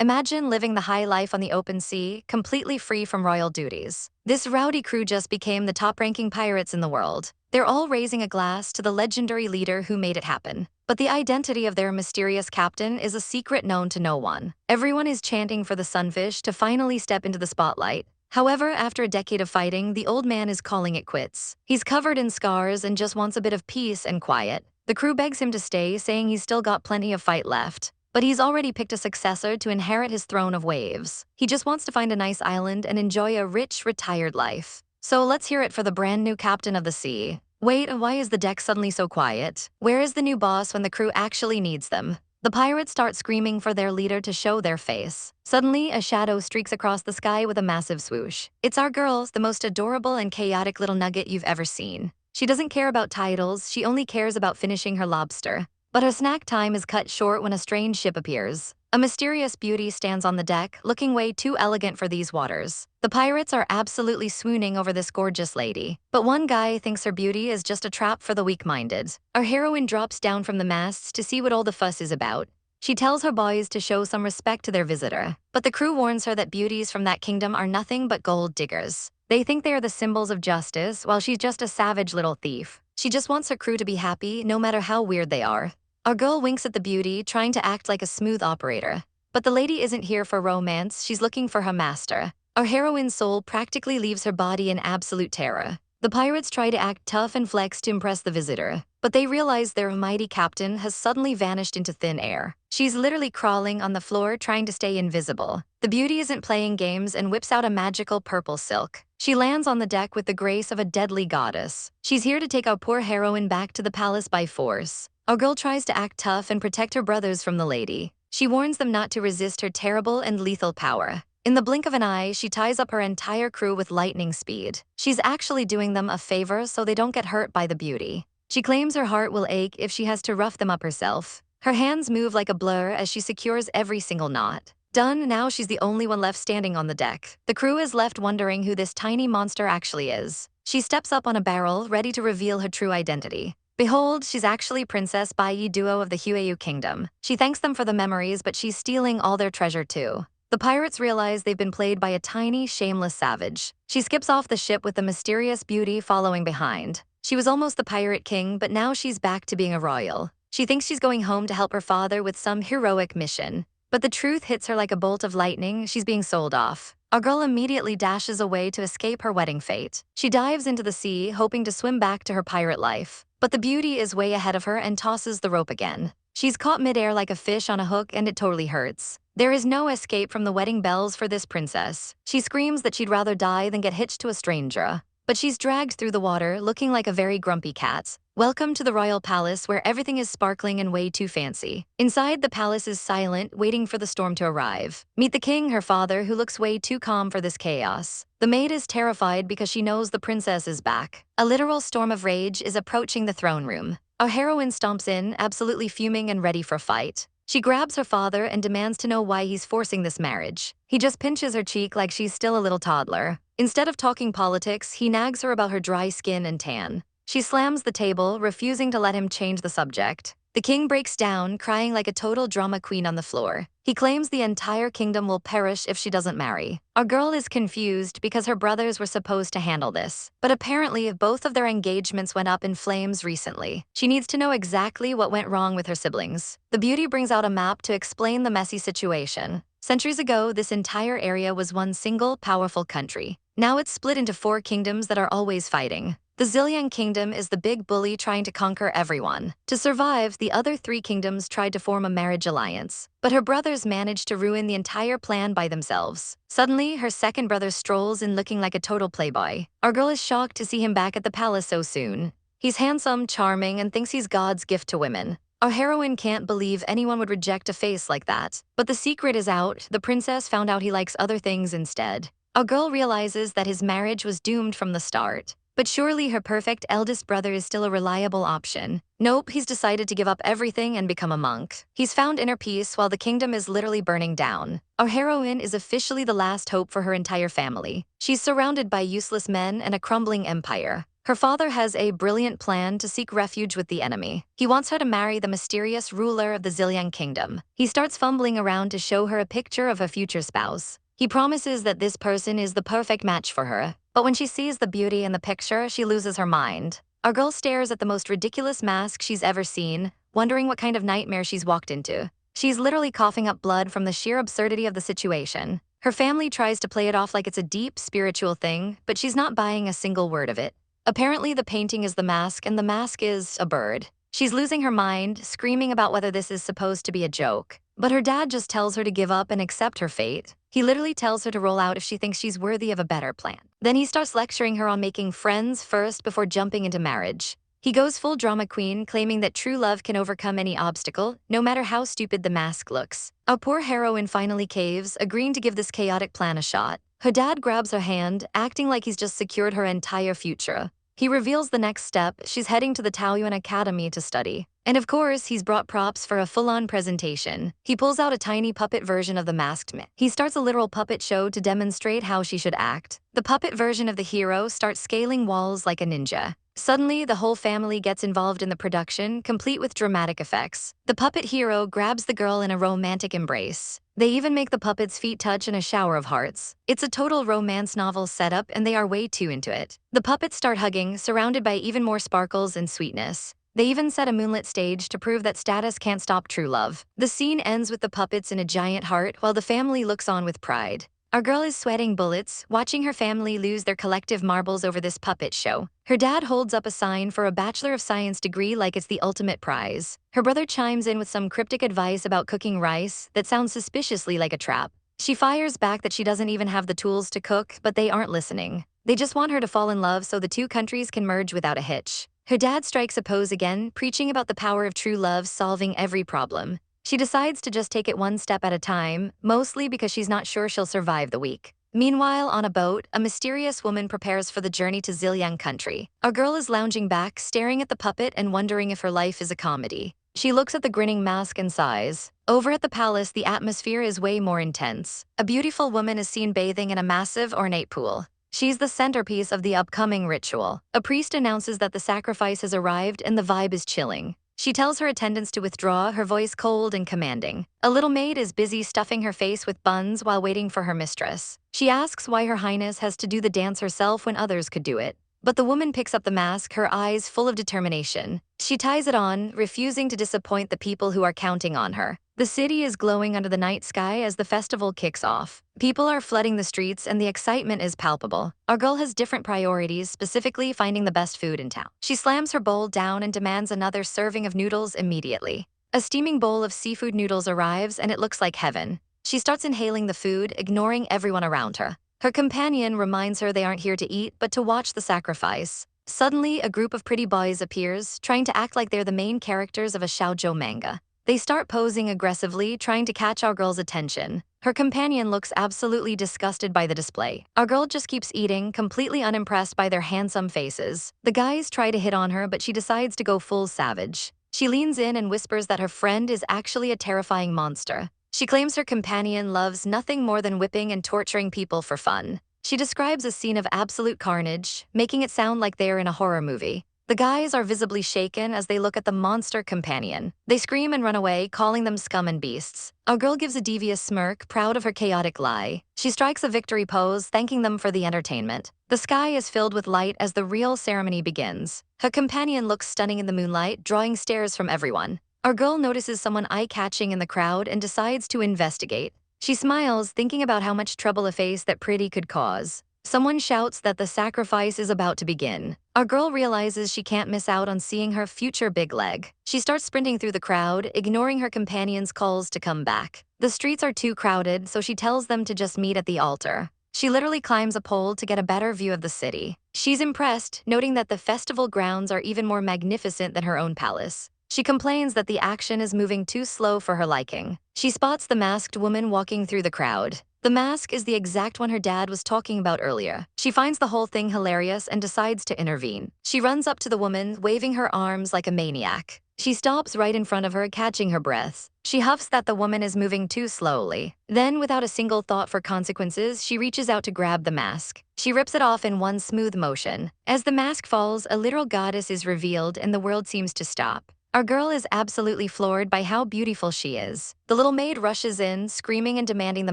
Imagine living the high life on the open sea, completely free from royal duties. This rowdy crew just became the top-ranking pirates in the world. They're all raising a glass to the legendary leader who made it happen. But the identity of their mysterious captain is a secret known to no one. Everyone is chanting for the sunfish to finally step into the spotlight. However, after a decade of fighting, the old man is calling it quits. He's covered in scars and just wants a bit of peace and quiet. The crew begs him to stay, saying he's still got plenty of fight left. But he's already picked a successor to inherit his throne of waves. He just wants to find a nice island and enjoy a rich, retired life. So let's hear it for the brand new captain of the sea. Wait, why is the deck suddenly so quiet? Where is the new boss when the crew actually needs them? The pirates start screaming for their leader to show their face. Suddenly, a shadow streaks across the sky with a massive swoosh. It's our girl, the most adorable and chaotic little nugget you've ever seen. She doesn't care about titles, she only cares about finishing her lobster. But her snack time is cut short when a strange ship appears. A mysterious beauty stands on the deck, looking way too elegant for these waters. The pirates are absolutely swooning over this gorgeous lady. But one guy thinks her beauty is just a trap for the weak-minded. Our heroine drops down from the masts to see what all the fuss is about. She tells her boys to show some respect to their visitor. But the crew warns her that beauties from that kingdom are nothing but gold diggers. They think they are the symbols of justice, while she's just a savage little thief. She just wants her crew to be happy, no matter how weird they are. Our girl winks at the beauty, trying to act like a smooth operator. But the lady isn't here for romance, she's looking for her master. Our heroine's soul practically leaves her body in absolute terror. The pirates try to act tough and flex to impress the visitor, but they realize their mighty captain has suddenly vanished into thin air. She's literally crawling on the floor trying to stay invisible. The beauty isn't playing games and whips out a magical purple silk. She lands on the deck with the grace of a deadly goddess. She's here to take our poor heroine back to the palace by force. Our girl tries to act tough and protect her brothers from the lady. She warns them not to resist her terrible and lethal power. In the blink of an eye, she ties up her entire crew with lightning speed. She's actually doing them a favor so they don't get hurt by the beauty. She claims her heart will ache if she has to rough them up herself. Her hands move like a blur as she secures every single knot. Done, now she's the only one left standing on the deck. The crew is left wondering who this tiny monster actually is. She steps up on a barrel, ready to reveal her true identity. Behold, she's actually Princess Bai Duo of the Huayu Kingdom. She thanks them for the memories, but she's stealing all their treasure too. The pirates realize they've been played by a tiny, shameless savage. She skips off the ship with the mysterious beauty following behind. She was almost the pirate king, but now she's back to being a royal. She thinks she's going home to help her father with some heroic mission. But the truth hits her like a bolt of lightning, she's being sold off. Our girl immediately dashes away to escape her wedding fate. She dives into the sea, hoping to swim back to her pirate life. But the beauty is way ahead of her and tosses the rope again. She's caught midair like a fish on a hook and it totally hurts. There is no escape from the wedding bells for this princess. She screams that she'd rather die than get hitched to a stranger. But she's dragged through the water, looking like a very grumpy cat. Welcome to the royal palace where everything is sparkling and way too fancy. Inside, the palace is silent, waiting for the storm to arrive. Meet the king, her father, who looks way too calm for this chaos. The maid is terrified because she knows the princess is back. A literal storm of rage is approaching the throne room. Our heroine stomps in, absolutely fuming and ready for fight. She grabs her father and demands to know why he's forcing this marriage. He just pinches her cheek like she's still a little toddler. Instead of talking politics, he nags her about her dry skin and tan. She slams the table, refusing to let him change the subject. The king breaks down, crying like a total drama queen on the floor. He claims the entire kingdom will perish if she doesn't marry. Our girl is confused because her brothers were supposed to handle this. But apparently, both of their engagements went up in flames recently. She needs to know exactly what went wrong with her siblings. The beauty brings out a map to explain the messy situation. Centuries ago, this entire area was one single, powerful country. Now it's split into 4 kingdoms that are always fighting. The Zilliang Kingdom is the big bully trying to conquer everyone. To survive, the other 3 kingdoms tried to form a marriage alliance. But her brothers managed to ruin the entire plan by themselves. Suddenly, her second brother strolls in looking like a total playboy. Our girl is shocked to see him back at the palace so soon. He's handsome, charming, and thinks he's God's gift to women. Our heroine can't believe anyone would reject a face like that. But the secret is out. The princess found out he likes other things instead. Our girl realizes that his marriage was doomed from the start. But surely her perfect eldest brother is still a reliable option. Nope, he's decided to give up everything and become a monk. He's found inner peace while the kingdom is literally burning down. Our heroine is officially the last hope for her entire family. She's surrounded by useless men and a crumbling empire. Her father has a brilliant plan to seek refuge with the enemy. He wants her to marry the mysterious ruler of the Zilliang kingdom. He starts fumbling around to show her a picture of her future spouse. He promises that this person is the perfect match for her, but when she sees the beauty in the picture, she loses her mind. Our girl stares at the most ridiculous mask she's ever seen, wondering what kind of nightmare she's walked into. She's literally coughing up blood from the sheer absurdity of the situation. Her family tries to play it off like it's a deep, spiritual thing, but she's not buying a single word of it. Apparently, the painting is the mask, and the mask is a bird. She's losing her mind, screaming about whether this is supposed to be a joke. But her dad just tells her to give up and accept her fate. He literally tells her to roll out if she thinks she's worthy of a better plan. Then he starts lecturing her on making friends first before jumping into marriage. He goes full drama queen, claiming that true love can overcome any obstacle, no matter how stupid the mask looks. Our poor heroine finally caves, agreeing to give this chaotic plan a shot. Her dad grabs her hand, acting like he's just secured her entire future. He reveals the next step: she's heading to the Taoyuan Academy to study. And of course, he's brought props for a full-on presentation. He pulls out a tiny puppet version of the masked man. He starts a literal puppet show to demonstrate how she should act. The puppet version of the hero starts scaling walls like a ninja. Suddenly, the whole family gets involved in the production, complete with dramatic effects. The puppet hero grabs the girl in a romantic embrace. They even make the puppet's feet touch in a shower of hearts. It's a total romance novel setup, and they are way too into it. The puppets start hugging, surrounded by even more sparkles and sweetness. They even set a moonlit stage to prove that status can't stop true love. The scene ends with the puppets in a giant heart while the family looks on with pride. Our girl is sweating bullets, watching her family lose their collective marbles over this puppet show. Her dad holds up a sign for a Bachelor of Science degree like it's the ultimate prize. Her brother chimes in with some cryptic advice about cooking rice that sounds suspiciously like a trap. She fires back that she doesn't even have the tools to cook, but they aren't listening. They just want her to fall in love so the two countries can merge without a hitch. Her dad strikes a pose again, preaching about the power of true love solving every problem. She decides to just take it one step at a time, mostly because she's not sure she'll survive the week. Meanwhile, on a boat, a mysterious woman prepares for the journey to Zilliang country. Our girl is lounging back, staring at the puppet and wondering if her life is a comedy. She looks at the grinning mask and sighs. Over at the palace, the atmosphere is way more intense. A beautiful woman is seen bathing in a massive, ornate pool. She's the centerpiece of the upcoming ritual. A priest announces that the sacrifice has arrived and the vibe is chilling. She tells her attendants to withdraw, her voice cold and commanding. A little maid is busy stuffing her face with buns while waiting for her mistress. She asks why Her Highness has to do the dance herself when others could do it. But the woman picks up the mask, her eyes full of determination. She ties it on, refusing to disappoint the people who are counting on her. The city is glowing under the night sky as the festival kicks off. People are flooding the streets and the excitement is palpable. Our girl has different priorities, specifically finding the best food in town. She slams her bowl down and demands another serving of noodles immediately. A steaming bowl of seafood noodles arrives and it looks like heaven. She starts inhaling the food, ignoring everyone around her. Her companion reminds her they aren't here to eat, but to watch the sacrifice. Suddenly, a group of pretty boys appears, trying to act like they're the main characters of a shoujo manga. They start posing aggressively, trying to catch our girl's attention. Her companion looks absolutely disgusted by the display. Our girl just keeps eating, completely unimpressed by their handsome faces. The guys try to hit on her, but she decides to go full savage. She leans in and whispers that her friend is actually a terrifying monster. She claims her companion loves nothing more than whipping and torturing people for fun. She describes a scene of absolute carnage, making it sound like they're in a horror movie. The guys are visibly shaken as they look at the monster companion. They scream and run away, calling them scum and beasts. Our girl gives a devious smirk, proud of her chaotic lie. She strikes a victory pose, thanking them for the entertainment. The sky is filled with light as the real ceremony begins. Her companion looks stunning in the moonlight, drawing stares from everyone. Our girl notices someone eye-catching in the crowd and decides to investigate. She smiles, thinking about how much trouble a face that pretty could cause. Someone shouts that the sacrifice is about to begin. Our girl realizes she can't miss out on seeing her future big leg. She starts sprinting through the crowd, ignoring her companion's calls to come back. The streets are too crowded, so she tells them to just meet at the altar. She literally climbs a pole to get a better view of the city. She's impressed, noting that the festival grounds are even more magnificent than her own palace. She complains that the action is moving too slow for her liking. She spots the masked woman walking through the crowd. The mask is the exact one her dad was talking about earlier. She finds the whole thing hilarious and decides to intervene. She runs up to the woman, waving her arms like a maniac. She stops right in front of her, catching her breath. She huffs that the woman is moving too slowly. Then, without a single thought for consequences, she reaches out to grab the mask. She rips it off in one smooth motion. As the mask falls, a literal goddess is revealed and the world seems to stop. Our girl is absolutely floored by how beautiful she is. The little maid rushes in, screaming and demanding the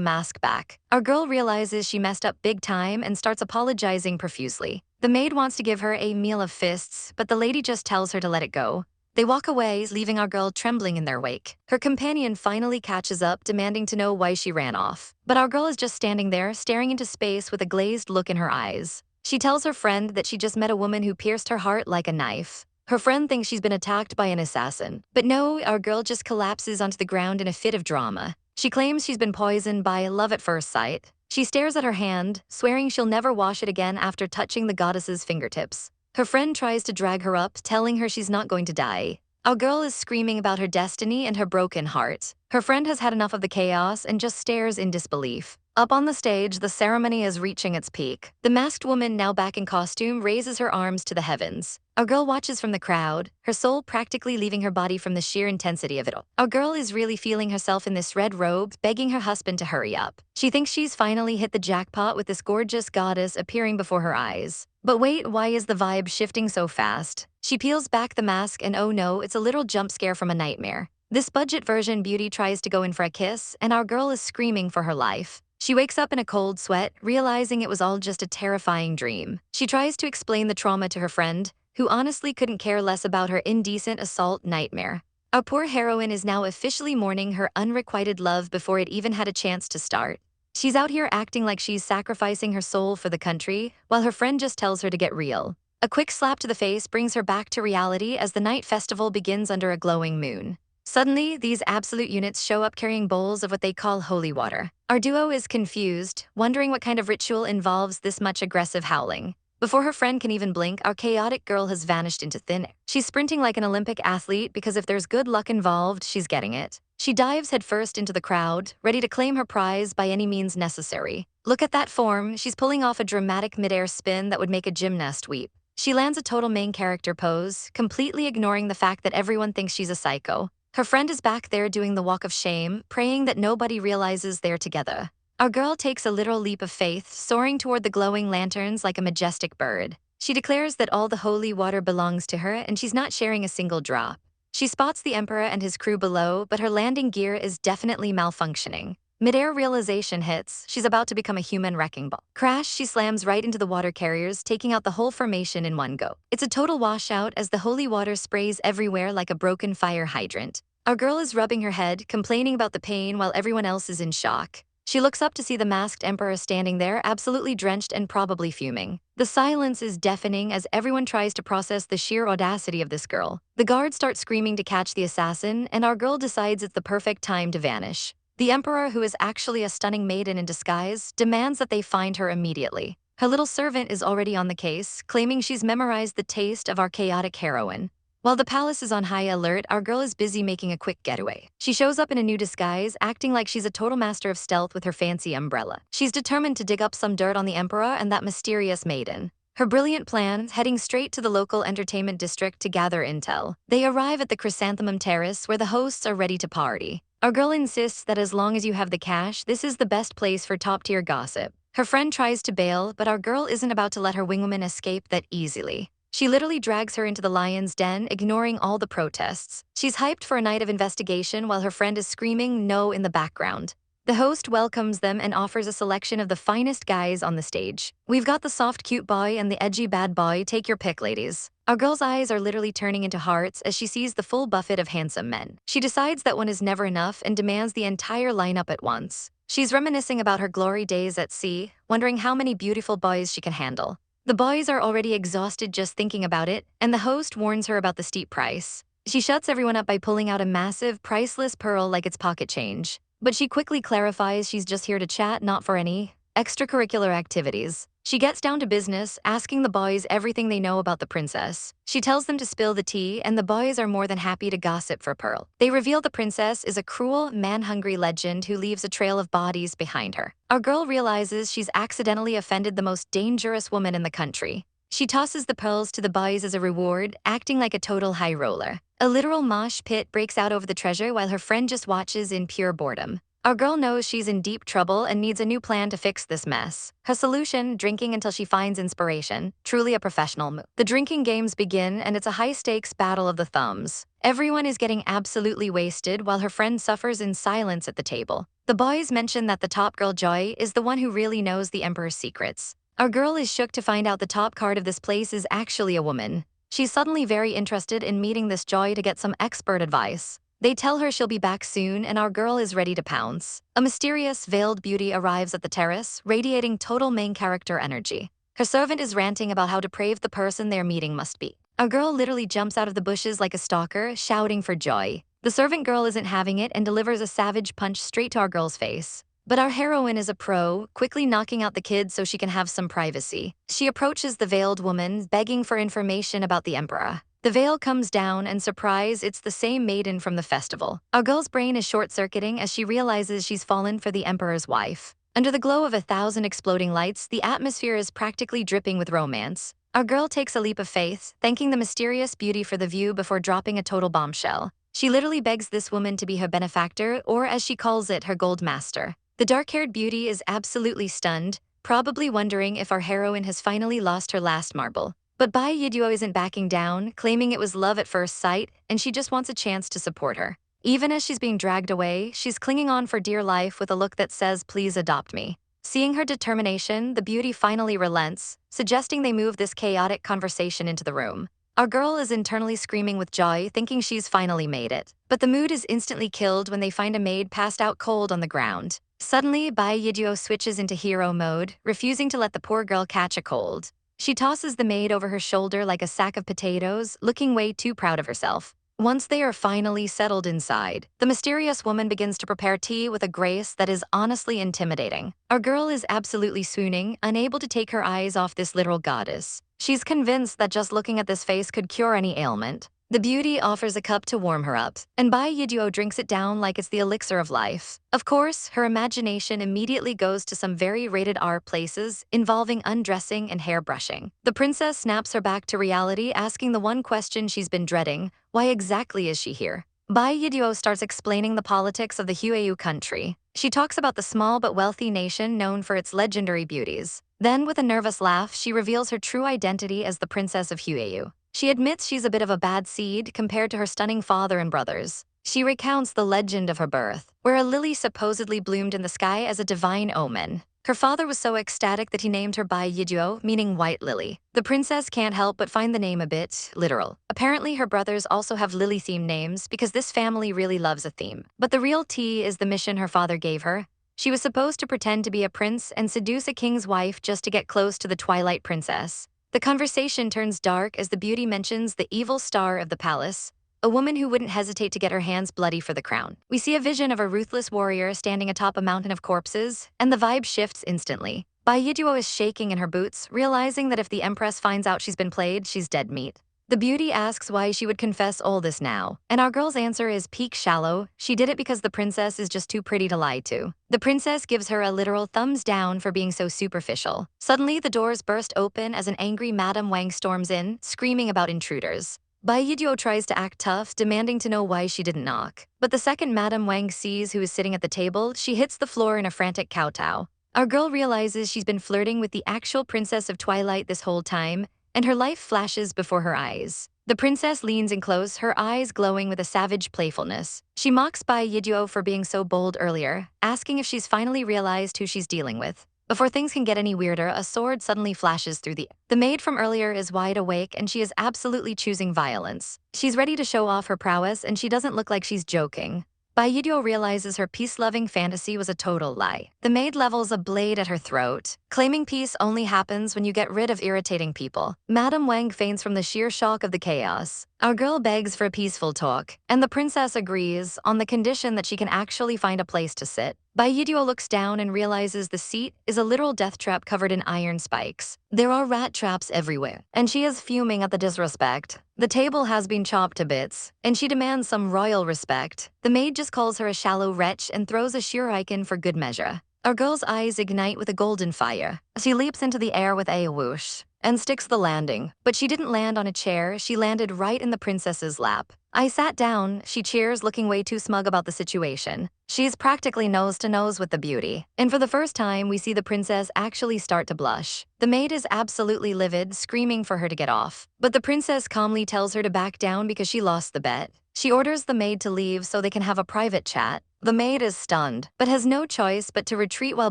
mask back. Our girl realizes she messed up big time and starts apologizing profusely. The maid wants to give her a meal of fists, but the lady just tells her to let it go. They walk away, leaving our girl trembling in their wake. Her companion finally catches up, demanding to know why she ran off. But our girl is just standing there, staring into space with a glazed look in her eyes. She tells her friend that she just met a woman who pierced her heart like a knife. Her friend thinks she's been attacked by an assassin. But no, our girl just collapses onto the ground in a fit of drama. She claims she's been poisoned by love at first sight. She stares at her hand, swearing she'll never wash it again after touching the goddess's fingertips. Her friend tries to drag her up, telling her she's not going to die. Our girl is screaming about her destiny and her broken heart. Her friend has had enough of the chaos and just stares in disbelief. Up on the stage, the ceremony is reaching its peak. The masked woman, now back in costume, raises her arms to the heavens. Our girl watches from the crowd, her soul practically leaving her body from the sheer intensity of it all. Our girl is really feeling herself in this red robe, begging her husband to hurry up. She thinks she's finally hit the jackpot with this gorgeous goddess appearing before her eyes. But wait, why is the vibe shifting so fast? She peels back the mask and oh no, it's a literal jump scare from a nightmare. This budget version beauty tries to go in for a kiss, and our girl is screaming for her life. She wakes up in a cold sweat, realizing it was all just a terrifying dream. She tries to explain the trauma to her friend, who honestly couldn't care less about her indecent assault nightmare. Our poor heroine is now officially mourning her unrequited love before it even had a chance to start. She's out here acting like she's sacrificing her soul for the country, while her friend just tells her to get real. A quick slap to the face brings her back to reality as the night festival begins under a glowing moon. Suddenly, these absolute units show up carrying bowls of what they call holy water. Our duo is confused, wondering what kind of ritual involves this much aggressive howling. Before her friend can even blink, our chaotic girl has vanished into thin air. She's sprinting like an Olympic athlete because if there's good luck involved, she's getting it. She dives headfirst into the crowd, ready to claim her prize by any means necessary. Look at that form, she's pulling off a dramatic midair spin that would make a gymnast weep. She lands a total main character pose, completely ignoring the fact that everyone thinks she's a psycho. Her friend is back there doing the walk of shame, praying that nobody realizes they're together. Our girl takes a literal leap of faith, soaring toward the glowing lanterns like a majestic bird. She declares that all the holy water belongs to her and she's not sharing a single drop. She spots the Emperor and his crew below, but her landing gear is definitely malfunctioning. Midair realization hits, she's about to become a human wrecking ball. Crash, she slams right into the water carriers, taking out the whole formation in one go. It's a total washout as the holy water sprays everywhere like a broken fire hydrant. Our girl is rubbing her head, complaining about the pain while everyone else is in shock. She looks up to see the masked emperor standing there, absolutely drenched and probably fuming. The silence is deafening as everyone tries to process the sheer audacity of this girl. The guards start screaming to catch the assassin, and our girl decides it's the perfect time to vanish. The emperor, who is actually a stunning maiden in disguise, demands that they find her immediately. Her little servant is already on the case, claiming she's memorized the taste of our chaotic heroine. While the palace is on high alert, our girl is busy making a quick getaway. She shows up in a new disguise, acting like she's a total master of stealth with her fancy umbrella. She's determined to dig up some dirt on the emperor and that mysterious maiden. Her brilliant plan, heading straight to the local entertainment district to gather intel. They arrive at the Chrysanthemum Terrace where the hosts are ready to party. Our girl insists that as long as you have the cash, this is the best place for top-tier gossip. Her friend tries to bail, but our girl isn't about to let her wingwoman escape that easily. She literally drags her into the lion's den, ignoring all the protests. She's hyped for a night of investigation while her friend is screaming no in the background. The host welcomes them and offers a selection of the finest guys on the stage. We've got the soft cute boy and the edgy bad boy, take your pick, ladies. Our girl's eyes are literally turning into hearts as she sees the full buffet of handsome men. She decides that one is never enough and demands the entire lineup at once. She's reminiscing about her glory days at sea, wondering how many beautiful boys she can handle. The boys are already exhausted just thinking about it, and the host warns her about the steep price. She shuts everyone up by pulling out a massive, priceless pearl like it's pocket change. But she quickly clarifies she's just here to chat, not for any extracurricular activities. She gets down to business, asking the boys everything they know about the princess. She tells them to spill the tea, and the boys are more than happy to gossip for Pearl. They reveal the princess is a cruel, man-hungry legend who leaves a trail of bodies behind her. Our girl realizes she's accidentally offended the most dangerous woman in the country. She tosses the pearls to the boys as a reward, acting like a total high roller. A literal mosh pit breaks out over the treasure while her friend just watches in pure boredom. Our girl knows she's in deep trouble and needs a new plan to fix this mess. Her solution, drinking until she finds inspiration, truly a professional move. The drinking games begin and it's a high-stakes battle of the thumbs. Everyone is getting absolutely wasted while her friend suffers in silence at the table. The boys mention that the top girl Joy is the one who really knows the Emperor's secrets. Our girl is shook to find out the top card of this place is actually a woman. She's suddenly very interested in meeting this Joy to get some expert advice. They tell her she'll be back soon and our girl is ready to pounce. A mysterious veiled beauty arrives at the terrace, radiating total main character energy. Her servant is ranting about how depraved the person they're meeting must be. Our girl literally jumps out of the bushes like a stalker, shouting for Joy. The servant girl isn't having it and delivers a savage punch straight to our girl's face. But our heroine is a pro, quickly knocking out the kid so she can have some privacy. She approaches the veiled woman, begging for information about the Emperor. The veil comes down and surprise, it's the same maiden from the festival. Our girl's brain is short-circuiting as she realizes she's fallen for the Emperor's wife. Under the glow of 1,000 exploding lights, the atmosphere is practically dripping with romance. Our girl takes a leap of faith, thanking the mysterious beauty for the view before dropping a total bombshell. She literally begs this woman to be her benefactor, or as she calls it, her gold master. The dark-haired beauty is absolutely stunned, probably wondering if our heroine has finally lost her last marble. But Bai Yiduo isn't backing down, claiming it was love at first sight, and she just wants a chance to support her. Even as she's being dragged away, she's clinging on for dear life with a look that says, "Please adopt me." Seeing her determination, the beauty finally relents, suggesting they move this chaotic conversation into the room. Our girl is internally screaming with joy, thinking she's finally made it. But the mood is instantly killed when they find a maid passed out cold on the ground. Suddenly, Bai Yiduo switches into hero mode, refusing to let the poor girl catch a cold. She tosses the maid over her shoulder like a sack of potatoes, looking way too proud of herself. Once they are finally settled inside, the mysterious woman begins to prepare tea with a grace that is honestly intimidating. Our girl is absolutely swooning, unable to take her eyes off this literal goddess. She's convinced that just looking at this face could cure any ailment. The beauty offers a cup to warm her up, and Bai Yiduo drinks it down like it's the elixir of life. Of course, her imagination immediately goes to some very rated R places involving undressing and hair brushing. The princess snaps her back to reality, asking the one question she's been dreading: why exactly is she here? Bai Yiduo starts explaining the politics of the Huayu country. She talks about the small but wealthy nation known for its legendary beauties. Then, with a nervous laugh, she reveals her true identity as the Princess of Huayu. She admits she's a bit of a bad seed compared to her stunning father and brothers. She recounts the legend of her birth, where a lily supposedly bloomed in the sky as a divine omen. Her father was so ecstatic that he named her Bai Yiduo, meaning white lily. The princess can't help but find the name a bit literal. Apparently, her brothers also have lily-themed names because this family really loves a theme. But the real tea is the mission her father gave her. She was supposed to pretend to be a prince and seduce a king's wife just to get close to the Twilight Princess. The conversation turns dark as the beauty mentions the evil star of the palace, a woman who wouldn't hesitate to get her hands bloody for the crown. We see a vision of a ruthless warrior standing atop a mountain of corpses, and the vibe shifts instantly. Bai Yiduo is shaking in her boots, realizing that if the Empress finds out she's been played, she's dead meat. The beauty asks why she would confess all this now, and our girl's answer is peak shallow. She did it because the princess is just too pretty to lie to. The princess gives her a literal thumbs down for being so superficial. Suddenly, the doors burst open as an angry Madame Wang storms in, screaming about intruders. Bai Yiduo tries to act tough, demanding to know why she didn't knock. But the second Madame Wang sees who is sitting at the table, she hits the floor in a frantic kowtow. Our girl realizes she's been flirting with the actual Princess of Twilight this whole time, and her life flashes before her eyes. The princess leans in close, her eyes glowing with a savage playfulness. She mocks Bai Yiduo for being so bold earlier, asking if she's finally realized who she's dealing with. Before things can get any weirder, a sword suddenly flashes through the air. The maid from earlier is wide awake and she is absolutely choosing violence. She's ready to show off her prowess and she doesn't look like she's joking. Bai Yiduo realizes her peace-loving fantasy was a total lie. The maid levels a blade at her throat, claiming peace only happens when you get rid of irritating people. Madame Wang faints from the sheer shock of the chaos. Our girl begs for a peaceful talk, and the princess agrees on the condition that she can actually find a place to sit. Bai Yiduo looks down and realizes the seat is a literal death trap covered in iron spikes. There are rat traps everywhere, and she is fuming at the disrespect. The table has been chopped to bits, and she demands some royal respect. The maid just calls her a shallow wretch and throws a shuriken for good measure. Our girl's eyes ignite with a golden fire. She leaps into the air with a whoosh, and sticks the landing. But she didn't land on a chair, she landed right in the princess's lap. I sat down, she cheers, looking way too smug about the situation. She's practically nose to nose with the beauty. And for the first time, we see the princess actually start to blush. The maid is absolutely livid, screaming for her to get off. But the princess calmly tells her to back down because she lost the bet. She orders the maid to leave so they can have a private chat. The maid is stunned, but has no choice but to retreat while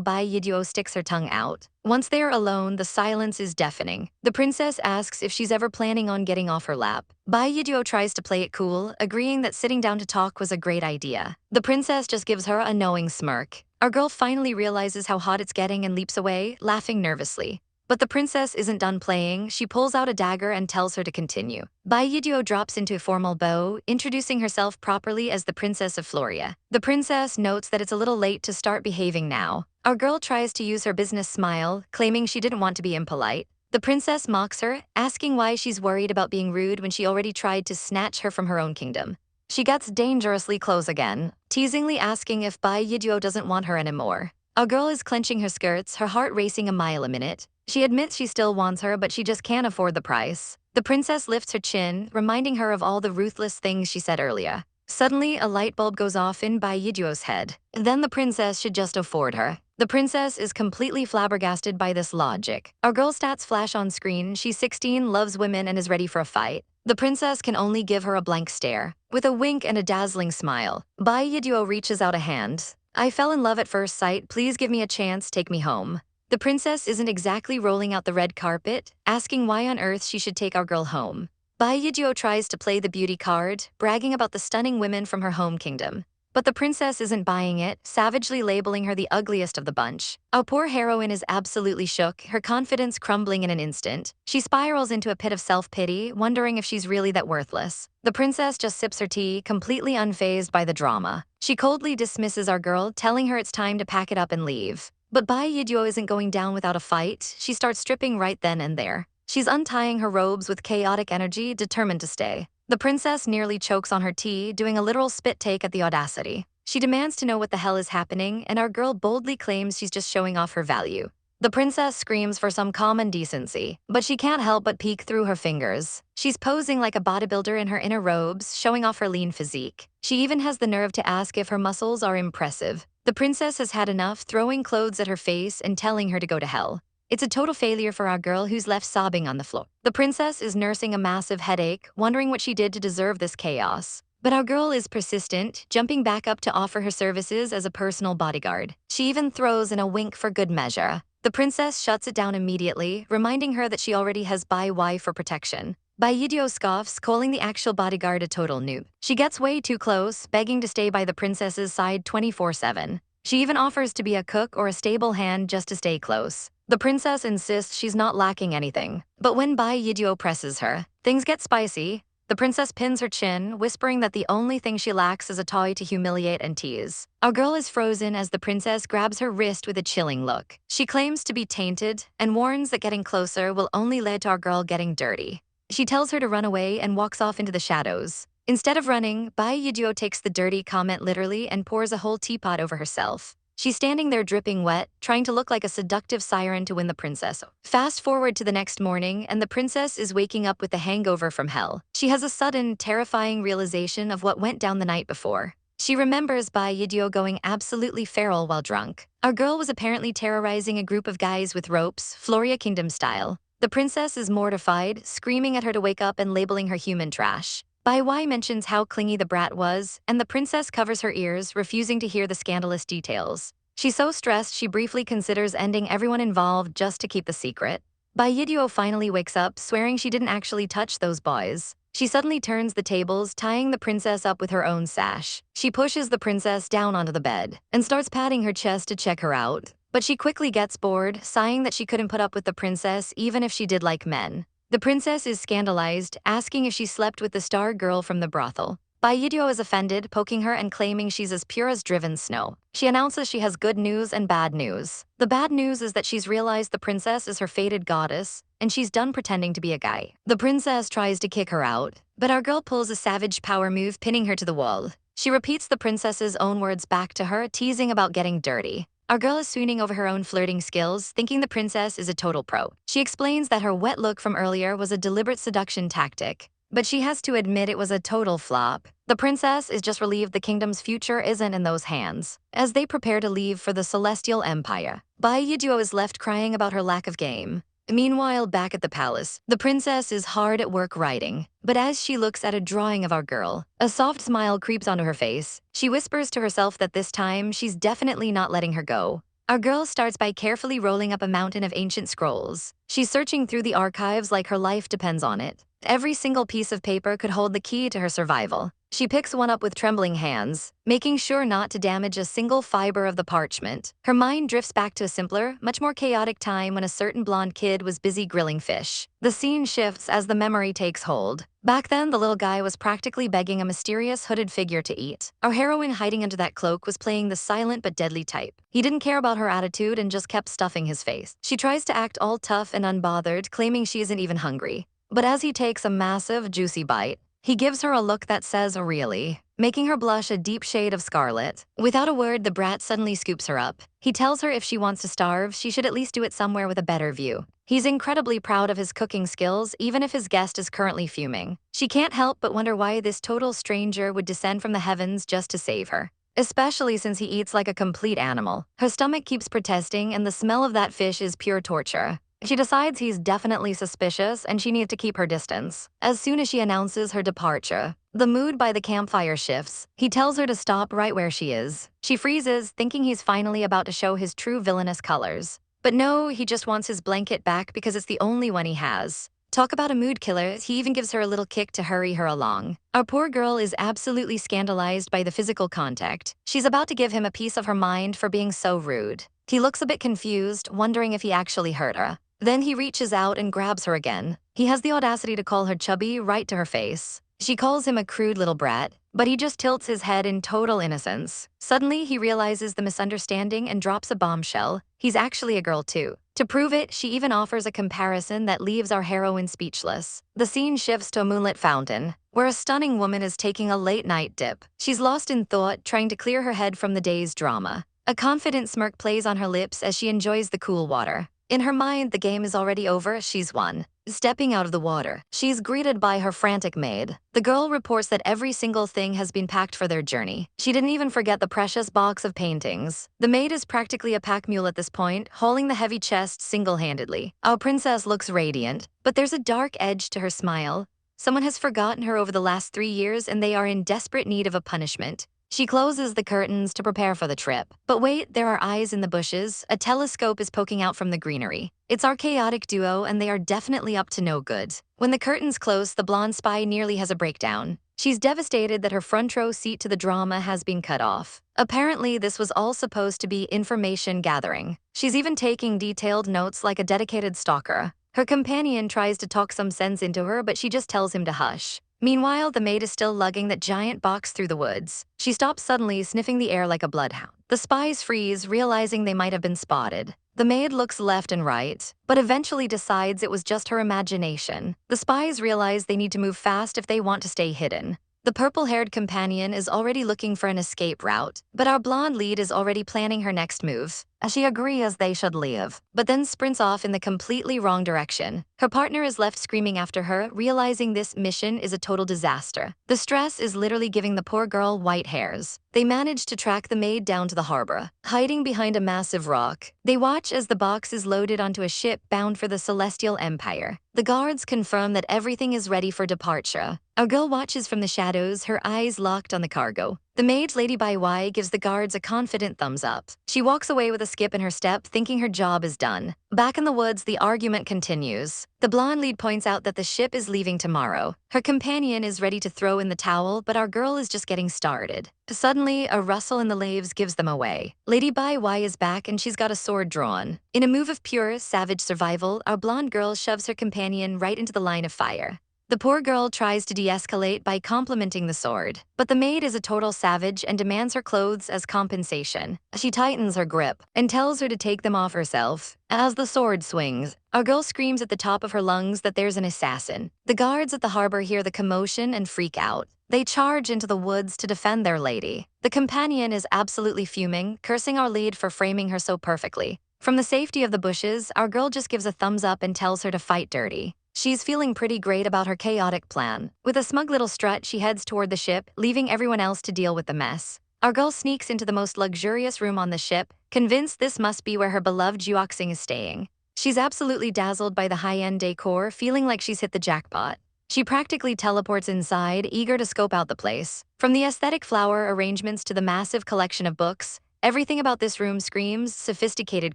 Bai Yiduo sticks her tongue out. Once they are alone, the silence is deafening. The princess asks if she's ever planning on getting off her lap. Bai Yiduo tries to play it cool, agreeing that sitting down to talk was a great idea. The princess just gives her a knowing smirk. Our girl finally realizes how hot it's getting and leaps away, laughing nervously. But the princess isn't done playing. She pulls out a dagger and tells her to continue. Bai Yiduo drops into a formal bow, introducing herself properly as the Princess of Floria. The princess notes that it's a little late to start behaving now. Our girl tries to use her business smile, claiming she didn't want to be impolite. The princess mocks her, asking why she's worried about being rude when she already tried to snatch her from her own kingdom. She gets dangerously close again, teasingly asking if Bai Yiduo doesn't want her anymore. Our girl is clenching her skirts, her heart racing a mile a minute. She admits she still wants her, but she just can't afford the price. The princess lifts her chin, reminding her of all the ruthless things she said earlier. Suddenly, a light bulb goes off in Bai Yiduo's head. Then the princess should just afford her. The princess is completely flabbergasted by this logic. Our girl's stats flash on screen. She's 16, loves women, and is ready for a fight. The princess can only give her a blank stare. With a wink and a dazzling smile, Bai Yiduo reaches out a hand. I fell in love at first sight. Please give me a chance, take me home. The princess isn't exactly rolling out the red carpet, asking why on earth she should take our girl home. Bai Yiduo tries to play the beauty card, bragging about the stunning women from her home kingdom. But the princess isn't buying it, savagely labeling her the ugliest of the bunch. Our poor heroine is absolutely shook, her confidence crumbling in an instant. She spirals into a pit of self-pity, wondering if she's really that worthless. The princess just sips her tea, completely unfazed by the drama. She coldly dismisses our girl, telling her it's time to pack it up and leave. But Bai Yiduo isn't going down without a fight. She starts stripping right then and there. She's untying her robes with chaotic energy, determined to stay. The princess nearly chokes on her tea, doing a literal spit take at the audacity. She demands to know what the hell is happening, and our girl boldly claims she's just showing off her value. The princess screams for some common decency, but she can't help but peek through her fingers. She's posing like a bodybuilder in her inner robes, showing off her lean physique. She even has the nerve to ask if her muscles are impressive. The princess has had enough, throwing clothes at her face and telling her to go to hell. It's a total failure for our girl, who's left sobbing on the floor. The princess is nursing a massive headache, wondering what she did to deserve this chaos. But our girl is persistent, jumping back up to offer her services as a personal bodyguard. She even throws in a wink for good measure. The princess shuts it down immediately, reminding her that she already has Bai Yi for protection. Bai Yiduo scoffs, calling the actual bodyguard a total noob. She gets way too close, begging to stay by the princess's side 24/7. She even offers to be a cook or a stable hand just to stay close. The princess insists she's not lacking anything. But when Bai Yiduo presses her, things get spicy. The princess pins her chin, whispering that the only thing she lacks is a toy to humiliate and tease. Our girl is frozen as the princess grabs her wrist with a chilling look. She claims to be tainted and warns that getting closer will only lead to our girl getting dirty. She tells her to run away and walks off into the shadows. Instead of running, Bai Yiduo takes the dirty comment literally and pours a whole teapot over herself. She's standing there dripping wet, trying to look like a seductive siren to win the princess. Fast forward to the next morning, and the princess is waking up with a hangover from hell. She has a sudden, terrifying realization of what went down the night before. She remembers Bai Yiduo going absolutely feral while drunk. Our girl was apparently terrorizing a group of guys with ropes, Floria Kingdom style. The princess is mortified, screaming at her to wake up and labeling her human trash. Bai Yi mentions how clingy the brat was, and the princess covers her ears, refusing to hear the scandalous details. She's so stressed she briefly considers ending everyone involved just to keep the secret. Bai Yiduo finally wakes up, swearing she didn't actually touch those boys. She suddenly turns the tables, tying the princess up with her own sash. She pushes the princess down onto the bed and starts patting her chest to check her out. But she quickly gets bored, sighing that she couldn't put up with the princess even if she did like men. The princess is scandalized, asking if she slept with the star girl from the brothel. Bai Yiduo is offended, poking her and claiming she's as pure as driven snow. She announces she has good news and bad news. The bad news is that she's realized the princess is her fated goddess, and she's done pretending to be a guy. The princess tries to kick her out, but our girl pulls a savage power move, pinning her to the wall. She repeats the princess's own words back to her, teasing about getting dirty. Our girl is swooning over her own flirting skills, thinking the princess is a total pro. She explains that her wet look from earlier was a deliberate seduction tactic, but she has to admit it was a total flop. The princess is just relieved the kingdom's future isn't in those hands. As they prepare to leave for the Celestial Empire, Bai Yiduo is left crying about her lack of game. Meanwhile, back at the palace, the princess is hard at work writing, but as she looks at a drawing of our girl, a soft smile creeps onto her face. She whispers to herself that this time she's definitely not letting her go. Our girl starts by carefully rolling up a mountain of ancient scrolls. She's searching through the archives like her life depends on it. Every single piece of paper could hold the key to her survival. She picks one up with trembling hands, making sure not to damage a single fiber of the parchment. Her mind drifts back to a simpler, much more chaotic time when a certain blonde kid was busy grilling fish. The scene shifts as the memory takes hold. Back then, the little guy was practically begging a mysterious hooded figure to eat. Our heroine hiding under that cloak was playing the silent but deadly type. He didn't care about her attitude and just kept stuffing his face. She tries to act all tough and unbothered, claiming she isn't even hungry. But as he takes a massive, juicy bite, he gives her a look that says really, making her blush a deep shade of scarlet. Without a word, the brat suddenly scoops her up. He tells her if she wants to starve, she should at least do it somewhere with a better view. He's incredibly proud of his cooking skills, even if his guest is currently fuming. She can't help but wonder why this total stranger would descend from the heavens just to save her, especially since he eats like a complete animal. Her stomach keeps protesting, and the smell of that fish is pure torture. She decides he's definitely suspicious and she needs to keep her distance. As soon as she announces her departure, the mood by the campfire shifts. He tells her to stop right where she is. She freezes, thinking he's finally about to show his true villainous colors. But no, he just wants his blanket back because it's the only one he has. Talk about a mood killer, he even gives her a little kick to hurry her along. Our poor girl is absolutely scandalized by the physical contact. She's about to give him a piece of her mind for being so rude. He looks a bit confused, wondering if he actually hurt her. Then he reaches out and grabs her again. He has the audacity to call her chubby right to her face. She calls him a crude little brat, but he just tilts his head in total innocence. Suddenly, he realizes the misunderstanding and drops a bombshell. He's actually a girl too. To prove it, she even offers a comparison that leaves our heroine speechless. The scene shifts to a moonlit fountain, where a stunning woman is taking a late-night dip. She's lost in thought, trying to clear her head from the day's drama. A confident smirk plays on her lips as she enjoys the cool water. In her mind, the game is already over, she's won. Stepping out of the water, she's greeted by her frantic maid. The girl reports that every single thing has been packed for their journey. She didn't even forget the precious box of paintings. The maid is practically a pack mule at this point, hauling the heavy chest single-handedly. Our princess looks radiant, but there's a dark edge to her smile. Someone has forgotten her over the last 3 years and they are in desperate need of a punishment. She closes the curtains to prepare for the trip. But wait, there are eyes in the bushes. A telescope is poking out from the greenery. It's our chaotic duo, and they are definitely up to no good. When the curtains close, the blonde spy nearly has a breakdown. She's devastated that her front row seat to the drama has been cut off. Apparently, this was all supposed to be information gathering. She's even taking detailed notes like a dedicated stalker. Her companion tries to talk some sense into her, but she just tells him to hush. Meanwhile, the maid is still lugging that giant box through the woods. She stops suddenly, sniffing the air like a bloodhound. The spies freeze, realizing they might have been spotted. The maid looks left and right, but eventually decides it was just her imagination. The spies realize they need to move fast if they want to stay hidden. The purple-haired companion is already looking for an escape route, but our blonde lead is already planning her next move. She agrees they should leave, but then sprints off in the completely wrong direction. Her partner is left screaming after her, realizing this mission is a total disaster. The stress is literally giving the poor girl white hairs. They manage to track the maid down to the harbor. Hiding behind a massive rock, they watch as the box is loaded onto a ship bound for the Celestial Empire. The guards confirm that everything is ready for departure. Our girl watches from the shadows, her eyes locked on the cargo. The maid, Lady Bai Y, gives the guards a confident thumbs up. She walks away with a skip in her step, thinking her job is done. Back in the woods, the argument continues. The blonde lead points out that the ship is leaving tomorrow. Her companion is ready to throw in the towel, but our girl is just getting started. Suddenly, a rustle in the leaves gives them away. Lady Bai Y is back and she's got a sword drawn. In a move of pure, savage survival, our blonde girl shoves her companion right into the line of fire. The poor girl tries to de-escalate by complimenting the sword, but the maid is a total savage and demands her clothes as compensation. She tightens her grip and tells her to take them off herself. As the sword swings, our girl screams at the top of her lungs that there's an assassin. The guards at the harbor hear the commotion and freak out. They charge into the woods to defend their lady. The companion is absolutely fuming, cursing our lead for framing her so perfectly. From the safety of the bushes, our girl just gives a thumbs up and tells her to fight dirty. She's feeling pretty great about her chaotic plan. With a smug little strut, she heads toward the ship, leaving everyone else to deal with the mess. Our girl sneaks into the most luxurious room on the ship, convinced this must be where her beloved Juoxing is staying. She's absolutely dazzled by the high-end decor, feeling like she's hit the jackpot. She practically teleports inside, eager to scope out the place. From the aesthetic flower arrangements to the massive collection of books, everything about this room screams sophisticated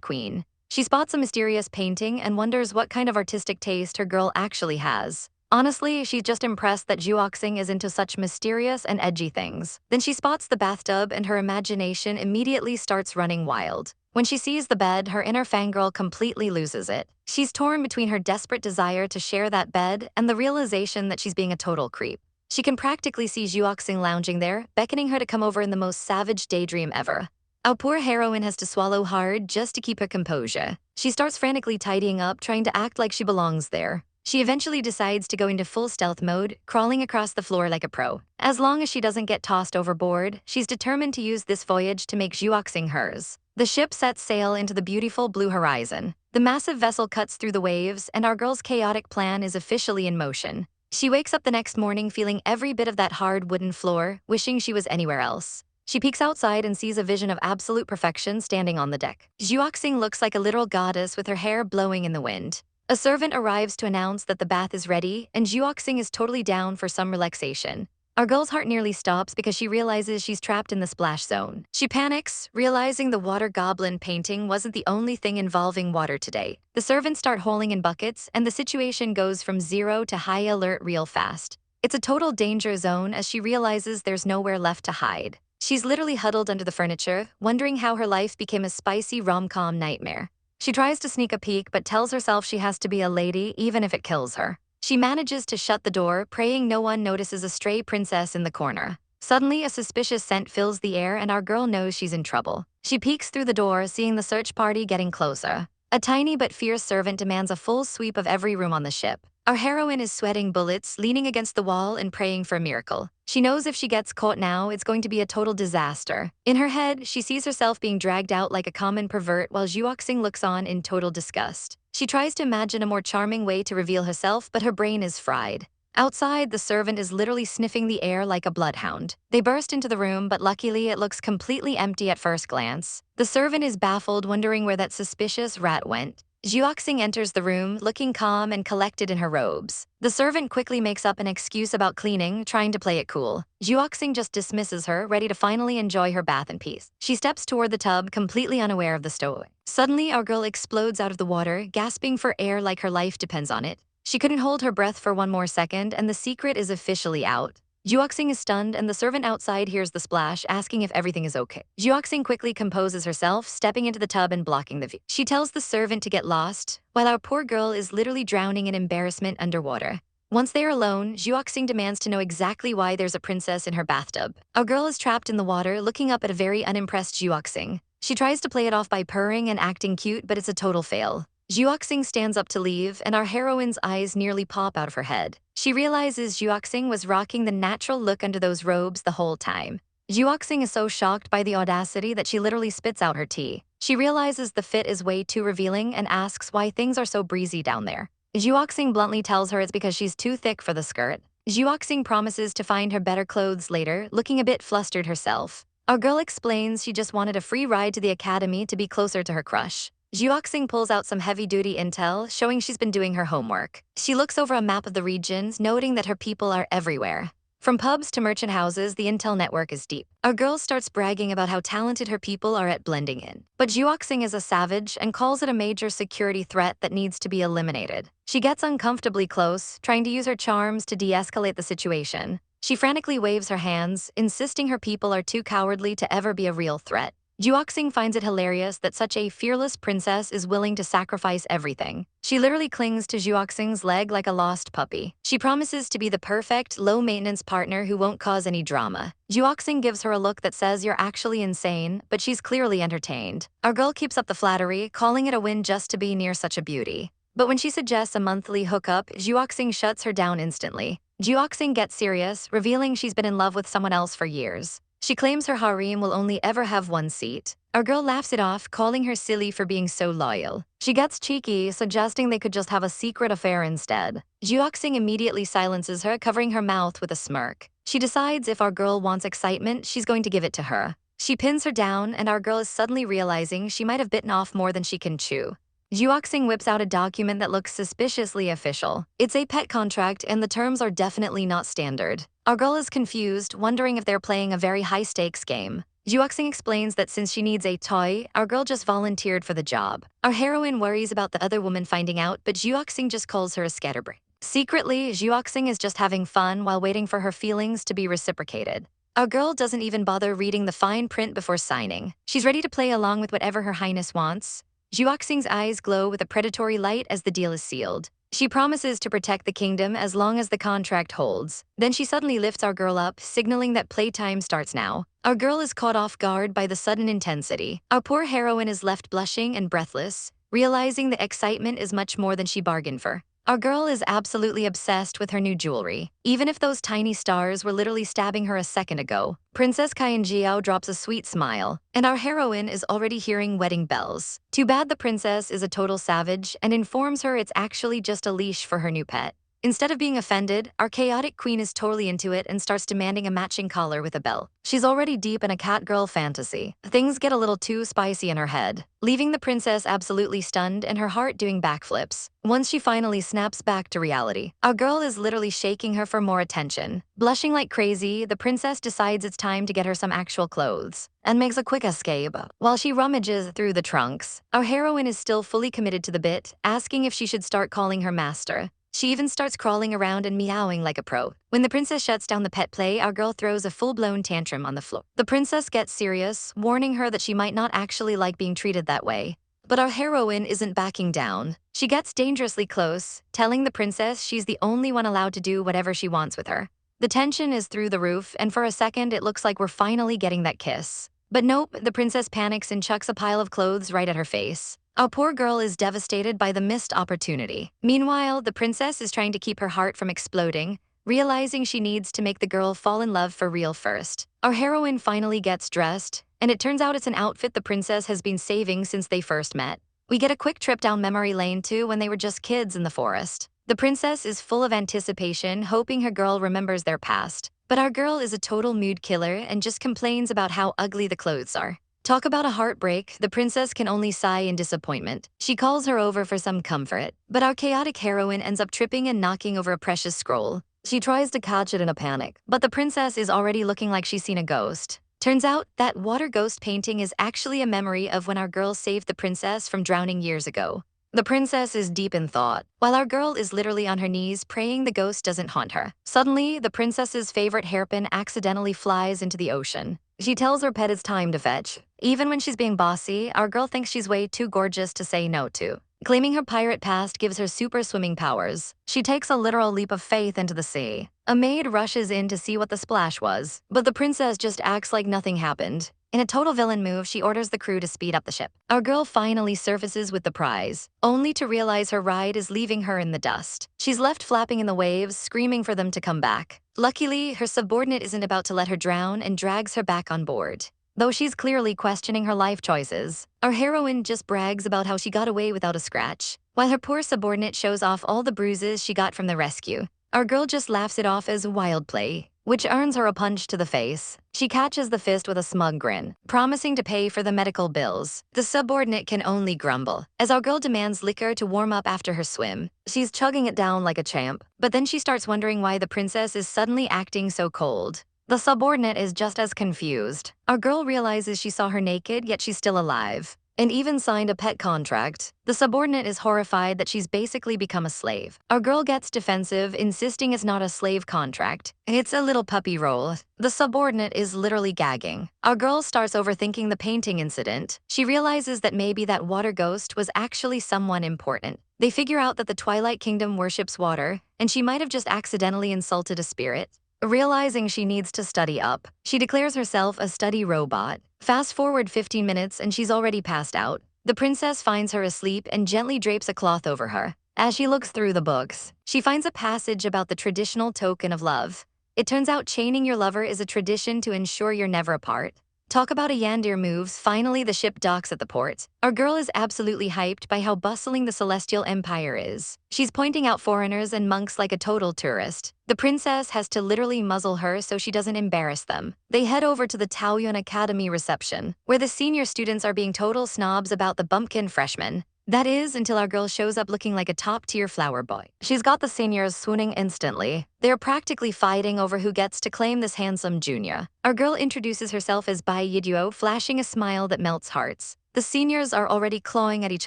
queen. She spots a mysterious painting and wonders what kind of artistic taste her girl actually has. Honestly, she's just impressed that Juoxing is into such mysterious and edgy things. Then she spots the bathtub and her imagination immediately starts running wild. When she sees the bed, her inner fangirl completely loses it. She's torn between her desperate desire to share that bed and the realization that she's being a total creep. She can practically see Juoxing lounging there, beckoning her to come over in the most savage daydream ever. Our poor heroine has to swallow hard just to keep her composure. She starts frantically tidying up, trying to act like she belongs there. She eventually decides to go into full stealth mode, crawling across the floor like a pro. As long as she doesn't get tossed overboard, she's determined to use this voyage to make Juoxing hers. The ship sets sail into the beautiful blue horizon. The massive vessel cuts through the waves, and our girl's chaotic plan is officially in motion. She wakes up the next morning feeling every bit of that hard wooden floor, wishing she was anywhere else. She peeks outside and sees a vision of absolute perfection standing on the deck. Juoxing looks like a literal goddess with her hair blowing in the wind. A servant arrives to announce that the bath is ready, and Juoxing is totally down for some relaxation. Our girl's heart nearly stops because she realizes she's trapped in the splash zone. She panics, realizing the water goblin painting wasn't the only thing involving water today. The servants start hauling in buckets, and the situation goes from 0 to high alert real fast. It's a total danger zone as she realizes there's nowhere left to hide. She's literally huddled under the furniture, wondering how her life became a spicy rom-com nightmare. She tries to sneak a peek but tells herself she has to be a lady even if it kills her. She manages to shut the door, praying no one notices a stray princess in the corner. Suddenly, a suspicious scent fills the air and our girl knows she's in trouble. She peeks through the door, seeing the search party getting closer. A tiny but fierce servant demands a full sweep of every room on the ship. Our heroine is sweating bullets, leaning against the wall and praying for a miracle. She knows if she gets caught now, it's going to be a total disaster. In her head, she sees herself being dragged out like a common pervert while Juoxing looks on in total disgust. She tries to imagine a more charming way to reveal herself, but her brain is fried. Outside, the servant is literally sniffing the air like a bloodhound. They burst into the room, but luckily it looks completely empty at first glance. The servant is baffled, wondering where that suspicious rat went. Juoxing enters the room, looking calm and collected in her robes. The servant quickly makes up an excuse about cleaning, trying to play it cool. Juoxing just dismisses her, ready to finally enjoy her bath in peace. She steps toward the tub, completely unaware of the stowaway. Suddenly, our girl explodes out of the water, gasping for air like her life depends on it. She couldn't hold her breath for one more second, and the secret is officially out. Juoxing is stunned, and the servant outside hears the splash, asking if everything is okay. Juoxing quickly composes herself, stepping into the tub and blocking the view. She tells the servant to get lost, while our poor girl is literally drowning in embarrassment underwater. Once they are alone, Juoxing demands to know exactly why there's a princess in her bathtub. Our girl is trapped in the water, looking up at a very unimpressed Juoxing. She tries to play it off by purring and acting cute, but it's a total fail. Juoxing stands up to leave, and our heroine's eyes nearly pop out of her head. She realizes Juoxing was rocking the natural look under those robes the whole time. Juoxing is so shocked by the audacity that she literally spits out her tea. She realizes the fit is way too revealing and asks why things are so breezy down there. Juoxing bluntly tells her it's because she's too thick for the skirt. Juoxing promises to find her better clothes later, looking a bit flustered herself. Our girl explains she just wanted a free ride to the academy to be closer to her crush. Juoxing pulls out some heavy-duty intel, showing she's been doing her homework. She looks over a map of the regions, noting that her people are everywhere. From pubs to merchant houses, the intel network is deep. Our girl starts bragging about how talented her people are at blending in. But Juoxing is a savage and calls it a major security threat that needs to be eliminated. She gets uncomfortably close, trying to use her charms to de-escalate the situation. She frantically waves her hands, insisting her people are too cowardly to ever be a real threat. Juoxing finds it hilarious that such a fearless princess is willing to sacrifice everything. She literally clings to Juoxing's leg like a lost puppy. She promises to be the perfect, low-maintenance partner who won't cause any drama. Juoxing gives her a look that says you're actually insane, but she's clearly entertained. Our girl keeps up the flattery, calling it a win just to be near such a beauty. But when she suggests a monthly hookup, Juoxing shuts her down instantly. Juoxing gets serious, revealing she's been in love with someone else for years. She claims her harem will only ever have one seat. Our girl laughs it off, calling her silly for being so loyal. She gets cheeky, suggesting they could just have a secret affair instead. Juoxing immediately silences her, covering her mouth with a smirk. She decides if our girl wants excitement, she's going to give it to her. She pins her down, and our girl is suddenly realizing she might have bitten off more than she can chew. Juoxing whips out a document that looks suspiciously official. It's a pet contract, and the terms are definitely not standard. Our girl is confused, wondering if they're playing a very high-stakes game. Juoxing explains that since she needs a toy, our girl just volunteered for the job. Our heroine worries about the other woman finding out, but Juoxing just calls her a scatterbrain. Secretly, Juoxing is just having fun while waiting for her feelings to be reciprocated. Our girl doesn't even bother reading the fine print before signing. She's ready to play along with whatever her highness wants. Juoxing's eyes glow with a predatory light as the deal is sealed. She promises to protect the kingdom as long as the contract holds. Then she suddenly lifts our girl up, signaling that playtime starts now. Our girl is caught off guard by the sudden intensity. Our poor heroine is left blushing and breathless, realizing the excitement is much more than she bargained for. Our girl is absolutely obsessed with her new jewelry, even if those tiny stars were literally stabbing her a second ago. Princess Jiao drops a sweet smile, and our heroine is already hearing wedding bells. Too bad the princess is a total savage and informs her it's actually just a leash for her new pet. Instead of being offended, our chaotic queen is totally into it and starts demanding a matching collar with a belt. She's already deep in a catgirl fantasy. Things get a little too spicy in her head, leaving the princess absolutely stunned and her heart doing backflips. Once she finally snaps back to reality, our girl is literally shaking her for more attention. Blushing like crazy, the princess decides it's time to get her some actual clothes and makes a quick escape. While she rummages through the trunks, our heroine is still fully committed to the bit, asking if she should start calling her master. She even starts crawling around and meowing like a pro. When the princess shuts down the pet play, our girl throws a full-blown tantrum on the floor. The princess gets serious, warning her that she might not actually like being treated that way. But our heroine isn't backing down. She gets dangerously close, telling the princess she's the only one allowed to do whatever she wants with her. The tension is through the roof, and for a second it looks like we're finally getting that kiss. But nope, the princess panics and chucks a pile of clothes right at her face. Our poor girl is devastated by the missed opportunity. Meanwhile, the princess is trying to keep her heart from exploding, realizing she needs to make the girl fall in love for real first. Our heroine finally gets dressed, and it turns out it's an outfit the princess has been saving since they first met. We get a quick trip down memory lane too when they were just kids in the forest. The princess is full of anticipation, hoping her girl remembers their past. But our girl is a total mood killer and just complains about how ugly the clothes are. Talk about a heartbreak, the princess can only sigh in disappointment. She calls her over for some comfort, but our chaotic heroine ends up tripping and knocking over a precious scroll. She tries to catch it in a panic, but the princess is already looking like she's seen a ghost. Turns out that water ghost painting is actually a memory of when our girl saved the princess from drowning years ago. The princess is deep in thought, while our girl is literally on her knees praying the ghost doesn't haunt her. Suddenly, the princess's favorite hairpin accidentally flies into the ocean. She tells her pet it's time to fetch. Even when she's being bossy, our girl thinks she's way too gorgeous to say no to. Claiming her pirate past gives her super swimming powers, she takes a literal leap of faith into the sea. A maid rushes in to see what the splash was, but the princess just acts like nothing happened. In a total villain move, she orders the crew to speed up the ship. Our girl finally surfaces with the prize, only to realize her ride is leaving her in the dust. She's left flapping in the waves, screaming for them to come back. Luckily, her subordinate isn't about to let her drown and drags her back on board. Though she's clearly questioning her life choices, our heroine just brags about how she got away without a scratch, while her poor subordinate shows off all the bruises she got from the rescue. Our girl just laughs it off as wild play, which earns her a punch to the face. She catches the fist with a smug grin, promising to pay for the medical bills. The subordinate can only grumble, as our girl demands liquor to warm up after her swim. She's chugging it down like a champ, but then she starts wondering why the princess is suddenly acting so cold. The subordinate is just as confused. Our girl realizes she saw her naked, yet she's still alive. and even signed a pet contract. The subordinate is horrified that she's basically become a slave. Our girl gets defensive, insisting it's not a slave contract. It's a little puppy role. The subordinate is literally gagging. Our girl starts overthinking the painting incident. She realizes that maybe that water ghost was actually someone important. They figure out that the Twilight Kingdom worships water, and she might have just accidentally insulted a spirit. Realizing she needs to study up, she declares herself a study robot. Fast forward 15 minutes and she's already passed out. The princess finds her asleep and gently drapes a cloth over her. As she looks through the books, she finds a passage about the traditional token of love. It turns out chaining your lover is a tradition to ensure you're never apart. Talk about a Yandir moves, finally the ship docks at the port. Our girl is absolutely hyped by how bustling the Celestial Empire is. She's pointing out foreigners and monks like a total tourist. The princess has to literally muzzle her so she doesn't embarrass them. They head over to the Taoyuan Academy reception, where the senior students are being total snobs about the bumpkin freshmen. That is, until our girl shows up looking like a top-tier flower boy. She's got the seniors swooning instantly. They're practically fighting over who gets to claim this handsome junior. Our girl introduces herself as Bai Yiduo, flashing a smile that melts hearts. The seniors are already clawing at each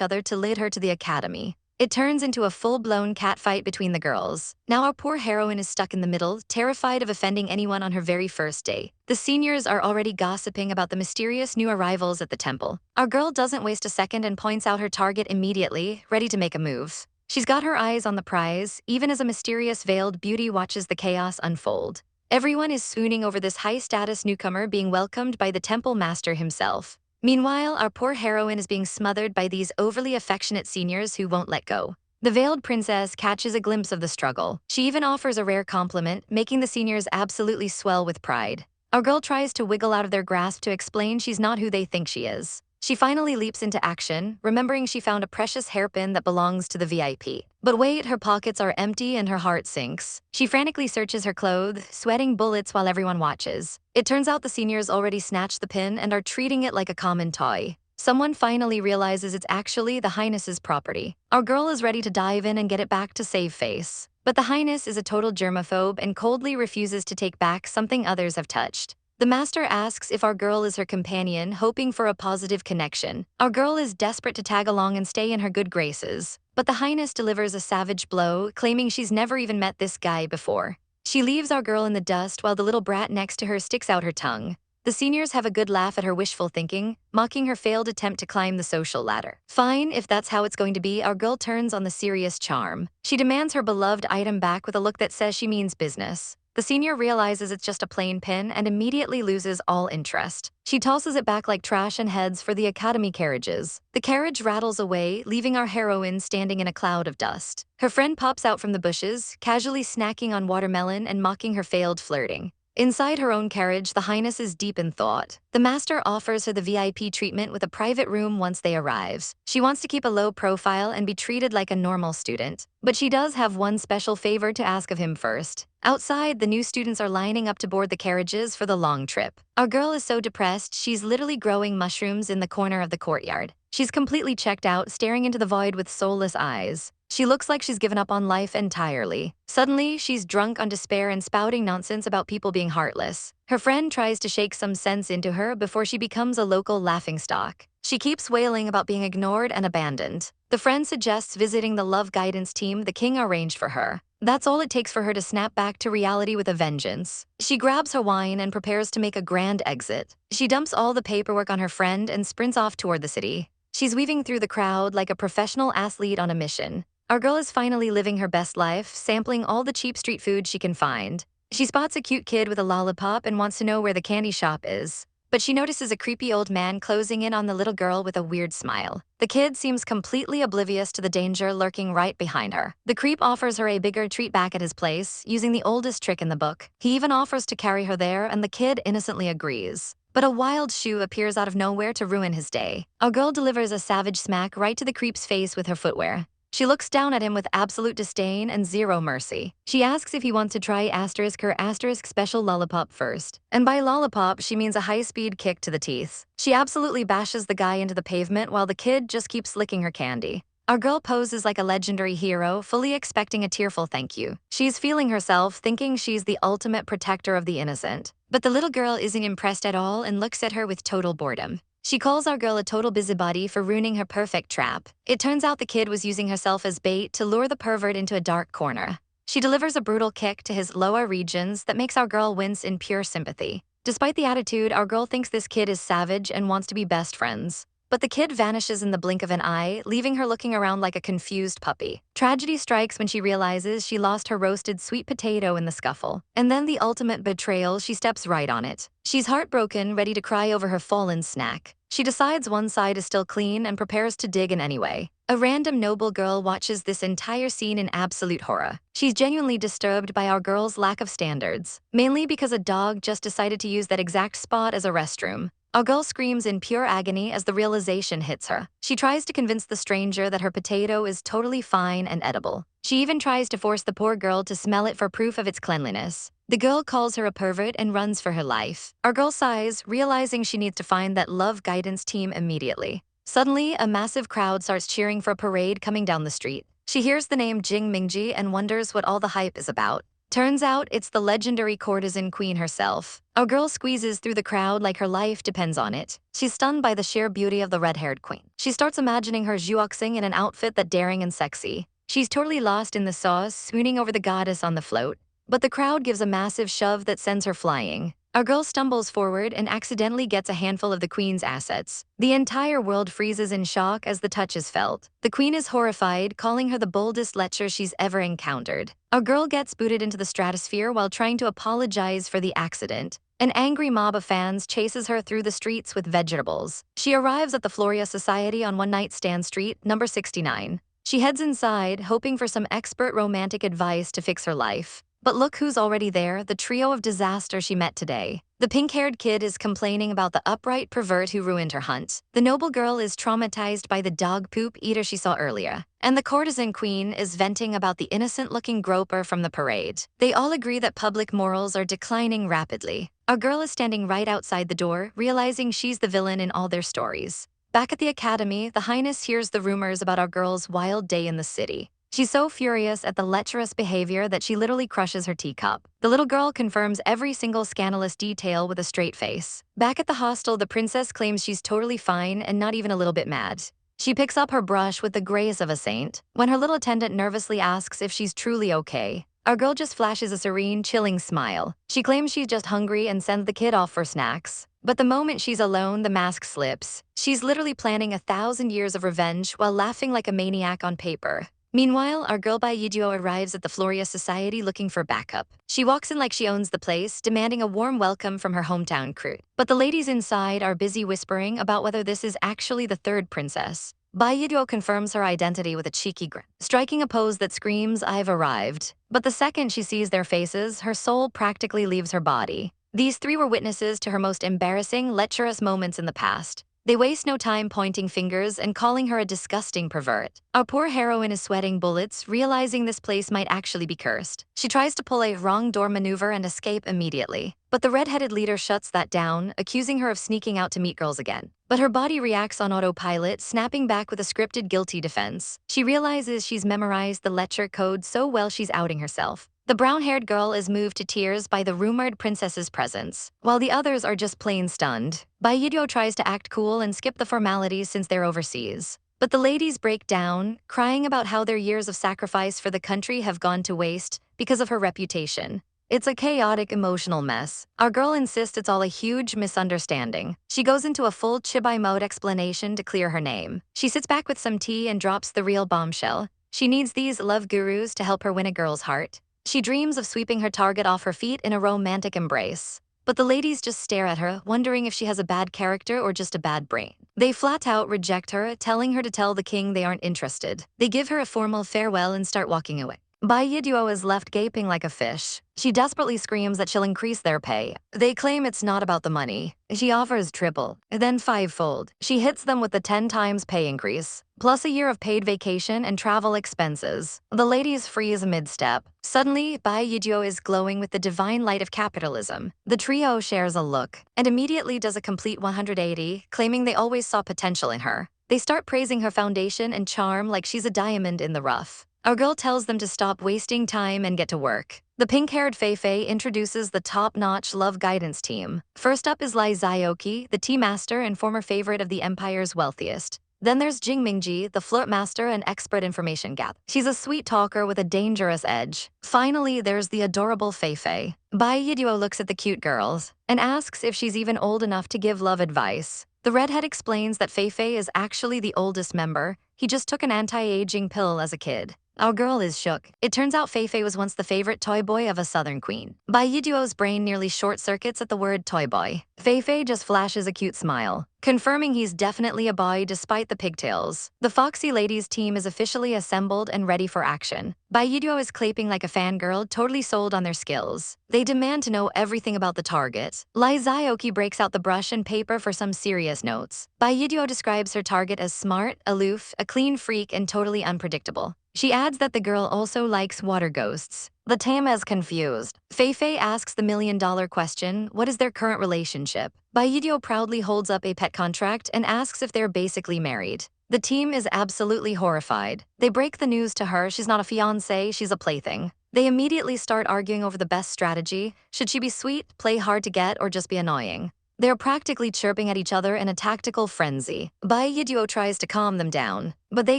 other to lead her to the academy. It turns into a full-blown catfight between the girls. Now our poor heroine is stuck in the middle, terrified of offending anyone on her very first day. The seniors are already gossiping about the mysterious new arrivals at the temple. Our girl doesn't waste a second and points out her target immediately, ready to make a move. She's got her eyes on the prize, even as a mysterious veiled beauty watches the chaos unfold. Everyone is swooning over this high-status newcomer being welcomed by the temple master himself. Meanwhile, our poor heroine is being smothered by these overly affectionate seniors who won't let go. The veiled princess catches a glimpse of the struggle. She even offers a rare compliment, making the seniors absolutely swell with pride. Our girl tries to wiggle out of their grasp to explain she's not who they think she is. She finally leaps into action, remembering she found a precious hairpin that belongs to the VIP. But wait, her pockets are empty and her heart sinks. She frantically searches her clothes, sweating bullets while everyone watches. It turns out the seniors already snatched the pin and are treating it like a common toy. Someone finally realizes it's actually the Highness's property. Our girl is ready to dive in and get it back to save face. But the Highness is a total germaphobe and coldly refuses to take back something others have touched. The master asks if our girl is her companion, hoping for a positive connection. Our girl is desperate to tag along and stay in her good graces. But the Highness delivers a savage blow, claiming she's never even met this guy before. She leaves our girl in the dust while the little brat next to her sticks out her tongue. The seniors have a good laugh at her wishful thinking, mocking her failed attempt to climb the social ladder. Fine, if that's how it's going to be, our girl turns on the serious charm. She demands her beloved item back with a look that says she means business. The senior realizes it's just a plain pin and immediately loses all interest. She tosses it back like trash and heads for the academy carriages. The carriage rattles away, leaving our heroine standing in a cloud of dust. Her friend pops out from the bushes, casually snacking on watermelon and mocking her failed flirting. Inside her own carriage, the Highness is deep in thought. The master offers her the VIP treatment with a private room once they arrive. She wants to keep a low profile and be treated like a normal student. But she does have one special favor to ask of him first. Outside, the new students are lining up to board the carriages for the long trip. Our girl is so depressed, she's literally growing mushrooms in the corner of the courtyard. She's completely checked out, staring into the void with soulless eyes. She looks like she's given up on life entirely. Suddenly, she's drunk on despair and spouting nonsense about people being heartless. Her friend tries to shake some sense into her before she becomes a local laughingstock. She keeps wailing about being ignored and abandoned. The friend suggests visiting the love guidance team the king arranged for her. That's all it takes for her to snap back to reality with a vengeance. She grabs her wine and prepares to make a grand exit. She dumps all the paperwork on her friend and sprints off toward the city. She's weaving through the crowd like a professional athlete on a mission. Our girl is finally living her best life, sampling all the cheap street food she can find. She spots a cute kid with a lollipop and wants to know where the candy shop is. But she notices a creepy old man closing in on the little girl with a weird smile. The kid seems completely oblivious to the danger lurking right behind her. The creep offers her a bigger treat back at his place, using the oldest trick in the book. He even offers to carry her there, and the kid innocently agrees. But a wild shoe appears out of nowhere to ruin his day. Our girl delivers a savage smack right to the creep's face with her footwear. She looks down at him with absolute disdain and zero mercy. She asks if he wants to try her special lollipop first. And by lollipop, she means a high-speed kick to the teeth. She absolutely bashes the guy into the pavement while the kid just keeps licking her candy. Our girl poses like a legendary hero, fully expecting a tearful thank you. She's feeling herself, thinking she's the ultimate protector of the innocent. But the little girl isn't impressed at all and looks at her with total boredom. She calls our girl a total busybody for ruining her perfect trap. It turns out the kid was using herself as bait to lure the pervert into a dark corner. She delivers a brutal kick to his lower regions that makes our girl wince in pure sympathy. Despite the attitude, our girl thinks this kid is savage and wants to be best friends. But the kid vanishes in the blink of an eye, leaving her looking around like a confused puppy. Tragedy strikes when she realizes she lost her roasted sweet potato in the scuffle. And then the ultimate betrayal, she steps right on it. She's heartbroken, ready to cry over her fallen snack. She decides one side is still clean and prepares to dig in anyway. A random noble girl watches this entire scene in absolute horror. She's genuinely disturbed by our girl's lack of standards, mainly because a dog just decided to use that exact spot as a restroom. Our girl screams in pure agony as the realization hits her. She tries to convince the stranger that her potato is totally fine and edible. She even tries to force the poor girl to smell it for proof of its cleanliness. The girl calls her a pervert and runs for her life. Our girl sighs, realizing she needs to find that love guidance team immediately. Suddenly, a massive crowd starts cheering for a parade coming down the street. She hears the name Jing Mingji and wonders what all the hype is about. Turns out it's the legendary courtesan queen herself. Our girl squeezes through the crowd like her life depends on it. She's stunned by the sheer beauty of the red-haired queen. She starts imagining her juoxing in an outfit that's daring and sexy. She's totally lost in the sauce, swooning over the goddess on the float. But the crowd gives a massive shove that sends her flying. Our girl stumbles forward and accidentally gets a handful of the queen's assets. The entire world freezes in shock as the touch is felt. The queen is horrified, calling her the boldest lecher she's ever encountered. Our girl gets booted into the stratosphere while trying to apologize for the accident. An angry mob of fans chases her through the streets with vegetables. She arrives at the Floria Society on One Night Stand Street, number 69. She heads inside, hoping for some expert romantic advice to fix her life. But look who's already there, the trio of disaster she met today. The pink-haired kid is complaining about the upright pervert who ruined her hunt. The noble girl is traumatized by the dog poop eater she saw earlier. And the courtesan queen is venting about the innocent-looking groper from the parade. They all agree that public morals are declining rapidly. Our girl is standing right outside the door, realizing she's the villain in all their stories. Back at the academy, the Highness hears the rumors about our girl's wild day in the city. She's so furious at the lecherous behavior that she literally crushes her teacup. The little girl confirms every single scandalous detail with a straight face. Back at the hostel, the princess claims she's totally fine and not even a little bit mad. She picks up her brush with the grace of a saint. When her little attendant nervously asks if she's truly okay, our girl just flashes a serene, chilling smile. She claims she's just hungry and sends the kid off for snacks. But the moment she's alone, the mask slips. She's literally planning 1,000 years of revenge while laughing like a maniac on paper. Meanwhile, our girl Bai Yiduo arrives at the Floria Society looking for backup. She walks in like she owns the place, demanding a warm welcome from her hometown crew. But the ladies inside are busy whispering about whether this is actually the third princess. Bai Yiduo confirms her identity with a cheeky grin, striking a pose that screams, "I've arrived." But the second she sees their faces, her soul practically leaves her body. These three were witnesses to her most embarrassing, lecherous moments in the past. They waste no time pointing fingers and calling her a disgusting pervert. Our poor heroine is sweating bullets, realizing this place might actually be cursed. She tries to pull a wrong door maneuver and escape immediately. But the red-headed leader shuts that down, accusing her of sneaking out to meet girls again. But her body reacts on autopilot, snapping back with a scripted guilty defense. She realizes she's memorized the lecher code so well she's outing herself. The brown-haired girl is moved to tears by the rumored princess's presence, while the others are just plain stunned. Bai Yiduo tries to act cool and skip the formalities since they're overseas. But the ladies break down, crying about how their years of sacrifice for the country have gone to waste because of her reputation. It's a chaotic, emotional mess. Our girl insists it's all a huge misunderstanding. She goes into a full Chibai mode explanation to clear her name. She sits back with some tea and drops the real bombshell. She needs these love gurus to help her win a girl's heart. She dreams of sweeping her target off her feet in a romantic embrace. But the ladies just stare at her, wondering if she has a bad character or just a bad brain. They flat out reject her, telling her to tell the king they aren't interested. They give her a formal farewell and start walking away. Bai Yiduo is left gaping like a fish. She desperately screams that she'll increase their pay. They claim it's not about the money. She offers triple, then fivefold. She hits them with the 10 times pay increase, plus a year of paid vacation and travel expenses. The ladies freeze mid-step. Suddenly, Bai Yiduo is glowing with the divine light of capitalism. The trio shares a look, and immediately does a complete 180, claiming they always saw potential in her. They start praising her foundation and charm like she's a diamond in the rough. Our girl tells them to stop wasting time and get to work. The pink-haired Fei introduces the top-notch love guidance team. First up is Lai Zioki, the tea master and former favorite of the Empire's wealthiest. Then there's Jing Mingji, the flirt master and expert information gather. She's a sweet talker with a dangerous edge. Finally, there's the adorable Fei. Bai Yiduo looks at the cute girls and asks if she's even old enough to give love advice. The redhead explains that Fei is actually the oldest member. He just took an anti-aging pill as a kid. Our girl is shook. It turns out Fei was once the favorite toy boy of a southern queen. Bai Yiduo's brain nearly short-circuits at the word toy boy. Fei just flashes a cute smile, confirming he's definitely a boy despite the pigtails. The Foxy Ladies team is officially assembled and ready for action. Bai Yiduo is clapping like a fangirl, totally sold on their skills. They demand to know everything about the target. Lai Zioki breaks out the brush and paper for some serious notes. Bai Yiduo describes her target as smart, aloof, a clean freak, and totally unpredictable. She adds that the girl also likes water ghosts. The team is confused. Fei asks the million-dollar question, what is their current relationship? Bai Yiduo proudly holds up a pet contract and asks if they're basically married. The team is absolutely horrified. They break the news to her she's not a fiancé, she's a plaything. They immediately start arguing over the best strategy. Should she be sweet, play hard to get, or just be annoying? They're practically chirping at each other in a tactical frenzy. Bai Yiduo tries to calm them down, but they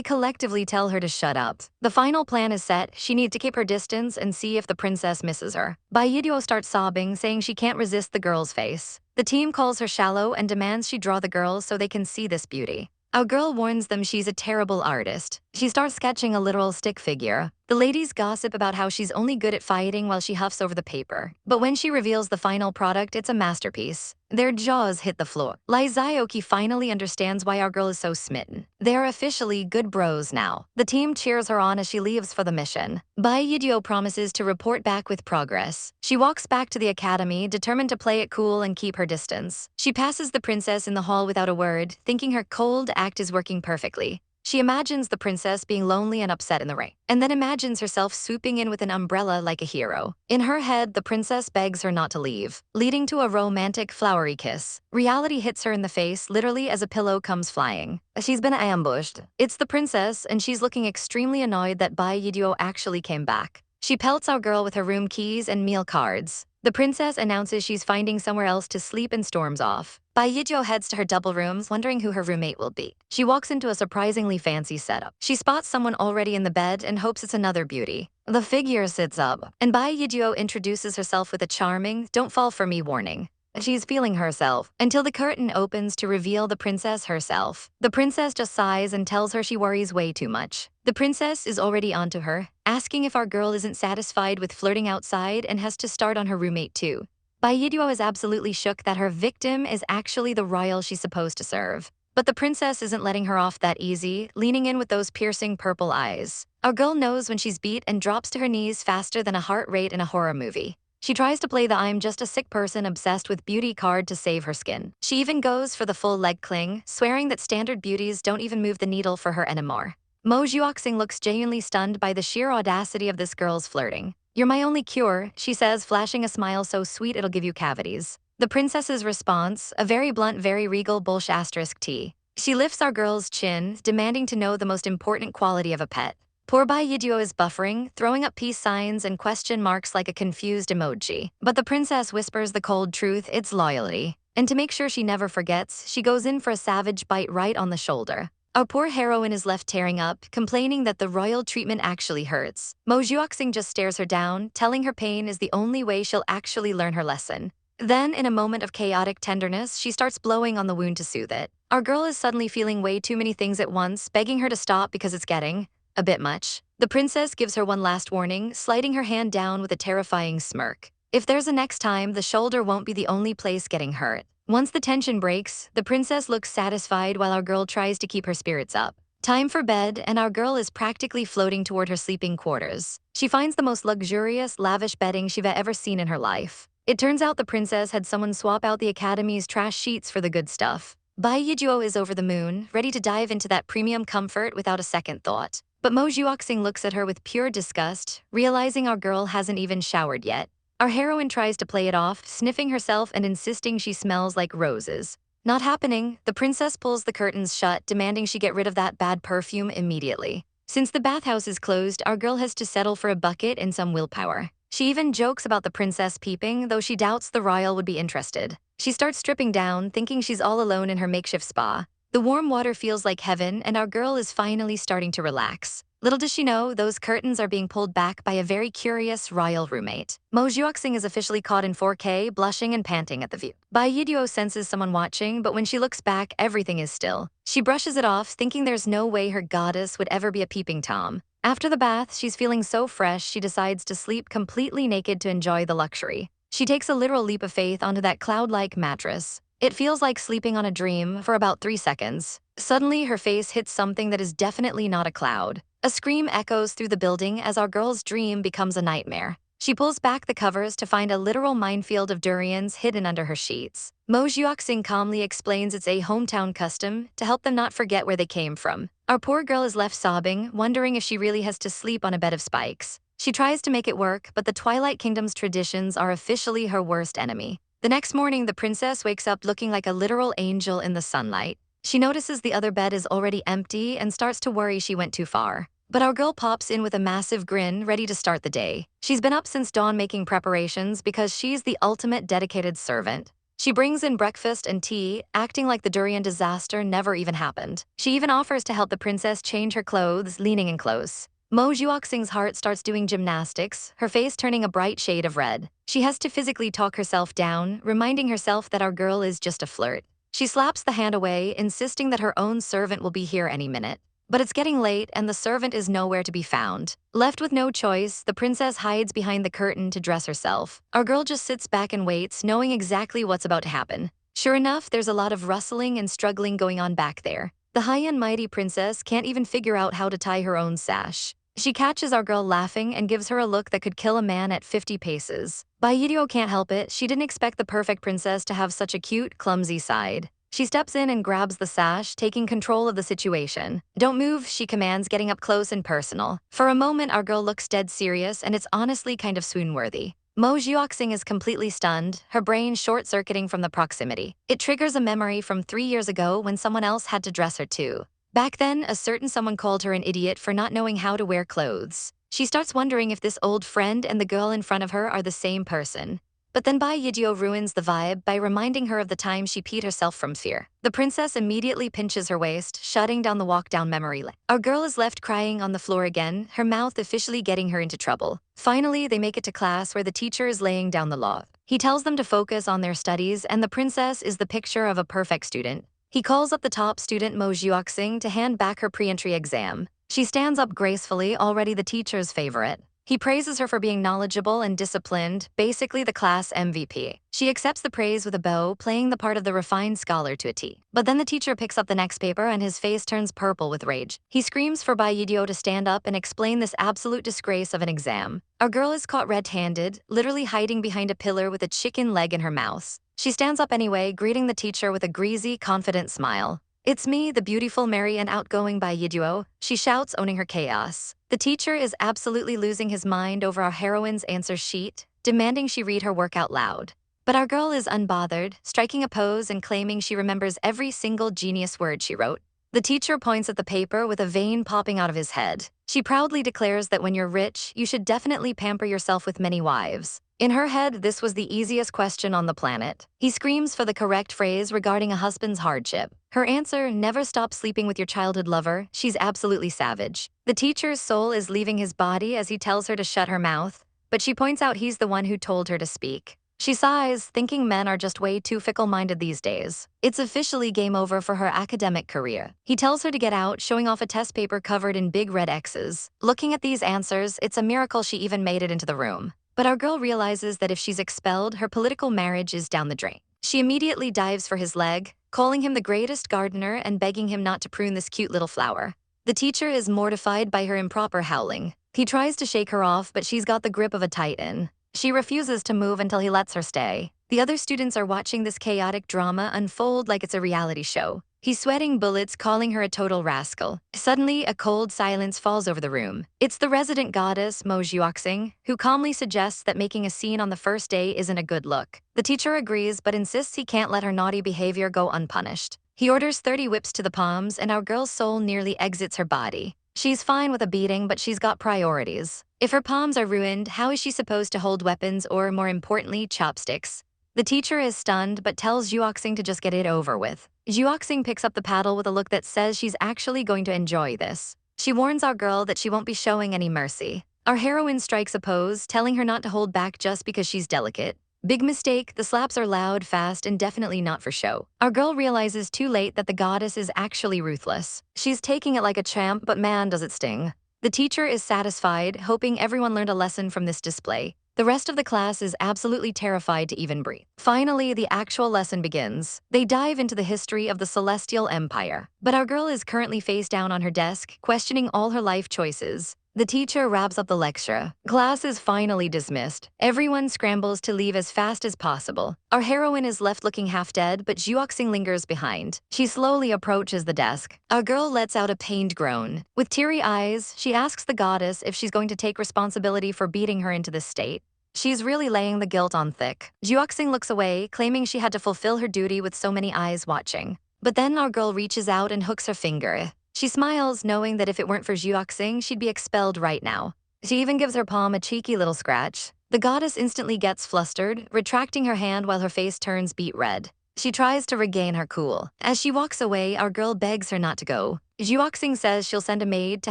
collectively tell her to shut up. The final plan is set. She needs to keep her distance and see if the princess misses her. Bai Yiduo starts sobbing, saying she can't resist the girl's face. The team calls her shallow and demands she draw the girls so they can see this beauty. Our girl warns them she's a terrible artist. She starts sketching a literal stick figure. The ladies gossip about how she's only good at fighting while she huffs over the paper. But when she reveals the final product, it's a masterpiece. Their jaws hit the floor. Lai Zioki finally understands why our girl is so smitten. They're officially good bros now. The team cheers her on as she leaves for the mission. Bai Yiduo promises to report back with progress. She walks back to the academy, determined to play it cool and keep her distance. She passes the princess in the hall without a word, thinking her cold act is working perfectly. She imagines the princess being lonely and upset in the rain, and then imagines herself swooping in with an umbrella like a hero. In her head, the princess begs her not to leave, leading to a romantic, flowery kiss. Reality hits her in the face, literally as a pillow comes flying. She's been ambushed. It's the princess, and she's looking extremely annoyed that Bai Yiduo actually came back. She pelts our girl with her room keys and meal cards. The princess announces she's finding somewhere else to sleep and storms off. Bai Yiduo heads to her double rooms, wondering who her roommate will be. She walks into a surprisingly fancy setup. She spots someone already in the bed and hopes it's another beauty. The figure sits up, and Bai Yiduo introduces herself with a charming, "Don't fall for me" warning. She's feeling herself, until the curtain opens to reveal the princess herself. The princess just sighs and tells her she worries way too much. The princess is already onto her, asking if our girl isn't satisfied with flirting outside and has to start on her roommate too. Bai Yiduo is absolutely shook that her victim is actually the royal she's supposed to serve. But the princess isn't letting her off that easy, leaning in with those piercing purple eyes. Our girl knows when she's beat and drops to her knees faster than a heart rate in a horror movie. She tries to play the "I'm just a sick person obsessed with beauty" card to save her skin. She even goes for the full leg cling, swearing that standard beauties don't even move the needle for her anymore. Mo Zhuoxing looks genuinely stunned by the sheer audacity of this girl's flirting. "You're my only cure," she says, flashing a smile so sweet it'll give you cavities. The princess's response, a very blunt, very regal *T. She lifts our girl's chin, demanding to know the most important quality of a pet. Poor Bai Yiduo is buffering, throwing up peace signs and question marks like a confused emoji. But the princess whispers the cold truth, it's loyalty. And to make sure she never forgets, she goes in for a savage bite right on the shoulder. Our poor heroine is left tearing up, complaining that the royal treatment actually hurts. Mo Zhuoxing just stares her down, telling her pain is the only way she'll actually learn her lesson. Then, in a moment of chaotic tenderness, she starts blowing on the wound to soothe it. Our girl is suddenly feeling way too many things at once, begging her to stop because it's getting a bit much. The princess gives her one last warning, sliding her hand down with a terrifying smirk. If there's a next time, the shoulder won't be the only place getting hurt. Once the tension breaks, the princess looks satisfied while our girl tries to keep her spirits up. Time for bed, and our girl is practically floating toward her sleeping quarters. She finds the most luxurious, lavish bedding she's ever seen in her life. It turns out the princess had someone swap out the academy's trash sheets for the good stuff. Bai Yiduo is over the moon, ready to dive into that premium comfort without a second thought. But Mo Zhuoxing looks at her with pure disgust, realizing our girl hasn't even showered yet. Our heroine tries to play it off, sniffing herself and insisting she smells like roses. Not happening, the princess pulls the curtains shut, demanding she get rid of that bad perfume immediately. Since the bathhouse is closed, our girl has to settle for a bucket and some willpower. She even jokes about the princess peeping, though she doubts the royal would be interested. She starts stripping down, thinking she's all alone in her makeshift spa. The warm water feels like heaven, and our girl is finally starting to relax. Little does she know, those curtains are being pulled back by a very curious royal roommate. Mo Juoxing is officially caught in 4K, blushing and panting at the view. Bai Yiduo senses someone watching, but when she looks back, everything is still. She brushes it off, thinking there's no way her goddess would ever be a peeping Tom. After the bath, she's feeling so fresh, she decides to sleep completely naked to enjoy the luxury. She takes a literal leap of faith onto that cloud-like mattress. It feels like sleeping on a dream for about 3 seconds. Suddenly, her face hits something that is definitely not a cloud. A scream echoes through the building as our girl's dream becomes a nightmare. She pulls back the covers to find a literal minefield of durians hidden under her sheets. Mo Juoxing calmly explains it's a hometown custom to help them not forget where they came from. Our poor girl is left sobbing, wondering if she really has to sleep on a bed of spikes. She tries to make it work, but the Twilight Kingdom's traditions are officially her worst enemy. The next morning, the princess wakes up looking like a literal angel in the sunlight. She notices the other bed is already empty and starts to worry she went too far. But our girl pops in with a massive grin, ready to start the day. She's been up since dawn making preparations because she's the ultimate dedicated servant. She brings in breakfast and tea, acting like the durian disaster never even happened. She even offers to help the princess change her clothes, leaning in close. Mo Juoxing's heart starts doing gymnastics, her face turning a bright shade of red. She has to physically talk herself down, reminding herself that our girl is just a flirt. She slaps the hand away, insisting that her own servant will be here any minute. But it's getting late, and the servant is nowhere to be found. Left with no choice, the princess hides behind the curtain to dress herself. Our girl just sits back and waits, knowing exactly what's about to happen. Sure enough, there's a lot of rustling and struggling going on back there. The high and mighty princess can't even figure out how to tie her own sash. She catches our girl laughing and gives her a look that could kill a man at 50 paces. Bai Yiduo can't help it, she didn't expect the perfect princess to have such a cute, clumsy side. She steps in and grabs the sash, taking control of the situation. "Don't move," she commands, getting up close and personal. For a moment, our girl looks dead serious, and it's honestly kind of swoon-worthy. Mo Juoxing is completely stunned, her brain short-circuiting from the proximity. It triggers a memory from 3 years ago when someone else had to dress her too. Back then, a certain someone called her an idiot for not knowing how to wear clothes. She starts wondering if this old friend and the girl in front of her are the same person. But then Bai Yiduo ruins the vibe by reminding her of the time she peed herself from fear. The princess immediately pinches her waist, shutting down the walk down memory lane. Our girl is left crying on the floor again, her mouth officially getting her into trouble. Finally, they make it to class where the teacher is laying down the law. He tells them to focus on their studies, and the princess is the picture of a perfect student. He calls up the top student Mo Juoxing to hand back her pre-entry exam. She stands up gracefully, already the teacher's favorite. He praises her for being knowledgeable and disciplined, basically the class MVP. She accepts the praise with a bow, playing the part of the refined scholar to a T. But then the teacher picks up the next paper and his face turns purple with rage. He screams for Bai Yiduo to stand up and explain this absolute disgrace of an exam. Our girl is caught red-handed, literally hiding behind a pillar with a chicken leg in her mouth. She stands up anyway, greeting the teacher with a greasy, confident smile. "It's me, the beautiful, merry, and outgoing Bai Yiduo," she shouts, owning her chaos. The teacher is absolutely losing his mind over our heroine's answer sheet, demanding she read her work out loud. But our girl is unbothered, striking a pose and claiming she remembers every single genius word she wrote. The teacher points at the paper with a vein popping out of his head. She proudly declares that when you're rich, you should definitely pamper yourself with many wives. In her head, this was the easiest question on the planet. He screams for the correct phrase regarding a husband's hardship. Her answer, "Never stop sleeping with your childhood lover." She's absolutely savage. The teacher's soul is leaving his body as he tells her to shut her mouth, but she points out he's the one who told her to speak. She sighs, thinking men are just way too fickle-minded these days. It's officially game over for her academic career. He tells her to get out, showing off a test paper covered in big red X's. Looking at these answers, it's a miracle she even made it into the room. But our girl realizes that if she's expelled, her political marriage is down the drain. She immediately dives for his leg, calling him the greatest gardener and begging him not to prune this cute little flower. The teacher is mortified by her improper howling. He tries to shake her off, but she's got the grip of a titan. She refuses to move until he lets her stay. The other students are watching this chaotic drama unfold like it's a reality show. He's sweating bullets, calling her a total rascal. Suddenly, a cold silence falls over the room. It's the resident goddess, Mo Juoxing, who calmly suggests that making a scene on the first day isn't a good look. The teacher agrees, but insists he can't let her naughty behavior go unpunished. He orders 30 whips to the palms, and our girl's soul nearly exits her body. She's fine with a beating, but she's got priorities. If her palms are ruined, how is she supposed to hold weapons or, more importantly, chopsticks? The teacher is stunned but tells Juoxing to just get it over with. Juoxing picks up the paddle with a look that says she's actually going to enjoy this. She warns our girl that she won't be showing any mercy. Our heroine strikes a pose, telling her not to hold back just because she's delicate. Big mistake, the slaps are loud, fast, and definitely not for show. Our girl realizes too late that the goddess is actually ruthless. She's taking it like a champ, but man does it sting. The teacher is satisfied, hoping everyone learned a lesson from this display. The rest of the class is absolutely terrified to even breathe. Finally, the actual lesson begins. They dive into the history of the Celestial Empire. But our girl is currently face down on her desk, questioning all her life choices. The teacher wraps up the lecture. Class is finally dismissed. Everyone scrambles to leave as fast as possible. Our heroine is left looking half dead, but Juoxing lingers behind. She slowly approaches the desk. Our girl lets out a pained groan. With teary eyes, she asks the goddess if she's going to take responsibility for beating her into this state. She's really laying the guilt on thick. Juoxing looks away, claiming she had to fulfill her duty with so many eyes watching. But then our girl reaches out and hooks her finger. She smiles, knowing that if it weren't for Juoxing, she'd be expelled right now. She even gives her palm a cheeky little scratch. The goddess instantly gets flustered, retracting her hand while her face turns beet red. She tries to regain her cool. As she walks away, our girl begs her not to go. Juoxing says she'll send a maid to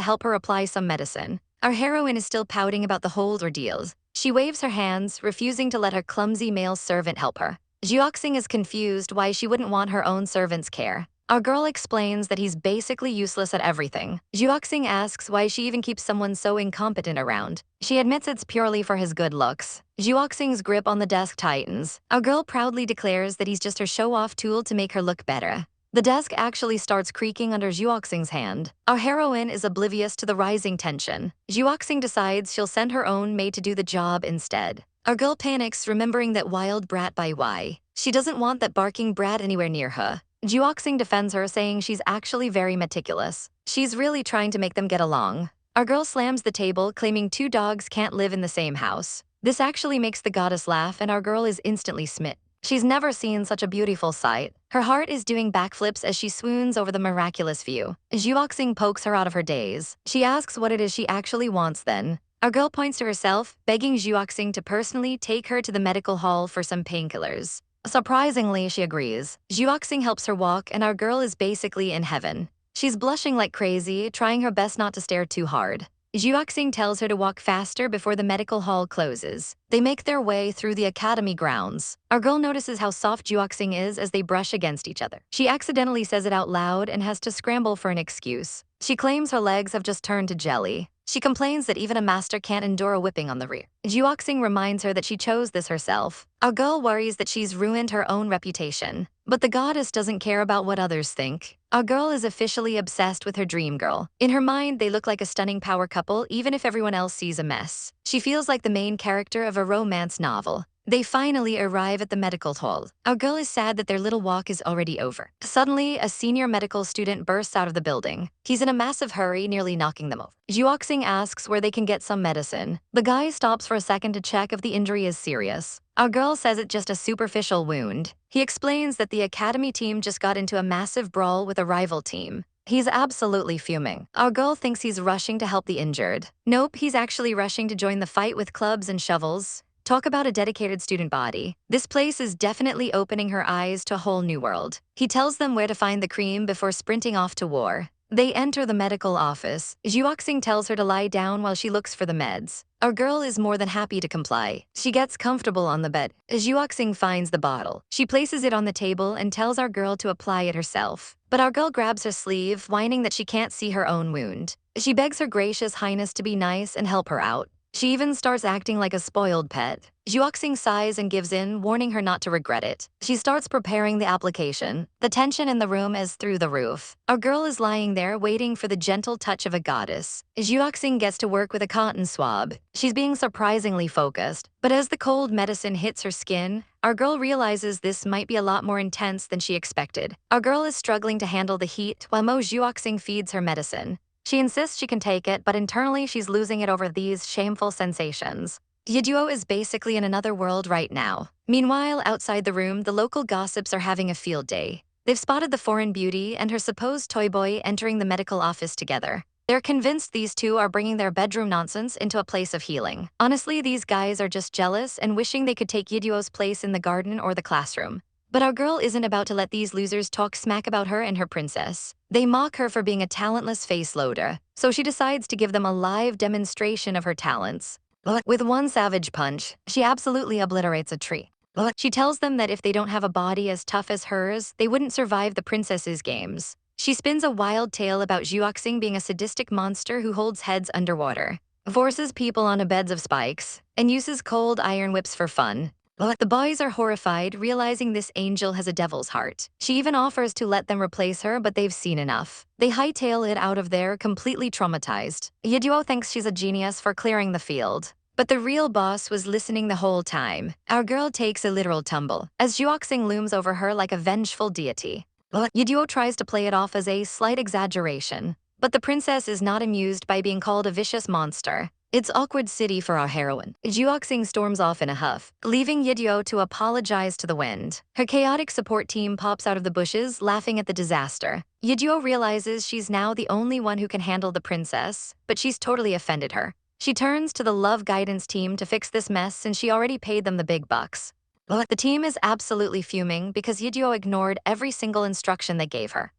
help her apply some medicine. Our heroine is still pouting about the whole ordeal. She waves her hands, refusing to let her clumsy male servant help her. Juoxing is confused why she wouldn't want her own servant's care. Our girl explains that he's basically useless at everything. Juoxing asks why she even keeps someone so incompetent around. She admits it's purely for his good looks. Juoxing's grip on the desk tightens. Our girl proudly declares that he's just her show-off tool to make her look better. The desk actually starts creaking under Juoxing's hand. Our heroine is oblivious to the rising tension. Juoxing decides she'll send her own maid to do the job instead. Our girl panics, remembering that wild brat by Y. She doesn't want that barking brat anywhere near her. Juoxing defends her, saying she's actually very meticulous. She's really trying to make them get along. Our girl slams the table, claiming two dogs can't live in the same house. This actually makes the goddess laugh, and our girl is instantly smit. She's never seen such a beautiful sight. Her heart is doing backflips as she swoons over the miraculous view. Juoxing pokes her out of her daze. She asks what it is she actually wants then. Our girl points to herself, begging Juoxing to personally take her to the medical hall for some painkillers. Surprisingly, she agrees. Juoxing helps her walk, and our girl is basically in heaven. She's blushing like crazy, trying her best not to stare too hard. Juoxing tells her to walk faster before the medical hall closes. They make their way through the academy grounds. Our girl notices how soft Juoxing is as they brush against each other. She accidentally says it out loud and has to scramble for an excuse. She claims her legs have just turned to jelly. She complains that even a master can't endure a whipping on the rear. Juoxing reminds her that she chose this herself. Our girl worries that she's ruined her own reputation. But the goddess doesn't care about what others think. Our girl is officially obsessed with her dream girl. In her mind, they look like a stunning power couple, even if everyone else sees a mess. She feels like the main character of a romance novel. They finally arrive at the medical hall. Our girl is sad that their little walk is already over. Suddenly, a senior medical student bursts out of the building. He's in a massive hurry, nearly knocking them over. Juoxing asks where they can get some medicine. The guy stops for a second to check if the injury is serious. Our girl says it's just a superficial wound. He explains that the academy team just got into a massive brawl with a rival team. He's absolutely fuming. Our girl thinks he's rushing to help the injured. Nope, he's actually rushing to join the fight with clubs and shovels. Talk about a dedicated student body. This place is definitely opening her eyes to a whole new world. He tells them where to find the cream before sprinting off to war. They enter the medical office. Juoxing tells her to lie down while she looks for the meds. Our girl is more than happy to comply. She gets comfortable on the bed. Juoxing finds the bottle. She places it on the table and tells our girl to apply it herself. But our girl grabs her sleeve, whining that she can't see her own wound. She begs her gracious highness to be nice and help her out. She even starts acting like a spoiled pet. Juoxing sighs and gives in, warning her not to regret it. She starts preparing the application. The tension in the room is through the roof. Our girl is lying there waiting for the gentle touch of a goddess. Juoxing gets to work with a cotton swab. She's being surprisingly focused. But as the cold medicine hits her skin, our girl realizes this might be a lot more intense than she expected. Our girl is struggling to handle the heat while Juoxing feeds her medicine. She insists she can take it, but internally she's losing it over these shameful sensations. Yeduo is basically in another world right now. Meanwhile, outside the room, the local gossips are having a field day. They've spotted the foreign beauty and her supposed toy boy entering the medical office together. They're convinced these two are bringing their bedroom nonsense into a place of healing. Honestly, these guys are just jealous and wishing they could take Yiduo's place in the garden or the classroom. But our girl isn't about to let these losers talk smack about her and her princess. They mock her for being a talentless face loader, so she decides to give them a live demonstration of her talents. With one savage punch, she absolutely obliterates a tree. She tells them that if they don't have a body as tough as hers, they wouldn't survive the princess's games. She spins a wild tale about Zhuoxing being a sadistic monster who holds heads underwater, forces people onto beds of spikes, and uses cold iron whips for fun. The boys are horrified, realizing this angel has a devil's heart. She even offers to let them replace her, but they've seen enough. They hightail it out of there, completely traumatized. Yiduo thinks she's a genius for clearing the field, but the real boss was listening the whole time. Our girl takes a literal tumble, as Zhuoxing looms over her like a vengeful deity. Yiduo tries to play it off as a slight exaggeration, but the princess is not amused by being called a vicious monster. It's awkward city for our heroine. Zhuoxing storms off in a huff, leaving Yiduo to apologize to the wind. Her chaotic support team pops out of the bushes, laughing at the disaster. Yiduo realizes she's now the only one who can handle the princess, but she's totally offended her. She turns to the love guidance team to fix this mess since she already paid them the big bucks. The team is absolutely fuming because Yiduo ignored every single instruction they gave her.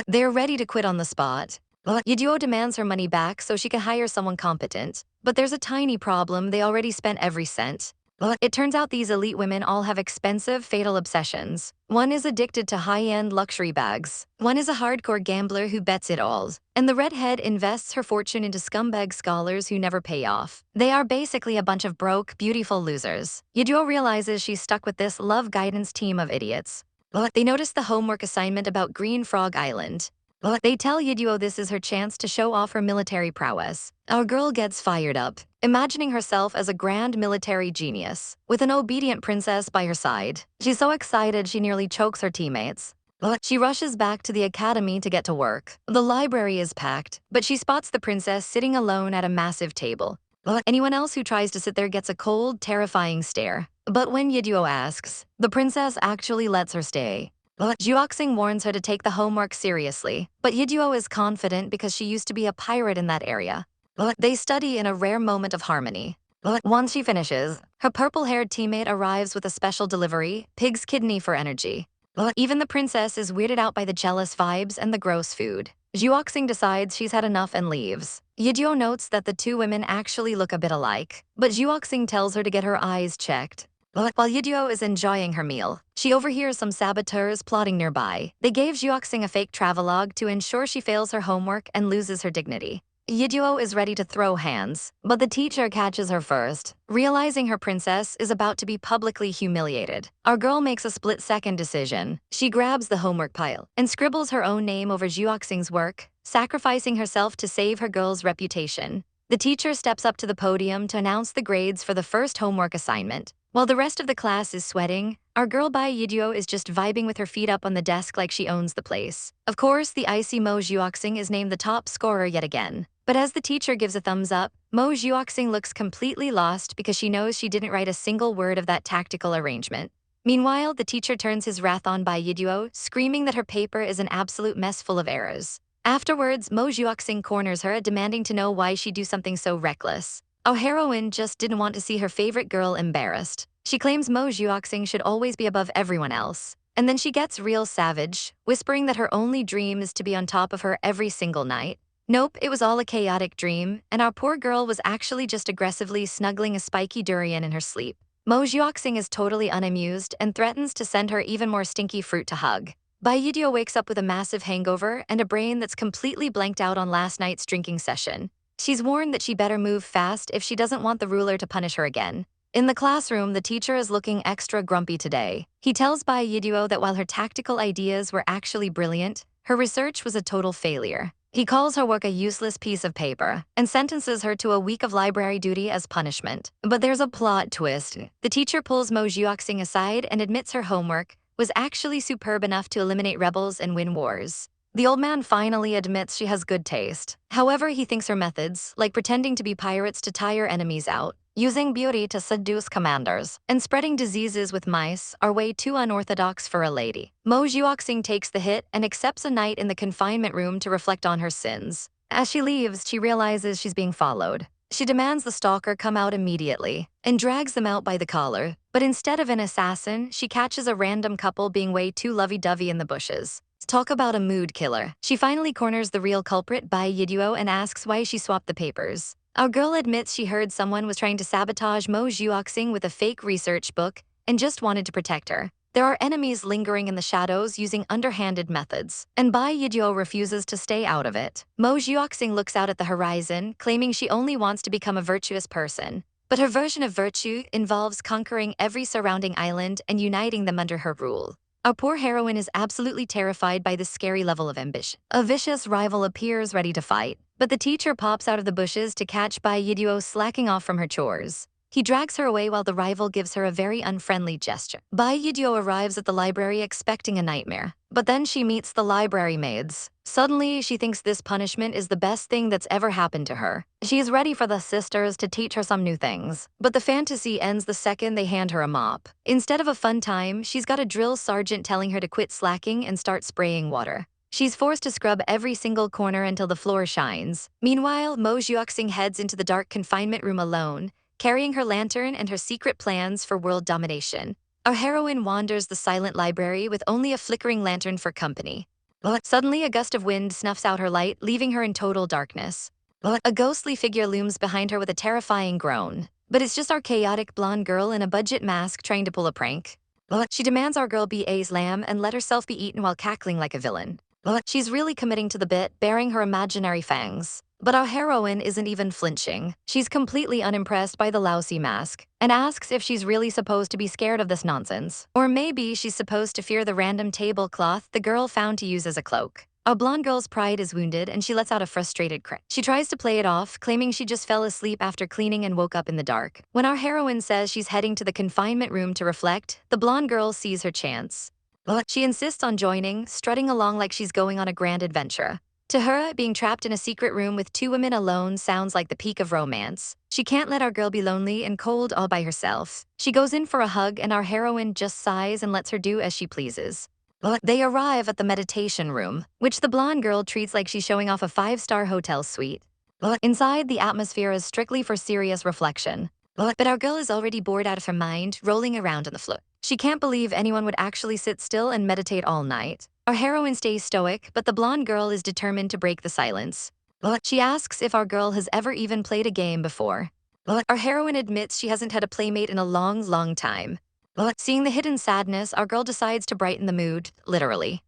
They're ready to quit on the spot. Yiduo demands her money back so she can hire someone competent. But there's a tiny problem: they already spent every cent. It turns out these elite women all have expensive, fatal obsessions. One is addicted to high-end luxury bags. One is a hardcore gambler who bets it all. And the redhead invests her fortune into scumbag scholars who never pay off. They are basically a bunch of broke, beautiful losers. Yiduo realizes she's stuck with this love guidance team of idiots. They notice the homework assignment about Green Frog Island. They tell Yiduo this is her chance to show off her military prowess. Our girl gets fired up, imagining herself as a grand military genius, with an obedient princess by her side. She's so excited she nearly chokes her teammates. She rushes back to the academy to get to work. The library is packed, but she spots the princess sitting alone at a massive table. Anyone else who tries to sit there gets a cold, terrifying stare. But when Yiduo asks, the princess actually lets her stay. Zhuoxing warns her to take the homework seriously, but Yiduo is confident because she used to be a pirate in that area. They study in a rare moment of harmony. Once she finishes, her purple-haired teammate arrives with a special delivery: pig's kidney for energy. Even the princess is weirded out by the jealous vibes and the gross food. Zhuoxing decides she's had enough and leaves. Yiduo notes that the two women actually look a bit alike, but Zhuoxing tells her to get her eyes checked. While Yiduo is enjoying her meal, she overhears some saboteurs plotting nearby. They gave Zhuoxing a fake travelogue to ensure she fails her homework and loses her dignity. Yiduo is ready to throw hands, but the teacher catches her first, realizing her princess is about to be publicly humiliated. Our girl makes a split-second decision. She grabs the homework pile and scribbles her own name over Zhuoxing's work, sacrificing herself to save her girl's reputation. The teacher steps up to the podium to announce the grades for the first homework assignment. While the rest of the class is sweating, our girl by Yiduo is just vibing with her feet up on the desk like she owns the place. Of course, the icy Mo Zhuoxing is named the top scorer yet again. But as the teacher gives a thumbs up, Mo Zhuoxing looks completely lost because she knows she didn't write a single word of that tactical arrangement. Meanwhile, the teacher turns his wrath on by Yiduo, screaming that her paper is an absolute mess full of errors. Afterwards, Mo Zhuoxing corners her, demanding to know why she'd do something so reckless. Our heroine just didn't want to see her favorite girl embarrassed. She claims Mo Zhuoxing should always be above everyone else. And then she gets real savage, whispering that her only dream is to be on top of her every single night. Nope, it was all a chaotic dream, and our poor girl was actually just aggressively snuggling a spiky durian in her sleep. Mo Zhuoxing is totally unamused and threatens to send her even more stinky fruit to hug. Bai Yiduo wakes up with a massive hangover and a brain that's completely blanked out on last night's drinking session. She's warned that she better move fast if she doesn't want the ruler to punish her again. In the classroom, the teacher is looking extra grumpy today. He tells Bai Yiduo that while her tactical ideas were actually brilliant, her research was a total failure. He calls her work a useless piece of paper and sentences her to a week of library duty as punishment. But there's a plot twist. The teacher pulls Mo Zhuoxing aside and admits her homework was actually superb enough to eliminate rebels and win wars. The old man finally admits she has good taste. However, he thinks her methods, like pretending to be pirates to tire enemies out, using beauty to seduce commanders, and spreading diseases with mice, are way too unorthodox for a lady. Mo Zhuoxing takes the hit and accepts a night in the confinement room to reflect on her sins. As she leaves, she realizes she's being followed. She demands the stalker come out immediately and drags them out by the collar. But instead of an assassin, she catches a random couple being way too lovey-dovey in the bushes. Talk about a mood killer. She finally corners the real culprit, Bai Yiduo, and asks why she swapped the papers. Our girl admits she heard someone was trying to sabotage Mo Zhuoxing with a fake research book and just wanted to protect her. There are enemies lingering in the shadows using underhanded methods, and Bai Yiduo refuses to stay out of it. Mo Zhuoxing looks out at the horizon, claiming she only wants to become a virtuous person. But her version of virtue involves conquering every surrounding island and uniting them under her rule. Our poor heroine is absolutely terrified by this scary level of ambition. A vicious rival appears ready to fight, but the teacher pops out of the bushes to catch Bai Yiduo slacking off from her chores. He drags her away while the rival gives her a very unfriendly gesture. Bai Yiduo arrives at the library expecting a nightmare, but then she meets the library maids. Suddenly, she thinks this punishment is the best thing that's ever happened to her. She is ready for the sisters to teach her some new things, but the fantasy ends the second they hand her a mop. Instead of a fun time, she's got a drill sergeant telling her to quit slacking and start spraying water. She's forced to scrub every single corner until the floor shines. Meanwhile, Mo Zhuoxing heads into the dark confinement room alone, carrying her lantern and her secret plans for world domination. Our heroine wanders the silent library with only a flickering lantern for company. Suddenly, a gust of wind snuffs out her light, leaving her in total darkness. A ghostly figure looms behind her with a terrifying groan. But it's just our chaotic blonde girl in a budget mask trying to pull a prank. She demands our girl be A's lamb and let herself be eaten while cackling like a villain. She's really committing to the bit, baring her imaginary fangs. But our heroine isn't even flinching. She's completely unimpressed by the lousy mask and asks if she's really supposed to be scared of this nonsense. Or maybe she's supposed to fear the random tablecloth the girl found to use as a cloak. Our blonde girl's pride is wounded and she lets out a frustrated cry. She tries to play it off, claiming she just fell asleep after cleaning and woke up in the dark. When our heroine says she's heading to the confinement room to reflect, the blonde girl sees her chance. She insists on joining, strutting along like she's going on a grand adventure. To her, being trapped in a secret room with two women alone sounds like the peak of romance. She can't let our girl be lonely and cold all by herself. She goes in for a hug and our heroine just sighs and lets her do as she pleases. They arrive at the meditation room, which the blonde girl treats like she's showing off a 5-star hotel suite. Inside, the atmosphere is strictly for serious reflection. But our girl is already bored out of her mind, rolling around on the floor. She can't believe anyone would actually sit still and meditate all night. Our heroine stays stoic, but the blonde girl is determined to break the silence. She asks if our girl has ever even played a game before. Our heroine admits she hasn't had a playmate in a long, long time. Seeing the hidden sadness, our girl decides to brighten the mood, literally.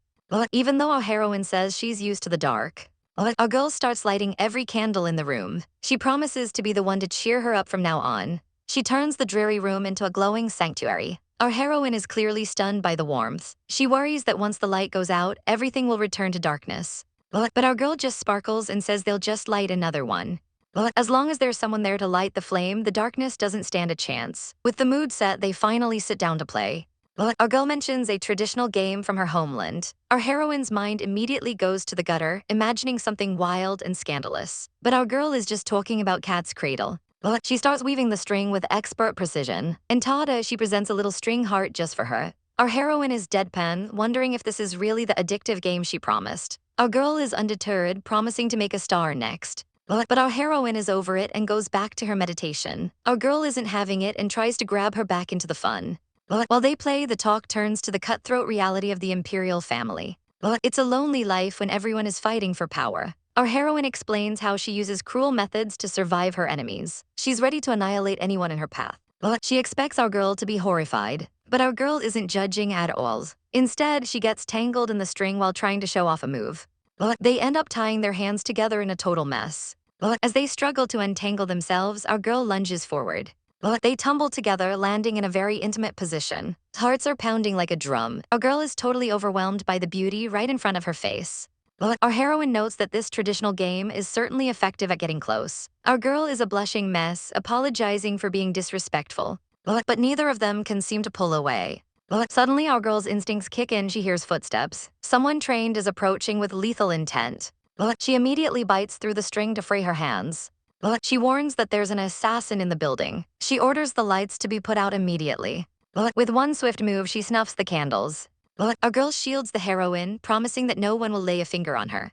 Even though our heroine says she's used to the dark, our girl starts lighting every candle in the room. She promises to be the one to cheer her up from now on. She turns the dreary room into a glowing sanctuary. Our heroine is clearly stunned by the warmth. She worries that once the light goes out, everything will return to darkness. But our girl just sparkles and says they'll just light another one. As long as there's someone there to light the flame, the darkness doesn't stand a chance. With the mood set, they finally sit down to play. Our girl mentions a traditional game from her homeland. Our heroine's mind immediately goes to the gutter, imagining something wild and scandalous. But our girl is just talking about Cat's Cradle. She starts weaving the string with expert precision, and Tada, she presents a little string heart just for her. Our heroine is deadpan, wondering if this is really the addictive game she promised. Our girl is undeterred, promising to make a star next. But our heroine is over it and goes back to her meditation. Our girl isn't having it and tries to grab her back into the fun. While they play, the talk turns to the cutthroat reality of the imperial family. It's a lonely life when everyone is fighting for power. Our heroine explains how she uses cruel methods to survive her enemies. She's ready to annihilate anyone in her path. She expects our girl to be horrified, but our girl isn't judging at all. Instead, she gets tangled in the string while trying to show off a move. They end up tying their hands together in a total mess. As they struggle to untangle themselves, our girl lunges forward. They tumble together, landing in a very intimate position. Hearts are pounding like a drum. Our girl is totally overwhelmed by the beauty right in front of her face. Our heroine notes that this traditional game is certainly effective at getting close. Our girl is a blushing mess, apologizing for being disrespectful. But neither of them can seem to pull away. Suddenly, our girl's instincts kick in. She hears footsteps. Someone trained is approaching with lethal intent. She immediately bites through the string to free her hands. She warns that there's an assassin in the building. She orders the lights to be put out immediately. With one swift move, she snuffs the candles. Our girl shields the heroine, promising that no one will lay a finger on her.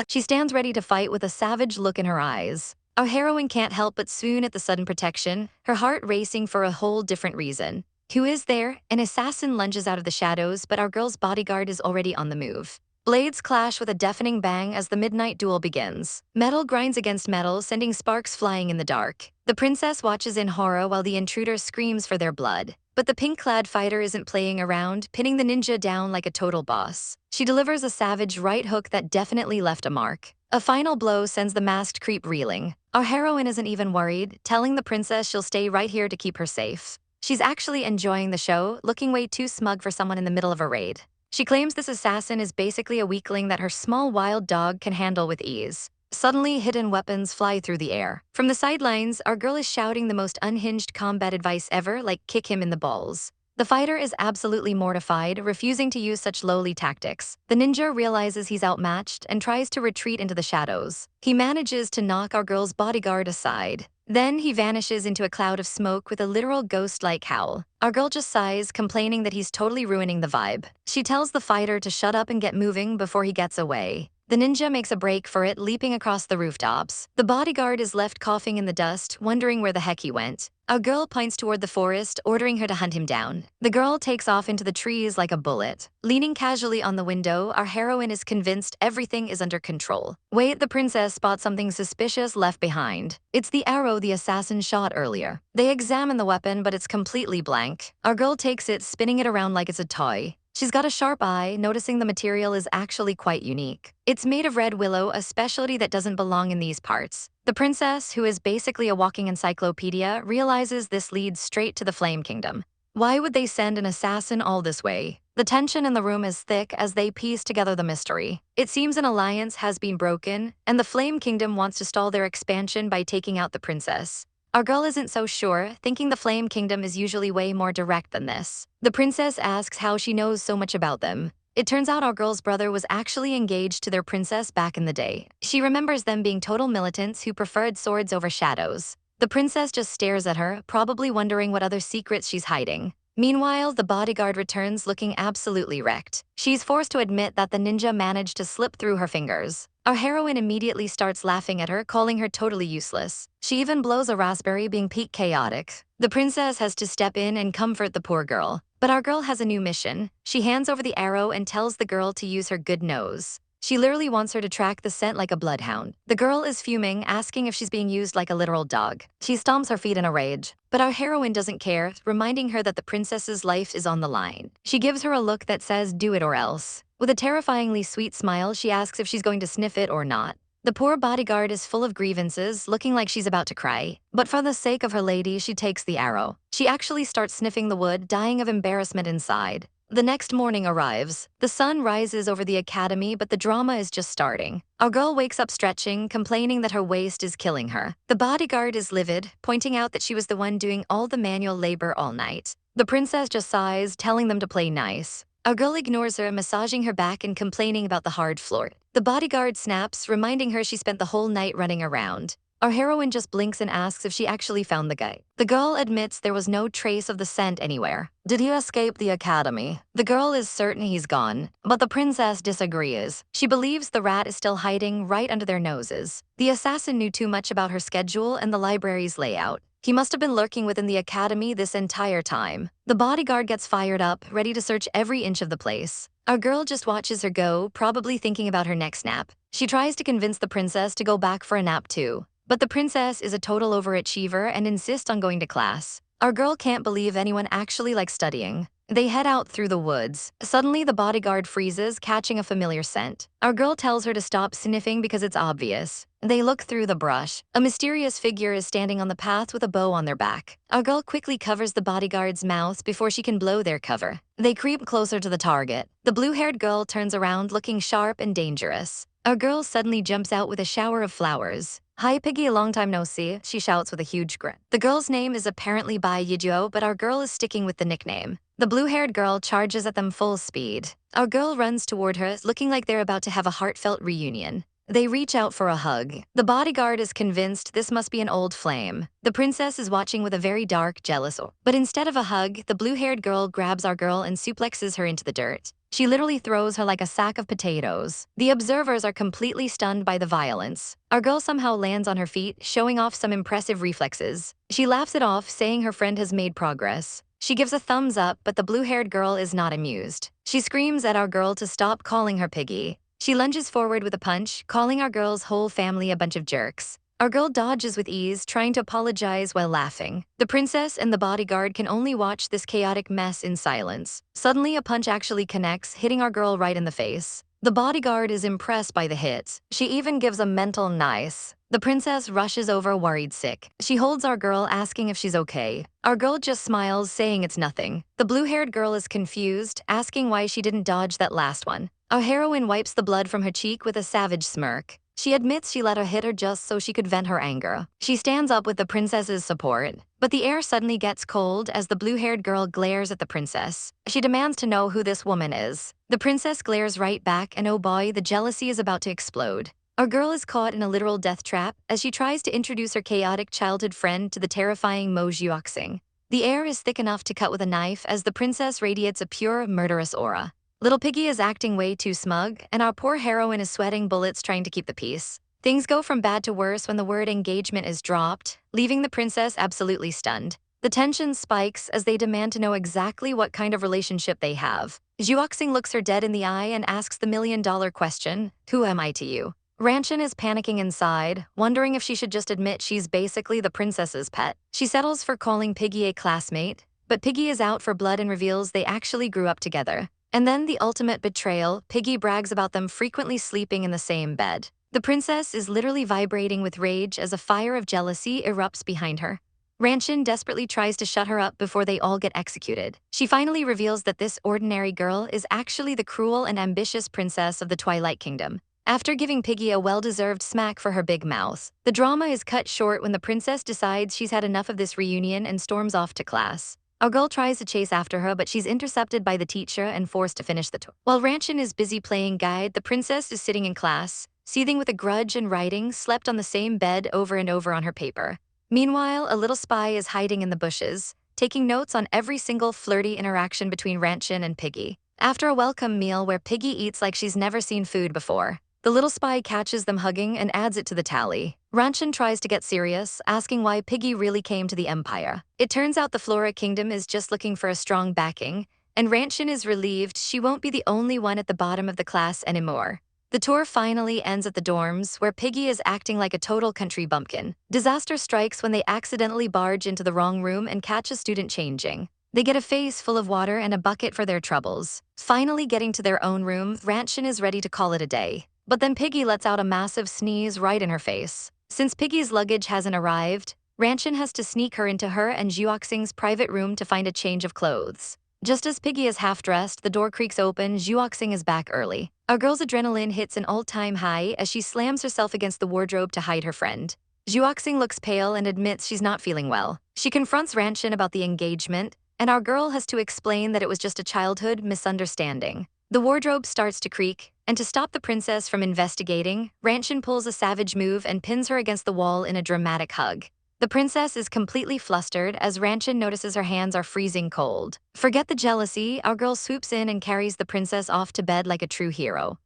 She stands ready to fight with a savage look in her eyes. Our heroine can't help but swoon at the sudden protection, her heart racing for a whole different reason. Who is there? An assassin lunges out of the shadows, but our girl's bodyguard is already on the move. Blades clash with a deafening bang as the midnight duel begins. Metal grinds against metal, sending sparks flying in the dark. The princess watches in horror while the intruder screams for their blood. But the pink-clad fighter isn't playing around, pinning the ninja down like a total boss. She delivers a savage right hook that definitely left a mark. A final blow sends the masked creep reeling. Our heroine isn't even worried, telling the princess she'll stay right here to keep her safe. She's actually enjoying the show, looking way too smug for someone in the middle of a raid. She claims this assassin is basically a weakling that her small wild dog can handle with ease. Suddenly, hidden weapons fly through the air. From the sidelines, our girl is shouting the most unhinged combat advice ever, like kick him in the balls. The fighter is absolutely mortified, refusing to use such lowly tactics. The ninja realizes he's outmatched and tries to retreat into the shadows. He manages to knock our girl's bodyguard aside. Then he vanishes into a cloud of smoke with a literal ghost-like howl. Our girl just sighs, complaining that he's totally ruining the vibe. She tells the fighter to shut up and get moving before he gets away. The ninja makes a break for it, leaping across the rooftops. The bodyguard is left coughing in the dust, wondering where the heck he went. Our girl points toward the forest, ordering her to hunt him down. The girl takes off into the trees like a bullet. Leaning casually on the window, our heroine is convinced everything is under control. Wait, the princess spots something suspicious left behind. It's the arrow the assassin shot earlier. They examine the weapon, but it's completely blank. Our girl takes it, spinning it around like it's a toy. She's got a sharp eye, noticing the material is actually quite unique. It's made of red willow, a specialty that doesn't belong in these parts. The princess, who is basically a walking encyclopedia, realizes this leads straight to the Flame Kingdom. Why would they send an assassin all this way? The tension in the room is thick as they piece together the mystery. It seems an alliance has been broken, and the Flame Kingdom wants to stall their expansion by taking out the princess. Our girl isn't so sure, thinking the Flame Kingdom is usually way more direct than this. The princess asks how she knows so much about them. It turns out our girl's brother was actually engaged to their princess back in the day. She remembers them being total militants who preferred swords over shadows. The princess just stares at her, probably wondering what other secrets she's hiding. Meanwhile, the bodyguard returns looking absolutely wrecked. She's forced to admit that the ninja managed to slip through her fingers. Our heroine immediately starts laughing at her, calling her totally useless. She even blows a raspberry, being peak chaotic. The princess has to step in and comfort the poor girl. But our girl has a new mission. She hands over the arrow and tells the girl to use her good nose. She literally wants her to track the scent like a bloodhound. The girl is fuming, asking if she's being used like a literal dog. She stomps her feet in a rage. But our heroine doesn't care, reminding her that the princess's life is on the line. She gives her a look that says, do it or else. With a terrifyingly sweet smile, she asks if she's going to sniff it or not. The poor bodyguard is full of grievances, looking like she's about to cry. But for the sake of her lady, she takes the arrow. She actually starts sniffing the wood, dying of embarrassment inside. The next morning arrives. The sun rises over the academy, but the drama is just starting. Our girl wakes up stretching, complaining that her waist is killing her. The bodyguard is livid, pointing out that she was the one doing all the manual labor all night. The princess just sighs, telling them to play nice. Our girl ignores her, massaging her back and complaining about the hard floor. The bodyguard snaps, reminding her she spent the whole night running around. Our heroine just blinks and asks if she actually found the guy. The girl admits there was no trace of the scent anywhere. Did he escape the academy? The girl is certain he's gone, but the princess disagrees. She believes the rat is still hiding right under their noses. The assassin knew too much about her schedule and the library's layout. He must have been lurking within the academy this entire time. The bodyguard gets fired up, ready to search every inch of the place. Our girl just watches her go, probably thinking about her next nap. She tries to convince the princess to go back for a nap too. But the princess is a total overachiever and insists on going to class. Our girl can't believe anyone actually likes studying. They head out through the woods. Suddenly, the bodyguard freezes, catching a familiar scent. Our girl tells her to stop sniffing because it's obvious. They look through the brush. A mysterious figure is standing on the path with a bow on their back. Our girl quickly covers the bodyguard's mouth before she can blow their cover. They creep closer to the target. The blue-haired girl turns around looking sharp and dangerous. Our girl suddenly jumps out with a shower of flowers. Hi Piggy, long time no see, she shouts with a huge grin. The girl's name is apparently Bai Yijuo, but our girl is sticking with the nickname. The blue-haired girl charges at them full speed. Our girl runs toward her, looking like they're about to have a heartfelt reunion. They reach out for a hug. The bodyguard is convinced this must be an old flame. The princess is watching with a very dark, jealous. But instead of a hug, the blue-haired girl grabs our girl and suplexes her into the dirt. She literally throws her like a sack of potatoes. The observers are completely stunned by the violence. Our girl somehow lands on her feet, showing off some impressive reflexes. She laughs it off, saying her friend has made progress. She gives a thumbs up, but the blue-haired girl is not amused. She screams at our girl to stop calling her piggy. She lunges forward with a punch, calling our girl's whole family a bunch of jerks. Our girl dodges with ease, trying to apologize while laughing. The princess and the bodyguard can only watch this chaotic mess in silence. Suddenly, a punch actually connects, hitting our girl right in the face. The bodyguard is impressed by the hits. She even gives a mental nice. The princess rushes over worried sick. She holds our girl, asking if she's okay. Our girl just smiles, saying it's nothing. The blue-haired girl is confused, asking why she didn't dodge that last one. Our heroine wipes the blood from her cheek with a savage smirk. She admits she let her hit her just so she could vent her anger. She stands up with the princess's support. But the air suddenly gets cold as the blue-haired girl glares at the princess. She demands to know who this woman is. The princess glares right back, and oh boy, the jealousy is about to explode. Our girl is caught in a literal death trap as she tries to introduce her chaotic childhood friend to the terrifying Mo Jiuxing. The air is thick enough to cut with a knife as the princess radiates a pure, murderous aura. Little Piggy is acting way too smug, and our poor heroine is sweating bullets trying to keep the peace. Things go from bad to worse when the word engagement is dropped, leaving the princess absolutely stunned. The tension spikes as they demand to know exactly what kind of relationship they have. Jiuxing looks her dead in the eye and asks the million-dollar question, "Who am I to you?" Ranchin is panicking inside, wondering if she should just admit she's basically the princess's pet. She settles for calling Piggy a classmate, but Piggy is out for blood and reveals they actually grew up together. And then the ultimate betrayal, Piggy brags about them frequently sleeping in the same bed. The princess is literally vibrating with rage as a fire of jealousy erupts behind her. Ranchin desperately tries to shut her up before they all get executed. She finally reveals that this ordinary girl is actually the cruel and ambitious princess of the Twilight Kingdom. After giving Piggy a well-deserved smack for her big mouth, the drama is cut short when the princess decides she's had enough of this reunion and storms off to class. Our girl tries to chase after her, but she's intercepted by the teacher and forced to finish the tour. While Ranchin is busy playing guide, the princess is sitting in class, seething with a grudge and writing, slept on the same bed over and over on her paper. Meanwhile, a little spy is hiding in the bushes, taking notes on every single flirty interaction between Ranchin and Piggy. After a welcome meal where Piggy eats like she's never seen food before, the little spy catches them hugging and adds it to the tally. Ranchin tries to get serious, asking why Piggy really came to the Empire. It turns out the Flora Kingdom is just looking for a strong backing, and Ranchin is relieved she won't be the only one at the bottom of the class anymore. The tour finally ends at the dorms, where Piggy is acting like a total country bumpkin. Disaster strikes when they accidentally barge into the wrong room and catch a student changing. They get a face full of water and a bucket for their troubles. Finally getting to their own room, Ranchin is ready to call it a day. But then Piggy lets out a massive sneeze right in her face. Since Piggy's luggage hasn't arrived, Ranchin has to sneak her into her and Jiuxing's private room to find a change of clothes. Just as Piggy is half-dressed, the door creaks open. Jiuxing is back early. Our girl's adrenaline hits an all-time high as she slams herself against the wardrobe to hide her friend. Jiuxing looks pale and admits she's not feeling well. She confronts Ranchin about the engagement, and our girl has to explain that it was just a childhood misunderstanding. The wardrobe starts to creak, and to stop the princess from investigating, Ranchin pulls a savage move and pins her against the wall in a dramatic hug. The princess is completely flustered as Ranchin notices her hands are freezing cold. Forget the jealousy, our girl swoops in and carries the princess off to bed like a true hero.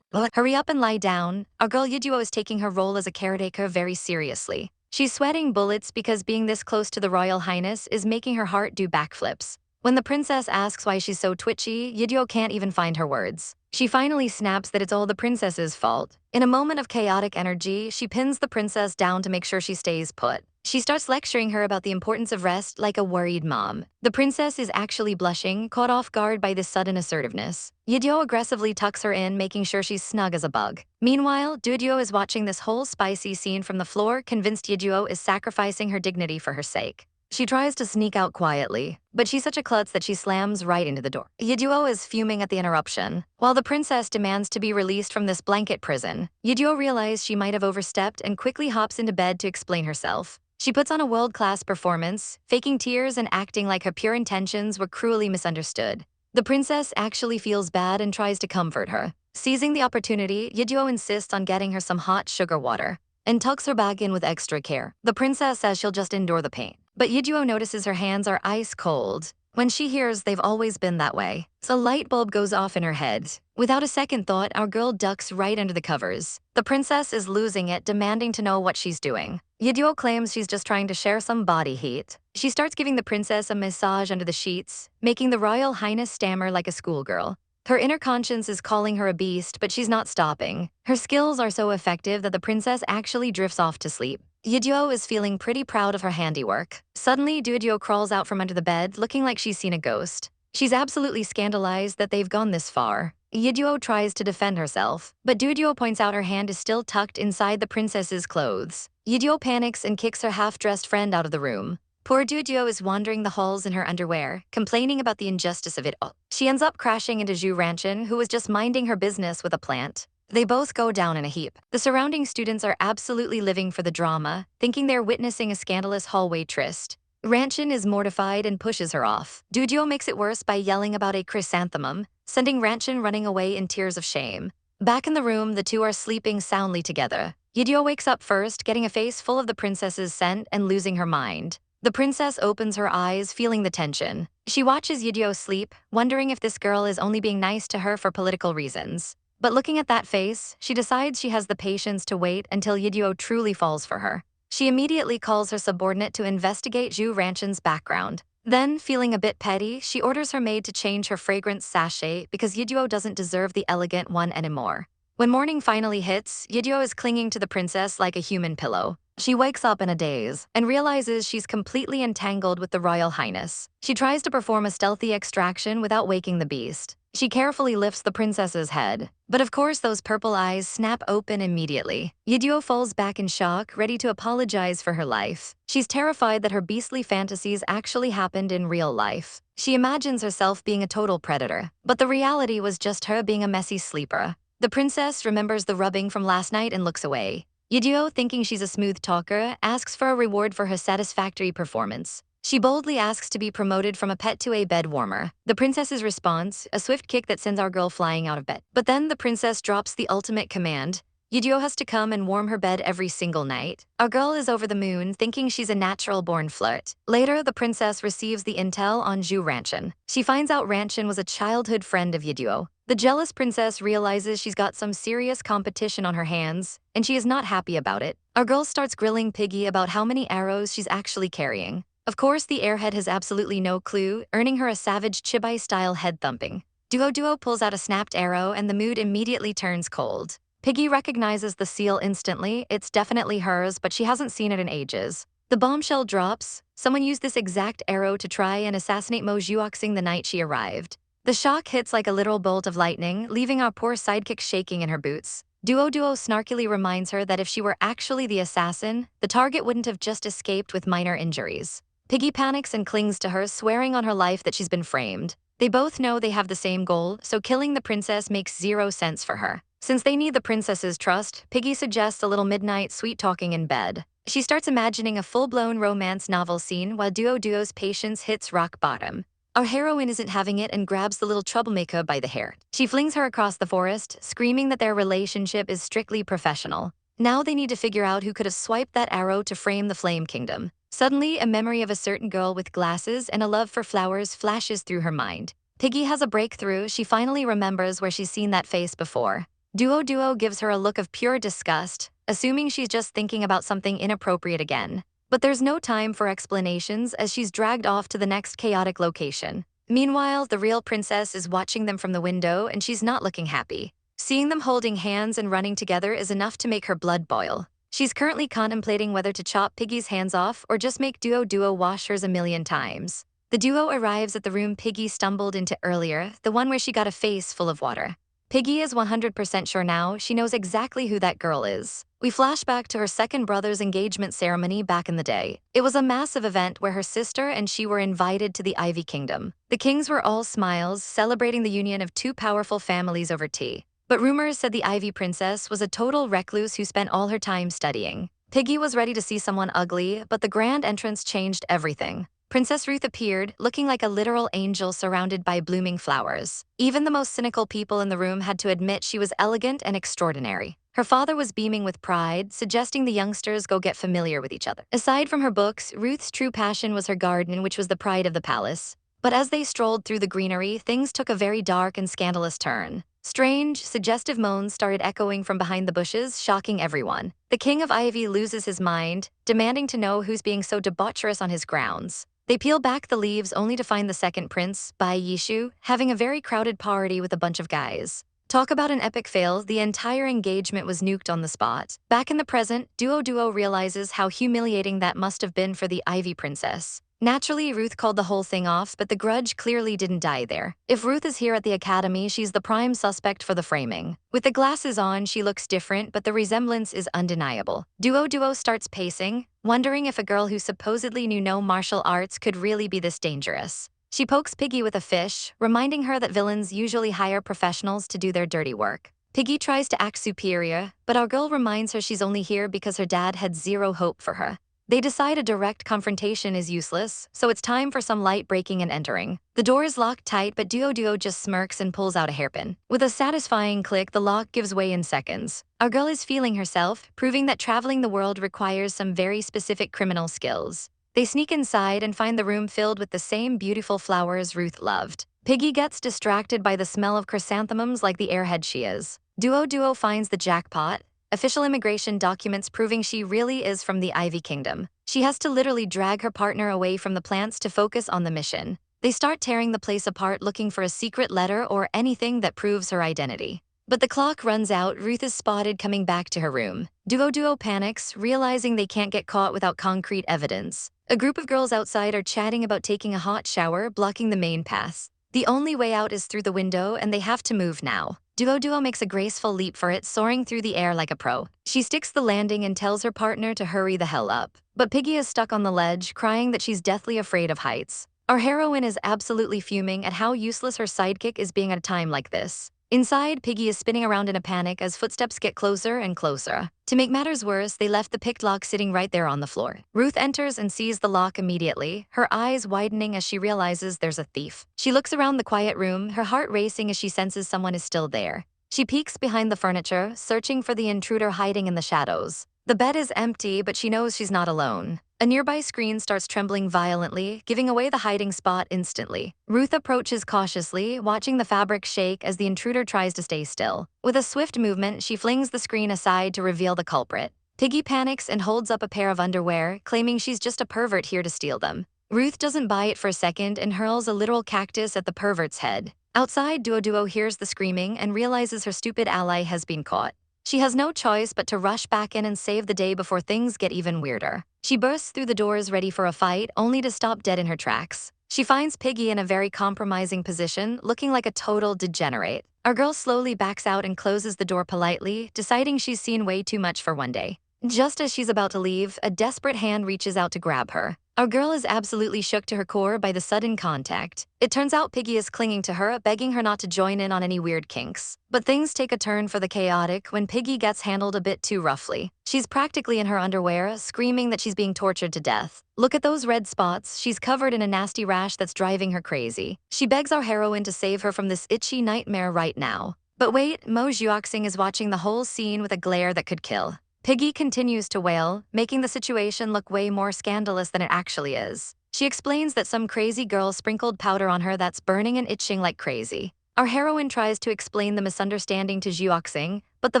Hurry up and lie down. Our girl Yiduo is taking her role as a caretaker very seriously. She's sweating bullets because being this close to the royal highness is making her heart do backflips. When the princess asks why she's so twitchy, Yiduo can't even find her words. She finally snaps that it's all the princess's fault. In a moment of chaotic energy, she pins the princess down to make sure she stays put. She starts lecturing her about the importance of rest like a worried mom. The princess is actually blushing, caught off guard by this sudden assertiveness. Yiduo aggressively tucks her in, making sure she's snug as a bug. Meanwhile, Duduo is watching this whole spicy scene from the floor, convinced Yiduo is sacrificing her dignity for her sake. She tries to sneak out quietly, but she's such a klutz that she slams right into the door. Yiduo is fuming at the interruption. While the princess demands to be released from this blanket prison, Yiduo realizes she might have overstepped and quickly hops into bed to explain herself. She puts on a world-class performance, faking tears and acting like her pure intentions were cruelly misunderstood. The princess actually feels bad and tries to comfort her. Seizing the opportunity, Yiduo insists on getting her some hot sugar water and tucks her back in with extra care. The princess says she'll just endure the pain. But Yiduo notices her hands are ice cold. When she hears they've always been that way, a light bulb goes off in her head. Without a second thought, our girl ducks right under the covers. The princess is losing it, demanding to know what she's doing. Yeonjo claims she's just trying to share some body heat. She starts giving the princess a massage under the sheets, making the royal highness stammer like a schoolgirl. Her inner conscience is calling her a beast, but she's not stopping. Her skills are so effective that the princess actually drifts off to sleep. Yeonjo is feeling pretty proud of her handiwork. Suddenly, Yeonjo crawls out from under the bed, looking like she's seen a ghost. She's absolutely scandalized that they've gone this far. Yeonjo tries to defend herself, but Yeonjo points out her hand is still tucked inside the princess's clothes. Yeonjo panics and kicks her half-dressed friend out of the room. Poor Yeonjo is wandering the halls in her underwear, complaining about the injustice of it all. She ends up crashing into Zhu Ranchen, who was just minding her business with a plant. They both go down in a heap. The surrounding students are absolutely living for the drama, thinking they're witnessing a scandalous hallway tryst. Ranchen is mortified and pushes her off. Yeonjo makes it worse by yelling about a chrysanthemum, sending Ranchen running away in tears of shame. Back in the room, the two are sleeping soundly together. Yeonjo wakes up first, getting a face full of the princess's scent and losing her mind. The princess opens her eyes, feeling the tension. She watches Yeonjo sleep, wondering if this girl is only being nice to her for political reasons. But looking at that face, she decides she has the patience to wait until Yeonjo truly falls for her. She immediately calls her subordinate to investigate Zhu Ranchen's background. Then, feeling a bit petty, she orders her maid to change her fragrance sachet because Yeonjo doesn't deserve the elegant one anymore. When morning finally hits, Yeonjo is clinging to the princess like a human pillow. She wakes up in a daze and realizes she's completely entangled with the royal highness. She tries to perform a stealthy extraction without waking the beast. She carefully lifts the princess's head. But of course those purple eyes snap open immediately. Yeonjo falls back in shock, ready to apologize for her life. She's terrified that her beastly fantasies actually happened in real life. She imagines herself being a total predator, but the reality was just her being a messy sleeper. The princess remembers the rubbing from last night and looks away. Yeonjo, thinking she's a smooth talker, asks for a reward for her satisfactory performance. She boldly asks to be promoted from a pet to a bed warmer. The princess's response, a swift kick that sends our girl flying out of bed. But then the princess drops the ultimate command. Yeonjo has to come and warm her bed every single night. Our girl is over the moon, thinking she's a natural-born flirt. Later, the princess receives the intel on Zhu Ranchen. She finds out Ranchen was a childhood friend of Yeonjo. The jealous princess realizes she's got some serious competition on her hands, and she is not happy about it. Our girl starts grilling Piggy about how many arrows she's actually carrying. Of course, the airhead has absolutely no clue, earning her a savage Chibai-style head thumping. Duo pulls out a snapped arrow and the mood immediately turns cold. Piggy recognizes the seal instantly. It's definitely hers, but she hasn't seen it in ages. The bombshell drops. Someone used this exact arrow to try and assassinate Mo Juoxing the night she arrived. The shock hits like a literal bolt of lightning, leaving our poor sidekick shaking in her boots. Duo snarkily reminds her that if she were actually the assassin, the target wouldn't have just escaped with minor injuries. Piggy panics and clings to her, swearing on her life that she's been framed. They both know they have the same goal, so killing the princess makes zero sense for her. Since they need the princess's trust, Piggy suggests a little midnight sweet-talking in bed. She starts imagining a full-blown romance novel scene while Duo's patience hits rock bottom. Our heroine isn't having it and grabs the little troublemaker by the hair. She flings her across the forest, screaming that their relationship is strictly professional. Now they need to figure out who could have swiped that arrow to frame the Flame Kingdom. Suddenly, a memory of a certain girl with glasses and a love for flowers flashes through her mind. Piggy has a breakthrough. She finally remembers where she's seen that face before. Duo gives her a look of pure disgust, assuming she's just thinking about something inappropriate again. But there's no time for explanations as she's dragged off to the next chaotic location. Meanwhile, the real princess is watching them from the window and she's not looking happy. Seeing them holding hands and running together is enough to make her blood boil. She's currently contemplating whether to chop Piggy's hands off or just make Duo wash hers a million times. The duo arrives at the room Piggy stumbled into earlier, the one where she got a face full of water. Piggy is 100% sure now she knows exactly who that girl is. We flash back to her second brother's engagement ceremony back in the day. It was a massive event where her sister and she were invited to the Ivy Kingdom. The kings were all smiles, celebrating the union of two powerful families over tea. But rumors said the Ivy Princess was a total recluse who spent all her time studying. Piggy was ready to see someone ugly, but the grand entrance changed everything. Princess Ruth appeared, looking like a literal angel surrounded by blooming flowers. Even the most cynical people in the room had to admit she was elegant and extraordinary. Her father was beaming with pride, suggesting the youngsters go get familiar with each other. Aside from her books, Ruth's true passion was her garden, which was the pride of the palace. But as they strolled through the greenery, things took a very dark and scandalous turn. Strange, suggestive moans started echoing from behind the bushes, shocking everyone. The King of Ivy loses his mind, demanding to know who's being so debaucherous on his grounds. They peel back the leaves only to find the second prince, Bai Yishu, having a very crowded party with a bunch of guys. Talk about an epic fail, the entire engagement was nuked on the spot. Back in the present, Duo realizes how humiliating that must have been for the Ivy princess. Naturally, Ruth called the whole thing off, but the grudge clearly didn't die there. If Ruth is here at the academy, she's the prime suspect for the framing. With the glasses on, she looks different, but the resemblance is undeniable. Duo starts pacing, wondering if a girl who supposedly knew no martial arts could really be this dangerous. She pokes Piggy with a fish, reminding her that villains usually hire professionals to do their dirty work. Piggy tries to act superior, but our girl reminds her she's only here because her dad had zero hope for her. They decide a direct confrontation is useless, so it's time for some light breaking and entering. The door is locked tight, but Duo just smirks and pulls out a hairpin. With a satisfying click, the lock gives way in seconds. Our girl is feeling herself, proving that traveling the world requires some very specific criminal skills. They sneak inside and find the room filled with the same beautiful flowers Ruth loved. Piggy gets distracted by the smell of chrysanthemums like the airhead she is. Duo finds the jackpot, official immigration documents proving she really is from the Ivy Kingdom. She has to literally drag her partner away from the plants to focus on the mission. They start tearing the place apart looking for a secret letter or anything that proves her identity. But the clock runs out, Ruth is spotted coming back to her room. Duo panics, realizing they can't get caught without concrete evidence. A group of girls outside are chatting about taking a hot shower, blocking the main path. The only way out is through the window, and they have to move now. Duo makes a graceful leap for it, soaring through the air like a pro. She sticks the landing and tells her partner to hurry the hell up. But Piggy is stuck on the ledge, crying that she's deathly afraid of heights. Our heroine is absolutely fuming at how useless her sidekick is being at a time like this. Inside, Piggy is spinning around in a panic as footsteps get closer and closer. To make matters worse, they left the picked lock sitting right there on the floor. Ruth enters and sees the lock immediately, her eyes widening as she realizes there's a thief. She looks around the quiet room, her heart racing as she senses someone is still there. She peeks behind the furniture, searching for the intruder hiding in the shadows. The bed is empty, but she knows she's not alone. A nearby screen starts trembling violently, giving away the hiding spot instantly. Ruth approaches cautiously, watching the fabric shake as the intruder tries to stay still. With a swift movement, she flings the screen aside to reveal the culprit. Piggy panics and holds up a pair of underwear, claiming she's just a pervert here to steal them. Ruth doesn't buy it for a second and hurls a literal cactus at the pervert's head. Outside, Duo hears the screaming and realizes her stupid ally has been caught. She has no choice but to rush back in and save the day before things get even weirder. She bursts through the doors ready for a fight, only to stop dead in her tracks. She finds Piggy in a very compromising position, looking like a total degenerate. Our girl slowly backs out and closes the door politely, deciding she's seen way too much for one day. Just as she's about to leave, a desperate hand reaches out to grab her. Our girl is absolutely shook to her core by the sudden contact. It turns out Piggy is clinging to her, begging her not to join in on any weird kinks. But things take a turn for the chaotic when Piggy gets handled a bit too roughly. She's practically in her underwear, screaming that she's being tortured to death. Look at those red spots, she's covered in a nasty rash that's driving her crazy. She begs our heroine to save her from this itchy nightmare right now. But wait, Mo Jiaoxing is watching the whole scene with a glare that could kill. Piggy continues to wail, making the situation look way more scandalous than it actually is. She explains that some crazy girl sprinkled powder on her that's burning and itching like crazy. Our heroine tries to explain the misunderstanding to Jiaoxing, but the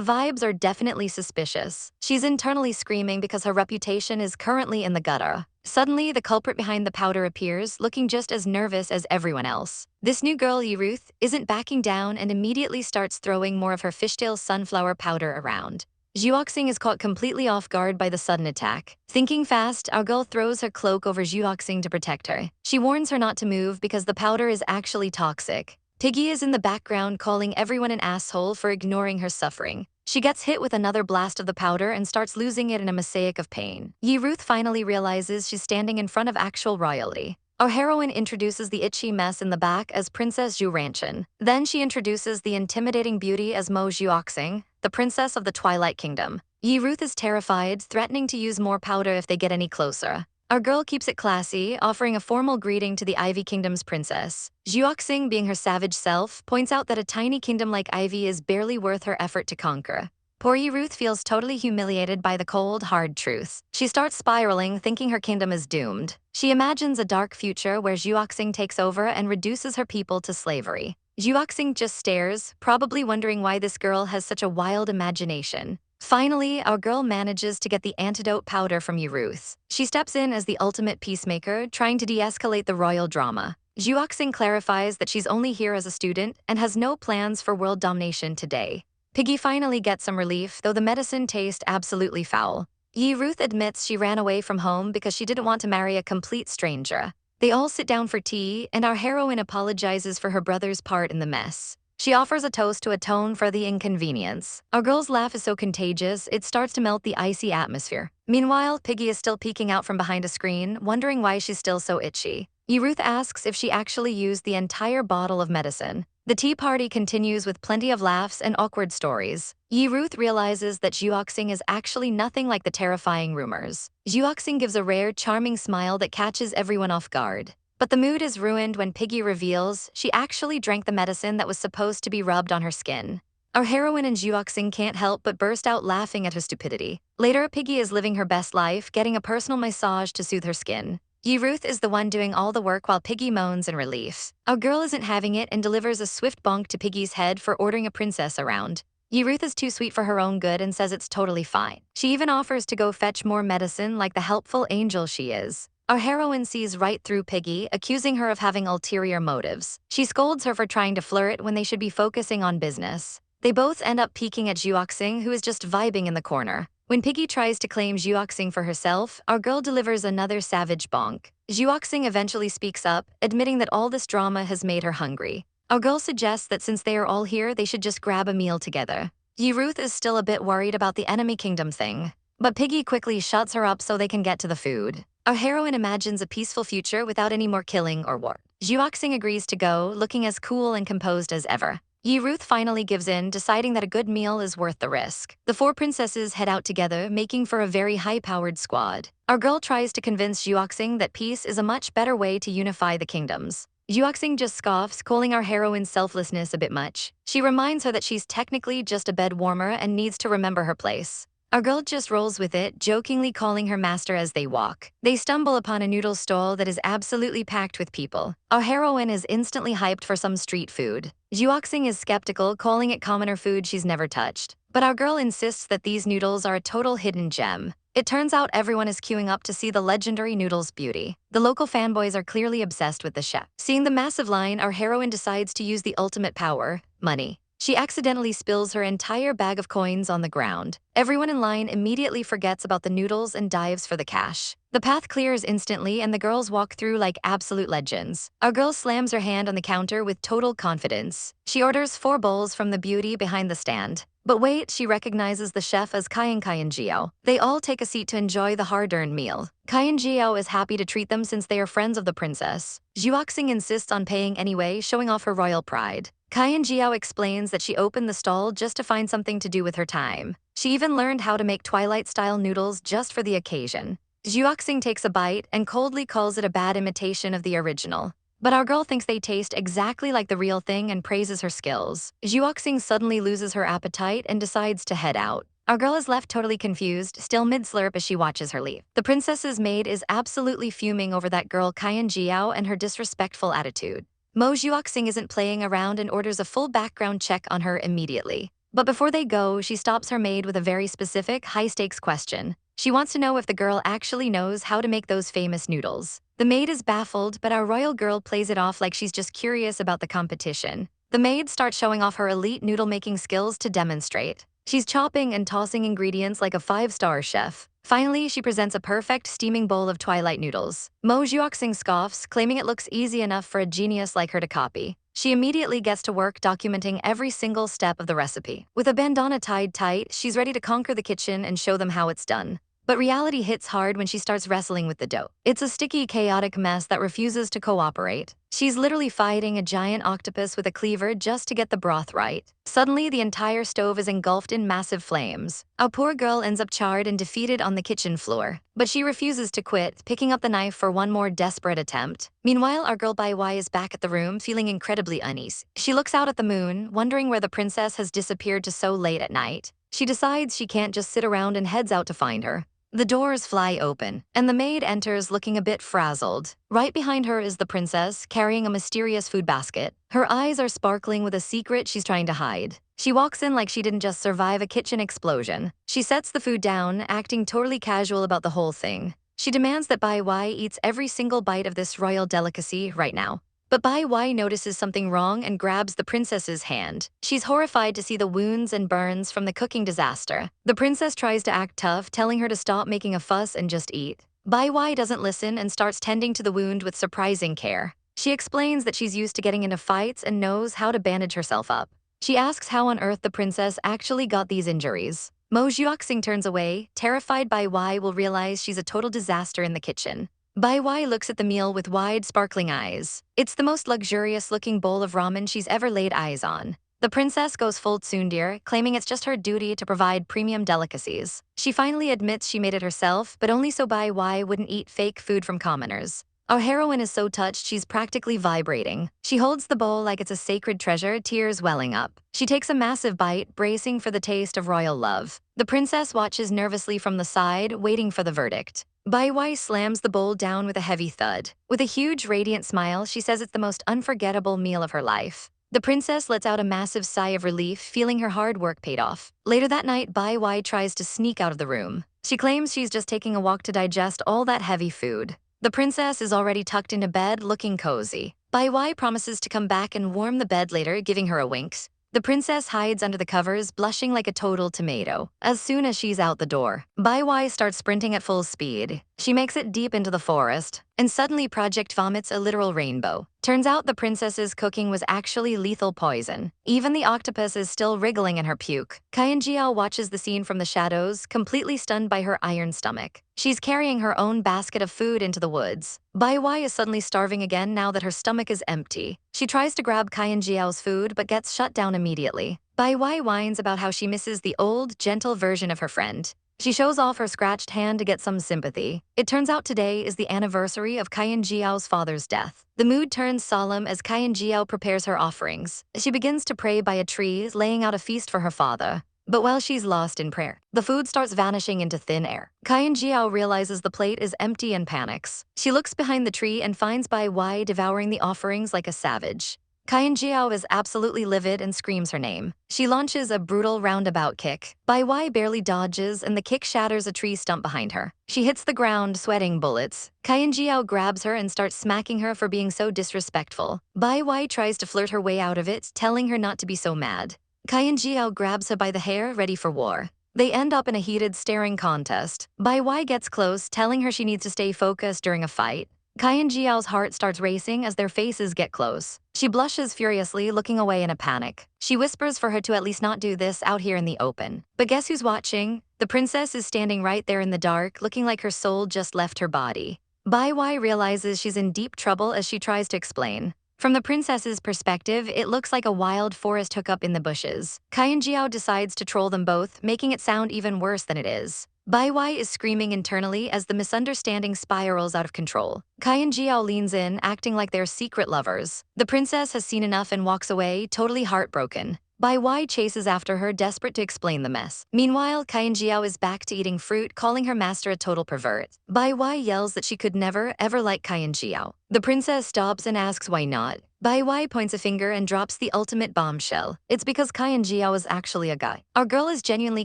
vibes are definitely suspicious. She's internally screaming because her reputation is currently in the gutter. Suddenly, the culprit behind the powder appears, looking just as nervous as everyone else. This new girl, Ruth, isn't backing down and immediately starts throwing more of her fishtail sunflower powder around. Jiaoxing is caught completely off guard by the sudden attack. Thinking fast, our girl throws her cloak over Jiaoxing to protect her. She warns her not to move because the powder is actually toxic. Piggy is in the background calling everyone an asshole for ignoring her suffering. She gets hit with another blast of the powder and starts losing it in a mosaic of pain. Ruth finally realizes she's standing in front of actual royalty. Our heroine introduces the itchy mess in the back as Princess Zhu Ranchin. Then she introduces the intimidating beauty as Mo Jiaoxing, the princess of the Twilight Kingdom. Ruth is terrified, threatening to use more powder if they get any closer. Our girl keeps it classy, offering a formal greeting to the Ivy Kingdom's princess. Jiaoxing, being her savage self, points out that a tiny kingdom like Ivy is barely worth her effort to conquer. Poor Ruth feels totally humiliated by the cold, hard truth. She starts spiraling, thinking her kingdom is doomed. She imagines a dark future where Zhuoxing takes over and reduces her people to slavery. Zhuoxing just stares, probably wondering why this girl has such a wild imagination. Finally, our girl manages to get the antidote powder from Ruth. She steps in as the ultimate peacemaker, trying to de-escalate the royal drama. Zhuoxing clarifies that she's only here as a student and has no plans for world domination today. Piggy finally gets some relief, though the medicine tastes absolutely foul. Ruth admits she ran away from home because she didn't want to marry a complete stranger. They all sit down for tea, and our heroine apologizes for her brother's part in the mess. She offers a toast to atone for the inconvenience. Our girl's laugh is so contagious, it starts to melt the icy atmosphere. Meanwhile, Piggy is still peeking out from behind a screen, wondering why she's still so itchy. Ruth asks if she actually used the entire bottle of medicine. The tea party continues with plenty of laughs and awkward stories. Ruth realizes that Zhuoxing is actually nothing like the terrifying rumors. Zhuoxing gives a rare, charming smile that catches everyone off guard. But the mood is ruined when Piggy reveals she actually drank the medicine that was supposed to be rubbed on her skin. Our heroine and Zhuoxing can't help but burst out laughing at her stupidity. Later, Piggy is living her best life, getting a personal massage to soothe her skin. Ruth is the one doing all the work while Piggy moans in relief. Our girl isn't having it and delivers a swift bonk to Piggy's head for ordering a princess around. Ruth is too sweet for her own good and says it's totally fine. She even offers to go fetch more medicine like the helpful angel she is. Our heroine sees right through Piggy, accusing her of having ulterior motives. She scolds her for trying to flirt when they should be focusing on business. They both end up peeking at Zhuoxing, who is just vibing in the corner. When Piggy tries to claim Zhuoxing for herself, our girl delivers another savage bonk. Zhuoxing eventually speaks up, admitting that all this drama has made her hungry. Our girl suggests that since they are all here, they should just grab a meal together. Ruth is still a bit worried about the enemy kingdom thing, but Piggy quickly shuts her up so they can get to the food. Our heroine imagines a peaceful future without any more killing or war. Zhuoxing agrees to go, looking as cool and composed as ever. Ruth finally gives in, deciding that a good meal is worth the risk. The four princesses head out together, making for a very high-powered squad. Our girl tries to convince Zhuoxing that peace is a much better way to unify the kingdoms. Zhuoxing just scoffs, calling our heroine's selflessness a bit much. She reminds her that she's technically just a bed warmer and needs to remember her place. Our girl just rolls with it, jokingly calling her master as they walk. They stumble upon a noodle stall that is absolutely packed with people. Our heroine is instantly hyped for some street food. Zhuoxing is skeptical, calling it commoner food she's never touched. But our girl insists that these noodles are a total hidden gem. It turns out everyone is queuing up to see the legendary noodles' beauty. The local fanboys are clearly obsessed with the chef. Seeing the massive line, our heroine decides to use the ultimate power, money. She accidentally spills her entire bag of coins on the ground. Everyone in line immediately forgets about the noodles and dives for the cash. The path clears instantly and the girls walk through like absolute legends. Our girl slams her hand on the counter with total confidence. She orders 4 bowls from the beauty behind the stand. But wait, she recognizes the chef as Kai and Jiao. They all take a seat to enjoy the hard-earned meal. Kai and Jiao is happy to treat them since they are friends of the princess. Zhuoxing insists on paying anyway, showing off her royal pride. Kai and Jiao explains that she opened the stall just to find something to do with her time. She even learned how to make Twilight-style noodles just for the occasion. Zhuoxing takes a bite and coldly calls it a bad imitation of the original. But our girl thinks they taste exactly like the real thing and praises her skills. Zhuoxing suddenly loses her appetite and decides to head out. Our girl is left totally confused, still mid-slurp as she watches her leave. The princess's maid is absolutely fuming over that girl Kai and Jiao and her disrespectful attitude. Mo Zhuoxing isn't playing around and orders a full background check on her immediately. But before they go, she stops her maid with a very specific, high-stakes question. She wants to know if the girl actually knows how to make those famous noodles. The maid is baffled, but our royal girl plays it off like she's just curious about the competition. The maid starts showing off her elite noodle-making skills to demonstrate. She's chopping and tossing ingredients like a 5-star chef. Finally, she presents a perfect steaming bowl of Twilight noodles. Mo Zhuoxing scoffs, claiming it looks easy enough for a genius like her to copy. She immediately gets to work documenting every single step of the recipe. With a bandana tied tight, she's ready to conquer the kitchen and show them how it's done. But reality hits hard when she starts wrestling with the dough. It's a sticky, chaotic mess that refuses to cooperate. She's literally fighting a giant octopus with a cleaver just to get the broth right. Suddenly, the entire stove is engulfed in massive flames. Our poor girl ends up charred and defeated on the kitchen floor. But she refuses to quit, picking up the knife for one more desperate attempt. Meanwhile, our girl Bai Wai is back at the room, feeling incredibly uneasy. She looks out at the moon, wondering where the princess has disappeared to so late at night. She decides she can't just sit around and heads out to find her. The doors fly open, and the maid enters looking a bit frazzled. Right behind her is the princess, carrying a mysterious food basket. Her eyes are sparkling with a secret she's trying to hide. She walks in like she didn't just survive a kitchen explosion. She sets the food down, acting totally casual about the whole thing. She demands that Bai Wai eats every single bite of this royal delicacy right now. But Bai Wai notices something wrong and grabs the princess's hand. She's horrified to see the wounds and burns from the cooking disaster. The princess tries to act tough, telling her to stop making a fuss and just eat. Bai Wai doesn't listen and starts tending to the wound with surprising care. She explains that she's used to getting into fights and knows how to bandage herself up. She asks how on earth the princess actually got these injuries. Mo Xiuxing turns away, terrified Bai Wai will realize she's a total disaster in the kitchen. Bai Wai looks at the meal with wide, sparkling eyes. It's the most luxurious-looking bowl of ramen she's ever laid eyes on. The princess goes full tsundere, claiming it's just her duty to provide premium delicacies. She finally admits she made it herself, but only so Bai Wai wouldn't eat fake food from commoners. Our heroine is so touched she's practically vibrating. She holds the bowl like it's a sacred treasure, tears welling up. She takes a massive bite, bracing for the taste of royal love. The princess watches nervously from the side, waiting for the verdict. Bai Wai slams the bowl down with a heavy thud. With a huge, radiant smile, she says it's the most unforgettable meal of her life. The princess lets out a massive sigh of relief, feeling her hard work paid off. Later that night, Bai Wai tries to sneak out of the room. She claims she's just taking a walk to digest all that heavy food. The princess is already tucked into bed, looking cozy. Bai Wai promises to come back and warm the bed later, giving her a wink. The princess hides under the covers, blushing like a total tomato. As soon as she's out the door, Bai Wai starts sprinting at full speed. She makes it deep into the forest, and suddenly Project vomits a literal rainbow. Turns out the princess's cooking was actually lethal poison. Even the octopus is still wriggling in her puke. Kaiyan Jiao watches the scene from the shadows, completely stunned by her iron stomach. She's carrying her own basket of food into the woods. Bai Wai is suddenly starving again now that her stomach is empty. She tries to grab Kaiyan Jiao's food but gets shut down immediately. Bai Wai whines about how she misses the old, gentle version of her friend. She shows off her scratched hand to get some sympathy. It turns out today is the anniversary of Kaiyan Jiao's father's death. The mood turns solemn as Kaiyan Jiao prepares her offerings. She begins to pray by a tree, laying out a feast for her father. But while she's lost in prayer, the food starts vanishing into thin air. Kaiyan Jiao realizes the plate is empty and panics. She looks behind the tree and finds Bai Wai devouring the offerings like a savage. Kaiyan Jiao is absolutely livid and screams her name. She launches a brutal roundabout kick. Bai Wai barely dodges, and the kick shatters a tree stump behind her. She hits the ground, sweating bullets. Kaiyan Jiao grabs her and starts smacking her for being so disrespectful. Bai Wai tries to flirt her way out of it, telling her not to be so mad. Kaiyan Jiao grabs her by the hair, ready for war. They end up in a heated staring contest. Bai Wai gets close, telling her she needs to stay focused during a fight. Kaiyan Jiao's heart starts racing as their faces get close. She blushes furiously, looking away in a panic. She whispers for her to at least not do this out here in the open. But guess who's watching? The princess is standing right there in the dark, looking like her soul just left her body. Bai Wai realizes she's in deep trouble as she tries to explain. From the princess's perspective, it looks like a wild forest hookup in the bushes. Kaiyan Jiao decides to troll them both, making it sound even worse than it is. Bai Wai is screaming internally as the misunderstanding spirals out of control. Kaiyan Jiao leans in, acting like they're secret lovers. The princess has seen enough and walks away, totally heartbroken. Bai Wai chases after her, desperate to explain the mess. Meanwhile, Kaiyan Jiao is back to eating fruit, calling her master a total pervert. Bai Wai yells that she could never, ever like Kaiyan Jiao. The princess stops and asks why not. Bai Wai points a finger and drops the ultimate bombshell. It's because Kaiyan Jiao is actually a guy. Our girl is genuinely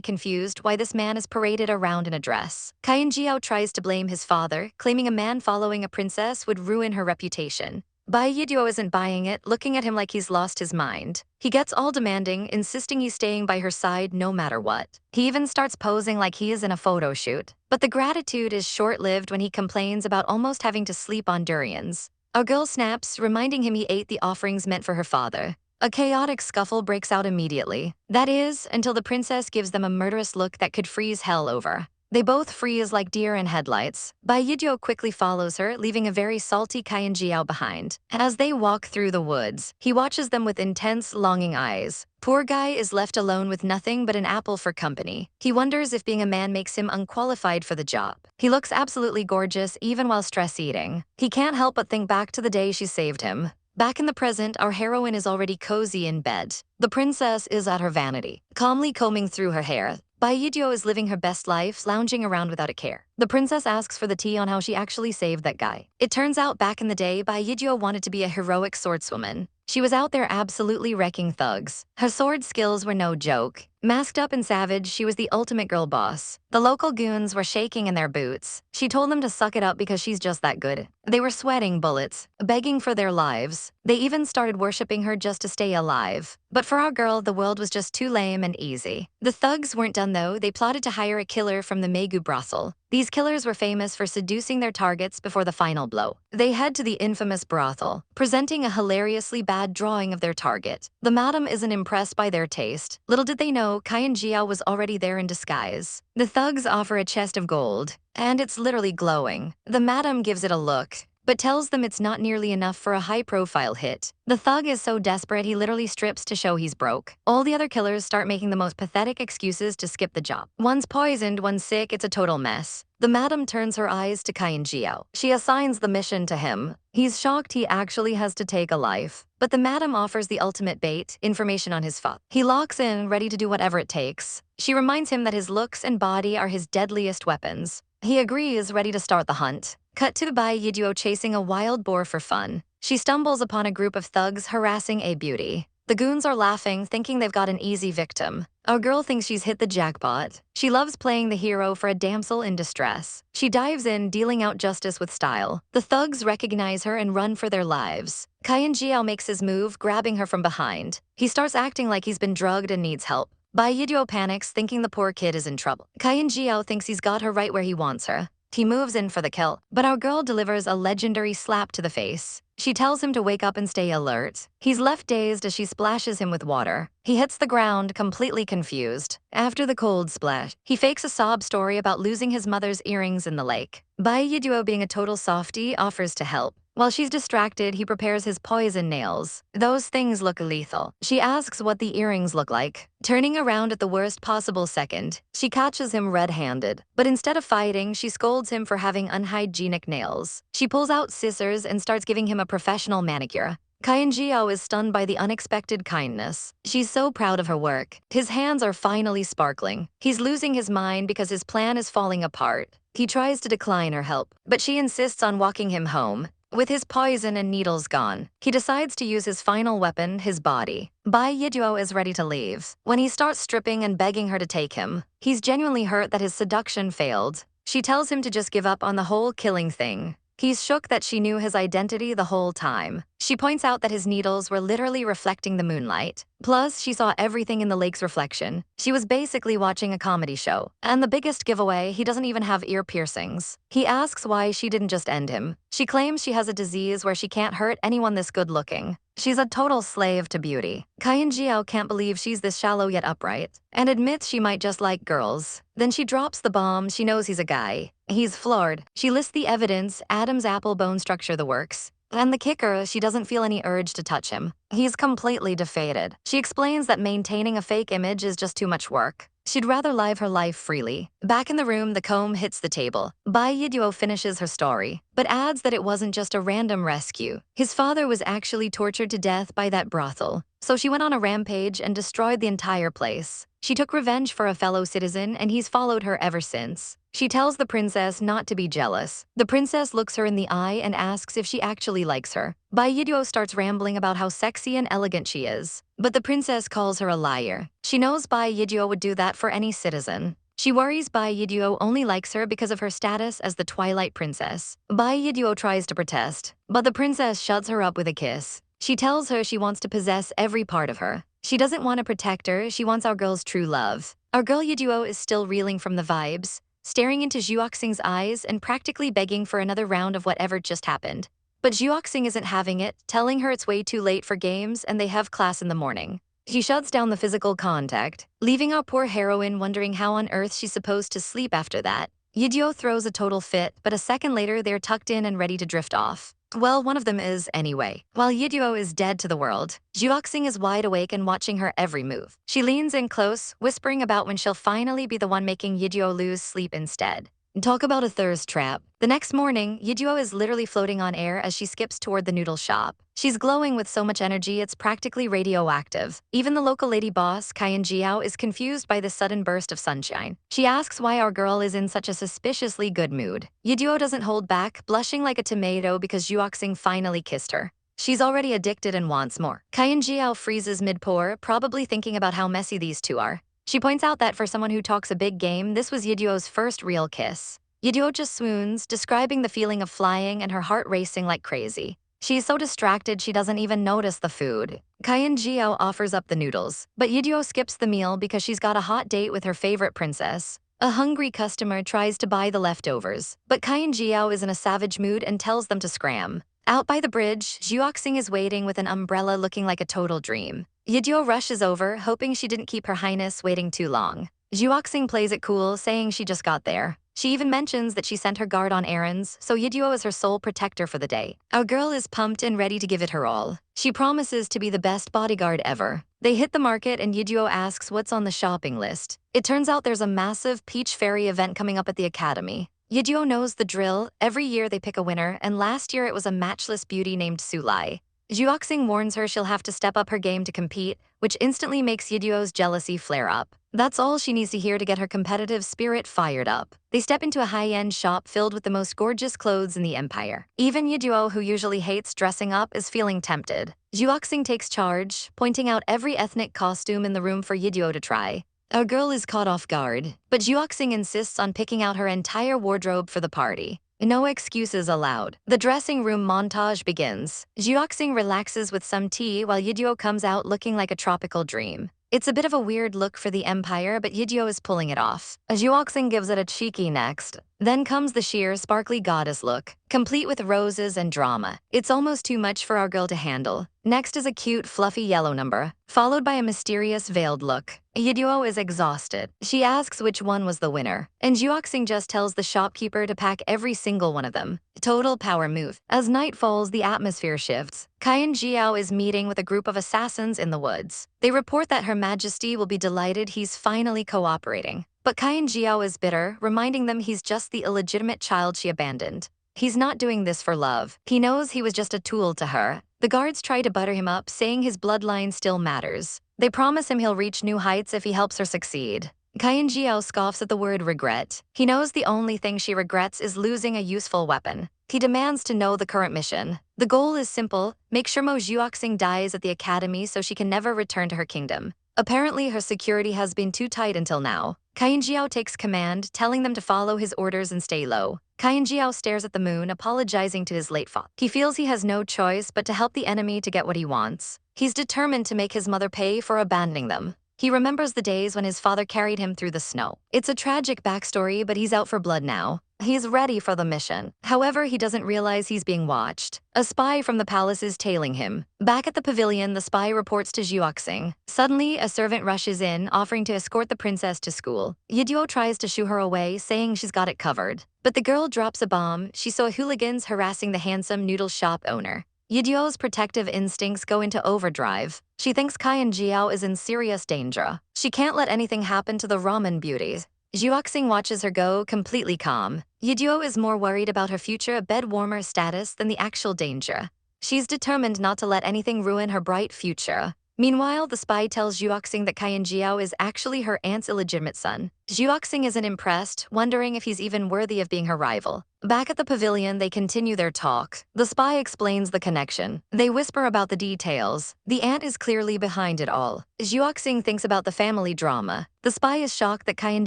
confused why this man is paraded around in a dress. Kaiyan Jiao tries to blame his father, claiming a man following a princess would ruin her reputation. Bai Yiduo isn't buying it, looking at him like he's lost his mind. He gets all demanding, insisting he's staying by her side no matter what. He even starts posing like he is in a photo shoot. But the gratitude is short-lived when he complains about almost having to sleep on durians. Our girl snaps, reminding him he ate the offerings meant for her father. A chaotic scuffle breaks out immediately. That is, until the princess gives them a murderous look that could freeze hell over. They both freeze like deer in headlights. Bai Yiduo quickly follows her, leaving a very salty Kaiyan Jiao behind. As they walk through the woods, he watches them with intense, longing eyes. Poor guy is left alone with nothing but an apple for company. He wonders if being a man makes him unqualified for the job. He looks absolutely gorgeous even while stress eating. He can't help but think back to the day she saved him. Back in the present, our heroine is already cozy in bed. The princess is at her vanity, calmly combing through her hair. Bai Yidyo is living her best life, lounging around without a care. The princess asks for the tea on how she actually saved that guy. It turns out back in the day, Bai Yidyo wanted to be a heroic swordswoman. She was out there absolutely wrecking thugs. Her sword skills were no joke. Masked up and savage, she was the ultimate girl boss. The local goons were shaking in their boots. She told them to suck it up because she's just that good. They were sweating bullets, begging for their lives. They even started worshipping her just to stay alive. But for our girl, the world was just too lame and easy. The thugs weren't done though. They plotted to hire a killer from the Megu brothel. These killers were famous for seducing their targets before the final blow. They head to the infamous brothel, presenting a hilariously bad drawing of their target. The madam isn't impressed by their taste. Little did they know, Kyan Jiao was already there in disguise. The thugs offer a chest of gold, and it's literally glowing. The madam gives it a look, but tells them it's not nearly enough for a high-profile hit. The thug is so desperate he literally strips to show he's broke. All the other killers start making the most pathetic excuses to skip the job. One's poisoned, one's sick, it's a total mess. The madam turns her eyes to Kyan Jiao. She assigns the mission to him. He's shocked he actually has to take a life. But the madam offers the ultimate bait, information on his father. He locks in, ready to do whatever it takes. She reminds him that his looks and body are his deadliest weapons. He agrees, ready to start the hunt. Cut to Bai Yidyo chasing a wild boar for fun. She stumbles upon a group of thugs harassing a beauty. The goons are laughing, thinking they've got an easy victim. Our girl thinks she's hit the jackpot. She loves playing the hero for a damsel in distress. She dives in, dealing out justice with style. The thugs recognize her and run for their lives. Kyan Jiao makes his move, grabbing her from behind. He starts acting like he's been drugged and needs help. Bai Yidyo panics, thinking the poor kid is in trouble. Kyan Jiao thinks he's got her right where he wants her. He moves in for the kill, but our girl delivers a legendary slap to the face. She tells him to wake up and stay alert. He's left dazed as she splashes him with water. He hits the ground, completely confused. After the cold splash, he fakes a sob story about losing his mother's earrings in the lake. Bai Yidyo, being a total softie, offers to help. While she's distracted, he prepares his poison nails. Those things look lethal. She asks what the earrings look like. Turning around at the worst possible second, she catches him red-handed. But instead of fighting, she scolds him for having unhygienic nails. She pulls out scissors and starts giving him a professional manicure. Kyan Jiao is stunned by the unexpected kindness. She's so proud of her work. His hands are finally sparkling. He's losing his mind because his plan is falling apart. He tries to decline her help, but she insists on walking him home. With his poison and needles gone, he decides to use his final weapon, his body. Bai Yidyo is ready to leave. When he starts stripping and begging her to take him, he's genuinely hurt that his seduction failed. She tells him to just give up on the whole killing thing. He's shook that she knew his identity the whole time. She points out that his needles were literally reflecting the moonlight. Plus, she saw everything in the lake's reflection. She was basically watching a comedy show. And the biggest giveaway, he doesn't even have ear piercings. He asks why she didn't just end him. She claims she has a disease where she can't hurt anyone this good looking. She's a total slave to beauty. Kyan Jiao can't believe she's this shallow yet upright, and admits she might just like girls. Then she drops the bomb. She knows he's a guy. He's floored. She lists the evidence, Adam's apple bone structure, the works. And the kicker, she doesn't feel any urge to touch him. He's completely defeated. She explains that maintaining a fake image is just too much work. She'd rather live her life freely. Back in the room, the comb hits the table. Bai Yidyo finishes her story, but adds that it wasn't just a random rescue. His father was actually tortured to death by that brothel. So she went on a rampage and destroyed the entire place. She took revenge for a fellow citizen, and he's followed her ever since. She tells the princess not to be jealous. The princess looks her in the eye and asks if she actually likes her. Bai Yidyo starts rambling about how sexy and elegant she is. But the princess calls her a liar. She knows Bai Yidyo would do that for any citizen. She worries Bai Yidyo only likes her because of her status as the Twilight Princess. Bai Yidyo tries to protest, but the princess shuts her up with a kiss. She tells her she wants to possess every part of her. She doesn't want to protect her, she wants our girl's true love. Our girl Yidyo is still reeling from the vibes, staring into Zhuoxing's eyes and practically begging for another round of whatever just happened. But Zhuoxing isn't having it, telling her it's way too late for games and they have class in the morning. She shuts down the physical contact, leaving our poor heroine wondering how on earth she's supposed to sleep after that. Yidyo throws a total fit, but a second later they're tucked in and ready to drift off. Well, one of them is anyway. While Yidyo is dead to the world, Zhuoxing is wide awake and watching her every move. She leans in close, whispering about when she'll finally be the one making Yidyo lose sleep instead. Talk about a thirst trap. The next morning, Yiduo is literally floating on air as she skips toward the noodle shop. She's glowing with so much energy it's practically radioactive. Even the local lady boss, Kaian Jiao, is confused by this sudden burst of sunshine. She asks why our girl is in such a suspiciously good mood. Yiduo doesn't hold back, blushing like a tomato because Juoxing finally kissed her. She's already addicted and wants more. Kaian Jiao freezes mid-pour, probably thinking about how messy these two are. She points out that for someone who talks a big game, this was Yiduo's first real kiss. Yiduo just swoons, describing the feeling of flying and her heart racing like crazy. She's so distracted she doesn't even notice the food. Kaian Jiao offers up the noodles, but Yiduo skips the meal because she's got a hot date with her favorite princess. A hungry customer tries to buy the leftovers, but Kaian Jiao is in a savage mood and tells them to scram. Out by the bridge, Juoxing is waiting with an umbrella looking like a total dream. Yiduo rushes over, hoping she didn't keep her highness waiting too long. Juoxing plays it cool, saying she just got there. She even mentions that she sent her guard on errands, so Yiduo is her sole protector for the day. Our girl is pumped and ready to give it her all. She promises to be the best bodyguard ever. They hit the market and Yiduo asks what's on the shopping list. It turns out there's a massive Peach Fairy event coming up at the academy. Yiduo knows the drill. Every year they pick a winner, and last year it was a matchless beauty named Sulai. Juoxing warns her she'll have to step up her game to compete, which instantly makes Yiduo's jealousy flare up. That's all she needs to hear to get her competitive spirit fired up. They step into a high-end shop filled with the most gorgeous clothes in the empire. Even Yiduo, who usually hates dressing up, is feeling tempted. Juoxing takes charge, pointing out every ethnic costume in the room for Yiduo to try. Our girl is caught off guard, but Juoxing insists on picking out her entire wardrobe for the party. No excuses allowed. The dressing room montage begins. Juoxing relaxes with some tea while Yiduo comes out looking like a tropical dream. It's a bit of a weird look for the empire, but Yiduo is pulling it off. Juoxing gives it a cheeky next. Then comes the sheer, sparkly goddess look, complete with roses and drama. It's almost too much for our girl to handle. Next is a cute, fluffy yellow number, followed by a mysterious veiled look. Yiduo is exhausted. She asks which one was the winner, and Juoxing just tells the shopkeeper to pack every single one of them. Total power move. As night falls, the atmosphere shifts. Kaian Jiao is meeting with a group of assassins in the woods. They report that Her Majesty will be delighted he's finally cooperating. But Kaian Jiao is bitter, reminding them he's just the illegitimate child she abandoned. He's not doing this for love. He knows he was just a tool to her. The guards try to butter him up, saying his bloodline still matters. They promise him he'll reach new heights if he helps her succeed. Kaian Jiao scoffs at the word regret. He knows the only thing she regrets is losing a useful weapon. He demands to know the current mission. The goal is simple: make sure Mo Juoxing dies at the academy so she can never return to her kingdom. Apparently, her security has been too tight until now. Kaian Jiao takes command, telling them to follow his orders and stay low. Kaian Jiao stares at the moon, apologizing to his late father. He feels he has no choice but to help the enemy to get what he wants. He's determined to make his mother pay for abandoning them. He remembers the days when his father carried him through the snow. It's a tragic backstory, but he's out for blood now. He's ready for the mission. However, he doesn't realize he's being watched. A spy from the palace is tailing him. Back at the pavilion, the spy reports to Juoxing. Suddenly, a servant rushes in, offering to escort the princess to school. Yiduo tries to shoo her away, saying she's got it covered. But the girl drops a bomb. She saw hooligans harassing the handsome noodle shop owner. Yiduo's protective instincts go into overdrive. She thinks Kaian Jiao is in serious danger. She can't let anything happen to the ramen beauties. Juoxing watches her go, completely calm. Yiduo is more worried about her future bed warmer status than the actual danger. She's determined not to let anything ruin her bright future. Meanwhile, the spy tells Juoxing that Kaian Jiao is actually her aunt's illegitimate son. Juoxing isn't impressed, wondering if he's even worthy of being her rival. Back at the pavilion, they continue their talk. The spy explains the connection. They whisper about the details. The aunt is clearly behind it all. Juoxing thinks about the family drama. The spy is shocked that Kaian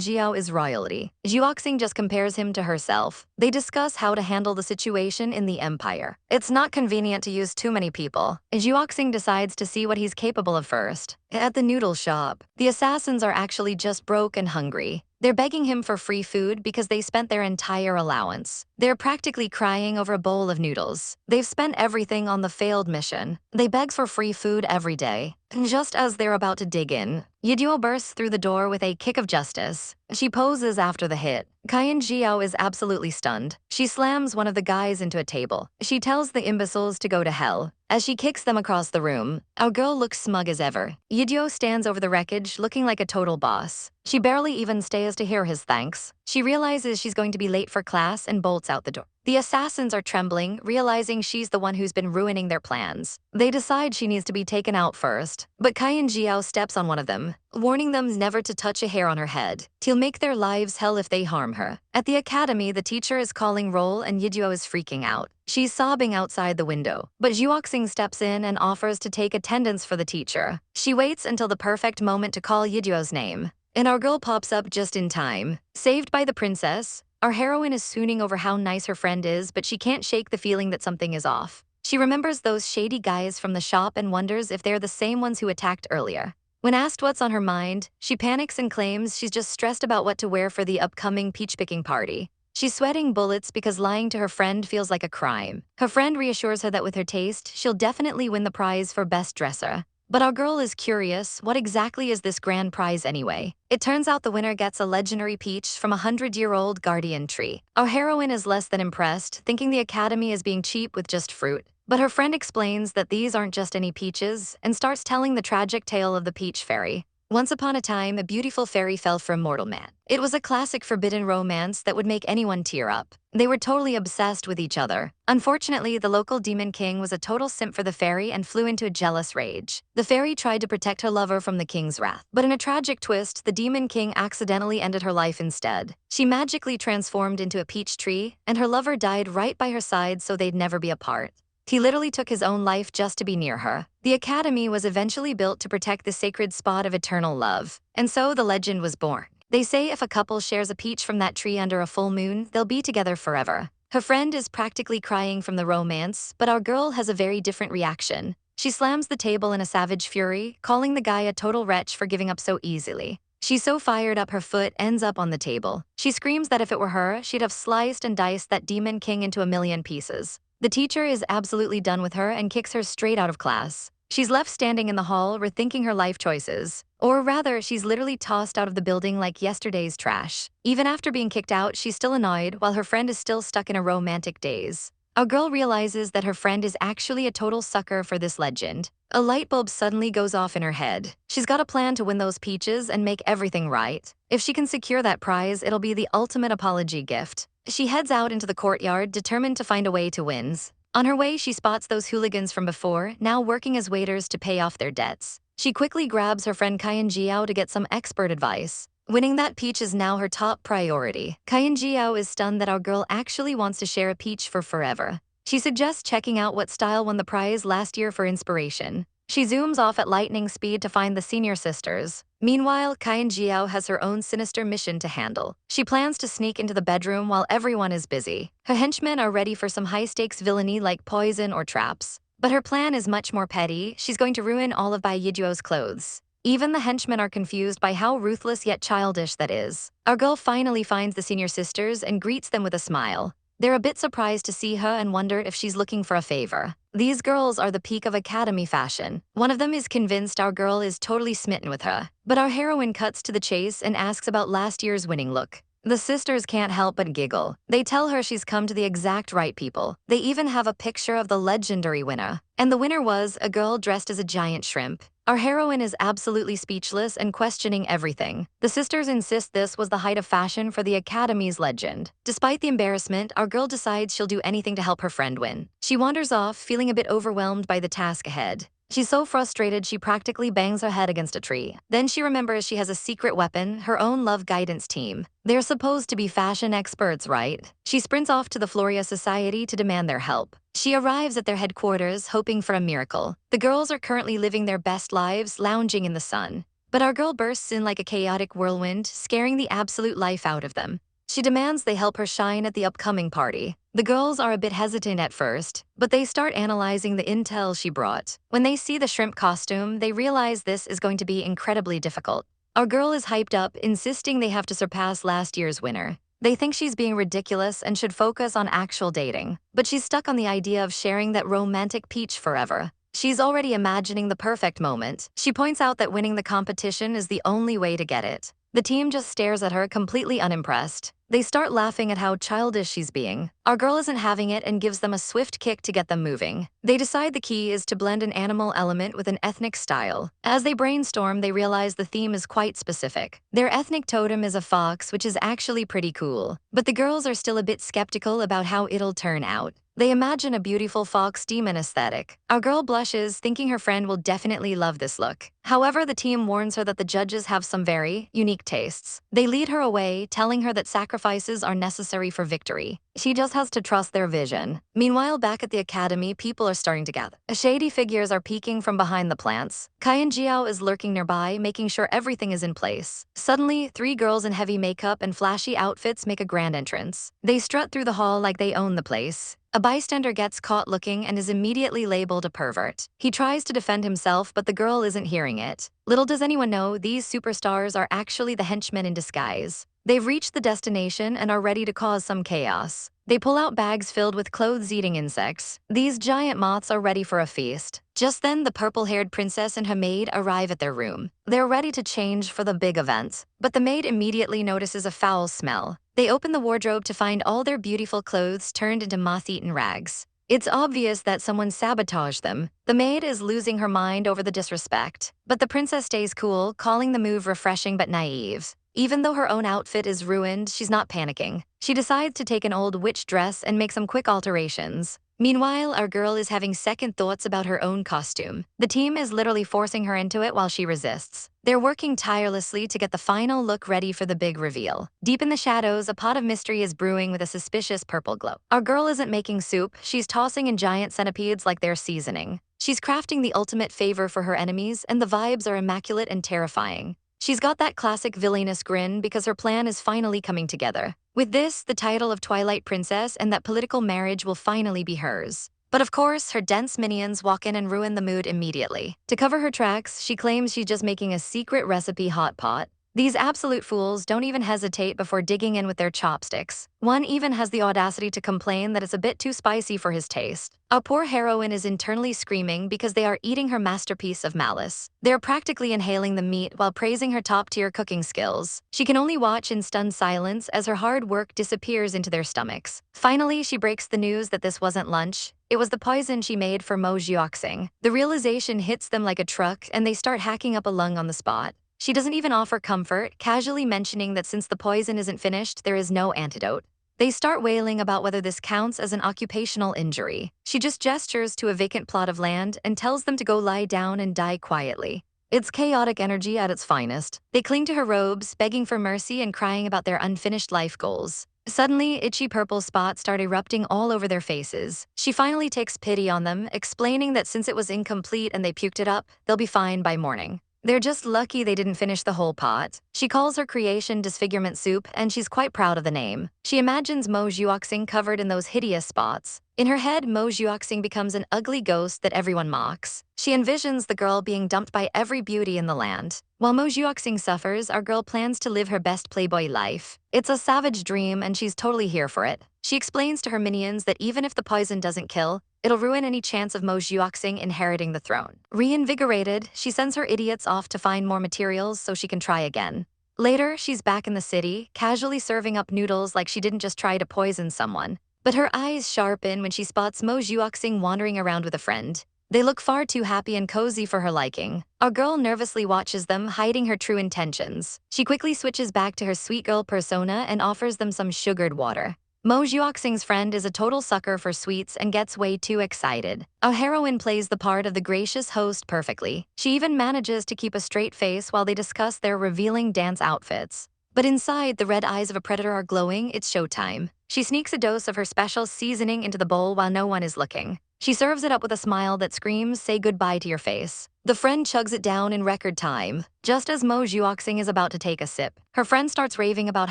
Jiao is royalty. Juoxing just compares him to herself. They discuss how to handle the situation in the empire. It's not convenient to use too many people. Juoxing decides to see what he's capable of first. At the noodle shop, the assassins are actually just broke and hungry. They're begging him for free food because they spent their entire allowance. They're practically crying over a bowl of noodles. They've spent everything on the failed mission. They beg for free food every day. And just as they're about to dig in, Yiduo bursts through the door with a kick of justice. She poses after the hit. Kaiyan Jiao is absolutely stunned. She slams one of the guys into a table. She tells the imbeciles to go to hell. As she kicks them across the room, our girl looks smug as ever. Yiduo stands over the wreckage looking like a total boss. She barely even stays to hear his thanks. She realizes she's going to be late for class and bolts out the door. The assassins are trembling, realizing she's the one who's been ruining their plans. They decide she needs to be taken out first, but Kaiyan Jiao steps on one of them, warning them never to touch a hair on her head. He'll make their lives hell if they harm her. At the academy, the teacher is calling roll and Yiduo is freaking out. She's sobbing outside the window, but Zhuoxing steps in and offers to take attendance for the teacher. She waits until the perfect moment to call Yiduo's name, and our girl pops up just in time. Saved by the princess, our heroine is swooning over how nice her friend is, but she can't shake the feeling that something is off. She remembers those shady guys from the shop and wonders if they're the same ones who attacked earlier. When asked what's on her mind, she panics and claims she's just stressed about what to wear for the upcoming peach-picking party. She's sweating bullets because lying to her friend feels like a crime. Her friend reassures her that with her taste, she'll definitely win the prize for best dresser. But our girl is curious, what exactly is this grand prize anyway? It turns out the winner gets a legendary peach from a 100-year-old guardian tree. Our heroine is less than impressed, thinking the academy is being cheap with just fruit. But her friend explains that these aren't just any peaches and starts telling the tragic tale of the peach fairy. Once upon a time, a beautiful fairy fell for a mortal man. It was a classic forbidden romance that would make anyone tear up. They were totally obsessed with each other. Unfortunately, the local demon king was a total simp for the fairy and flew into a jealous rage. The fairy tried to protect her lover from the king's wrath, but in a tragic twist, the demon king accidentally ended her life instead. She magically transformed into a peach tree, and her lover died right by her side so they'd never be apart. He literally took his own life just to be near her. The academy was eventually built to protect the sacred spot of eternal love, and so the legend was born. They say if a couple shares a peach from that tree under a full moon, they'll be together forever. Her friend is practically crying from the romance, but our girl has a very different reaction. She slams the table in a savage fury, calling the guy a total wretch for giving up so easily. She's so fired up her foot ends up on the table. She screams that if it were her, she'd have sliced and diced that demon king into a million pieces. The teacher is absolutely done with her and kicks her straight out of class. She's left standing in the hall rethinking her life choices. Or rather, she's literally tossed out of the building like yesterday's trash. Even after being kicked out, she's still annoyed while her friend is still stuck in a romantic daze. Our girl realizes that her friend is actually a total sucker for this legend. A light bulb suddenly goes off in her head. She's got a plan to win those peaches and make everything right. If she can secure that prize, it'll be the ultimate apology gift. She heads out into the courtyard, determined to find a way to win. On her way, she spots those hooligans from before, now working as waiters to pay off their debts. She quickly grabs her friend Kaiyan Jiao to get some expert advice. Winning that peach is now her top priority. Kaiyan Jiao is stunned that our girl actually wants to share a peach for forever. She suggests checking out what style won the prize last year for inspiration. She zooms off at lightning speed to find the senior sisters. Meanwhile, Kaiyan Jiao has her own sinister mission to handle. She plans to sneak into the bedroom while everyone is busy. Her henchmen are ready for some high-stakes villainy like poison or traps. But her plan is much more petty. She's going to ruin all of Bai Yiduo's clothes. Even the henchmen are confused by how ruthless yet childish that is. Our girl finally finds the senior sisters and greets them with a smile. They're a bit surprised to see her and wonder if she's looking for a favor. These girls are the peak of academy fashion. One of them is convinced our girl is totally smitten with her. But our heroine cuts to the chase and asks about last year's winning look. The sisters can't help but giggle. They tell her she's come to the exact right people. They even have a picture of the legendary winner. And the winner was a girl dressed as a giant shrimp. Our heroine is absolutely speechless and questioning everything. The sisters insist this was the height of fashion for the Academy's legend. Despite the embarrassment, our girl decides she'll do anything to help her friend win. She wanders off, feeling a bit overwhelmed by the task ahead. She's so frustrated she practically bangs her head against a tree. Then she remembers she has a secret weapon, her own love guidance team. They're supposed to be fashion experts, right? She sprints off to the Floria Society to demand their help. She arrives at their headquarters, hoping for a miracle. The girls are currently living their best lives, lounging in the sun. But our girl bursts in like a chaotic whirlwind, scaring the absolute life out of them. She demands they help her shine at the upcoming party. The girls are a bit hesitant at first, but they start analyzing the intel she brought. When they see the shrimp costume, they realize this is going to be incredibly difficult. Our girl is hyped up, insisting they have to surpass last year's winner. They think she's being ridiculous and should focus on actual dating, but she's stuck on the idea of sharing that romantic peach forever. She's already imagining the perfect moment. She points out that winning the competition is the only way to get it. The team just stares at her, completely unimpressed. They start laughing at how childish she's being. Our girl isn't having it and gives them a swift kick to get them moving. They decide the key is to blend an animal element with an ethnic style. As they brainstorm, they realize the theme is quite specific. Their ethnic totem is a fox, which is actually pretty cool. But the girls are still a bit skeptical about how it'll turn out. They imagine a beautiful fox demon aesthetic. Our girl blushes, thinking her friend will definitely love this look. However, the team warns her that the judges have some very unique tastes. They lead her away, telling her that sacrifices are necessary for victory. She just has to trust their vision. Meanwhile, back at the academy, people are starting to gather. Shady figures are peeking from behind the plants. Kai and Jiao is lurking nearby, making sure everything is in place. Suddenly, three girls in heavy makeup and flashy outfits make a grand entrance. They strut through the hall like they own the place. A bystander gets caught looking and is immediately labeled a pervert. He tries to defend himself, but the girl isn't hearing it. Little does anyone know, these superstars are actually the henchmen in disguise. They've reached the destination and are ready to cause some chaos. They pull out bags filled with clothes-eating insects. These giant moths are ready for a feast. Just then, the purple-haired princess and her maid arrive at their room. They're ready to change for the big event. But the maid immediately notices a foul smell. They open the wardrobe to find all their beautiful clothes turned into moth-eaten rags. It's obvious that someone sabotaged them. The maid is losing her mind over the disrespect. But the princess stays cool, calling the move refreshing but naive. Even though her own outfit is ruined, she's not panicking. She decides to take an old witch dress and make some quick alterations. Meanwhile, our girl is having second thoughts about her own costume. The team is literally forcing her into it while she resists. They're working tirelessly to get the final look ready for the big reveal. Deep in the shadows, a pot of mystery is brewing with a suspicious purple glow. Our girl isn't making soup, she's tossing in giant centipedes like they're seasoning. She's crafting the ultimate favor for her enemies, and the vibes are immaculate and terrifying. She's got that classic villainous grin because her plan is finally coming together. With this, the title of Twilight Princess and that political marriage will finally be hers. But of course, her dense minions walk in and ruin the mood immediately. To cover her tracks, she claims she's just making a secret recipe hot pot. These absolute fools don't even hesitate before digging in with their chopsticks. One even has the audacity to complain that it's a bit too spicy for his taste. Our poor heroine is internally screaming because they are eating her masterpiece of malice. They're practically inhaling the meat while praising her top-tier cooking skills. She can only watch in stunned silence as her hard work disappears into their stomachs. Finally, she breaks the news that this wasn't lunch. It was the poison she made for Mo Jiaoxing. The realization hits them like a truck, and they start hacking up a lung on the spot. She doesn't even offer comfort, casually mentioning that since the poison isn't finished, there is no antidote. They start wailing about whether this counts as an occupational injury. She just gestures to a vacant plot of land and tells them to go lie down and die quietly. It's chaotic energy at its finest. They cling to her robes, begging for mercy and crying about their unfinished life goals. Suddenly, itchy purple spots start erupting all over their faces. She finally takes pity on them, explaining that since it was incomplete and they puked it up, they'll be fine by morning. They're just lucky they didn't finish the whole pot. She calls her creation disfigurement soup, and she's quite proud of the name. She imagines Mo Jiaoxing covered in those hideous spots. In her head, Mo Jiaoxing becomes an ugly ghost that everyone mocks. She envisions the girl being dumped by every beauty in the land. While Mo Jiaoxing suffers, our girl plans to live her best playboy life. It's a savage dream, and she's totally here for it. She explains to her minions that even if the poison doesn't kill, it'll ruin any chance of Mo Jiaoxing inheriting the throne. Reinvigorated, she sends her idiots off to find more materials so she can try again. Later, she's back in the city, casually serving up noodles like she didn't just try to poison someone. But her eyes sharpen when she spots Mo Jiaoxing wandering around with a friend. They look far too happy and cozy for her liking. Our girl nervously watches them, hiding her true intentions. She quickly switches back to her sweet girl persona and offers them some sugared water. Mo Jiaoxing's friend is a total sucker for sweets and gets way too excited. Our heroine plays the part of the gracious host perfectly. She even manages to keep a straight face while they discuss their revealing dance outfits. But inside, the red eyes of a predator are glowing. It's showtime. She sneaks a dose of her special seasoning into the bowl while no one is looking. She serves it up with a smile that screams, "Say goodbye to your face." The friend chugs it down in record time. Just as Mo Jiaoxing is about to take a sip, her friend starts raving about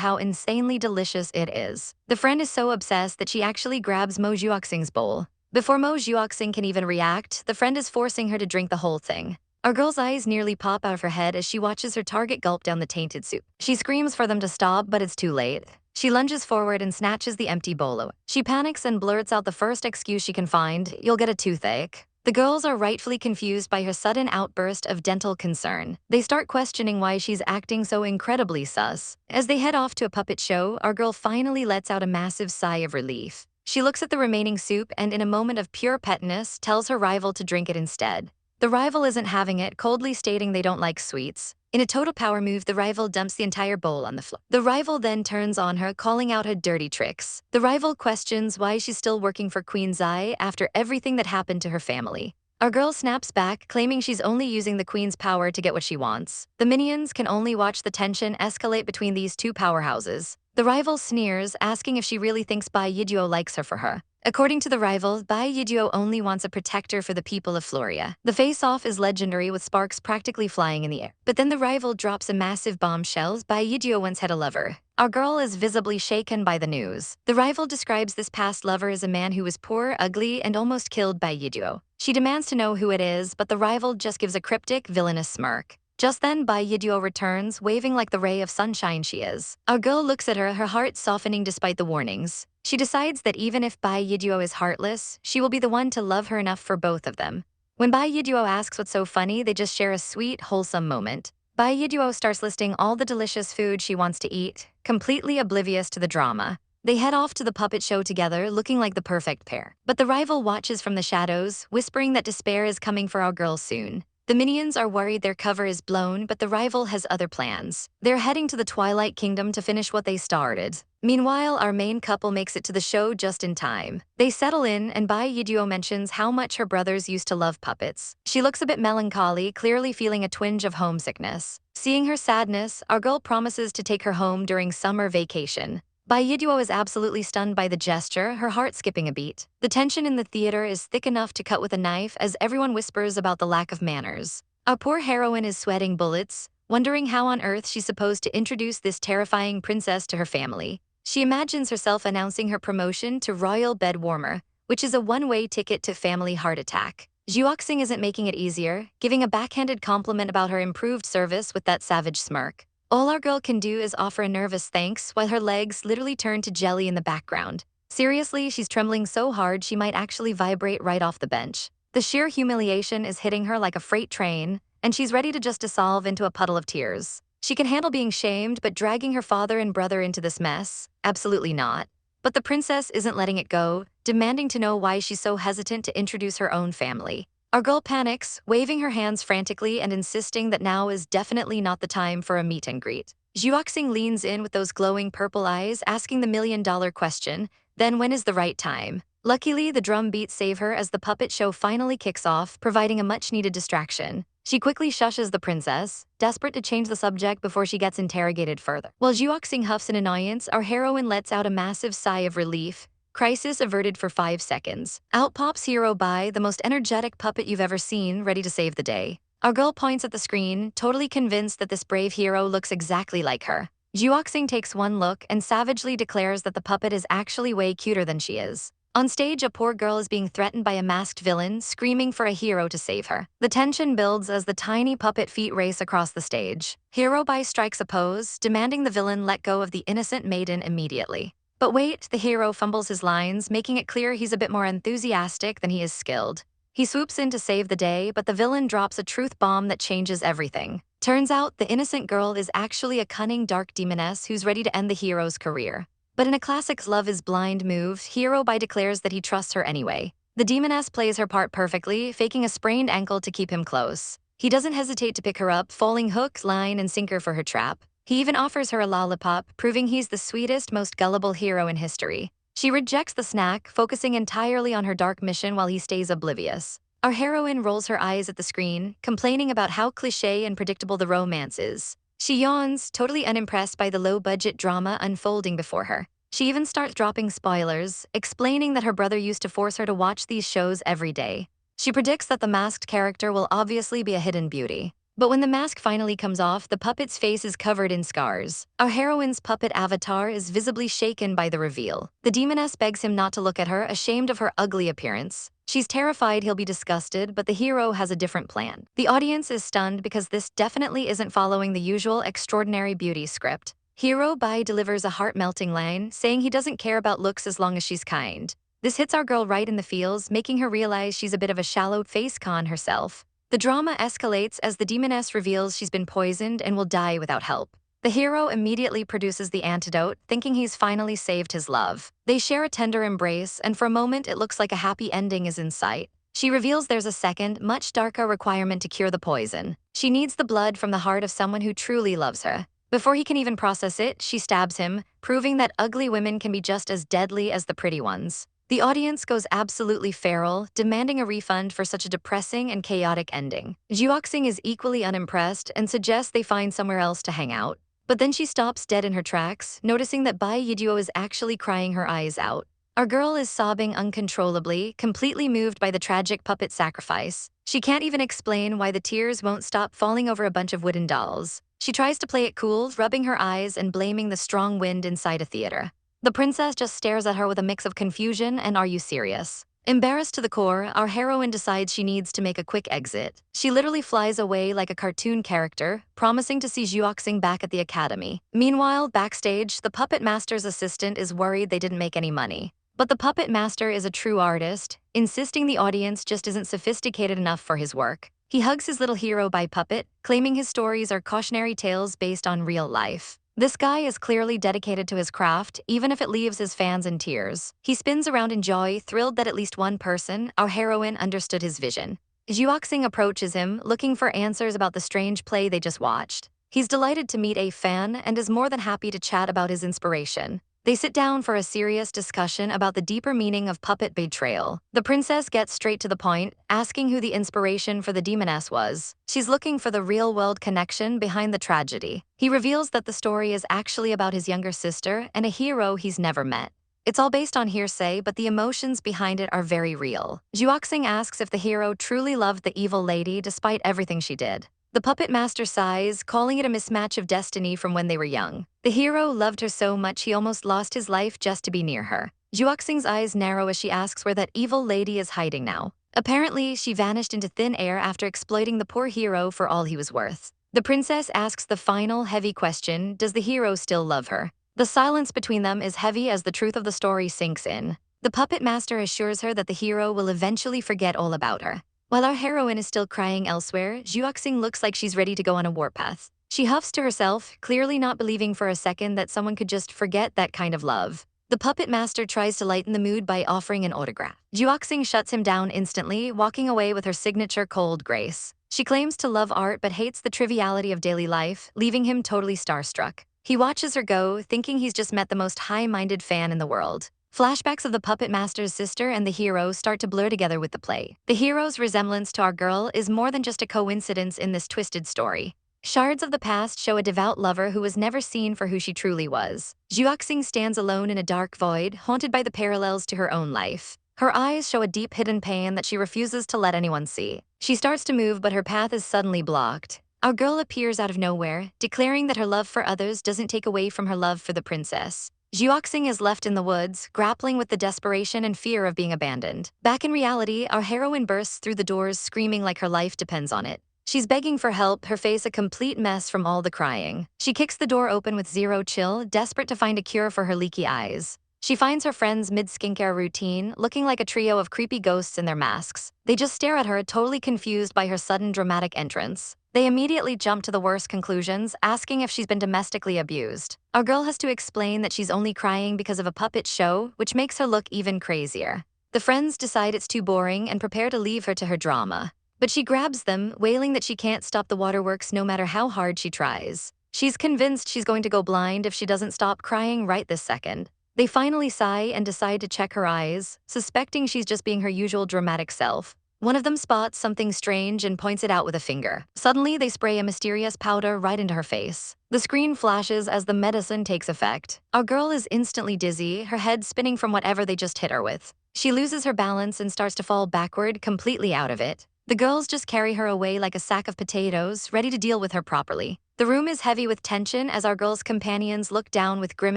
how insanely delicious it is. The friend is so obsessed that she actually grabs Mo Jiaoxing's bowl. Before Mo Jiaoxing can even react, the friend is forcing her to drink the whole thing. Our girl's eyes nearly pop out of her head as she watches her target gulp down the tainted soup. She screams for them to stop, but it's too late. She lunges forward and snatches the empty bowl. She panics and blurts out the first excuse she can find, "You'll get a toothache." The girls are rightfully confused by her sudden outburst of dental concern. They start questioning why she's acting so incredibly sus. As they head off to a puppet show, our girl finally lets out a massive sigh of relief. She looks at the remaining soup and, in a moment of pure petness, tells her rival to drink it instead. The rival isn't having it, coldly stating they don't like sweets. In a total power move, the rival dumps the entire bowl on the floor. The rival then turns on her, calling out her dirty tricks. The rival questions why she's still working for Queen's Eye after everything that happened to her family. Our girl snaps back, claiming she's only using the Queen's power to get what she wants. The minions can only watch the tension escalate between these two powerhouses. The rival sneers, asking if she really thinks Bai Yiduo likes her for her. According to the rival, Bai Yiduo only wants a protector for the people of Floria. The face-off is legendary, with sparks practically flying in the air. But then the rival drops a massive bombshell. Bai Yiduo once had a lover. Our girl is visibly shaken by the news. The rival describes this past lover as a man who was poor, ugly, and almost killed Bai Yiduo. She demands to know who it is, but the rival just gives a cryptic, villainous smirk. Just then, Bai Yiduo returns, waving like the ray of sunshine she is. Our girl looks at her, her heart softening despite the warnings. She decides that even if Bai Yiduo is heartless, she will be the one to love her enough for both of them. When Bai Yiduo asks what's so funny, they just share a sweet, wholesome moment. Bai Yiduo starts listing all the delicious food she wants to eat, completely oblivious to the drama. They head off to the puppet show together, looking like the perfect pair. But the rival watches from the shadows, whispering that despair is coming for our girl soon. The minions are worried their cover is blown, but the rival has other plans. They're heading to the Twilight Kingdom to finish what they started. Meanwhile, our main couple makes it to the show just in time. They settle in, and Bai Yiduo mentions how much her brothers used to love puppets. She looks a bit melancholy, clearly feeling a twinge of homesickness. Seeing her sadness, our girl promises to take her home during summer vacation. Bai Yiduo is absolutely stunned by the gesture, her heart skipping a beat. The tension in the theater is thick enough to cut with a knife as everyone whispers about the lack of manners. Our poor heroine is sweating bullets, wondering how on earth she's supposed to introduce this terrifying princess to her family. She imagines herself announcing her promotion to royal bed warmer, which is a one-way ticket to family heart attack. Zhuoxing isn't making it easier, giving a backhanded compliment about her improved service with that savage smirk. All our girl can do is offer a nervous thanks while her legs literally turn to jelly in the background. Seriously, she's trembling so hard she might actually vibrate right off the bench. The sheer humiliation is hitting her like a freight train, and she's ready to just dissolve into a puddle of tears. She can handle being shamed, but dragging her father and brother into this mess? Absolutely not. But the princess isn't letting it go, demanding to know why she's so hesitant to introduce her own family. Our girl panics, waving her hands frantically and insisting that now is definitely not the time for a meet and greet. Zhuoxing leans in with those glowing purple eyes, asking the million-dollar question, then when is the right time? Luckily, the drum beats save her as the puppet show finally kicks off, providing a much-needed distraction. She quickly shushes the princess, desperate to change the subject before she gets interrogated further. While Zhuoxing huffs in annoyance, our heroine lets out a massive sigh of relief. Crisis averted for 5 seconds. Out pops Hero Bai, the most energetic puppet you've ever seen, ready to save the day. Our girl points at the screen, totally convinced that this brave hero looks exactly like her. Zhuoxing takes one look and savagely declares that the puppet is actually way cuter than she is. On stage, a poor girl is being threatened by a masked villain, screaming for a hero to save her. The tension builds as the tiny puppet feet race across the stage. Hero Bai strikes a pose, demanding the villain let go of the innocent maiden immediately. But wait, the hero fumbles his lines, making it clear he's a bit more enthusiastic than he is skilled. He swoops in to save the day, but the villain drops a truth bomb that changes everything. Turns out, the innocent girl is actually a cunning dark demoness who's ready to end the hero's career. But in a classic love is blind move, Hero Bai declares that he trusts her anyway. The demoness plays her part perfectly, faking a sprained ankle to keep him close. He doesn't hesitate to pick her up, falling hook, line, and sinker for her trap. He even offers her a lollipop, proving he's the sweetest, most gullible hero in history. She rejects the snack, focusing entirely on her dark mission while he stays oblivious. Our heroine rolls her eyes at the screen, complaining about how cliché and predictable the romance is. She yawns, totally unimpressed by the low-budget drama unfolding before her. She even starts dropping spoilers, explaining that her brother used to force her to watch these shows every day. She predicts that the masked character will obviously be a hidden beauty. But when the mask finally comes off, the puppet's face is covered in scars. Our heroine's puppet avatar is visibly shaken by the reveal. The demoness begs him not to look at her, ashamed of her ugly appearance. She's terrified he'll be disgusted, but the hero has a different plan. The audience is stunned because this definitely isn't following the usual extraordinary beauty script. Hero Bai delivers a heart-melting line, saying he doesn't care about looks as long as she's kind. This hits our girl right in the feels, making her realize she's a bit of a shallow face con herself. The drama escalates as the demoness reveals she's been poisoned and will die without help. The hero immediately produces the antidote, thinking he's finally saved his love. They share a tender embrace, and for a moment it looks like a happy ending is in sight. She reveals there's a second, much darker requirement to cure the poison. She needs the blood from the heart of someone who truly loves her. Before he can even process it, she stabs him, proving that ugly women can be just as deadly as the pretty ones. The audience goes absolutely feral, demanding a refund for such a depressing and chaotic ending. Juoxing is equally unimpressed and suggests they find somewhere else to hang out. But then she stops dead in her tracks, noticing that Bai Yiduo is actually crying her eyes out. Our girl is sobbing uncontrollably, completely moved by the tragic puppet sacrifice. She can't even explain why the tears won't stop falling over a bunch of wooden dolls. She tries to play it cool, rubbing her eyes and blaming the strong wind inside a theater. The princess just stares at her with a mix of confusion and "Are you serious?" Embarrassed to the core, our heroine decides she needs to make a quick exit. She literally flies away like a cartoon character, promising to see Juoxing back at the academy. Meanwhile, backstage, the puppet master's assistant is worried they didn't make any money. But the puppet master is a true artist, insisting the audience just isn't sophisticated enough for his work. He hugs his little hero by puppet, claiming his stories are cautionary tales based on real life. This guy is clearly dedicated to his craft, even if it leaves his fans in tears. He spins around in joy, thrilled that at least one person, our heroine, understood his vision. Juoxing approaches him, looking for answers about the strange play they just watched. He's delighted to meet a fan and is more than happy to chat about his inspiration. They sit down for a serious discussion about the deeper meaning of puppet betrayal. The princess gets straight to the point, asking who the inspiration for the demoness was. She's looking for the real-world connection behind the tragedy. He reveals that the story is actually about his younger sister and a hero he's never met. It's all based on hearsay, but the emotions behind it are very real. Juoxing asks if the hero truly loved the evil lady despite everything she did. The puppet master sighs, calling it a mismatch of destiny from when they were young. The hero loved her so much he almost lost his life just to be near her. Juoxing's eyes narrow as she asks where that evil lady is hiding now. Apparently, she vanished into thin air after exploiting the poor hero for all he was worth. The princess asks the final, heavy question, does the hero still love her? The silence between them is heavy as the truth of the story sinks in. The puppet master assures her that the hero will eventually forget all about her. While our heroine is still crying elsewhere, Juoxing looks like she's ready to go on a warpath. She huffs to herself, clearly not believing for a second that someone could just forget that kind of love. The puppet master tries to lighten the mood by offering an autograph. Juoxing shuts him down instantly, walking away with her signature cold grace. She claims to love art but hates the triviality of daily life, leaving him totally starstruck. He watches her go, thinking he's just met the most high-minded fan in the world. Flashbacks of the puppet master's sister and the hero start to blur together with the play. The hero's resemblance to our girl is more than just a coincidence in this twisted story. Shards of the past show a devout lover who was never seen for who she truly was. Juoxing stands alone in a dark void, haunted by the parallels to her own life. Her eyes show a deep hidden pain that she refuses to let anyone see. She starts to move, but her path is suddenly blocked. Our girl appears out of nowhere, declaring that her love for others doesn't take away from her love for the princess. Juoxing is left in the woods, grappling with the desperation and fear of being abandoned. Back in reality, our heroine bursts through the doors screaming like her life depends on it. She's begging for help, her face a complete mess from all the crying. She kicks the door open with zero chill, desperate to find a cure for her leaky eyes. She finds her friends mid-skincare routine, looking like a trio of creepy ghosts in their masks. They just stare at her, totally confused by her sudden dramatic entrance. They immediately jump to the worst conclusions, asking if she's been domestically abused. Our girl has to explain that she's only crying because of a puppet show, which makes her look even crazier. The friends decide it's too boring and prepare to leave her to her drama. But she grabs them, wailing that she can't stop the waterworks no matter how hard she tries. She's convinced she's going to go blind if she doesn't stop crying right this second. They finally sigh and decide to check her eyes, suspecting she's just being her usual dramatic self. One of them spots something strange and points it out with a finger. Suddenly, they spray a mysterious powder right into her face. The screen flashes as the medicine takes effect. Our girl is instantly dizzy, her head spinning from whatever they just hit her with. She loses her balance and starts to fall backward, completely out of it. The girls just carry her away like a sack of potatoes, ready to deal with her properly. The room is heavy with tension as our girl's companions look down with grim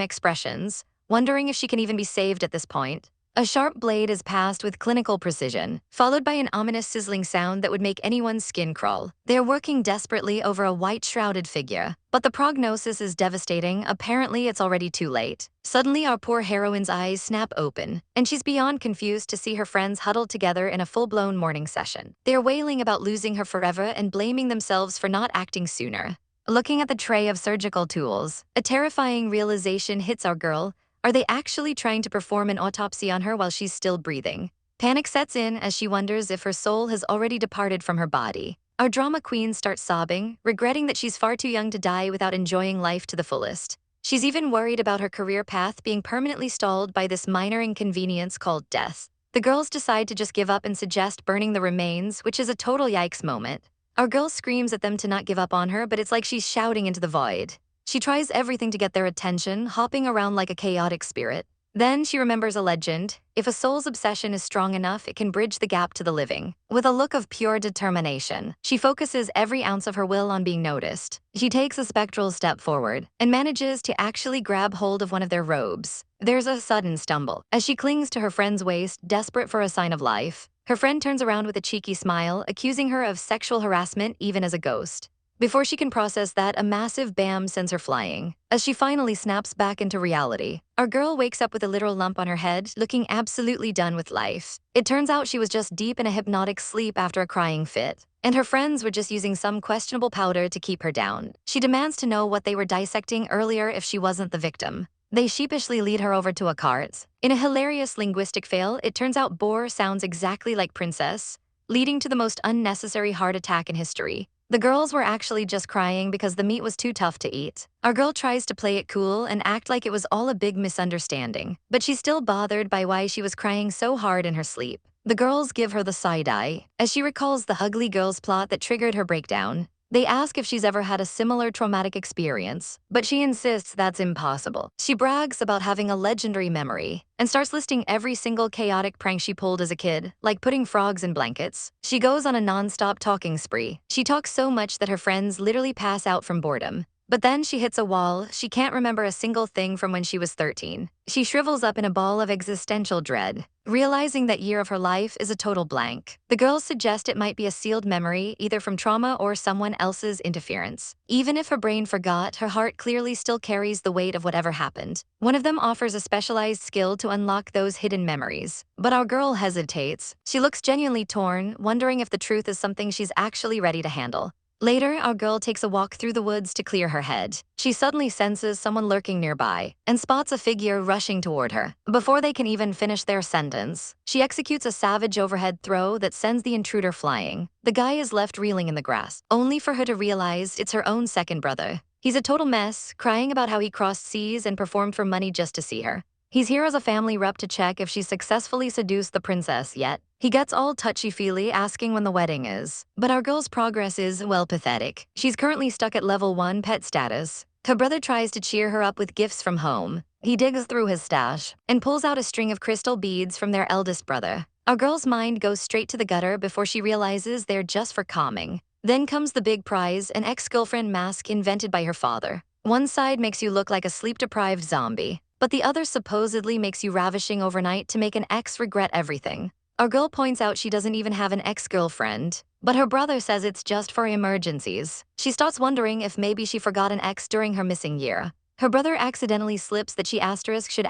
expressions, wondering if she can even be saved at this point. A sharp blade is passed with clinical precision, followed by an ominous sizzling sound that would make anyone's skin crawl. They're working desperately over a white-shrouded figure, but the prognosis is devastating. Apparently, it's already too late. Suddenly, our poor heroine's eyes snap open, and she's beyond confused to see her friends huddled together in a full-blown mourning session. They're wailing about losing her forever and blaming themselves for not acting sooner. Looking at the tray of surgical tools, a terrifying realization hits our girl. Are they actually trying to perform an autopsy on her while she's still breathing? Panic sets in as she wonders if her soul has already departed from her body. Our drama queen starts sobbing, regretting that she's far too young to die without enjoying life to the fullest. She's even worried about her career path being permanently stalled by this minor inconvenience called death. The girls decide to just give up and suggest burning the remains, which is a total yikes moment. Our girl screams at them to not give up on her, but it's like she's shouting into the void. She tries everything to get their attention, hopping around like a chaotic spirit. Then she remembers a legend: if a soul's obsession is strong enough, it can bridge the gap to the living. With a look of pure determination, she focuses every ounce of her will on being noticed. She takes a spectral step forward and manages to actually grab hold of one of their robes. There's a sudden stumble as she clings to her friend's waist, desperate for a sign of life. Her friend turns around with a cheeky smile, accusing her of sexual harassment even as a ghost. Before she can process that, a massive bam sends her flying. As she finally snaps back into reality, our girl wakes up with a literal lump on her head, looking absolutely done with life. It turns out she was just deep in a hypnotic sleep after a crying fit, and her friends were just using some questionable powder to keep her down. She demands to know what they were dissecting earlier if she wasn't the victim. They sheepishly lead her over to a cart. In a hilarious linguistic fail, it turns out boar sounds exactly like princess, leading to the most unnecessary heart attack in history. The girls were actually just crying because the meat was too tough to eat. Our girl tries to play it cool and act like it was all a big misunderstanding, but she's still bothered by why she was crying so hard in her sleep. The girls give her the side eye as she recalls the ugly girls plot that triggered her breakdown. They ask if she's ever had a similar traumatic experience, but she insists that's impossible. She brags about having a legendary memory and starts listing every single chaotic prank she pulled as a kid, like putting frogs in blankets. She goes on a non-stop talking spree. She talks so much that her friends literally pass out from boredom. But then she hits a wall. She can't remember a single thing from when she was 13. She shrivels up in a ball of existential dread, realizing that year of her life is a total blank. The girls suggest it might be a sealed memory, either from trauma or someone else's interference. Even if her brain forgot, her heart clearly still carries the weight of whatever happened. One of them offers a specialized skill to unlock those hidden memories. But our girl hesitates. She looks genuinely torn, wondering if the truth is something she's actually ready to handle. Later, our girl takes a walk through the woods to clear her head. She suddenly senses someone lurking nearby and spots a figure rushing toward her. Before they can even finish their sentence, she executes a savage overhead throw that sends the intruder flying. The guy is left reeling in the grass, only for her to realize it's her own second brother. He's a total mess, crying about how he crossed seas and performed for money just to see her. He's here as a family rep to check if she's successfully seduced the princess yet. He gets all touchy-feely, asking when the wedding is. But our girl's progress is, well, pathetic. She's currently stuck at level 1 pet status. Her brother tries to cheer her up with gifts from home. He digs through his stash and pulls out a string of crystal beads from their eldest brother. Our girl's mind goes straight to the gutter before she realizes they're just for calming. Then comes the big prize, an ex-girlfriend mask invented by her father. One side makes you look like a sleep-deprived zombie, but the other supposedly makes you ravishing overnight to make an ex regret everything. Our girl points out she doesn't even have an ex-girlfriend, but her brother says it's just for emergencies. She starts wondering if maybe she forgot an ex during her missing year. Her brother accidentally slips that she should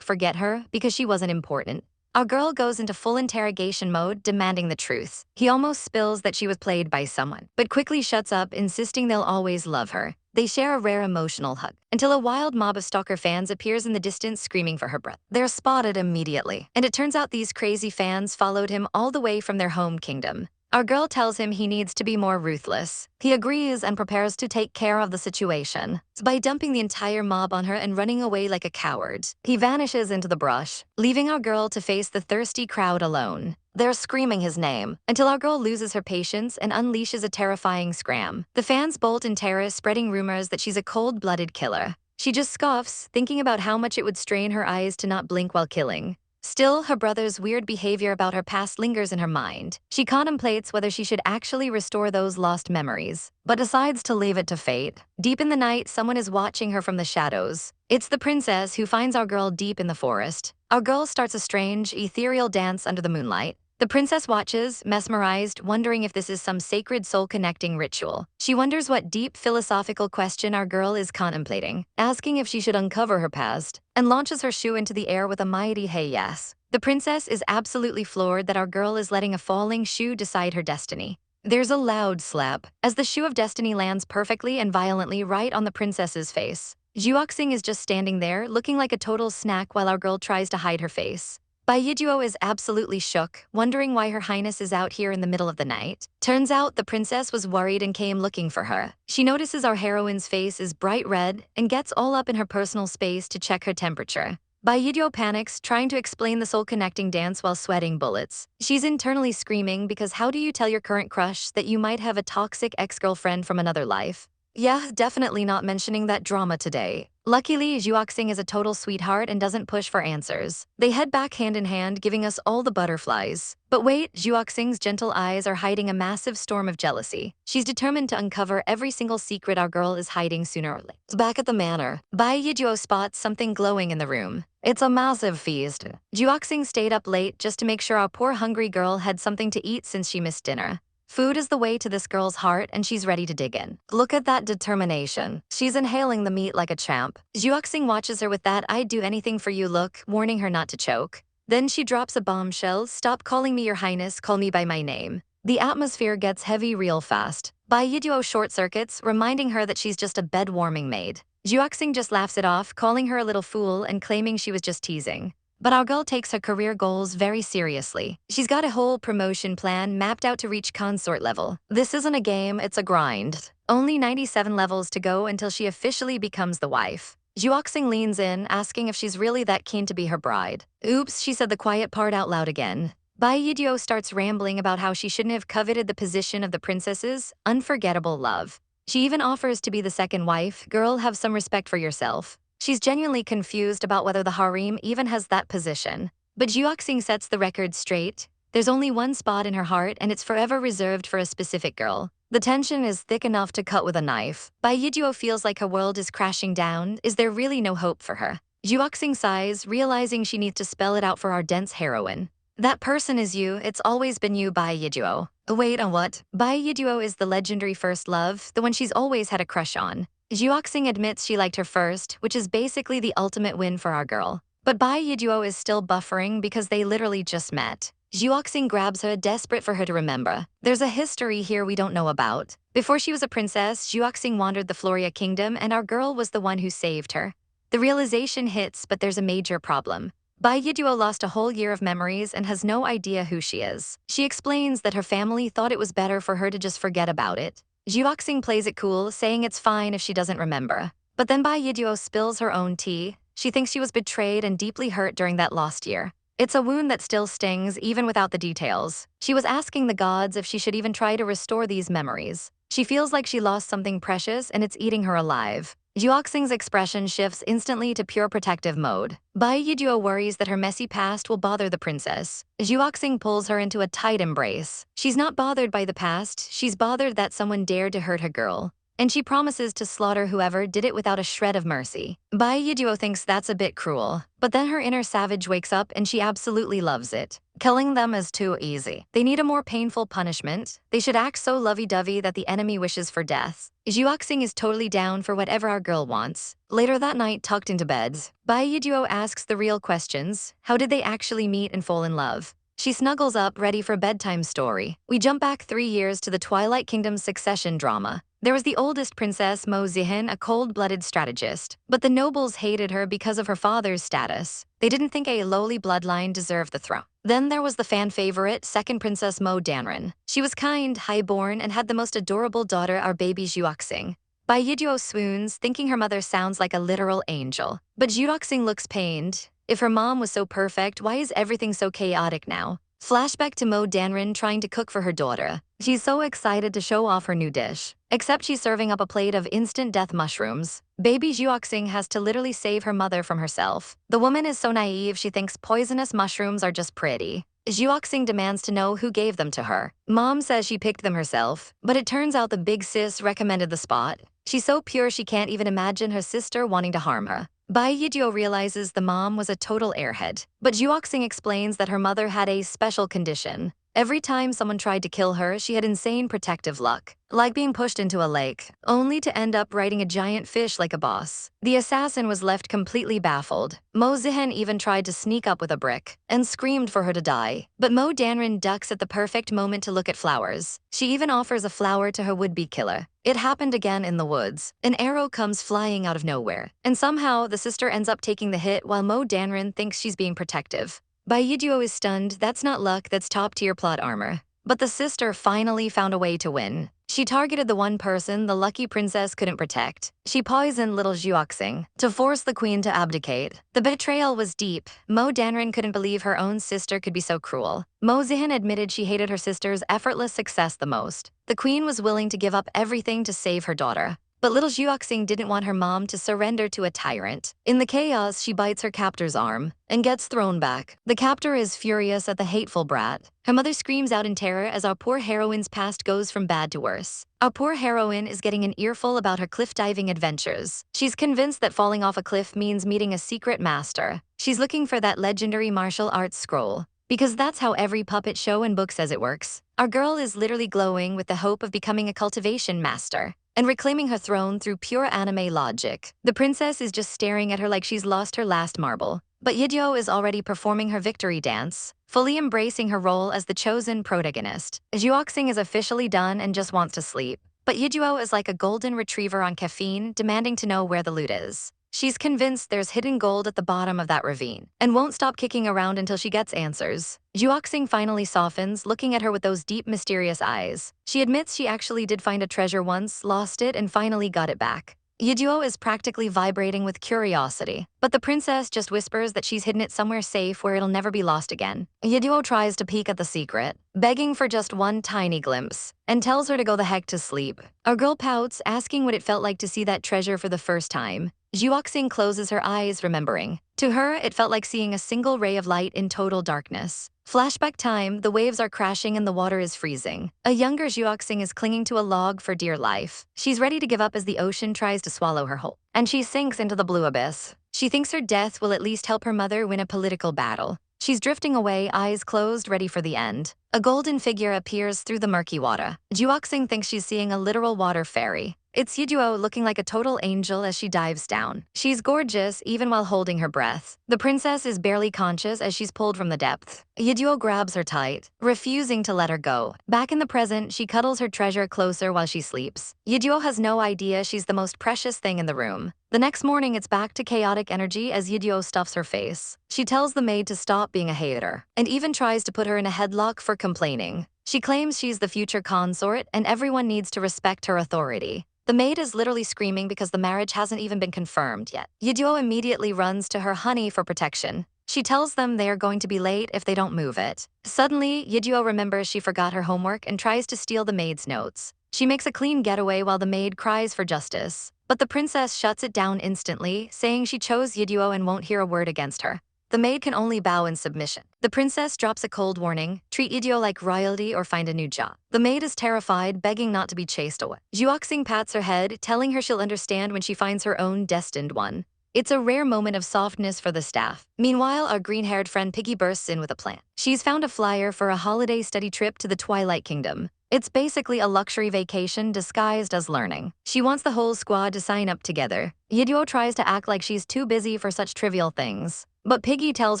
forget her because she wasn't important. Our girl goes into full interrogation mode, demanding the truth. He almost spills that she was played by someone, but quickly shuts up, insisting they'll always love her. They share a rare emotional hug, until a wild mob of stalker fans appears in the distance screaming for her breath. They're spotted immediately, and it turns out these crazy fans followed him all the way from their home kingdom. Our girl tells him he needs to be more ruthless. He agrees and prepares to take care of the situation by dumping the entire mob on her and running away like a coward. He vanishes into the brush, leaving our girl to face the thirsty crowd alone. They're screaming his name until our girl loses her patience and unleashes a terrifying scram. The fans bolt in terror, spreading rumors that she's a cold-blooded killer. She just scoffs, thinking about how much it would strain her eyes to not blink while killing. Still, her brother's weird behavior about her past lingers in her mind. She contemplates whether she should actually restore those lost memories, but decides to leave it to fate. Deep in the night, someone is watching her from the shadows. It's the princess who finds our girl deep in the forest. Our girl starts a strange, ethereal dance under the moonlight. The princess watches, mesmerized, wondering if this is some sacred soul-connecting ritual. She wonders what deep philosophical question our girl is contemplating, asking if she should uncover her past, and launches her shoe into the air with a mighty hey yes. The princess is absolutely floored that our girl is letting a falling shoe decide her destiny. There's a loud slap as the shoe of destiny lands perfectly and violently right on the princess's face. Juoxing is just standing there, looking like a total snack while our girl tries to hide her face. Bai Yiduo is absolutely shook, wondering why her highness is out here in the middle of the night. Turns out the princess was worried and came looking for her. She notices our heroine's face is bright red and gets all up in her personal space to check her temperature. Bai Yiduo panics, trying to explain the soul-connecting dance while sweating bullets. She's internally screaming because how do you tell your current crush that you might have a toxic ex-girlfriend from another life? Yeah, definitely not mentioning that drama today. Luckily, Juoxing is a total sweetheart and doesn't push for answers. They head back hand in hand, giving us all the butterflies. But wait, Juoxing's gentle eyes are hiding a massive storm of jealousy. She's determined to uncover every single secret our girl is hiding sooner or later. Back at the manor, Bai Yiduo spots something glowing in the room. It's a massive feast. Juoxing stayed up late just to make sure our poor hungry girl had something to eat since she missed dinner. Food is the way to this girl's heart and she's ready to dig in. Look at that determination. She's inhaling the meat like a champ. Juoxing watches her with that "I'd do anything for you" look, warning her not to choke. Then she drops a bombshell, "Stop calling me your highness, call me by my name." The atmosphere gets heavy real fast. Bai Yiduo short circuits, reminding her that she's just a bed-warming maid. Juoxing just laughs it off, calling her a little fool and claiming she was just teasing. But our girl takes her career goals very seriously. She's got a whole promotion plan mapped out to reach consort level. This isn't a game, it's a grind. Only 97 levels to go until she officially becomes the wife. Juoxing leans in, asking if she's really that keen to be her bride. Oops, she said the quiet part out loud again. Bai Yiduo starts rambling about how she shouldn't have coveted the position of the princess's unforgettable love. She even offers to be the second wife. Girl, have some respect for yourself. She's genuinely confused about whether the harem even has that position. But Juoxing sets the record straight. There's only one spot in her heart and it's forever reserved for a specific girl. The tension is thick enough to cut with a knife. Bai Yiduo feels like her world is crashing down. Is there really no hope for her? Juoxing sighs, realizing she needs to spell it out for our dense heroine. That person is you, it's always been you, Bai Yiduo. Wait, on what? Bai Yiduo is the legendary first love, the one she's always had a crush on. Juoxing admits she liked her first, which is basically the ultimate win for our girl. But Bai Yiduo is still buffering because they literally just met. Juoxing grabs her, desperate for her to remember. There's a history here we don't know about. Before she was a princess, Juoxing wandered the Floria kingdom and our girl was the one who saved her. The realization hits, but there's a major problem. Bai Yiduo lost a whole year of memories and has no idea who she is. She explains that her family thought it was better for her to just forget about it. Juoxing plays it cool, saying it's fine if she doesn't remember. But then Bai Yiduo spills her own tea. She thinks she was betrayed and deeply hurt during that lost year. It's a wound that still stings, even without the details. She was asking the gods if she should even try to restore these memories. She feels like she lost something precious and it's eating her alive. Juoxing's expression shifts instantly to pure protective mode. Bai Yiduo worries that her messy past will bother the princess. Juoxing pulls her into a tight embrace. She's not bothered by the past, she's bothered that someone dared to hurt her girl. And she promises to slaughter whoever did it without a shred of mercy. Bai Yiduo thinks that's a bit cruel, but then her inner savage wakes up and she absolutely loves it. Killing them is too easy. They need a more painful punishment. They should act so lovey-dovey that the enemy wishes for death. Juoxing is totally down for whatever our girl wants. Later that night, tucked into bed, Bai Yiduo asks the real questions. How did they actually meet and fall in love? She snuggles up, ready for bedtime story. We jump back 3 years to the Twilight Kingdom's succession drama. There was the oldest princess, Mo Zihin, a cold-blooded strategist. But the nobles hated her because of her father's status. They didn't think a lowly bloodline deserved the throne. Then there was the fan favorite, second princess Mo Danren. She was kind, high-born, and had the most adorable daughter, our baby Juoxing. Bai Yiduo swoons, thinking her mother sounds like a literal angel. But Juoxing looks pained. If her mom was so perfect, why is everything so chaotic now? Flashback to Mo Danrin trying to cook for her daughter. She's so excited to show off her new dish. Except she's serving up a plate of instant death mushrooms. Baby Juoxing has to literally save her mother from herself. The woman is so naive she thinks poisonous mushrooms are just pretty. Juoxing demands to know who gave them to her. Mom says she picked them herself, but it turns out the big sis recommended the spot. She's so pure she can't even imagine her sister wanting to harm her. Bai Yiduo realizes the mom was a total airhead, but Juoxing explains that her mother had a special condition. Every time someone tried to kill her, she had insane protective luck, like being pushed into a lake, only to end up riding a giant fish like a boss. The assassin was left completely baffled. Mo Zihen even tried to sneak up with a brick and screamed for her to die. But Mo Danrin ducks at the perfect moment to look at flowers. She even offers a flower to her would-be killer. It happened again in the woods. An arrow comes flying out of nowhere, and somehow the sister ends up taking the hit while Mo Danrin thinks she's being protective. Bai Yiduo is stunned. That's not luck, that's top-tier plot armor. But the sister finally found a way to win. She targeted the one person the lucky princess couldn't protect. She poisoned little Juoxing to force the queen to abdicate. The betrayal was deep. Mo Danrin couldn't believe her own sister could be so cruel. Mo Zihan admitted she hated her sister's effortless success the most. The queen was willing to give up everything to save her daughter. But little Juoxing didn't want her mom to surrender to a tyrant. In the chaos, she bites her captor's arm and gets thrown back. The captor is furious at the hateful brat. Her mother screams out in terror as our poor heroine's past goes from bad to worse. Our poor heroine is getting an earful about her cliff diving adventures. She's convinced that falling off a cliff means meeting a secret master. She's looking for that legendary martial arts scroll, because that's how every puppet show and book says it works. Our girl is literally glowing with the hope of becoming a cultivation master and reclaiming her throne through pure anime logic. The princess is just staring at her like she's lost her last marble. But Yiduo is already performing her victory dance, fully embracing her role as the chosen protagonist. Juoxing is officially done and just wants to sleep. But Yiduo is like a golden retriever on caffeine, demanding to know where the loot is. She's convinced there's hidden gold at the bottom of that ravine and won't stop kicking around until she gets answers. Juoxing finally softens, looking at her with those deep, mysterious eyes. She admits she actually did find a treasure once, lost it, and finally got it back. Yiduo is practically vibrating with curiosity, but the princess just whispers that she's hidden it somewhere safe where it'll never be lost again. Yiduo tries to peek at the secret, begging for just one tiny glimpse, and tells her to go the heck to sleep. Our girl pouts, asking what it felt like to see that treasure for the first time. Juoxing closes her eyes, remembering. To her, it felt like seeing a single ray of light in total darkness. Flashback time, the waves are crashing and the water is freezing. A younger Juoxing is clinging to a log for dear life. She's ready to give up as the ocean tries to swallow her whole, and she sinks into the blue abyss. She thinks her death will at least help her mother win a political battle. She's drifting away, eyes closed, ready for the end. A golden figure appears through the murky water. Juoxing thinks she's seeing a literal water fairy. It's Yiduo looking like a total angel as she dives down. She's gorgeous even while holding her breath. The princess is barely conscious as she's pulled from the depth. Yiduo grabs her tight, refusing to let her go. Back in the present, she cuddles her treasure closer while she sleeps. Yiduo has no idea she's the most precious thing in the room. The next morning, it's back to chaotic energy as Yiduo stuffs her face. She tells the maid to stop being a hater, and even tries to put her in a headlock for complaining. She claims she's the future consort and everyone needs to respect her authority. The maid is literally screaming because the marriage hasn't even been confirmed yet. Yiduo immediately runs to her honey for protection. She tells them they are going to be late if they don't move it. Suddenly, Yiduo remembers she forgot her homework and tries to steal the maid's notes. She makes a clean getaway while the maid cries for justice. But the princess shuts it down instantly, saying she chose Yiduo and won't hear a word against her. The maid can only bow in submission. The princess drops a cold warning, treat Yiduo like royalty or find a new job. The maid is terrified, begging not to be chased away. Juoxing pats her head, telling her she'll understand when she finds her own destined one. It's a rare moment of softness for the staff. Meanwhile, our green-haired friend Piggy bursts in with a plan. She's found a flyer for a holiday study trip to the Twilight Kingdom. It's basically a luxury vacation disguised as learning. She wants the whole squad to sign up together. Yiduo tries to act like she's too busy for such trivial things, but Piggy tells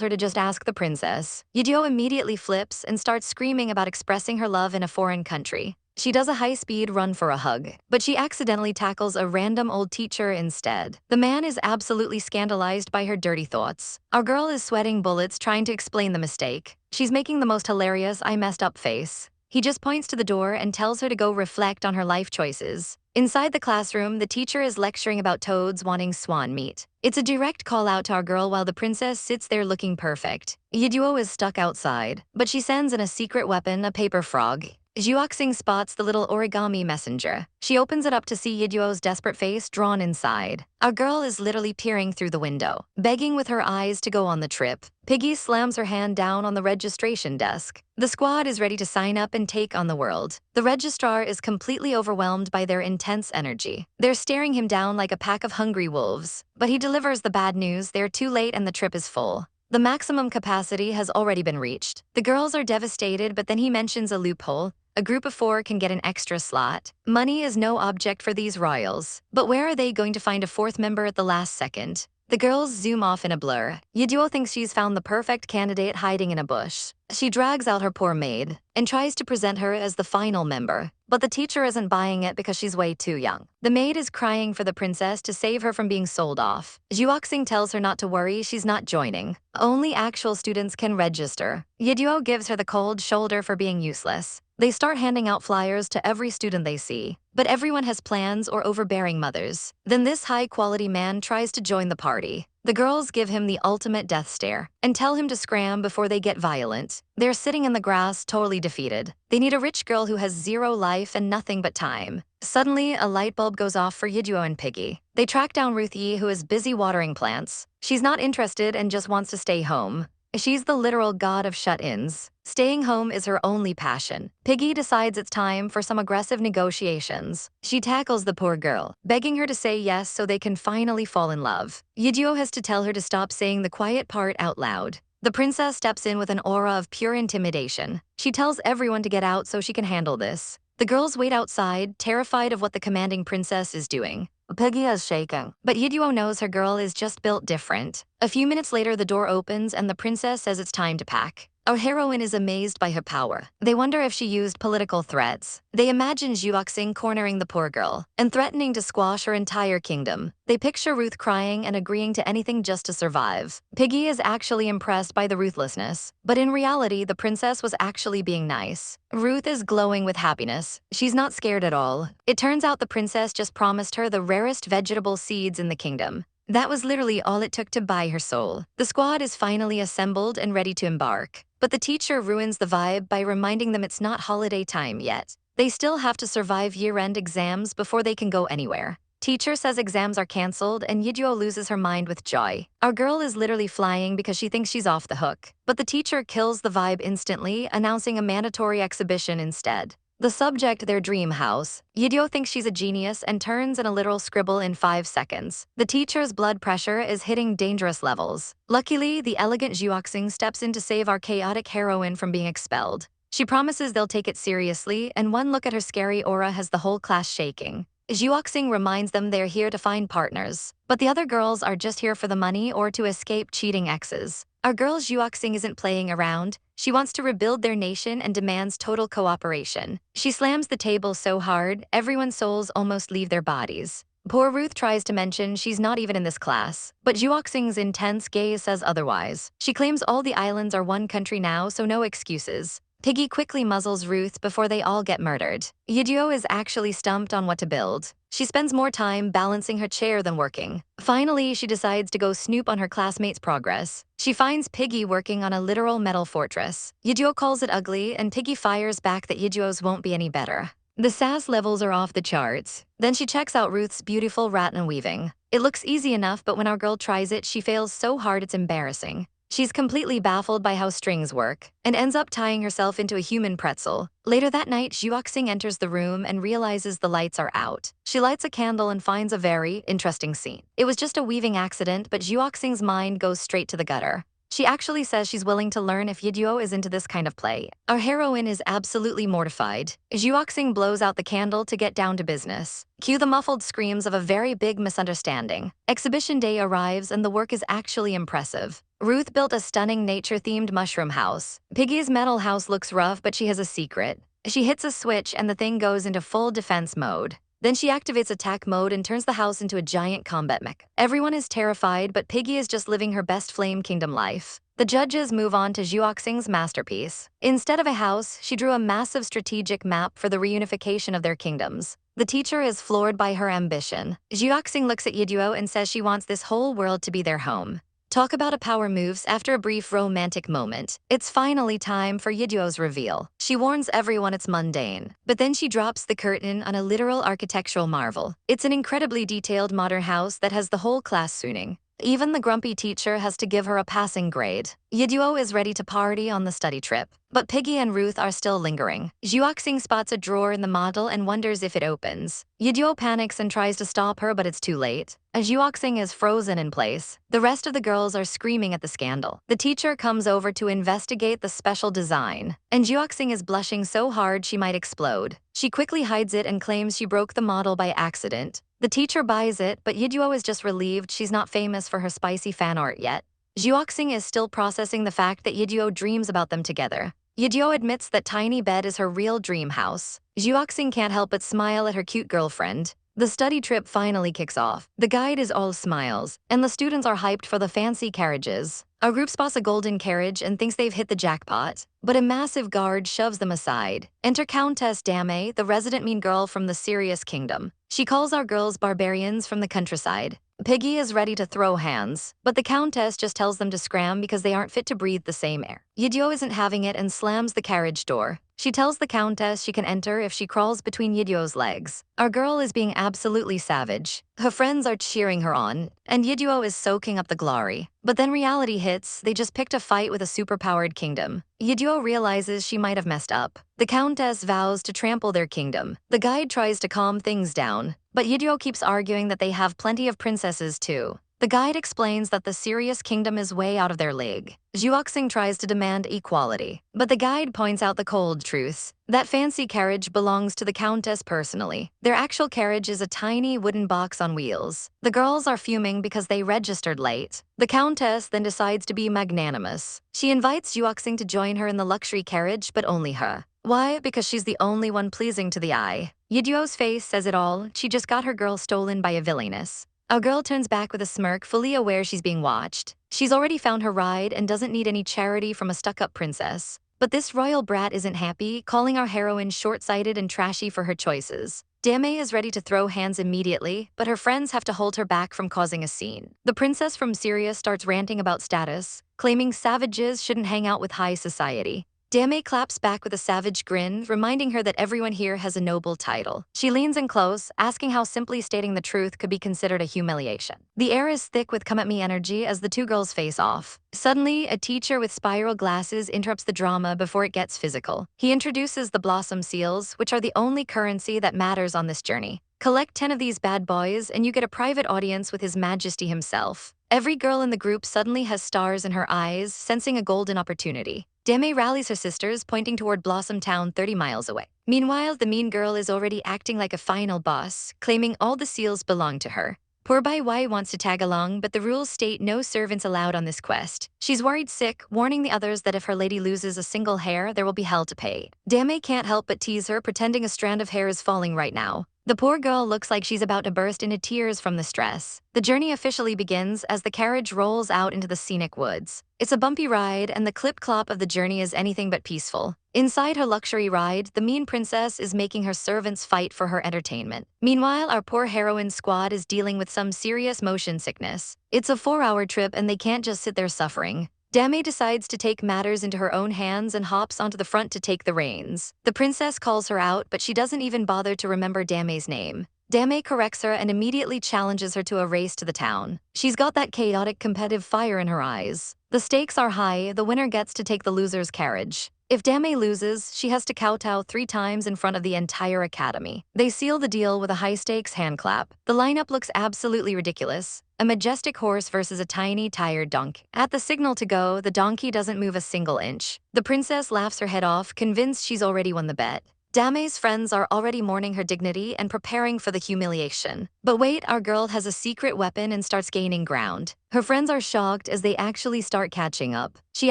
her to just ask the princess. Yiduo immediately flips and starts screaming about expressing her love in a foreign country. She does a high-speed run for a hug, but she accidentally tackles a random old teacher instead. The man is absolutely scandalized by her dirty thoughts. Our girl is sweating bullets trying to explain the mistake. She's making the most hilarious "I messed up" face. He just points to the door and tells her to go reflect on her life choices. Inside the classroom, the teacher is lecturing about toads wanting swan meat. It's a direct call out to our girl while the princess sits there looking perfect. Yiduo is stuck outside, but she sends in a secret weapon, a paper frog. Juoxing spots the little origami messenger. She opens it up to see Yiduo's desperate face drawn inside. Our girl is literally peering through the window, begging with her eyes to go on the trip. Piggy slams her hand down on the registration desk. The squad is ready to sign up and take on the world. The registrar is completely overwhelmed by their intense energy. They're staring him down like a pack of hungry wolves. But he delivers the bad news: they're too late and the trip is full. The maximum capacity has already been reached. The girls are devastated, but then he mentions a loophole. A group of 4 can get an extra slot. Money is no object for these royals. But where are they going to find a 4th member at the last second? The girls zoom off in a blur. Yiduo thinks she's found the perfect candidate hiding in a bush. She drags out her poor maid and tries to present her as the final member. But the teacher isn't buying it because she's way too young. The maid is crying for the princess to save her from being sold off. Juoxing tells her not to worry, she's not joining. Only actual students can register. Yiduo gives her the cold shoulder for being useless. They start handing out flyers to every student they see. But everyone has plans or overbearing mothers. Then this high-quality man tries to join the party. The girls give him the ultimate death stare and tell him to scram before they get violent. They're sitting in the grass, totally defeated. They need a rich girl who has 0 life and nothing but time. Suddenly, a light bulb goes off for Yiduo and Piggy. They track down Ruth Yi, who is busy watering plants. She's not interested and just wants to stay home. She's the literal god of shut-ins. Staying home is her only passion. Piggy decides it's time for some aggressive negotiations. She tackles the poor girl, begging her to say yes so they can finally fall in love. Yiduo has to tell her to stop saying the quiet part out loud. The princess steps in with an aura of pure intimidation. She tells everyone to get out so she can handle this. The girls wait outside, terrified of what the commanding princess is doing. Piggy is shaking, but Yiduo knows her girl is just built different. A few minutes later, the door opens and the princess says it's time to pack. Our heroine is amazed by her power. They wonder if she used political threats. They imagine Juoxing cornering the poor girl and threatening to squash her entire kingdom. They picture Ruth crying and agreeing to anything just to survive. Piggy is actually impressed by the ruthlessness, but in reality, the princess was actually being nice. Ruth is glowing with happiness. She's not scared at all. It turns out the princess just promised her the rarest vegetable seeds in the kingdom. That was literally all it took to buy her soul. The squad is finally assembled and ready to embark. But the teacher ruins the vibe by reminding them it's not holiday time yet. They still have to survive year-end exams before they can go anywhere. Teacher says exams are canceled and Yiduo loses her mind with joy. Our girl is literally flying because she thinks she's off the hook. But the teacher kills the vibe instantly, announcing a mandatory exhibition instead. The subject, their dream house. Yiduo thinks she's a genius and turns in a literal scribble in 5 seconds. The teacher's blood pressure is hitting dangerous levels. Luckily, the elegant Juoxing steps in to save our chaotic heroine from being expelled. She promises they'll take it seriously, and one look at her scary aura has the whole class shaking. Juoxing reminds them they're here to find partners. But the other girls are just here for the money or to escape cheating exes. Our girl Juoxing isn't playing around. She wants to rebuild their nation and demands total cooperation. She slams the table so hard, everyone's souls almost leave their bodies. Poor Ruth tries to mention she's not even in this class, but Juoxing's intense gaze says otherwise. She claims all the islands are one country now, so no excuses. Piggy quickly muzzles Ruth before they all get murdered. Yiduo is actually stumped on what to build. She spends more time balancing her chair than working. Finally, she decides to go snoop on her classmates' progress. She finds Piggy working on a literal metal fortress. Yiduo calls it ugly, and Piggy fires back that Yiduo's won't be any better. The sass levels are off the charts. Then she checks out Ruth's beautiful rattan weaving. It looks easy enough, but when our girl tries it, she fails so hard it's embarrassing. She's completely baffled by how strings work and ends up tying herself into a human pretzel. Later that night, Juoxing enters the room and realizes the lights are out. She lights a candle and finds a very interesting scene. It was just a weaving accident, but Juoxing's mind goes straight to the gutter. She actually says she's willing to learn if Yiduo is into this kind of play. Our heroine is absolutely mortified. Juoxing blows out the candle to get down to business. Cue the muffled screams of a very big misunderstanding. Exhibition day arrives and the work is actually impressive. Ruth built a stunning nature-themed mushroom house. Piggy's metal house looks rough, but she has a secret. She hits a switch and the thing goes into full defense mode. Then she activates attack mode and turns the house into a giant combat mech. Everyone is terrified, but Piggy is just living her best Flame Kingdom life. The judges move on to Zhuoxing's masterpiece. Instead of a house, she drew a massive strategic map for the reunification of their kingdoms. The teacher is floored by her ambition. Zhuoxing looks at Yiduo and says she wants this whole world to be their home. Talk about a power moves. After a brief romantic moment, it's finally time for Yiduo's reveal. She warns everyone it's mundane, but then she drops the curtain on a literal architectural marvel. It's an incredibly detailed modern house that has the whole class swooning. Even the grumpy teacher has to give her a passing grade. Yiduo is ready to party on the study trip, but Piggy and Ruth are still lingering. Zhuoxing spots a drawer in the model and wonders if it opens. Yiduo panics and tries to stop her, but it's too late. As Zhuoxing is frozen in place, the rest of the girls are screaming at the scandal. The teacher comes over to investigate the special design, and Zhuoxing is blushing so hard she might explode. She quickly hides it and claims she broke the model by accident. The teacher buys it, but Yiduo is just relieved she's not famous for her spicy fan art yet. Zhuoxing is still processing the fact that Yiduo dreams about them together. Yiduo admits that tiny bed is her real dream house. Zhuoxing can't help but smile at her cute girlfriend. The study trip finally kicks off. The guide is all smiles, and the students are hyped for the fancy carriages. Our group spots a golden carriage and thinks they've hit the jackpot, but a massive guard shoves them aside. Enter Countess Dame, the resident mean girl from the Sirius Kingdom. She calls our girls barbarians from the countryside. Piggy is ready to throw hands, but the Countess just tells them to scram because they aren't fit to breathe the same air. Yiduo isn't having it and slams the carriage door. She tells the Countess she can enter if she crawls between Yiduo's legs. Our girl is being absolutely savage. Her friends are cheering her on, and Yiduo is soaking up the glory. But then reality hits. They just picked a fight with a superpowered kingdom. Yiduo realizes she might have messed up. The Countess vows to trample their kingdom. The guide tries to calm things down, but Yiduo keeps arguing that they have plenty of princesses too. The guide explains that the Sirius Kingdom is way out of their league. Zhuoxing tries to demand equality, but the guide points out the cold truths. That fancy carriage belongs to the Countess personally. Their actual carriage is a tiny wooden box on wheels. The girls are fuming because they registered late. The Countess then decides to be magnanimous. She invites Zhuoxing to join her in the luxury carriage, but only her. Why? Because she's the only one pleasing to the eye. Yiduo's face says it all. She just got her girl stolen by a villainess. Our girl turns back with a smirk, fully aware she's being watched. She's already found her ride and doesn't need any charity from a stuck-up princess. But this royal brat isn't happy, calling our heroine short-sighted and trashy for her choices. Dame is ready to throw hands immediately, but her friends have to hold her back from causing a scene. The princess from Sirius starts ranting about status, claiming savages shouldn't hang out with high society. Dame claps back with a savage grin, reminding her that everyone here has a noble title. She leans in close, asking how simply stating the truth could be considered a humiliation. The air is thick with come-at-me energy as the two girls face off. Suddenly, a teacher with spiral glasses interrupts the drama before it gets physical. He introduces the blossom seals, which are the only currency that matters on this journey. Collect 10 of these bad boys and you get a private audience with His Majesty himself. Every girl in the group suddenly has stars in her eyes, sensing a golden opportunity. Dame rallies her sisters, pointing toward Blossom Town 30 miles away. Meanwhile, the mean girl is already acting like a final boss, claiming all the seals belong to her. Poor Bai Wai wants to tag along, but the rules state no servants allowed on this quest. She's worried sick, warning the others that if her lady loses a single hair, there will be hell to pay. Dame can't help but tease her, pretending a strand of hair is falling right now. The poor girl looks like she's about to burst into tears from the stress. The journey officially begins as the carriage rolls out into the scenic woods. It's a bumpy ride, and the clip-clop of the journey is anything but peaceful. Inside her luxury ride, the mean princess is making her servants fight for her entertainment. Meanwhile, our poor heroine squad is dealing with some serious motion sickness. It's a 4-hour trip, and they can't just sit there suffering. Dame decides to take matters into her own hands and hops onto the front to take the reins. The princess calls her out, but she doesn't even bother to remember Dame's name. Dame corrects her and immediately challenges her to a race to the town. She's got that chaotic competitive fire in her eyes. The stakes are high. The winner gets to take the loser's carriage. If Dame loses, she has to kowtow 3 times in front of the entire academy. They seal the deal with a high-stakes handclap. The lineup looks absolutely ridiculous. A majestic horse versus a tiny, tired donkey. At the signal to go, the donkey doesn't move a single inch. The princess laughs her head off, convinced she's already won the bet. Dame's friends are already mourning her dignity and preparing for the humiliation. But wait, our girl has a secret weapon and starts gaining ground. Her friends are shocked as they actually start catching up. She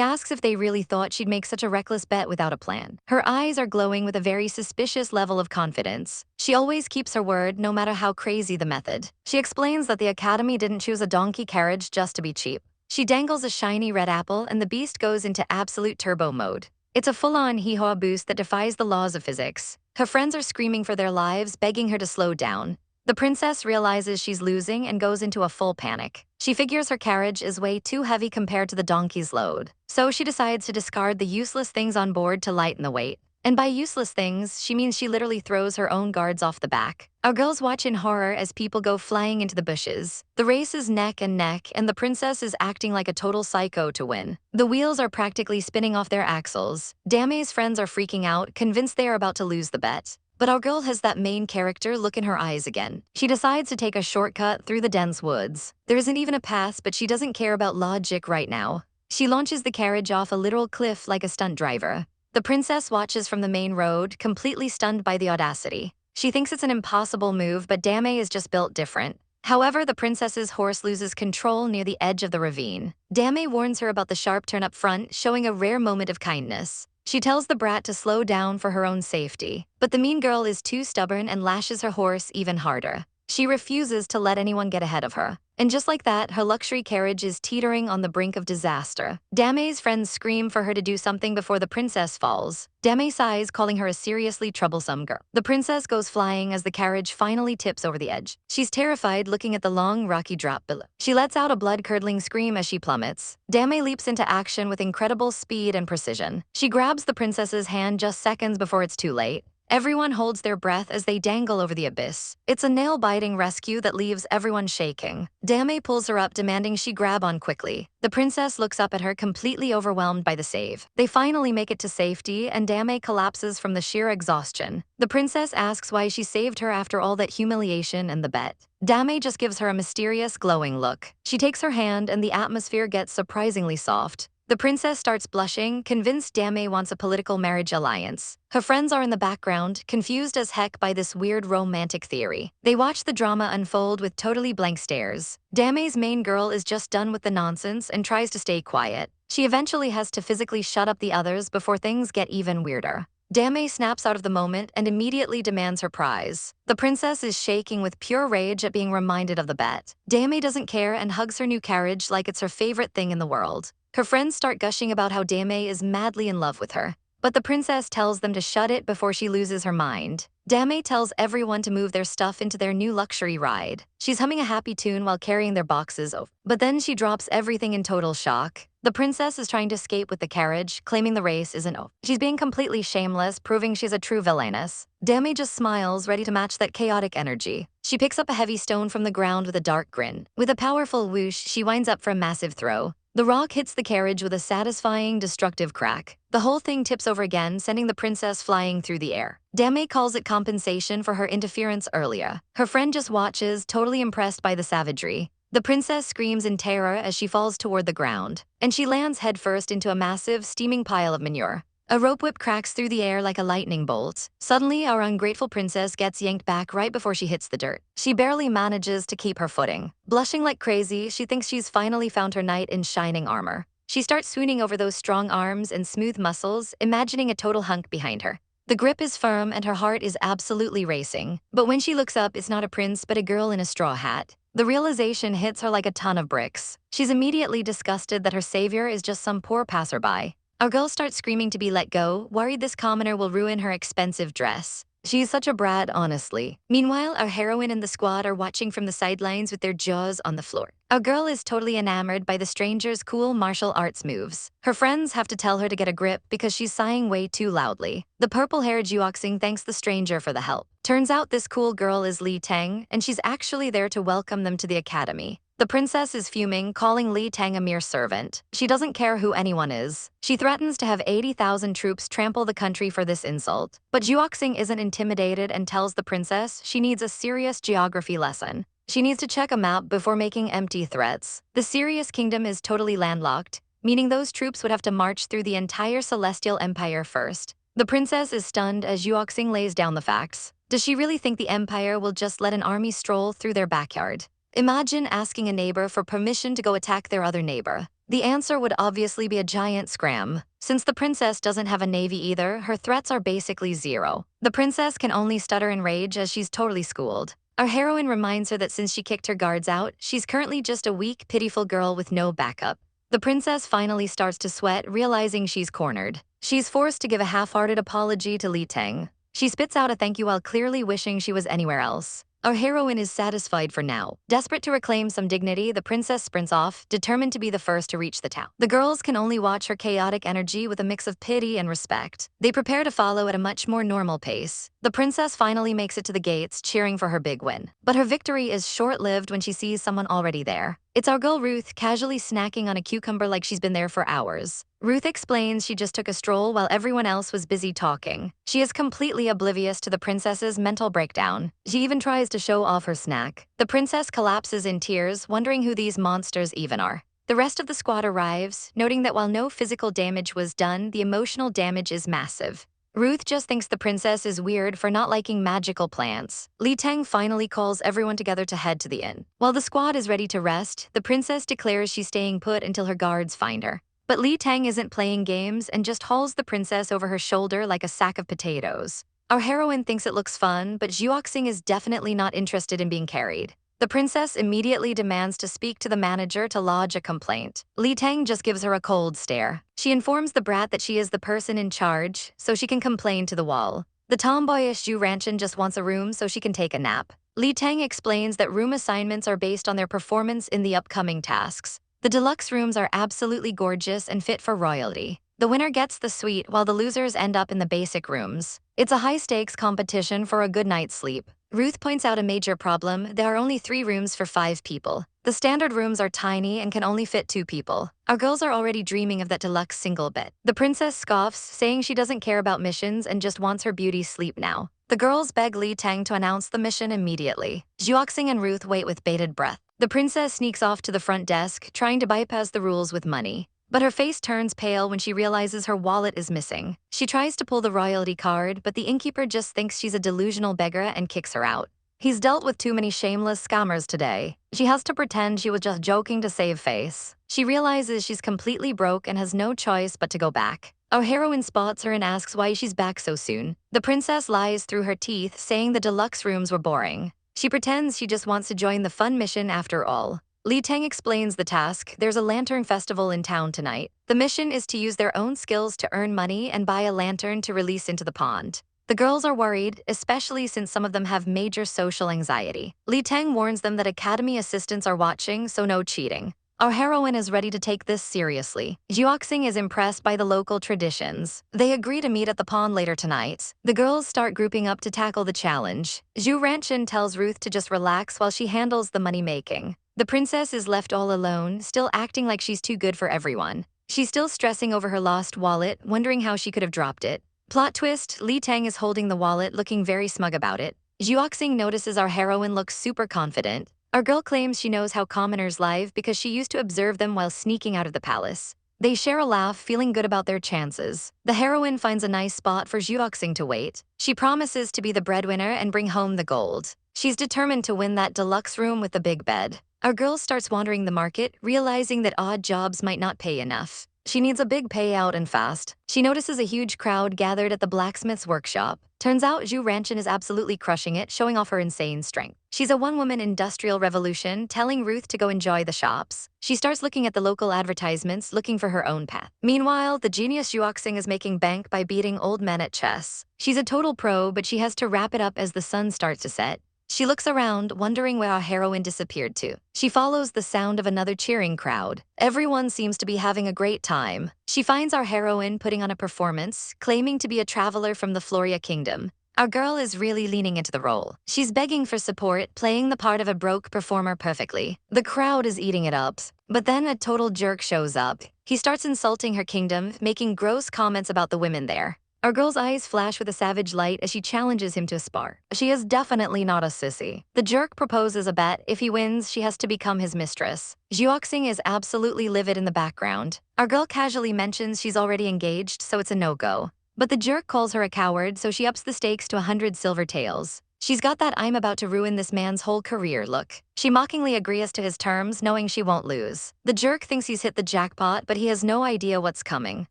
asks if they really thought she'd make such a reckless bet without a plan. Her eyes are glowing with a very suspicious level of confidence. She always keeps her word, no matter how crazy the method. She explains that the academy didn't choose a donkey carriage just to be cheap. She dangles a shiny red apple and the beast goes into absolute turbo mode. It's a full-on hee-haw boost that defies the laws of physics. Her friends are screaming for their lives, begging her to slow down. The princess realizes she's losing and goes into a full panic. She figures her carriage is way too heavy compared to the donkey's load. So she decides to discard the useless things on board to lighten the weight. And by useless things, she means she literally throws her own guards off the back. Our girls watch in horror as people go flying into the bushes. The race is neck and neck, and the princess is acting like a total psycho to win. The wheels are practically spinning off their axles. Dame's friends are freaking out, convinced they are about to lose the bet. But our girl has that main character look in her eyes again. She decides to take a shortcut through the dense woods. There isn't even a path, but she doesn't care about logic right now. She launches the carriage off a literal cliff like a stunt driver. The princess watches from the main road, completely stunned by the audacity. She thinks it's an impossible move, but Dame is just built different. However, the princess's horse loses control near the edge of the ravine. Dame warns her about the sharp turn up front, showing a rare moment of kindness. She tells the brat to slow down for her own safety, but the mean girl is too stubborn and lashes her horse even harder. She refuses to let anyone get ahead of her. And just like that, her luxury carriage is teetering on the brink of disaster. Dame's friends scream for her to do something before the princess falls. Dame sighs, calling her a seriously troublesome girl. The princess goes flying as the carriage finally tips over the edge. She's terrified, looking at the long, rocky drop below. She lets out a blood-curdling scream as she plummets. Dame leaps into action with incredible speed and precision. She grabs the princess's hand just seconds before it's too late. Everyone holds their breath as they dangle over the abyss. It's a nail-biting rescue that leaves everyone shaking. Dame pulls her up, demanding she grab on quickly. The princess looks up at her, completely overwhelmed by the save. They finally make it to safety, and Dame collapses from the sheer exhaustion. The princess asks why she saved her after all that humiliation and the bet. Dame just gives her a mysterious, glowing look. She takes her hand, and the atmosphere gets surprisingly soft. The princess starts blushing, convinced Dame wants a political marriage alliance. Her friends are in the background, confused as heck by this weird romantic theory. They watch the drama unfold with totally blank stares. Dame's main girl is just done with the nonsense and tries to stay quiet. She eventually has to physically shut up the others before things get even weirder. Dame snaps out of the moment and immediately demands her prize. The princess is shaking with pure rage at being reminded of the bet. Dame doesn't care and hugs her new carriage like it's her favorite thing in the world. Her friends start gushing about how Dame is madly in love with her. But the princess tells them to shut it before she loses her mind. Dame tells everyone to move their stuff into their new luxury ride. She's humming a happy tune while carrying their boxes over. But then she drops everything in total shock. The princess is trying to escape with the carriage, claiming the race isn't over. She's being completely shameless, proving she's a true villainess. Dame just smiles, ready to match that chaotic energy. She picks up a heavy stone from the ground with a dark grin. With a powerful whoosh, she winds up for a massive throw. The rock hits the carriage with a satisfying, destructive crack. The whole thing tips over again, sending the princess flying through the air. Dame calls it compensation for her interference earlier. Her friend just watches, totally impressed by the savagery. The princess screams in terror as she falls toward the ground, and she lands headfirst into a massive, steaming pile of manure. A rope whip cracks through the air like a lightning bolt. Suddenly, our ungrateful princess gets yanked back right before she hits the dirt. She barely manages to keep her footing. Blushing like crazy, she thinks she's finally found her knight in shining armor. She starts swooning over those strong arms and smooth muscles, imagining a total hunk behind her. The grip is firm and her heart is absolutely racing. But when she looks up, it's not a prince but a girl in a straw hat. The realization hits her like a ton of bricks. She's immediately disgusted that her savior is just some poor passerby. Our girl starts screaming to be let go, worried this commoner will ruin her expensive dress. She's such a brat, honestly. Meanwhile, our heroine and the squad are watching from the sidelines with their jaws on the floor. Our girl is totally enamored by the stranger's cool martial arts moves. Her friends have to tell her to get a grip because she's sighing way too loudly. The purple-haired Juoxing thanks the stranger for the help. Turns out this cool girl is Li Tang, and she's actually there to welcome them to the academy. The princess is fuming, calling Li Tang a mere servant. She doesn't care who anyone is. She threatens to have 80,000 troops trample the country for this insult. But Juoxing isn't intimidated and tells the princess she needs a serious geography lesson. She needs to check a map before making empty threats. The Sirius Kingdom is totally landlocked, meaning those troops would have to march through the entire Celestial Empire first. The princess is stunned as Juoxing lays down the facts. Does she really think the Empire will just let an army stroll through their backyard? Imagine asking a neighbor for permission to go attack their other neighbor. The answer would obviously be a giant scram. Since the princess doesn't have a navy either, her threats are basically zero. The princess can only stutter in rage as she's totally schooled. Our heroine reminds her that since she kicked her guards out, she's currently just a weak, pitiful girl with no backup. The princess finally starts to sweat, realizing she's cornered. She's forced to give a half-hearted apology to Li Teng. She spits out a thank you while clearly wishing she was anywhere else. Our heroine is satisfied for now. Desperate to reclaim some dignity, the princess sprints off, determined to be the first to reach the town. The girls can only watch her chaotic energy with a mix of pity and respect. They prepare to follow at a much more normal pace. The princess finally makes it to the gates, cheering for her big win. But her victory is short-lived when she sees someone already there. It's our girl Ruth, casually snacking on a cucumber like she's been there for hours. Ruth explains she just took a stroll while everyone else was busy talking. She is completely oblivious to the princess's mental breakdown. She even tries to show off her snack. The princess collapses in tears, wondering who these monsters even are. The rest of the squad arrives, noting that while no physical damage was done, the emotional damage is massive. Ruth just thinks the princess is weird for not liking magical plants. Li Teng finally calls everyone together to head to the inn. While the squad is ready to rest, the princess declares she's staying put until her guards find her. But Li Teng isn't playing games and just hauls the princess over her shoulder like a sack of potatoes. Our heroine thinks it looks fun, but Zhuoxing is definitely not interested in being carried. The princess immediately demands to speak to the manager to lodge a complaint. Li Teng just gives her a cold stare. She informs the brat that she is the person in charge, so she can complain to the wall. The tomboyish Zhu Ranchin just wants a room so she can take a nap. Li Teng explains that room assignments are based on their performance in the upcoming tasks. The deluxe rooms are absolutely gorgeous and fit for royalty. The winner gets the suite while the losers end up in the basic rooms. It's a high-stakes competition for a good night's sleep. Ruth points out a major problem: there are only 3 rooms for 5 people. The standard rooms are tiny and can only fit 2 people. Our girls are already dreaming of that deluxe single bed. The princess scoffs, saying she doesn't care about missions and just wants her beauty sleep now. The girls beg Li Teng to announce the mission immediately. Zhuoxing and Ruth wait with bated breath. The princess sneaks off to the front desk, trying to bypass the rules with money. But her face turns pale when she realizes her wallet is missing. She tries to pull the royalty card, but the innkeeper just thinks she's a delusional beggar and kicks her out. He's dealt with too many shameless scammers today. She has to pretend she was just joking to save face. She realizes she's completely broke and has no choice but to go back. Our heroine spots her and asks why she's back so soon. The princess lies through her teeth, saying the deluxe rooms were boring. She pretends she just wants to join the fun mission after all. Li Teng explains the task. There's a lantern festival in town tonight. The mission is to use their own skills to earn money and buy a lantern to release into the pond. The girls are worried, especially since some of them have major social anxiety. Li Teng warns them that academy assistants are watching, so no cheating. Our heroine is ready to take this seriously. Zhuoxing is impressed by the local traditions. They agree to meet at the pond later tonight. The girls start grouping up to tackle the challenge. Zhu Ranchin tells Ruth to just relax while she handles the money-making. The princess is left all alone, still acting like she's too good for everyone. She's still stressing over her lost wallet, wondering how she could have dropped it. Plot twist: Li Teng is holding the wallet, looking very smug about it. Zhuoxing notices our heroine looks super confident. Our girl claims she knows how commoners live because she used to observe them while sneaking out of the palace. They share a laugh, feeling good about their chances. The heroine finds a nice spot for Zhuoxing to wait. She promises to be the breadwinner and bring home the gold. She's determined to win that deluxe room with the big bed. Our girl starts wandering the market, realizing that odd jobs might not pay enough. She needs a big payout and fast. She notices a huge crowd gathered at the blacksmith's workshop. Turns out Zhu Ranchin is absolutely crushing it, showing off her insane strength. She's a one-woman industrial revolution, telling Ruth to go enjoy the shops. She starts looking at the local advertisements, looking for her own path. Meanwhile, the genius Zhuoxing is making bank by beating old men at chess. She's a total pro, but she has to wrap it up as the sun starts to set. She looks around, wondering where our heroine disappeared to. She follows the sound of another cheering crowd. Everyone seems to be having a great time. She finds our heroine putting on a performance, claiming to be a traveler from the Floria Kingdom. Our girl is really leaning into the role. She's begging for support, playing the part of a broke performer perfectly. The crowd is eating it up. But then a total jerk shows up. He starts insulting her kingdom, making gross comments about the women there. Our girl's eyes flash with a savage light as she challenges him to a spar. She is definitely not a sissy. The jerk proposes a bet. If he wins, she has to become his mistress. Zhuoxing is absolutely livid in the background. Our girl casually mentions she's already engaged, so it's a no-go. But the jerk calls her a coward, so she ups the stakes to 100 silver taels. She's got that "I'm about to ruin this man's whole career" look. She mockingly agrees to his terms, knowing she won't lose. The jerk thinks he's hit the jackpot, but he has no idea what's coming.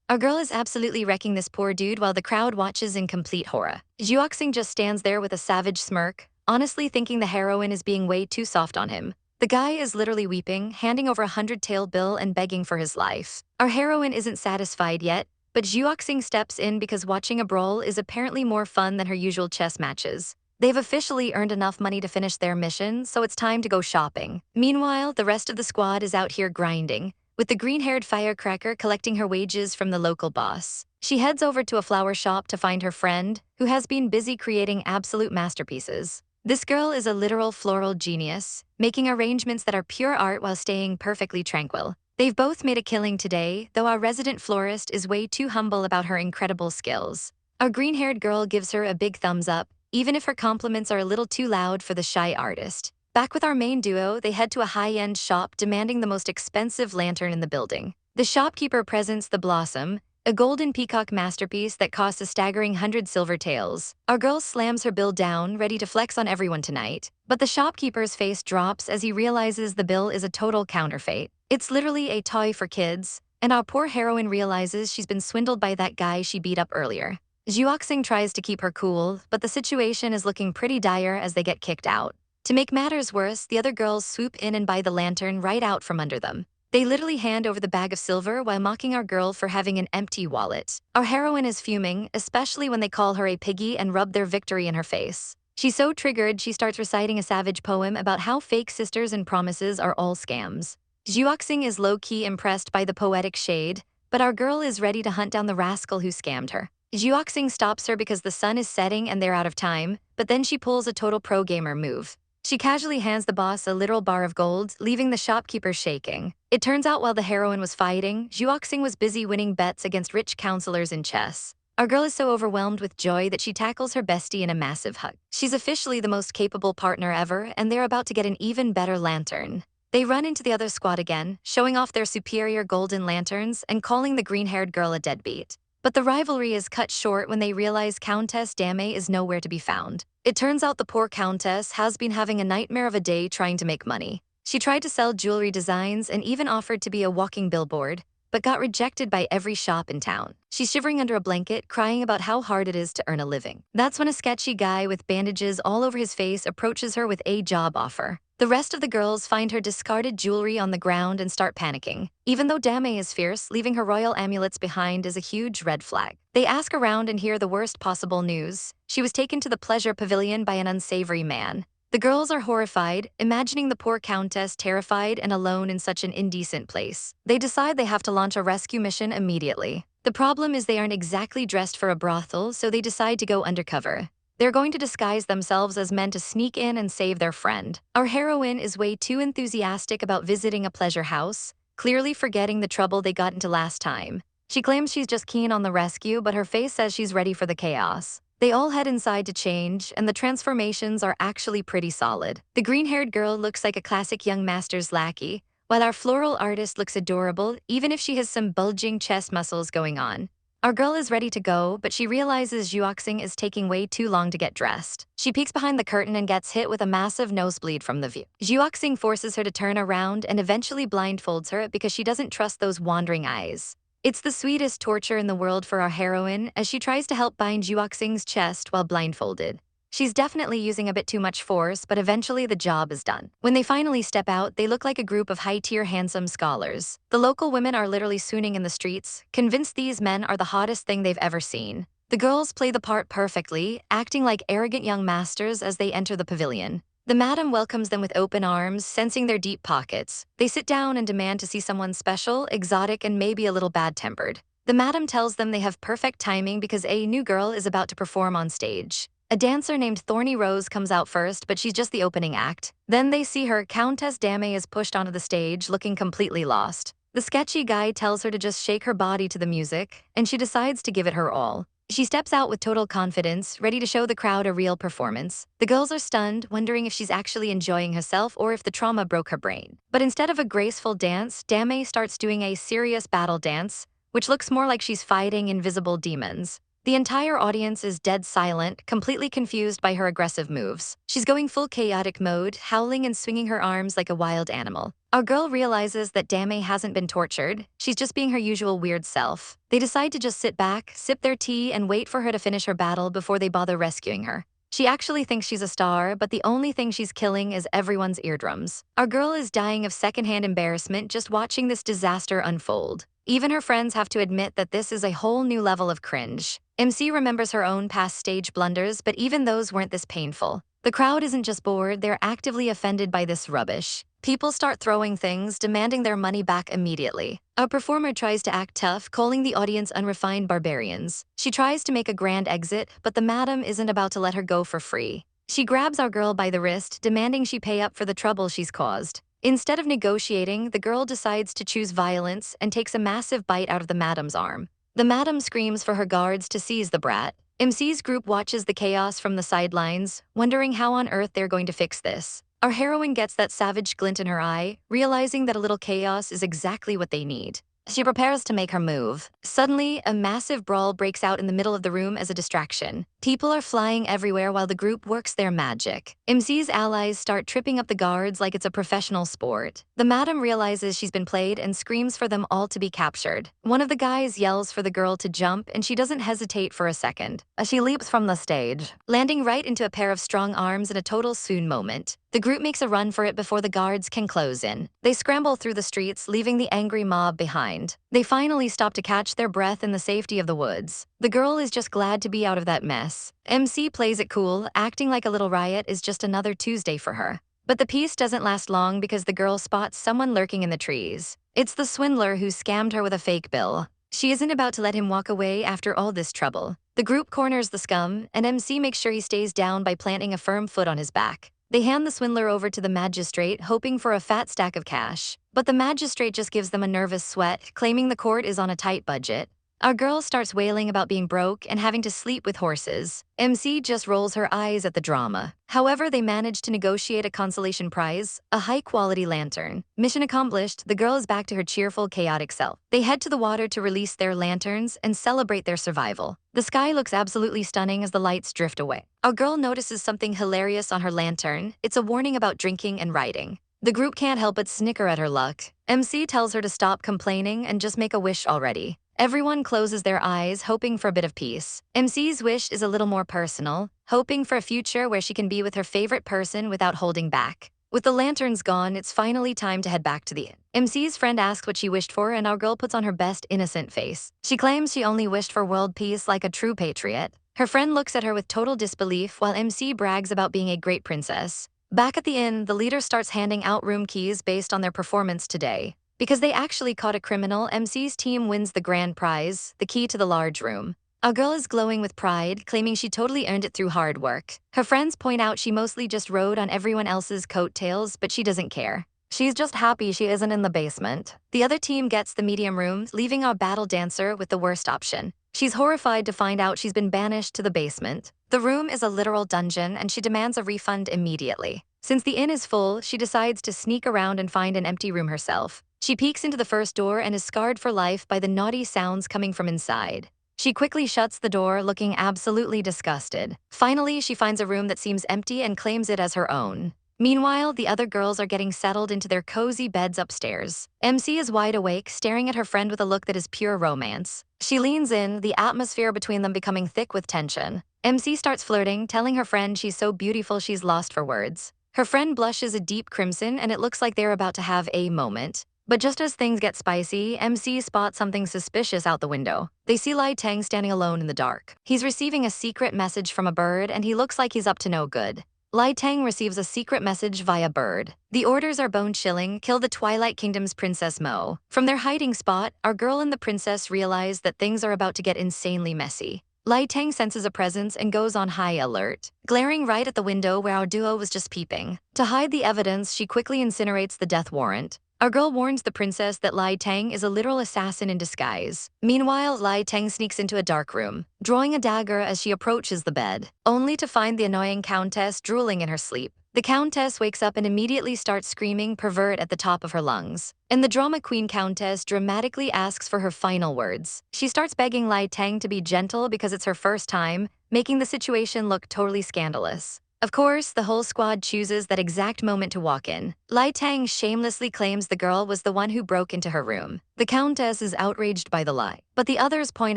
Our girl is absolutely wrecking this poor dude while the crowd watches in complete horror. Zhuoxing just stands there with a savage smirk. honestly thinking the heroine is being way too soft on him. The guy is literally weeping, handing over a 100-tael bill and begging for his life. Our heroine isn't satisfied yet, but Juoxing steps in because watching a brawl is apparently more fun than her usual chess matches. They've officially earned enough money to finish their mission, so it's time to go shopping. Meanwhile, the rest of the squad is out here grinding, with the green-haired firecracker collecting her wages from the local boss. She heads over to a flower shop to find her friend, who has been busy creating absolute masterpieces. This girl is a literal floral genius, making arrangements that are pure art while staying perfectly tranquil. They've both made a killing today, though our resident florist is way too humble about her incredible skills. Our green-haired girl gives her a big thumbs up, even if her compliments are a little too loud for the shy artist. Back with our main duo, they head to a high-end shop demanding the most expensive lantern in the building. The shopkeeper presents the Blossom, a golden peacock masterpiece that costs a staggering 100 silver taels. Our girl slams her bill down, ready to flex on everyone tonight. But the shopkeeper's face drops as he realizes the bill is a total counterfeit. It's literally a toy for kids, and our poor heroine realizes she's been swindled by that guy she beat up earlier. Juoxing tries to keep her cool, but the situation is looking pretty dire as they get kicked out. To make matters worse, the other girls swoop in and buy the lantern right out from under them. They literally hand over the bag of silver while mocking our girl for having an empty wallet. Our heroine is fuming, especially when they call her a piggy and rub their victory in her face. She's so triggered she starts reciting a savage poem about how fake sisters and promises are all scams. Juoxing is low-key impressed by the poetic shade, but our girl is ready to hunt down the rascal who scammed her. Juoxing stops her because the sun is setting and they're out of time, but then she pulls a total pro gamer move. She casually hands the boss a literal bar of gold, leaving the shopkeeper shaking. It turns out while the heroine was fighting, Juoxing was busy winning bets against rich counselors in chess. Our girl is so overwhelmed with joy that she tackles her bestie in a massive hug. She's officially the most capable partner ever, and they're about to get an even better lantern. They run into the other squad again, showing off their superior golden lanterns and calling the green-haired girl a deadbeat. But the rivalry is cut short when they realize Countess Dame is nowhere to be found. It turns out the poor Countess has been having a nightmare of a day trying to make money. She tried to sell jewelry designs and even offered to be a walking billboard, but got rejected by every shop in town. She's shivering under a blanket, crying about how hard it is to earn a living. That's when a sketchy guy with bandages all over his face approaches her with a job offer. The rest of the girls find her discarded jewelry on the ground and start panicking. Even though Dame is fierce, leaving her royal amulets behind is a huge red flag. They ask around and hear the worst possible news. She was taken to the pleasure pavilion by an unsavory man. The girls are horrified, imagining the poor countess terrified and alone in such an indecent place. They decide they have to launch a rescue mission immediately. The problem is they aren't exactly dressed for a brothel, so they decide to go undercover. They're going to disguise themselves as men to sneak in and save their friend. Our heroine is way too enthusiastic about visiting a pleasure house, clearly forgetting the trouble they got into last time. She claims she's just keen on the rescue, but her face says she's ready for the chaos. They all head inside to change, and the transformations are actually pretty solid. The green-haired girl looks like a classic young master's lackey, while our floral artist looks adorable, even if she has some bulging chest muscles going on. Our girl is ready to go, but she realizes Juoxing is taking way too long to get dressed. She peeks behind the curtain and gets hit with a massive nosebleed from the view. Juoxing forces her to turn around and eventually blindfolds her because she doesn't trust those wandering eyes. It's the sweetest torture in the world for our heroine as she tries to help bind Juoxing's chest while blindfolded. She's definitely using a bit too much force, but eventually the job is done. When they finally step out, they look like a group of high-tier handsome scholars. The local women are literally swooning in the streets, convinced these men are the hottest thing they've ever seen. The girls play the part perfectly, acting like arrogant young masters as they enter the pavilion. The madam welcomes them with open arms, sensing their deep pockets. They sit down and demand to see someone special, exotic, and maybe a little bad-tempered. The madam tells them they have perfect timing because a new girl is about to perform on stage. A dancer named Thorny Rose comes out first, but she's just the opening act. Then they see her, Countess Dame is pushed onto the stage, looking completely lost. The sketchy guy tells her to just shake her body to the music, and she decides to give it her all. She steps out with total confidence, ready to show the crowd a real performance. The girls are stunned, wondering if she's actually enjoying herself or if the trauma broke her brain. But instead of a graceful dance, Dame starts doing a serious battle dance, which looks more like she's fighting invisible demons. The entire audience is dead silent, completely confused by her aggressive moves. She's going full chaotic mode, howling and swinging her arms like a wild animal. Our girl realizes that Dame hasn't been tortured. She's just being her usual weird self. They decide to just sit back, sip their tea, and wait for her to finish her battle before they bother rescuing her. She actually thinks she's a star, but the only thing she's killing is everyone's eardrums. Our girl is dying of secondhand embarrassment just watching this disaster unfold. Even her friends have to admit that this is a whole new level of cringe. MC remembers her own past stage blunders, but even those weren't this painful. The crowd isn't just bored, they're actively offended by this rubbish. People start throwing things, demanding their money back immediately. A performer tries to act tough, calling the audience unrefined barbarians. She tries to make a grand exit, but the madam isn't about to let her go for free. She grabs our girl by the wrist, demanding she pay up for the trouble she's caused. Instead of negotiating, the girl decides to choose violence and takes a massive bite out of the madam's arm. The madam screams for her guards to seize the brat. MC's group watches the chaos from the sidelines, wondering how on earth they're going to fix this. Our heroine gets that savage glint in her eye, realizing that a little chaos is exactly what they need. She prepares to make her move. Suddenly, a massive brawl breaks out in the middle of the room as a distraction. People are flying everywhere while the group works their magic. MC's allies start tripping up the guards like it's a professional sport. The madam realizes she's been played and screams for them all to be captured. One of the guys yells for the girl to jump, and she doesn't hesitate for a second. She leaps from the stage, landing right into a pair of strong arms in a total swoon moment. The group makes a run for it before the guards can close in. They scramble through the streets, leaving the angry mob behind. They finally stop to catch their breath in the safety of the woods. The girl is just glad to be out of that mess. MC plays it cool, acting like a little riot is just another Tuesday for her. But the peace doesn't last long because the girl spots someone lurking in the trees. It's the swindler who scammed her with a fake bill. She isn't about to let him walk away after all this trouble. The group corners the scum, and MC makes sure he stays down by planting a firm foot on his back. They hand the swindler over to the magistrate, hoping for a fat stack of cash. But the magistrate just gives them a nervous sweat, claiming the court is on a tight budget. Our girl starts wailing about being broke and having to sleep with horses. MC just rolls her eyes at the drama. However, they manage to negotiate a consolation prize, a high-quality lantern. Mission accomplished, the girl is back to her cheerful, chaotic self. They head to the water to release their lanterns and celebrate their survival. The sky looks absolutely stunning as the lights drift away. Our girl notices something hilarious on her lantern. It's a warning about drinking and riding. The group can't help but snicker at her luck. MC tells her to stop complaining and just make a wish already. Everyone closes their eyes, hoping for a bit of peace. MC's wish is a little more personal, hoping for a future where she can be with her favorite person without holding back. With the lanterns gone, it's finally time to head back to the inn. MC's friend asks what she wished for, and our girl puts on her best innocent face. She claims she only wished for world peace like a true patriot. Her friend looks at her with total disbelief while MC brags about being a great princess. Back at the inn, the leader starts handing out room keys based on their performance today. Because they actually caught a criminal, MC's team wins the grand prize, the key to the large room. Our girl is glowing with pride, claiming she totally earned it through hard work. Her friends point out she mostly just rode on everyone else's coattails, but she doesn't care. She's just happy she isn't in the basement. The other team gets the medium room, leaving our battle dancer with the worst option. She's horrified to find out she's been banished to the basement. The room is a literal dungeon, and she demands a refund immediately. Since the inn is full, she decides to sneak around and find an empty room herself. She peeks into the first door and is scarred for life by the naughty sounds coming from inside. She quickly shuts the door, looking absolutely disgusted. Finally, she finds a room that seems empty and claims it as her own. Meanwhile, the other girls are getting settled into their cozy beds upstairs. MC is wide awake, staring at her friend with a look that is pure romance. She leans in, the atmosphere between them becoming thick with tension. MC starts flirting, telling her friend she's so beautiful she's lost for words. Her friend blushes a deep crimson, and it looks like they're about to have a moment. But just as things get spicy, MC spots something suspicious out the window. They see Lai Teng standing alone in the dark. He's receiving a secret message from a bird, and he looks like he's up to no good. Lai Teng receives a secret message via bird. The orders are bone-chilling: kill the Twilight Kingdom's Princess Mo. From their hiding spot, our girl and the princess realize that things are about to get insanely messy. Lai Teng senses a presence and goes on high alert, glaring right at the window where our duo was just peeping. To hide the evidence, she quickly incinerates the death warrant. Our girl warns the princess that Lai Teng is a literal assassin in disguise. Meanwhile, Lai Teng sneaks into a dark room, drawing a dagger as she approaches the bed, only to find the annoying countess drooling in her sleep. The countess wakes up and immediately starts screaming pervert at the top of her lungs. And the drama queen countess dramatically asks for her final words. She starts begging Lai Teng to be gentle because it's her first time, making the situation look totally scandalous. Of course, the whole squad chooses that exact moment to walk in. Lai Tang shamelessly claims the girl was the one who broke into her room. The countess is outraged by the lie, but the others point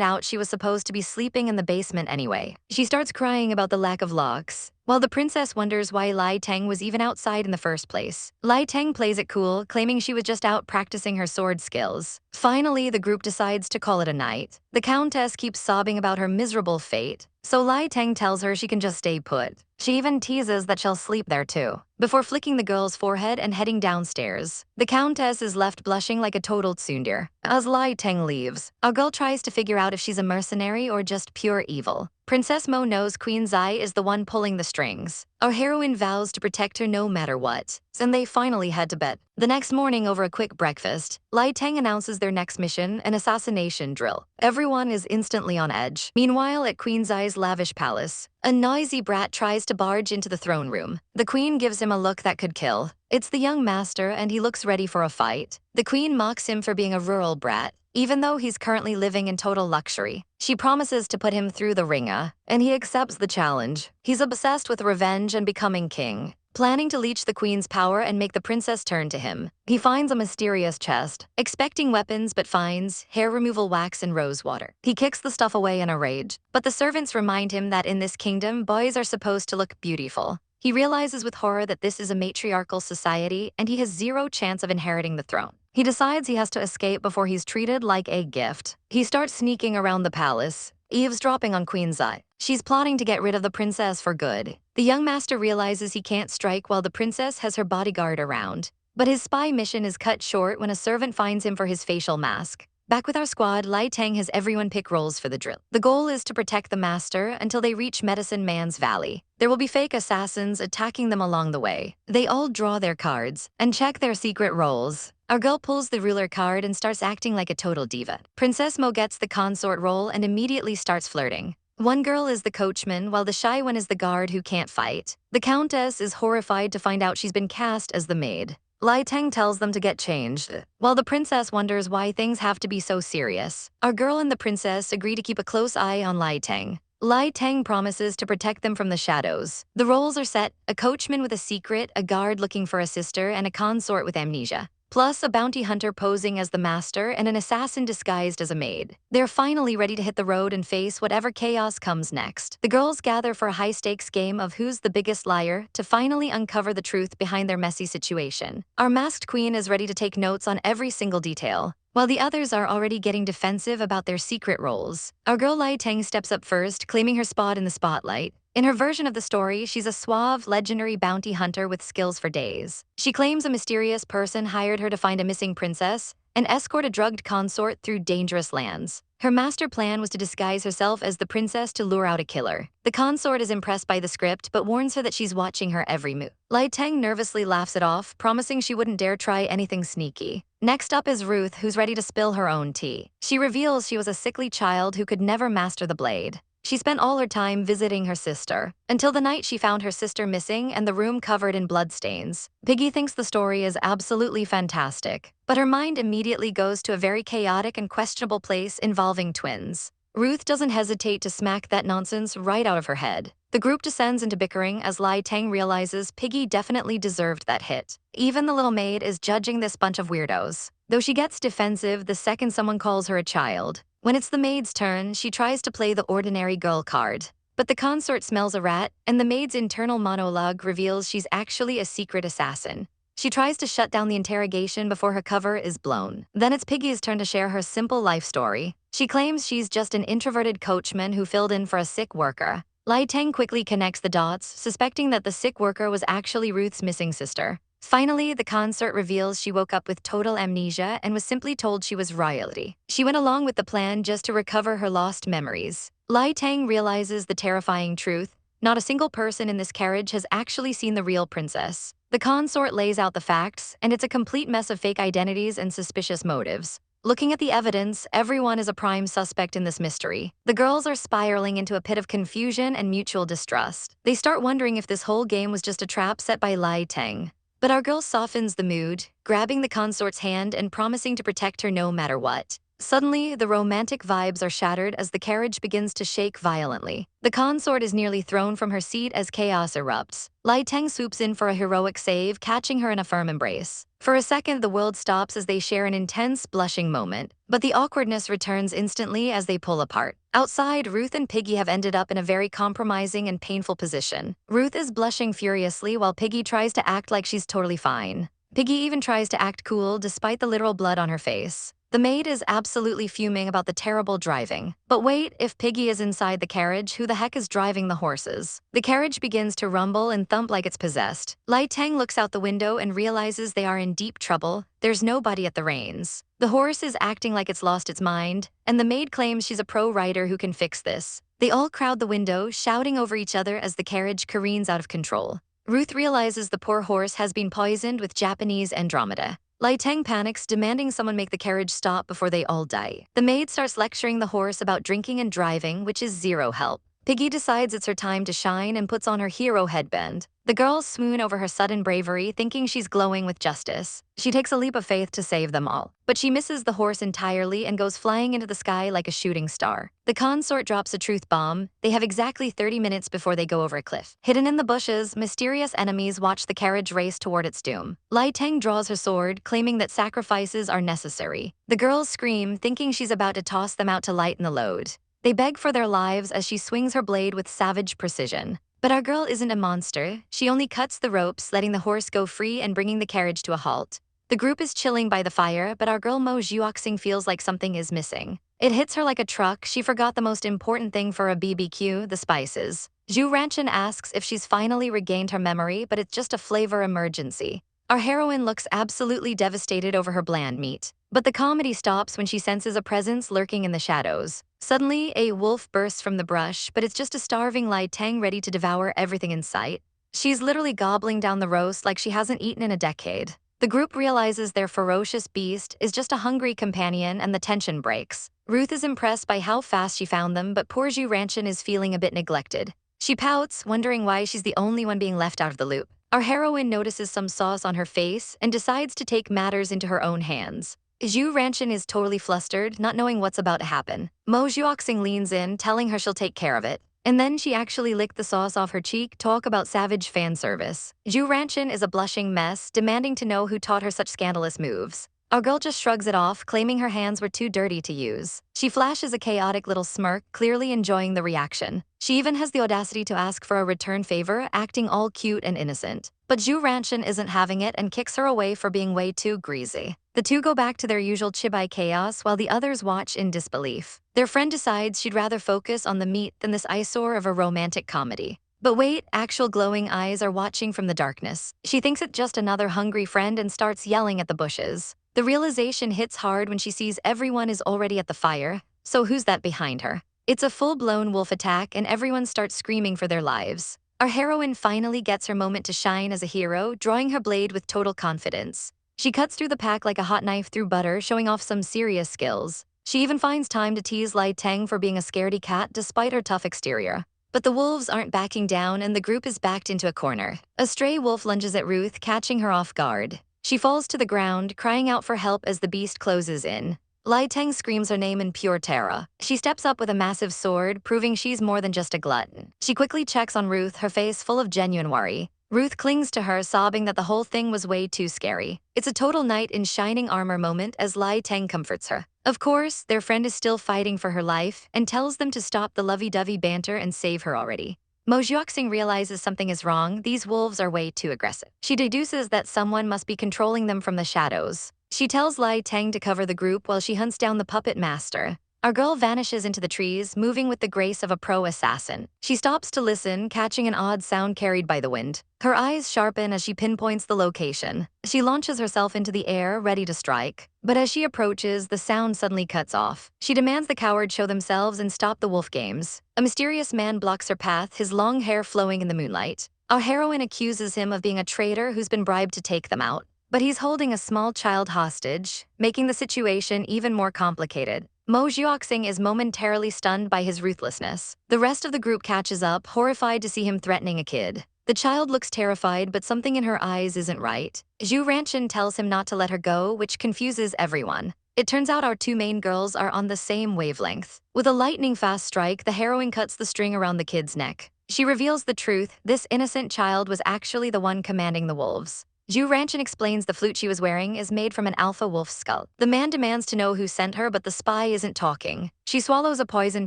out she was supposed to be sleeping in the basement anyway. She starts crying about the lack of locks, while the princess wonders why Lai Tang was even outside in the first place. Lai Tang plays it cool, claiming she was just out practicing her sword skills. Finally, the group decides to call it a night. The countess keeps sobbing about her miserable fate, so Lai Tang tells her she can just stay put. She even teases that she'll sleep there too, before flicking the girl's forehead and heading downstairs. The countess is left blushing like a total tsundere. As Lai Tang leaves, our girl tries to figure out if she's a mercenary or just pure evil. Princess Mo knows Queen Zai is the one pulling the strings. Our heroine vows to protect her no matter what, and they finally head to bed. The next morning, over a quick breakfast, Lai Tang announces their next mission, an assassination drill. Everyone is instantly on edge. Meanwhile, at Queen Zai's lavish palace, a noisy brat tries to barge into the throne room. The queen gives him a look that could kill. It's the young master, and he looks ready for a fight. The queen mocks him for being a rural brat, even though he's currently living in total luxury. She promises to put him through the ringer, and he accepts the challenge. He's obsessed with revenge and becoming king, planning to leech the queen's power and make the princess turn to him. He finds a mysterious chest, expecting weapons but finds hair removal wax and rose water. He kicks the stuff away in a rage, but the servants remind him that in this kingdom, boys are supposed to look beautiful. He realizes with horror that this is a matriarchal society and he has zero chance of inheriting the throne. He decides he has to escape before he's treated like a gift. He starts sneaking around the palace, eavesdropping on Queen Zai. She's plotting to get rid of the princess for good. The young master realizes he can't strike while the princess has her bodyguard around, but his spy mission is cut short when a servant finds him for his facial mask. Back with our squad, Lai Tang has everyone pick roles for the drill. The goal is to protect the master until they reach Medicine Man's Valley. There will be fake assassins attacking them along the way. They all draw their cards and check their secret roles. Our girl pulls the ruler card and starts acting like a total diva. Princess Mo gets the consort role and immediately starts flirting. One girl is the coachman, while the shy one is the guard who can't fight. The countess is horrified to find out she's been cast as the maid. Lai Tang tells them to get changed, while the princess wonders why things have to be so serious. Our girl and the princess agree to keep a close eye on Lai Tang. Lai Tang promises to protect them from the shadows. The roles are set: a coachman with a secret, a guard looking for a sister, and a consort with amnesia, plus a bounty hunter posing as the master and an assassin disguised as a maid. They're finally ready to hit the road and face whatever chaos comes next. The girls gather for a high-stakes game of who's the biggest liar to finally uncover the truth behind their messy situation. Our masked queen is ready to take notes on every single detail, while the others are already getting defensive about their secret roles. Our girl Lai Tang steps up first, claiming her spot in the spotlight. In her version of the story, she's a suave, legendary bounty hunter with skills for days. She claims a mysterious person hired her to find a missing princess and escort a drugged consort through dangerous lands. Her master plan was to disguise herself as the princess to lure out a killer. The consort is impressed by the script but warns her that she's watching her every move. Lai Tang nervously laughs it off, promising she wouldn't dare try anything sneaky. Next up is Ruth, who's ready to spill her own tea. She reveals she was a sickly child who could never master the blade. She spent all her time visiting her sister, until the night she found her sister missing and the room covered in bloodstains. Piggy thinks the story is absolutely fantastic, but her mind immediately goes to a very chaotic and questionable place involving twins. Ruth doesn't hesitate to smack that nonsense right out of her head. The group descends into bickering as Lai Tang realizes Piggy definitely deserved that hit. Even the little maid is judging this bunch of weirdos, though she gets defensive the second someone calls her a child. When it's the maid's turn, she tries to play the ordinary girl card. But the consort smells a rat, and the maid's internal monologue reveals she's actually a secret assassin. She tries to shut down the interrogation before her cover is blown. Then it's Piggy's turn to share her simple life story. She claims she's just an introverted coachman who filled in for a sick worker. Lai Tang quickly connects the dots, suspecting that the sick worker was actually Ruth's missing sister. Finally, the consort reveals she woke up with total amnesia and was simply told she was royalty. She went along with the plan just to recover her lost memories. Lai Tang realizes the terrifying truth: not a single person in this carriage has actually seen the real princess. The consort lays out the facts, and it's a complete mess of fake identities and suspicious motives. Looking at the evidence, everyone is a prime suspect in this mystery. The girls are spiraling into a pit of confusion and mutual distrust. They start wondering if this whole game was just a trap set by Lai Tang. But our girl softens the mood, grabbing the consort's hand and promising to protect her no matter what. Suddenly, the romantic vibes are shattered as the carriage begins to shake violently. The consort is nearly thrown from her seat as chaos erupts. Lai Teng swoops in for a heroic save, catching her in a firm embrace. For a second, the world stops as they share an intense, blushing moment, but the awkwardness returns instantly as they pull apart. Outside, Ruth and Piggy have ended up in a very compromising and painful position. Ruth is blushing furiously while Piggy tries to act like she's totally fine. Piggy even tries to act cool despite the literal blood on her face. The maid is absolutely fuming about the terrible driving. But wait, if Piggy is inside the carriage, who the heck is driving the horses? The carriage begins to rumble and thump like it's possessed. Lai Teng looks out the window and realizes they are in deep trouble. There's nobody at the reins. The horse is acting like it's lost its mind, and the maid claims she's a pro rider who can fix this. They all crowd the window, shouting over each other as the carriage careens out of control. Ruth realizes the poor horse has been poisoned with Japanese Andromeda. Lai Teng panics, demanding someone make the carriage stop before they all die. The maid starts lecturing the horse about drinking and driving, which is zero help. Piggy decides it's her time to shine and puts on her hero headband. The girls swoon over her sudden bravery, thinking she's glowing with justice. She takes a leap of faith to save them all, but she misses the horse entirely and goes flying into the sky like a shooting star. The consort drops a truth bomb. They have exactly 30 minutes before they go over a cliff. Hidden in the bushes, mysterious enemies watch the carriage race toward its doom. Lai Teng draws her sword, claiming that sacrifices are necessary. The girls scream, thinking she's about to toss them out to lighten the load. They beg for their lives as she swings her blade with savage precision. But our girl isn't a monster. She only cuts the ropes, letting the horse go free and bringing the carriage to a halt. The group is chilling by the fire, but our girl Mo Jiuxing feels like something is missing. It hits her like a truck. She forgot the most important thing for a BBQ, the spices. Zhu Ranchen asks if she's finally regained her memory, but it's just a flavor emergency. Our heroine looks absolutely devastated over her bland meat. But the comedy stops when she senses a presence lurking in the shadows. Suddenly, a wolf bursts from the brush, but it's just a starving Lai Teng ready to devour everything in sight. She's literally gobbling down the roast like she hasn't eaten in a decade. The group realizes their ferocious beast is just a hungry companion and the tension breaks. Ruth is impressed by how fast she found them, but poor Zhu Ranchen is feeling a bit neglected. She pouts, wondering why she's the only one being left out of the loop. Our heroine notices some sauce on her face and decides to take matters into her own hands. Zhu Ranchen is totally flustered, not knowing what's about to happen. Mo Jiuxing leans in, telling her she'll take care of it. And then she actually licked the sauce off her cheek, talk about savage fan service. Zhu Ranchen is a blushing mess, demanding to know who taught her such scandalous moves. Our girl just shrugs it off, claiming her hands were too dirty to use. She flashes a chaotic little smirk, clearly enjoying the reaction. She even has the audacity to ask for a return favor, acting all cute and innocent. But Zhu Ranchen isn't having it and kicks her away for being way too greasy. The two go back to their usual chibai chaos while the others watch in disbelief. Their friend decides she'd rather focus on the meat than this eyesore of a romantic comedy. But wait, actual glowing eyes are watching from the darkness. She thinks it's just another hungry friend and starts yelling at the bushes. The realization hits hard when she sees everyone is already at the fire, so who's that behind her? It's a full-blown wolf attack and everyone starts screaming for their lives. Our heroine finally gets her moment to shine as a hero, drawing her blade with total confidence. She cuts through the pack like a hot knife through butter, showing off some serious skills. She even finds time to tease Lai Teng for being a scaredy cat despite her tough exterior. But the wolves aren't backing down and the group is backed into a corner. A stray wolf lunges at Ruth, catching her off guard. She falls to the ground, crying out for help as the beast closes in. Lai Teng screams her name in pure terror. She steps up with a massive sword, proving she's more than just a glutton. She quickly checks on Ruth, her face full of genuine worry. Ruth clings to her, sobbing that the whole thing was way too scary. It's a total knight in shining armor moment as Lai Teng comforts her. Of course, their friend is still fighting for her life and tells them to stop the lovey-dovey banter and save her already. Mo Jiuxing realizes something is wrong. These wolves are way too aggressive. She deduces that someone must be controlling them from the shadows. She tells Lai Teng to cover the group while she hunts down the puppet master. Our girl vanishes into the trees, moving with the grace of a pro assassin. She stops to listen, catching an odd sound carried by the wind. Her eyes sharpen as she pinpoints the location. She launches herself into the air, ready to strike. But as she approaches, the sound suddenly cuts off. She demands the cowards show themselves and stop the wolf games. A mysterious man blocks her path, his long hair flowing in the moonlight. Our heroine accuses him of being a traitor who's been bribed to take them out. But he's holding a small child hostage, making the situation even more complicated. Mo Jiuxing is momentarily stunned by his ruthlessness. The rest of the group catches up, horrified to see him threatening a kid. The child looks terrified, but something in her eyes isn't right. Zhu Ranchen tells him not to let her go, which confuses everyone. It turns out our two main girls are on the same wavelength. With a lightning-fast strike, the heroine cuts the string around the kid's neck. She reveals the truth: this innocent child was actually the one commanding the wolves. Ju Ranchin explains the flute she was wearing is made from an alpha wolf's skull. The man demands to know who sent her, but the spy isn't talking. She swallows a poison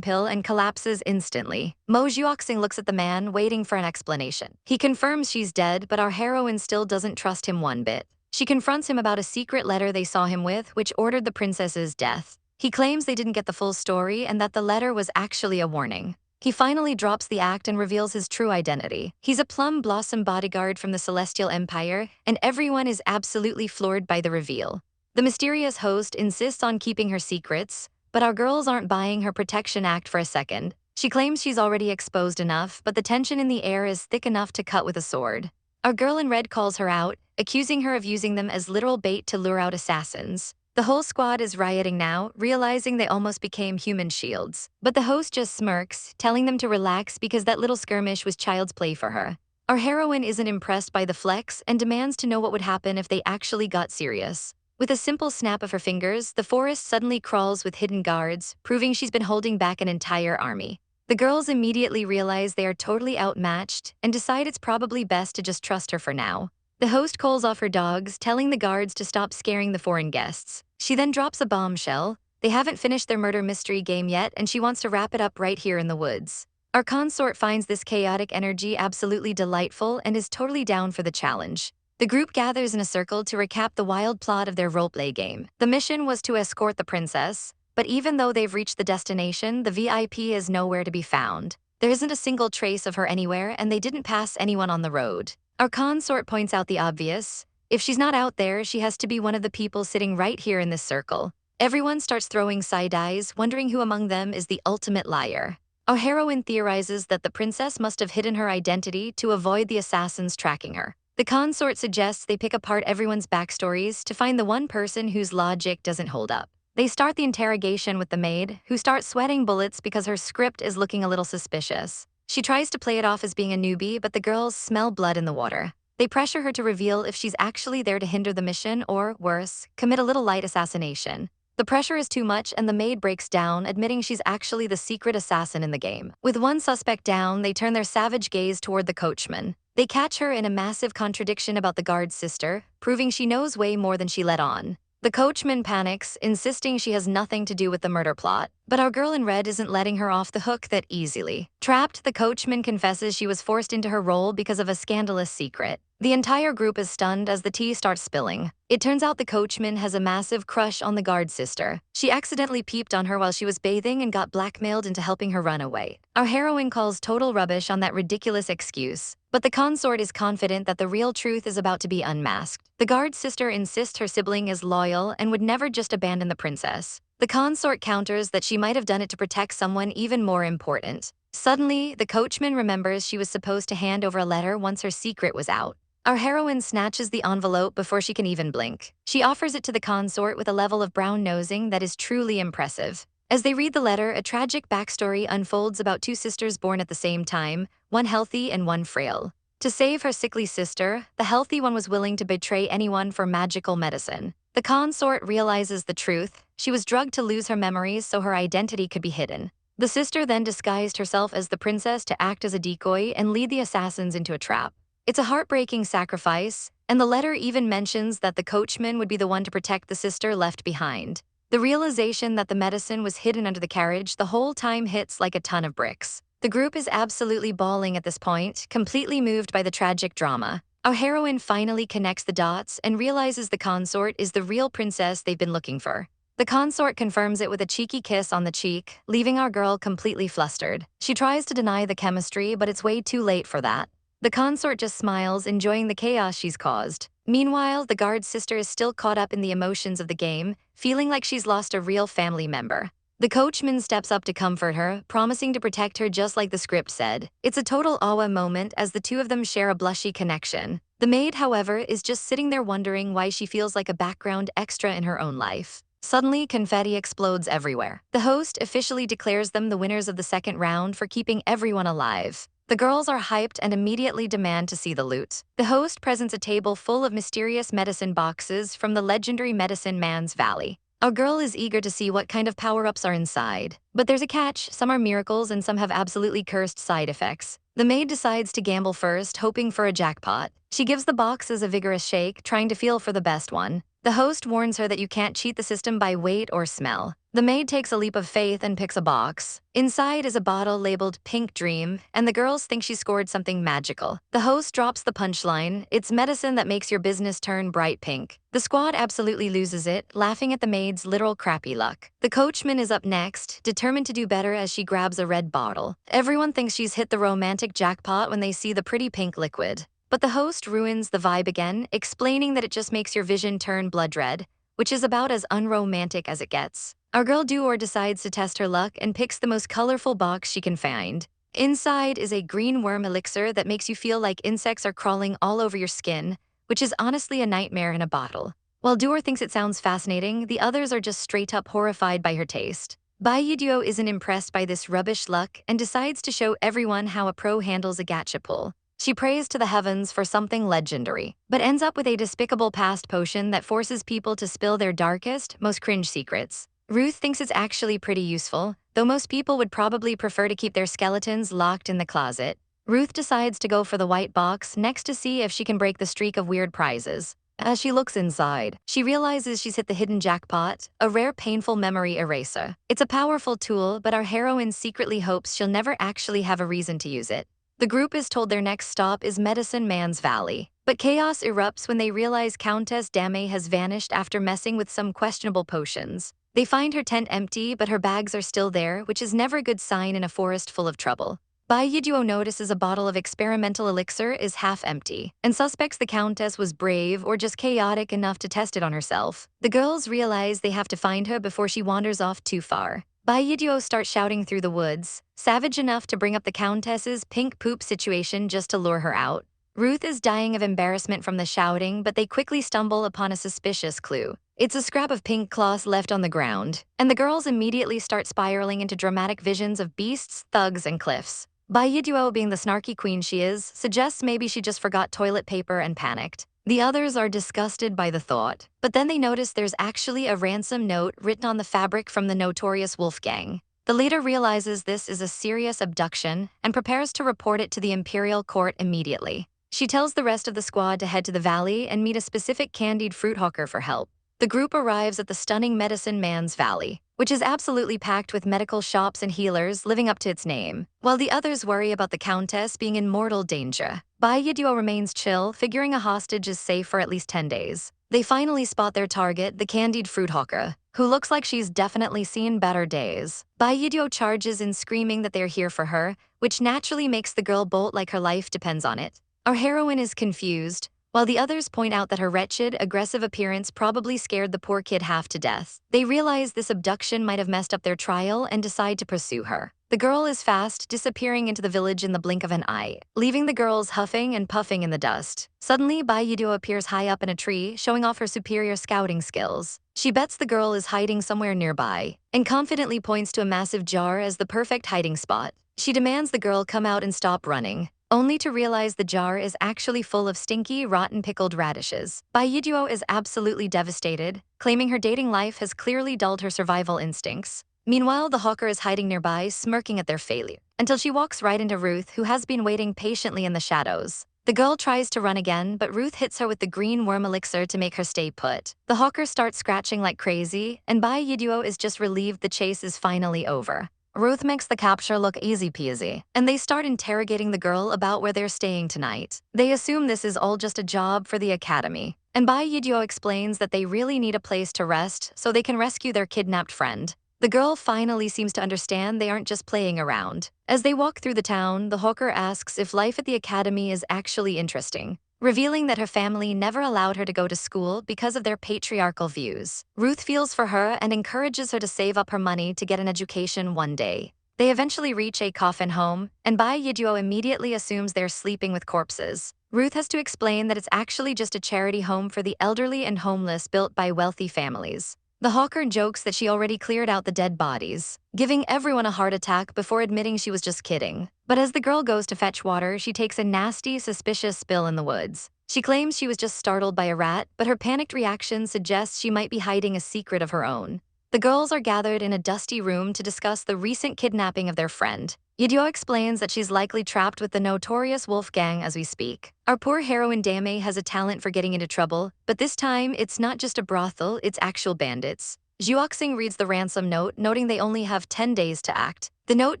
pill and collapses instantly. Mo Juoxing looks at the man, waiting for an explanation. He confirms she's dead, but our heroine still doesn't trust him one bit. She confronts him about a secret letter they saw him with, which ordered the princess's death. He claims they didn't get the full story and that the letter was actually a warning. He finally drops the act and reveals his true identity. He's a plum blossom bodyguard from the Celestial Empire, and everyone is absolutely floored by the reveal. The mysterious host insists on keeping her secrets, but our girls aren't buying her protection act for a second. She claims she's already exposed enough, but the tension in the air is thick enough to cut with a sword. Our girl in red calls her out, accusing her of using them as literal bait to lure out assassins. The whole squad is rioting now, realizing they almost became human shields. But the host just smirks, telling them to relax because that little skirmish was child's play for her. Our heroine isn't impressed by the flex and demands to know what would happen if they actually got serious. With a simple snap of her fingers, the forest suddenly crawls with hidden guards, proving she's been holding back an entire army. The girls immediately realize they are totally outmatched and decide it's probably best to just trust her for now. The host calls off her dogs, telling the guards to stop scaring the foreign guests. She then drops a bombshell. They haven't finished their murder mystery game yet, and she wants to wrap it up right here in the woods. Our consort finds this chaotic energy absolutely delightful and is totally down for the challenge. The group gathers in a circle to recap the wild plot of their roleplay game. The mission was to escort the princess, but even though they've reached the destination, the VIP is nowhere to be found. There isn't a single trace of her anywhere, and they didn't pass anyone on the road. Our consort points out the obvious. If she's not out there, she has to be one of the people sitting right here in this circle. Everyone starts throwing side eyes, wondering who among them is the ultimate liar. Our heroine theorizes that the princess must have hidden her identity to avoid the assassins tracking her. The consort suggests they pick apart everyone's backstories to find the one person whose logic doesn't hold up. They start the interrogation with the maid, who starts sweating bullets because her script is looking a little suspicious. She tries to play it off as being a newbie, but the girls smell blood in the water. They pressure her to reveal if she's actually there to hinder the mission or, worse, commit a little light assassination. The pressure is too much and the maid breaks down, admitting she's actually the secret assassin in the game. With one suspect down, they turn their savage gaze toward the coachman. They catch her in a massive contradiction about the guard's sister, proving she knows way more than she let on. The coachman panics, insisting she has nothing to do with the murder plot, but our girl in red isn't letting her off the hook that easily. Trapped, the coachman confesses she was forced into her role because of a scandalous secret. The entire group is stunned as the tea starts spilling. It turns out the coachman has a massive crush on the guard's sister. She accidentally peeped on her while she was bathing and got blackmailed into helping her run away. Our heroine calls total rubbish on that ridiculous excuse, but the consort is confident that the real truth is about to be unmasked. The guard's sister insists her sibling is loyal and would never just abandon the princess. The consort counters that she might have done it to protect someone even more important. Suddenly, the coachman remembers she was supposed to hand over a letter once her secret was out. Our heroine snatches the envelope before she can even blink. She offers it to the consort with a level of brown-nosing that is truly impressive. As they read the letter, a tragic backstory unfolds about two sisters born at the same time, one healthy and one frail. To save her sickly sister, the healthy one was willing to betray anyone for magical medicine. The consort realizes the truth. She was drugged to lose her memories so her identity could be hidden. The sister then disguised herself as the princess to act as a decoy and lead the assassins into a trap. It's a heartbreaking sacrifice, and the letter even mentions that the coachman would be the one to protect the sister left behind. The realization that the medicine was hidden under the carriage the whole time hits like a ton of bricks. The group is absolutely bawling at this point, completely moved by the tragic drama. Our heroine finally connects the dots and realizes the consort is the real princess they've been looking for. The consort confirms it with a cheeky kiss on the cheek, leaving our girl completely flustered. She tries to deny the chemistry, but it's way too late for that. The consort just smiles, enjoying the chaos she's caused. Meanwhile, the guard's sister is still caught up in the emotions of the game, feeling like she's lost a real family member. The coachman steps up to comfort her, promising to protect her just like the script said. It's a total awe moment as the two of them share a blushy connection. The maid, however, is just sitting there wondering why she feels like a background extra in her own life. Suddenly, confetti explodes everywhere. The host officially declares them the winners of the second round for keeping everyone alive. The girls are hyped and immediately demand to see the loot. The host presents a table full of mysterious medicine boxes from the legendary medicine man's valley. Our girl is eager to see what kind of power-ups are inside. But there's a catch, some are miracles and some have absolutely cursed side effects. The maid decides to gamble first, hoping for a jackpot. She gives the boxes a vigorous shake, trying to feel for the best one. The host warns her that you can't cheat the system by weight or smell. The maid takes a leap of faith and picks a box. Inside is a bottle labeled Pink Dream, and the girls think she scored something magical. The host drops the punchline, "It's medicine that makes your business turn bright pink." The squad absolutely loses it, laughing at the maid's literal crappy luck. The coachman is up next, determined to do better as she grabs a red bottle. Everyone thinks she's hit the romantic jackpot when they see the pretty pink liquid. But the host ruins the vibe again, explaining that it just makes your vision turn blood red, which is about as unromantic as it gets. Our girl Duor decides to test her luck and picks the most colorful box she can find. Inside is a green worm elixir that makes you feel like insects are crawling all over your skin, which is honestly a nightmare in a bottle. While Duor thinks it sounds fascinating, the others are just straight up horrified by her taste. Bai Yiduo isn't impressed by this rubbish luck and decides to show everyone how a pro handles a gacha pull. She prays to the heavens for something legendary, but ends up with a despicable past potion that forces people to spill their darkest, most cringe secrets. Ruth thinks it's actually pretty useful, though most people would probably prefer to keep their skeletons locked in the closet. Ruth decides to go for the white box next to see if she can break the streak of weird prizes. As she looks inside, she realizes she's hit the hidden jackpot, a rare painful memory eraser. It's a powerful tool, but our heroine secretly hopes she'll never actually have a reason to use it. The group is told their next stop is Medicine Man's Valley. But chaos erupts when they realize Countess Dame has vanished after messing with some questionable potions. They find her tent empty, but her bags are still there, which is never a good sign in a forest full of trouble. Bai Yiduo notices a bottle of experimental elixir is half empty, and suspects the Countess was brave or just chaotic enough to test it on herself. The girls realize they have to find her before she wanders off too far. Bai Yiduo starts shouting through the woods, savage enough to bring up the Countess's pink poop situation just to lure her out. Ruth is dying of embarrassment from the shouting, but they quickly stumble upon a suspicious clue. It's a scrap of pink cloth left on the ground, and the girls immediately start spiraling into dramatic visions of beasts, thugs, and cliffs. Bai Yiduo, being the snarky queen she is, suggests maybe she just forgot toilet paper and panicked. The others are disgusted by the thought, but then they notice there's actually a ransom note written on the fabric from the notorious Wolfgang. The leader realizes this is a serious abduction and prepares to report it to the imperial court immediately. She tells the rest of the squad to head to the valley and meet a specific candied fruit hawker for help. The group arrives at the stunning Medicine Man's Valley, which is absolutely packed with medical shops and healers living up to its name, while the others worry about the Countess being in mortal danger. Bai Yiduo remains chill, figuring a hostage is safe for at least 10 days. They finally spot their target, the candied fruit hawker, who looks like she's definitely seen better days. Bai Yiduo charges in, screaming that they're here for her, which naturally makes the girl bolt like her life depends on it. Our heroine is confused, while the others point out that her wretched, aggressive appearance probably scared the poor kid half to death. They realize this abduction might have messed up their trial and decide to pursue her. The girl is fast, disappearing into the village in the blink of an eye, leaving the girls huffing and puffing in the dust. Suddenly, Bai Yiduo appears high up in a tree, showing off her superior scouting skills. She bets the girl is hiding somewhere nearby, and confidently points to a massive jar as the perfect hiding spot. She demands the girl come out and stop running, only to realize the jar is actually full of stinky, rotten pickled radishes. Bai Yiduo is absolutely devastated, claiming her dating life has clearly dulled her survival instincts. Meanwhile, the hawker is hiding nearby, smirking at their failure, until she walks right into Ruth, who has been waiting patiently in the shadows. The girl tries to run again, but Ruth hits her with the green worm elixir to make her stay put. The hawker starts scratching like crazy, and Bai Yiduo is just relieved the chase is finally over. Ruth makes the capture look easy peasy, and they start interrogating the girl about where they're staying tonight. They assume this is all just a job for the academy, and Bai Yiduo explains that they really need a place to rest so they can rescue their kidnapped friend. The girl finally seems to understand they aren't just playing around. As they walk through the town, the hawker asks if life at the academy is actually interesting, revealing that her family never allowed her to go to school because of their patriarchal views. Ruth feels for her and encourages her to save up her money to get an education one day. They eventually reach a coffin home, and Bai Yiduo immediately assumes they're sleeping with corpses. Ruth has to explain that it's actually just a charity home for the elderly and homeless built by wealthy families. The hawker jokes that she already cleared out the dead bodies, giving everyone a heart attack before admitting she was just kidding. But as the girl goes to fetch water, she takes a nasty, suspicious spill in the woods. She claims she was just startled by a rat, but her panicked reaction suggests she might be hiding a secret of her own. The girls are gathered in a dusty room to discuss the recent kidnapping of their friend. Yidyo explains that she's likely trapped with the notorious wolf gang as we speak. Our poor heroine Dame has a talent for getting into trouble, but this time it's not just a brothel, it's actual bandits. Juoxing reads the ransom note, noting they only have 10 days to act. The note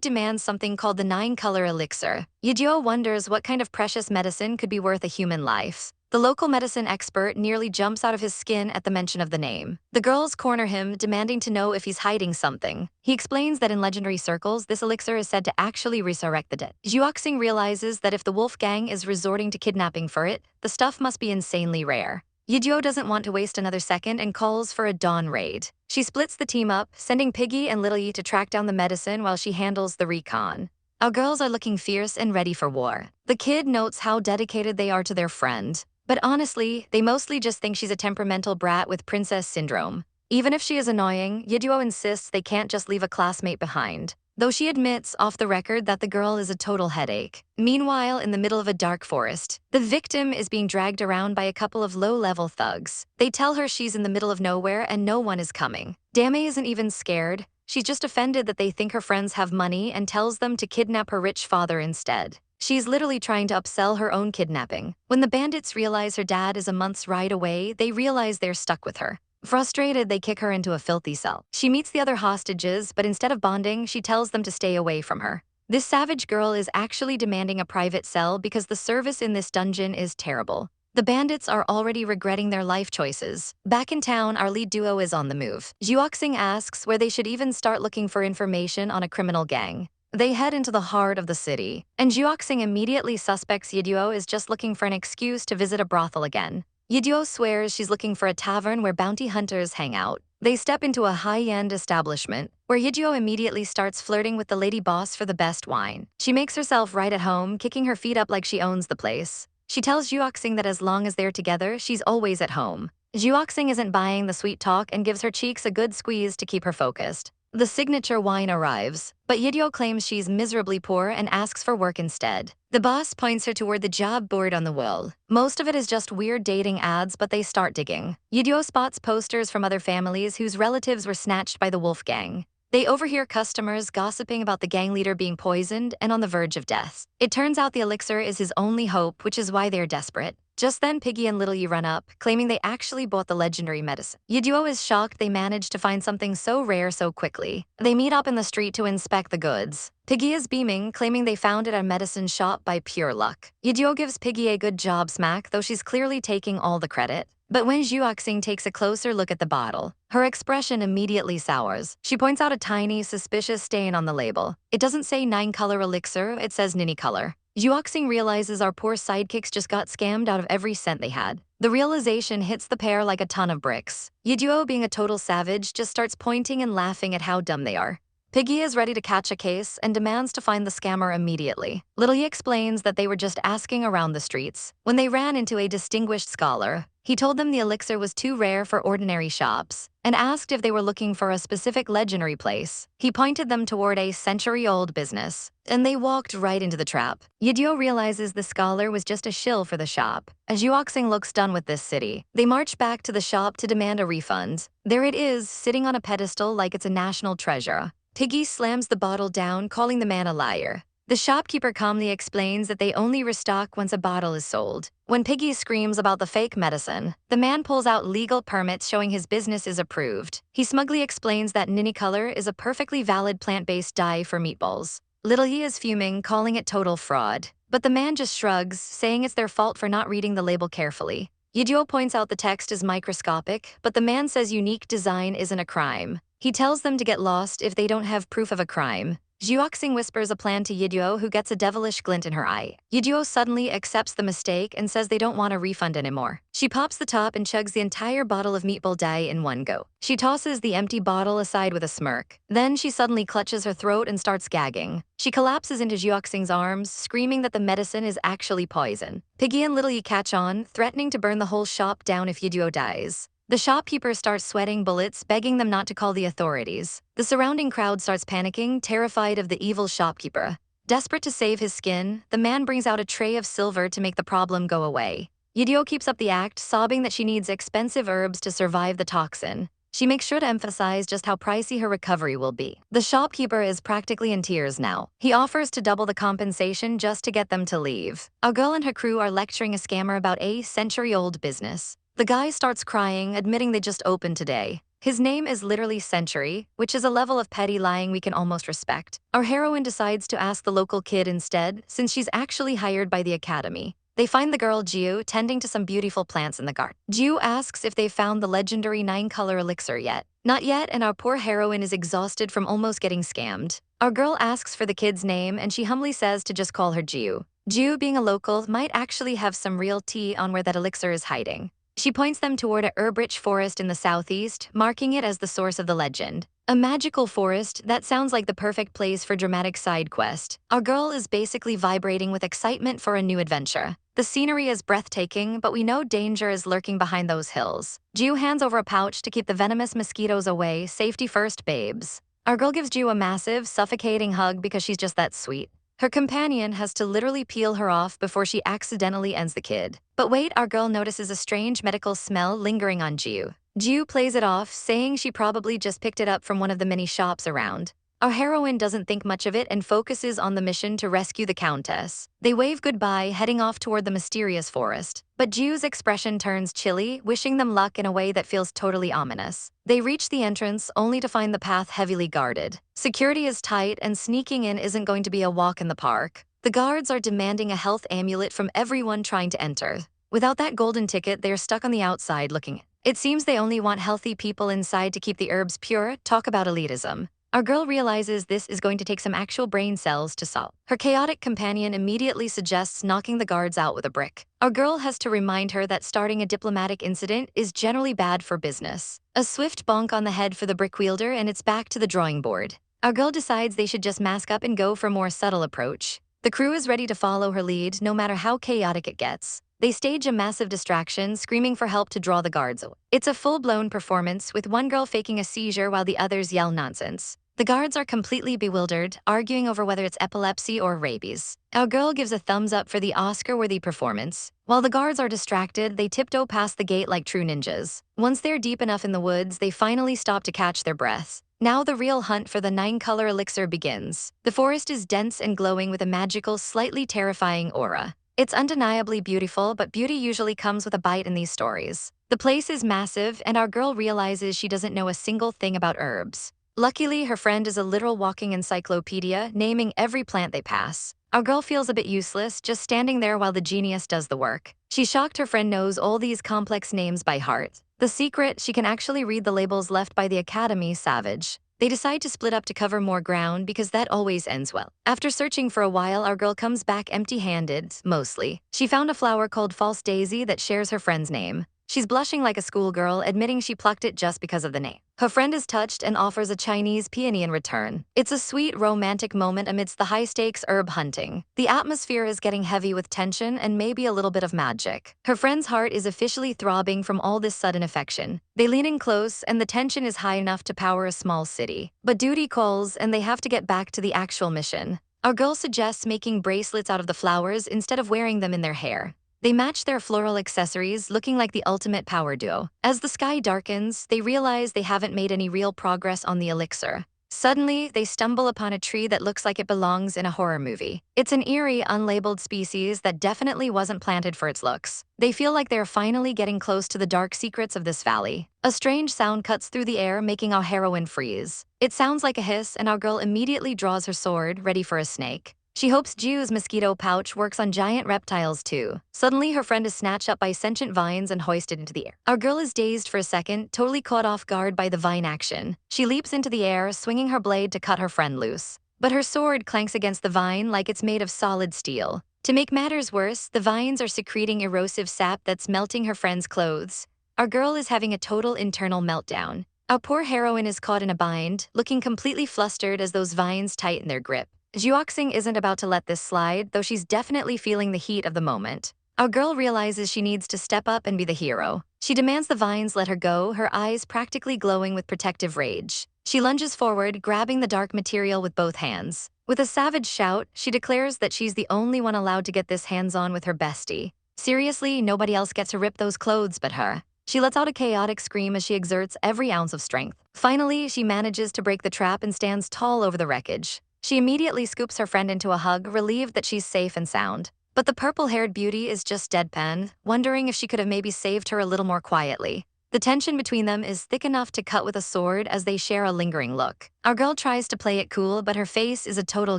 demands something called the 9-color elixir. Yidyo wonders what kind of precious medicine could be worth a human life. The local medicine expert nearly jumps out of his skin at the mention of the name. The girls corner him, demanding to know if he's hiding something. He explains that in legendary circles, this elixir is said to actually resurrect the dead. Juoxing realizes that if the wolf gang is resorting to kidnapping for it, the stuff must be insanely rare. Yidyo doesn't want to waste another second and calls for a dawn raid. She splits the team up, sending Piggy and Little Yi to track down the medicine while she handles the recon. Our girls are looking fierce and ready for war. The kid notes how dedicated they are to their friend. But honestly, they mostly just think she's a temperamental brat with princess syndrome. Even if she is annoying, Yidyo insists they can't just leave a classmate behind, though she admits off the record that the girl is a total headache. Meanwhile, in the middle of a dark forest, the victim is being dragged around by a couple of low-level thugs. They tell her she's in the middle of nowhere and no one is coming. Dame isn't even scared. She's just offended that they think her friends have money and tells them to kidnap her rich father instead. She's literally trying to upsell her own kidnapping. When the bandits realize her dad is a month's ride away, they realize they're stuck with her. Frustrated, they kick her into a filthy cell. She meets the other hostages, but instead of bonding, she tells them to stay away from her. This savage girl is actually demanding a private cell because the service in this dungeon is terrible. The bandits are already regretting their life choices. Back in town, our lead duo is on the move. Juoxing asks where they should even start looking for information on a criminal gang. They head into the heart of the city, and Juoxing immediately suspects Yidyo is just looking for an excuse to visit a brothel again. Yidyo swears she's looking for a tavern where bounty hunters hang out. They step into a high-end establishment, where Yidyo immediately starts flirting with the lady boss for the best wine. She makes herself right at home, kicking her feet up like she owns the place. She tells Juoxing that as long as they're together, she's always at home. Juoxing isn't buying the sweet talk and gives her cheeks a good squeeze to keep her focused. The signature wine arrives, but Yidyo claims she's miserably poor and asks for work instead. The boss points her toward the job board on the wall. Most of it is just weird dating ads, but they start digging. Yidyo spots posters from other families whose relatives were snatched by the wolf gang. They overhear customers gossiping about the gang leader being poisoned and on the verge of death. It turns out the elixir is his only hope, which is why they're desperate. Just then, Piggy and Little Yi run up, claiming they actually bought the legendary medicine. Yidyo is shocked they managed to find something so rare so quickly. They meet up in the street to inspect the goods. Piggy is beaming, claiming they found it at a medicine shop by pure luck. Yidyo gives Piggy a good job smack, though she's clearly taking all the credit. But when Juoxing takes a closer look at the bottle, her expression immediately sours. She points out a tiny, suspicious stain on the label. It doesn't say 9-color elixir, it says Nini color. Juoxing realizes our poor sidekicks just got scammed out of every cent they had. The realization hits the pair like a ton of bricks. Yidyo, being a total savage, just starts pointing and laughing at how dumb they are. Piggy is ready to catch a case and demands to find the scammer immediately. Little Yi explains that they were just asking around the streets when they ran into a distinguished scholar. He told them the elixir was too rare for ordinary shops and asked if they were looking for a specific legendary place. He pointed them toward a century-old business, and they walked right into the trap. Yidyo realizes the scholar was just a shill for the shop. As Juoxing looks done with this city, they march back to the shop to demand a refund. There it is, sitting on a pedestal like it's a national treasure. Piggy slams the bottle down, calling the man a liar. The shopkeeper calmly explains that they only restock once a bottle is sold. When Piggy screams about the fake medicine, the man pulls out legal permits showing his business is approved. He smugly explains that Nini color is a perfectly valid plant-based dye for meatballs. Little Yi is fuming, calling it total fraud. But the man just shrugs, saying it's their fault for not reading the label carefully. Yidyo points out the text is microscopic, but the man says unique design isn't a crime. He tells them to get lost if they don't have proof of a crime. Juoxing whispers a plan to Yidyo, who gets a devilish glint in her eye. Yidyo suddenly accepts the mistake and says they don't want a refund anymore. She pops the top and chugs the entire bottle of meatball dye in one go. She tosses the empty bottle aside with a smirk. Then she suddenly clutches her throat and starts gagging. She collapses into Juoxing's arms, screaming that the medicine is actually poison. Piggy and Little Yi catch on, threatening to burn the whole shop down if Yidyo dies. The shopkeeper starts sweating bullets, begging them not to call the authorities. The surrounding crowd starts panicking, terrified of the evil shopkeeper. Desperate to save his skin, the man brings out a tray of silver to make the problem go away. Yideo keeps up the act, sobbing that she needs expensive herbs to survive the toxin. She makes sure to emphasize just how pricey her recovery will be. The shopkeeper is practically in tears now. He offers to double the compensation just to get them to leave. Our girl and her crew are lecturing a scammer about a century-old business. The guy starts crying, admitting they just opened today. His name is literally Century, which is a level of petty lying we can almost respect. Our heroine decides to ask the local kid instead, since she's actually hired by the academy. They find the girl Jiu tending to some beautiful plants in the garden. Jiu asks if they've found the legendary 9-color elixir yet. Not yet, and our poor heroine is exhausted from almost getting scammed. Our girl asks for the kid's name, and she humbly says to just call her Jiu. Jiu, being a local, might actually have some real tea on where that elixir is hiding. She points them toward a herb-rich forest in the southeast, marking it as the source of the legend. A magical forest, that sounds like the perfect place for dramatic side quest. Our girl is basically vibrating with excitement for a new adventure. The scenery is breathtaking, but we know danger is lurking behind those hills. Jiu hands over a pouch to keep the venomous mosquitoes away. Safety first, babes. Our girl gives Jiu a massive, suffocating hug because she's just that sweet. Her companion has to literally peel her off before she accidentally ends the kid. But wait, our girl notices a strange medical smell lingering on Jiu. Jiu plays it off, saying she probably just picked it up from one of the many shops around. Our heroine doesn't think much of it and focuses on the mission to rescue the Countess. They wave goodbye, heading off toward the mysterious forest. But Jiu's expression turns chilly, wishing them luck in a way that feels totally ominous. They reach the entrance, only to find the path heavily guarded. Security is tight, and sneaking in isn't going to be a walk in the park. The guards are demanding a health amulet from everyone trying to enter. Without that golden ticket, they're stuck on the outside looking. It seems they only want healthy people inside to keep the herbs pure. Talk about elitism. Our girl realizes this is going to take some actual brain cells to solve. Her chaotic companion immediately suggests knocking the guards out with a brick. Our girl has to remind her that starting a diplomatic incident is generally bad for business. A swift bonk on the head for the brick wielder, and it's back to the drawing board. Our girl decides they should just mask up and go for a more subtle approach. The crew is ready to follow her lead, no matter how chaotic it gets. They stage a massive distraction, screaming for help to draw the guards away. It's a full-blown performance, with one girl faking a seizure while the others yell nonsense. The guards are completely bewildered, arguing over whether it's epilepsy or rabies. Our girl gives a thumbs up for the Oscar-worthy performance. While the guards are distracted, they tiptoe past the gate like true ninjas. Once they're deep enough in the woods, they finally stop to catch their breath. Now the real hunt for the 9-color elixir begins. The forest is dense and glowing with a magical, slightly terrifying aura. It's undeniably beautiful, but beauty usually comes with a bite in these stories. The place is massive, and our girl realizes she doesn't know a single thing about herbs. Luckily, her friend is a literal walking encyclopedia, naming every plant they pass. Our girl feels a bit useless, just standing there while the genius does the work. She's shocked her friend knows all these complex names by heart. The secret, she can actually read the labels left by the academy. Savage. They decide to split up to cover more ground because that always ends well. After searching for a while, our girl comes back empty-handed, mostly. She found a flower called False Daisy that shares her friend's name. She's blushing like a schoolgirl, admitting she plucked it just because of the name. Her friend is touched and offers a Chinese peony in return. It's a sweet, romantic moment amidst the high-stakes herb hunting. The atmosphere is getting heavy with tension and maybe a little bit of magic. Her friend's heart is officially throbbing from all this sudden affection. They lean in close, and the tension is high enough to power a small city. But duty calls, and they have to get back to the actual mission. Our girl suggests making bracelets out of the flowers instead of wearing them in their hair. They match their floral accessories, looking like the ultimate power duo. As the sky darkens, they realize they haven't made any real progress on the elixir. Suddenly, they stumble upon a tree that looks like it belongs in a horror movie. It's an eerie, unlabeled species that definitely wasn't planted for its looks. They feel like they're finally getting close to the dark secrets of this valley. A strange sound cuts through the air, making our heroine freeze. It sounds like a hiss, and our girl immediately draws her sword, ready for a snake. She hopes Jiu's mosquito pouch works on giant reptiles too. Suddenly, her friend is snatched up by sentient vines and hoisted into the air. Our girl is dazed for a second, totally caught off guard by the vine action. She leaps into the air, swinging her blade to cut her friend loose. But her sword clanks against the vine like it's made of solid steel. To make matters worse, the vines are secreting erosive sap that's melting her friend's clothes. Our girl is having a total internal meltdown. Our poor heroine is caught in a bind, looking completely flustered as those vines tighten their grip. Juoxing isn't about to let this slide, though she's definitely feeling the heat of the moment. Our girl realizes she needs to step up and be the hero. She demands the vines let her go, her eyes practically glowing with protective rage. She lunges forward, grabbing the dark material with both hands. With a savage shout, she declares that she's the only one allowed to get this hands-on with her bestie. Seriously, nobody else gets to rip those clothes but her. She lets out a chaotic scream as she exerts every ounce of strength. Finally, she manages to break the trap and stands tall over the wreckage. She immediately scoops her friend into a hug, relieved that she's safe and sound. But the purple-haired beauty is just deadpan, wondering if she could have maybe saved her a little more quietly. The tension between them is thick enough to cut with a sword as they share a lingering look. Our girl tries to play it cool, but her face is a total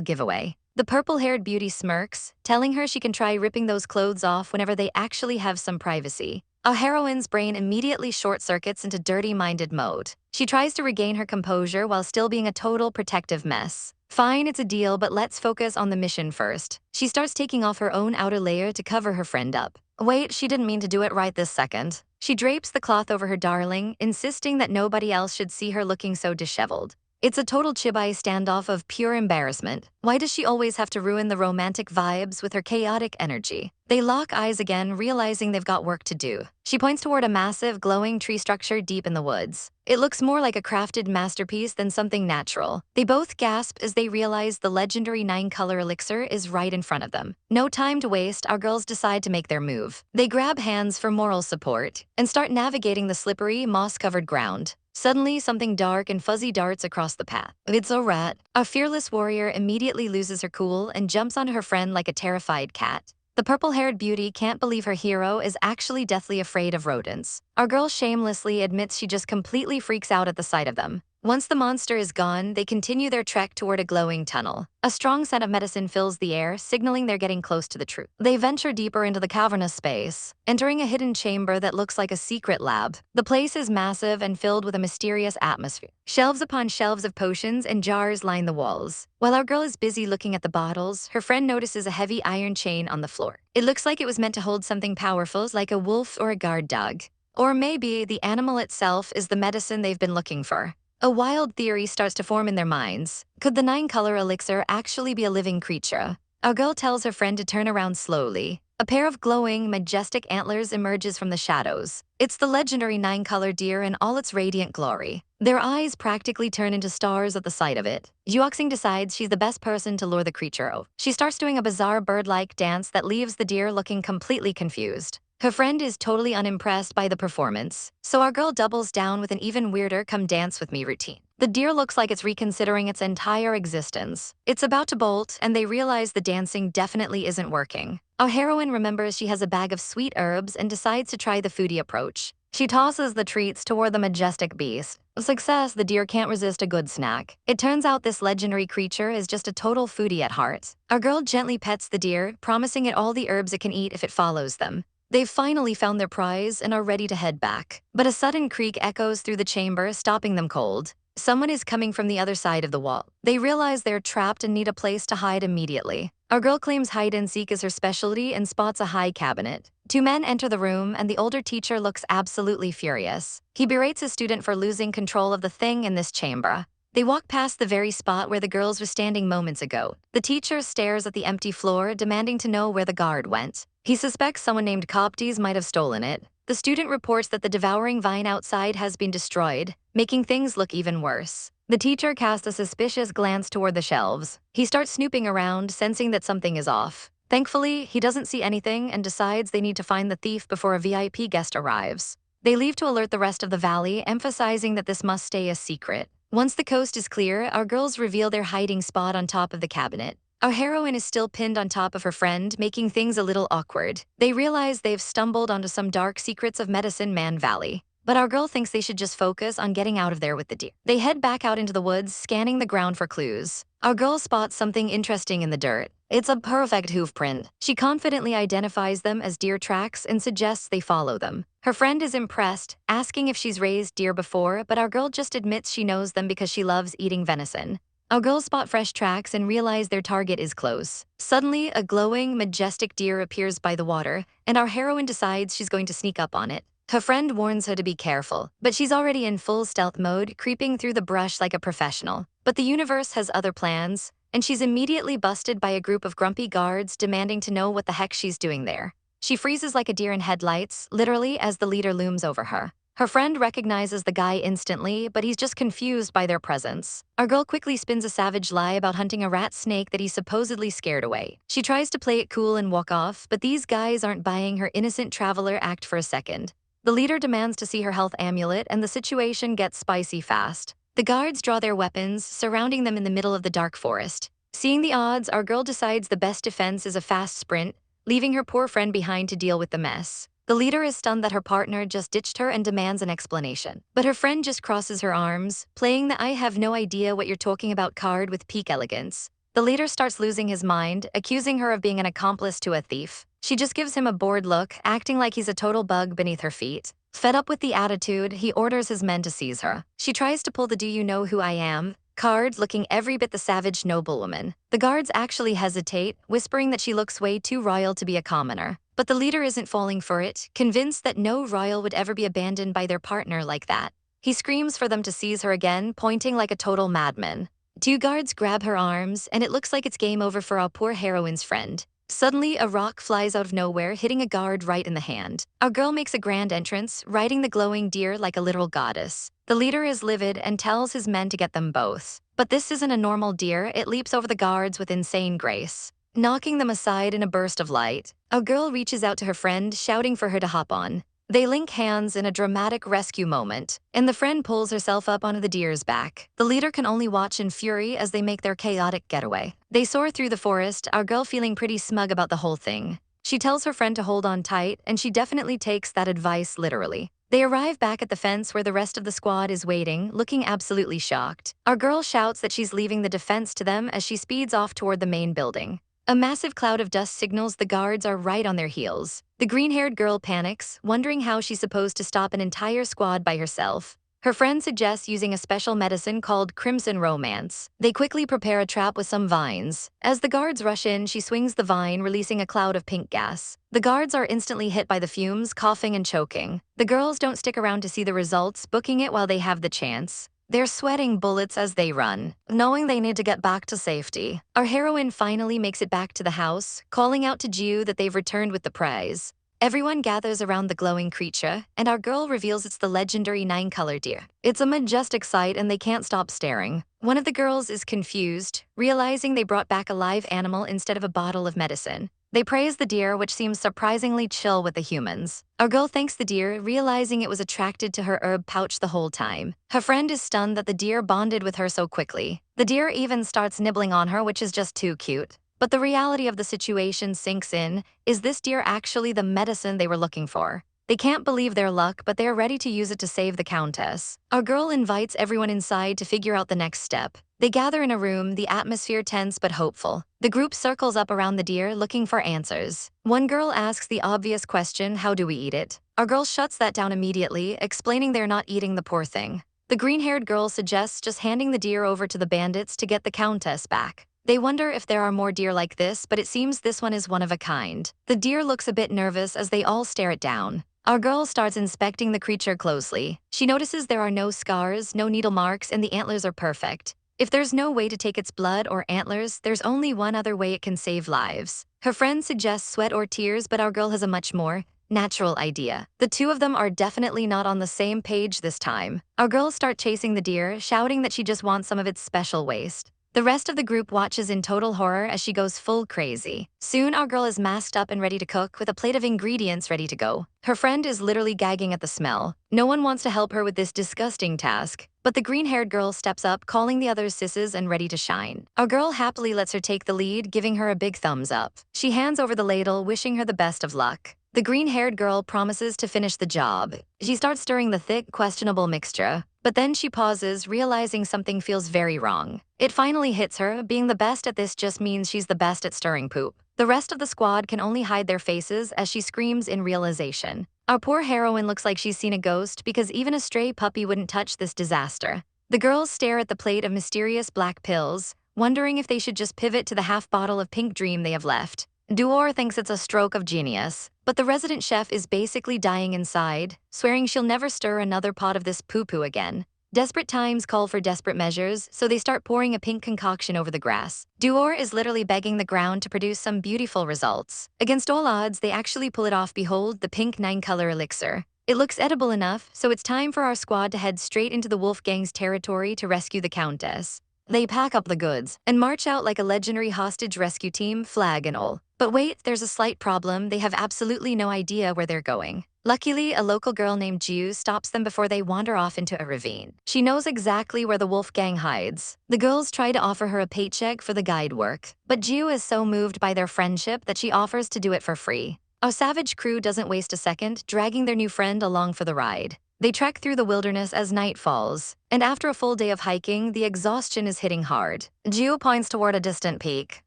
giveaway. The purple-haired beauty smirks, telling her she can try ripping those clothes off whenever they actually have some privacy. Our heroine's brain immediately short-circuits into dirty-minded mode. She tries to regain her composure while still being a total protective mess. Fine, it's a deal, but let's focus on the mission first. She starts taking off her own outer layer to cover her friend up. Wait, she didn't mean to do it right this second. She drapes the cloth over her darling, insisting that nobody else should see her looking so disheveled. It's a total chibai standoff of pure embarrassment. Why does she always have to ruin the romantic vibes with her chaotic energy? They lock eyes again, realizing they've got work to do. She points toward a massive, glowing tree structure deep in the woods. It looks more like a crafted masterpiece than something natural. They both gasp as they realize the legendary 9-color elixir is right in front of them. No time to waste, our girls decide to make their move. They grab hands for moral support and start navigating the slippery, moss-covered ground. Suddenly, something dark and fuzzy darts across the path. It's a rat. A fearless warrior immediately loses her cool and jumps onto her friend like a terrified cat. The purple-haired beauty can't believe her hero is actually deathly afraid of rodents. Our girl shamelessly admits she just completely freaks out at the sight of them. Once the monster is gone, they continue their trek toward a glowing tunnel. A strong scent of medicine fills the air, signaling they're getting close to the truth. They venture deeper into the cavernous space, entering a hidden chamber that looks like a secret lab. The place is massive and filled with a mysterious atmosphere. Shelves upon shelves of potions and jars line the walls. While our girl is busy looking at the bottles, her friend notices a heavy iron chain on the floor. It looks like it was meant to hold something powerful, like a wolf or a guard dog. Or maybe the animal itself is the medicine they've been looking for. A wild theory starts to form in their minds. Could the 9-color elixir actually be a living creature? Our girl tells her friend to turn around slowly. A pair of glowing, majestic antlers emerges from the shadows. It's the legendary 9-color deer in all its radiant glory. Their eyes practically turn into stars at the sight of it. Yuoxing decides she's the best person to lure the creature over. She starts doing a bizarre bird-like dance that leaves the deer looking completely confused. Her friend is totally unimpressed by the performance, so our girl doubles down with an even weirder "come dance with me" routine. The deer looks like it's reconsidering its entire existence. It's about to bolt, and they realize the dancing definitely isn't working. Our heroine remembers she has a bag of sweet herbs and decides to try the foodie approach. She tosses the treats toward the majestic beast. A success, the deer can't resist a good snack. It turns out this legendary creature is just a total foodie at heart. Our girl gently pets the deer, promising it all the herbs it can eat if it follows them. They've finally found their prize and are ready to head back. But a sudden creak echoes through the chamber, stopping them cold. Someone is coming from the other side of the wall. They realize they're trapped and need a place to hide immediately. Our girl claims hide-and-seek is her specialty and spots a high cabinet. 2 men enter the room, and the older teacher looks absolutely furious. He berates his student for losing control of the thing in this chamber. They walk past the very spot where the girls were standing moments ago. The teacher stares at the empty floor, demanding to know where the guard went. He suspects someone named Coptes might have stolen it. The student reports that the devouring vine outside has been destroyed, making things look even worse. The teacher casts a suspicious glance toward the shelves. He starts snooping around, sensing that something is off. Thankfully, he doesn't see anything and decides they need to find the thief before a VIP guest arrives. They leave to alert the rest of the valley, emphasizing that this must stay a secret. Once the coast is clear, our girls reveal their hiding spot on top of the cabinet. Our heroine is still pinned on top of her friend, making things a little awkward. They realize they've stumbled onto some dark secrets of Medicine Man Valley. But our girl thinks they should just focus on getting out of there with the deer. They head back out into the woods, scanning the ground for clues. Our girl spots something interesting in the dirt. It's a perfect hoof print. She confidently identifies them as deer tracks and suggests they follow them. Her friend is impressed, asking if she's raised deer before, but our girl just admits she knows them because she loves eating venison. Our girls spot fresh tracks and realize their target is close. Suddenly, a glowing, majestic deer appears by the water, and our heroine decides she's going to sneak up on it. Her friend warns her to be careful, but she's already in full stealth mode, creeping through the brush like a professional. But the universe has other plans, and she's immediately busted by a group of grumpy guards demanding to know what the heck she's doing there. She freezes like a deer in headlights, literally, as the leader looms over her. Her friend recognizes the guy instantly, but he's just confused by their presence. Our girl quickly spins a savage lie about hunting a rat snake that he supposedly scared away. She tries to play it cool and walk off, but these guys aren't buying her innocent traveler act for a second. The leader demands to see her health amulet, and the situation gets spicy fast. The guards draw their weapons, surrounding them in the middle of the dark forest. Seeing the odds, our girl decides the best defense is a fast sprint, leaving her poor friend behind to deal with the mess. The leader is stunned that her partner just ditched her and demands an explanation. But her friend just crosses her arms, playing the "I have no idea what you're talking about" card with peak elegance. The leader starts losing his mind, accusing her of being an accomplice to a thief. She just gives him a bored look, acting like he's a total bug beneath her feet. Fed up with the attitude, he orders his men to seize her. She tries to pull the "Do you know who I am" card, looking every bit the savage noblewoman. The guards actually hesitate, whispering that she looks way too royal to be a commoner. But the leader isn't falling for it, convinced that no royal would ever be abandoned by their partner like that. He screams for them to seize her again, pointing like a total madman. Two guards grab her arms, and it looks like it's game over for our poor heroine's friend. Suddenly, a rock flies out of nowhere, hitting a guard right in the hand. Our girl makes a grand entrance, riding the glowing deer like a literal goddess. The leader is livid and tells his men to get them both. But this isn't a normal deer, it leaps over the guards with insane grace, knocking them aside in a burst of light. Our girl reaches out to her friend, shouting for her to hop on. They link hands in a dramatic rescue moment, and the friend pulls herself up onto the deer's back. The leader can only watch in fury as they make their chaotic getaway. They soar through the forest, our girl feeling pretty smug about the whole thing. She tells her friend to hold on tight, and she definitely takes that advice literally. They arrive back at the fence where the rest of the squad is waiting, looking absolutely shocked. Our girl shouts that she's leaving the defense to them as she speeds off toward the main building. A massive cloud of dust signals the guards are right on their heels. The green-haired girl panics, wondering how she's supposed to stop an entire squad by herself. Her friend suggests using a special medicine called Crimson Romance. They quickly prepare a trap with some vines. As the guards rush in, she swings the vine, releasing a cloud of pink gas. The guards are instantly hit by the fumes, coughing and choking. The girls don't stick around to see the results, booking it while they have the chance. They're sweating bullets as they run, knowing they need to get back to safety. Our heroine finally makes it back to the house, calling out to Ju that they've returned with the prize. Everyone gathers around the glowing creature, and our girl reveals it's the legendary 9-color deer. It's a majestic sight, and they can't stop staring. One of the girls is confused, realizing they brought back a live animal instead of a bottle of medicine. They praise the deer, which seems surprisingly chill with the humans. Our girl thanks the deer, realizing it was attracted to her herb pouch the whole time. Her friend is stunned that the deer bonded with her so quickly. The deer even starts nibbling on her, which is just too cute. But the reality of the situation sinks in. Is this deer actually the medicine they were looking for? They can't believe their luck, but they're ready to use it to save the Countess. Our girl invites everyone inside to figure out the next step. They gather in a room, the atmosphere tense but hopeful. The group circles up around the deer, looking for answers. One girl asks the obvious question, how do we eat it? Our girl shuts that down immediately, explaining they're not eating the poor thing. The green-haired girl suggests just handing the deer over to the bandits to get the Countess back. They wonder if there are more deer like this, but it seems this one is one of a kind. The deer looks a bit nervous as they all stare it down. Our girl starts inspecting the creature closely. She notices there are no scars, no needle marks, and the antlers are perfect. If there's no way to take its blood or antlers, there's only one other way it can save lives. Her friend suggests sweat or tears, but our girl has a much more natural idea. The two of them are definitely not on the same page this time. Our girls start chasing the deer, shouting that she just wants some of its special waste. The rest of the group watches in total horror as she goes full crazy. Soon, our girl is masked up and ready to cook, with a plate of ingredients ready to go. Her friend is literally gagging at the smell. No one wants to help her with this disgusting task. But the green-haired girl steps up, calling the others sisses and ready to shine. Our girl happily lets her take the lead, giving her a big thumbs up. She hands over the ladle, wishing her the best of luck. The green-haired girl promises to finish the job. She starts stirring the thick, questionable mixture. But then she pauses, realizing something feels very wrong. It finally hits her. Being the best at this just means she's the best at stirring poop. The rest of the squad can only hide their faces as she screams in realization. Our poor heroine looks like she's seen a ghost, because even a stray puppy wouldn't touch this disaster. The girls stare at the plate of mysterious black pills, wondering if they should just pivot to the half bottle of pink dream they have left. Duor thinks it's a stroke of genius, but the resident chef is basically dying inside, swearing she'll never stir another pot of this poo-poo again. Desperate times call for desperate measures, so they start pouring a pink concoction over the grass. Duor is literally begging the ground to produce some beautiful results. Against all odds, they actually pull it off. Behold, the pink 9-color elixir. It looks edible enough, so it's time for our squad to head straight into the wolf gang's territory to rescue the Countess. They pack up the goods and march out like a legendary hostage rescue team, flag and all. But wait, there's a slight problem. They have absolutely no idea where they're going. Luckily, a local girl named Jiu stops them before they wander off into a ravine. She knows exactly where the wolf gang hides. The girls try to offer her a paycheck for the guide work, but Jiu is so moved by their friendship that she offers to do it for free. Our savage crew doesn't waste a second, dragging their new friend along for the ride. They trek through the wilderness as night falls, and after a full day of hiking, the exhaustion is hitting hard. Jiu points toward a distant peak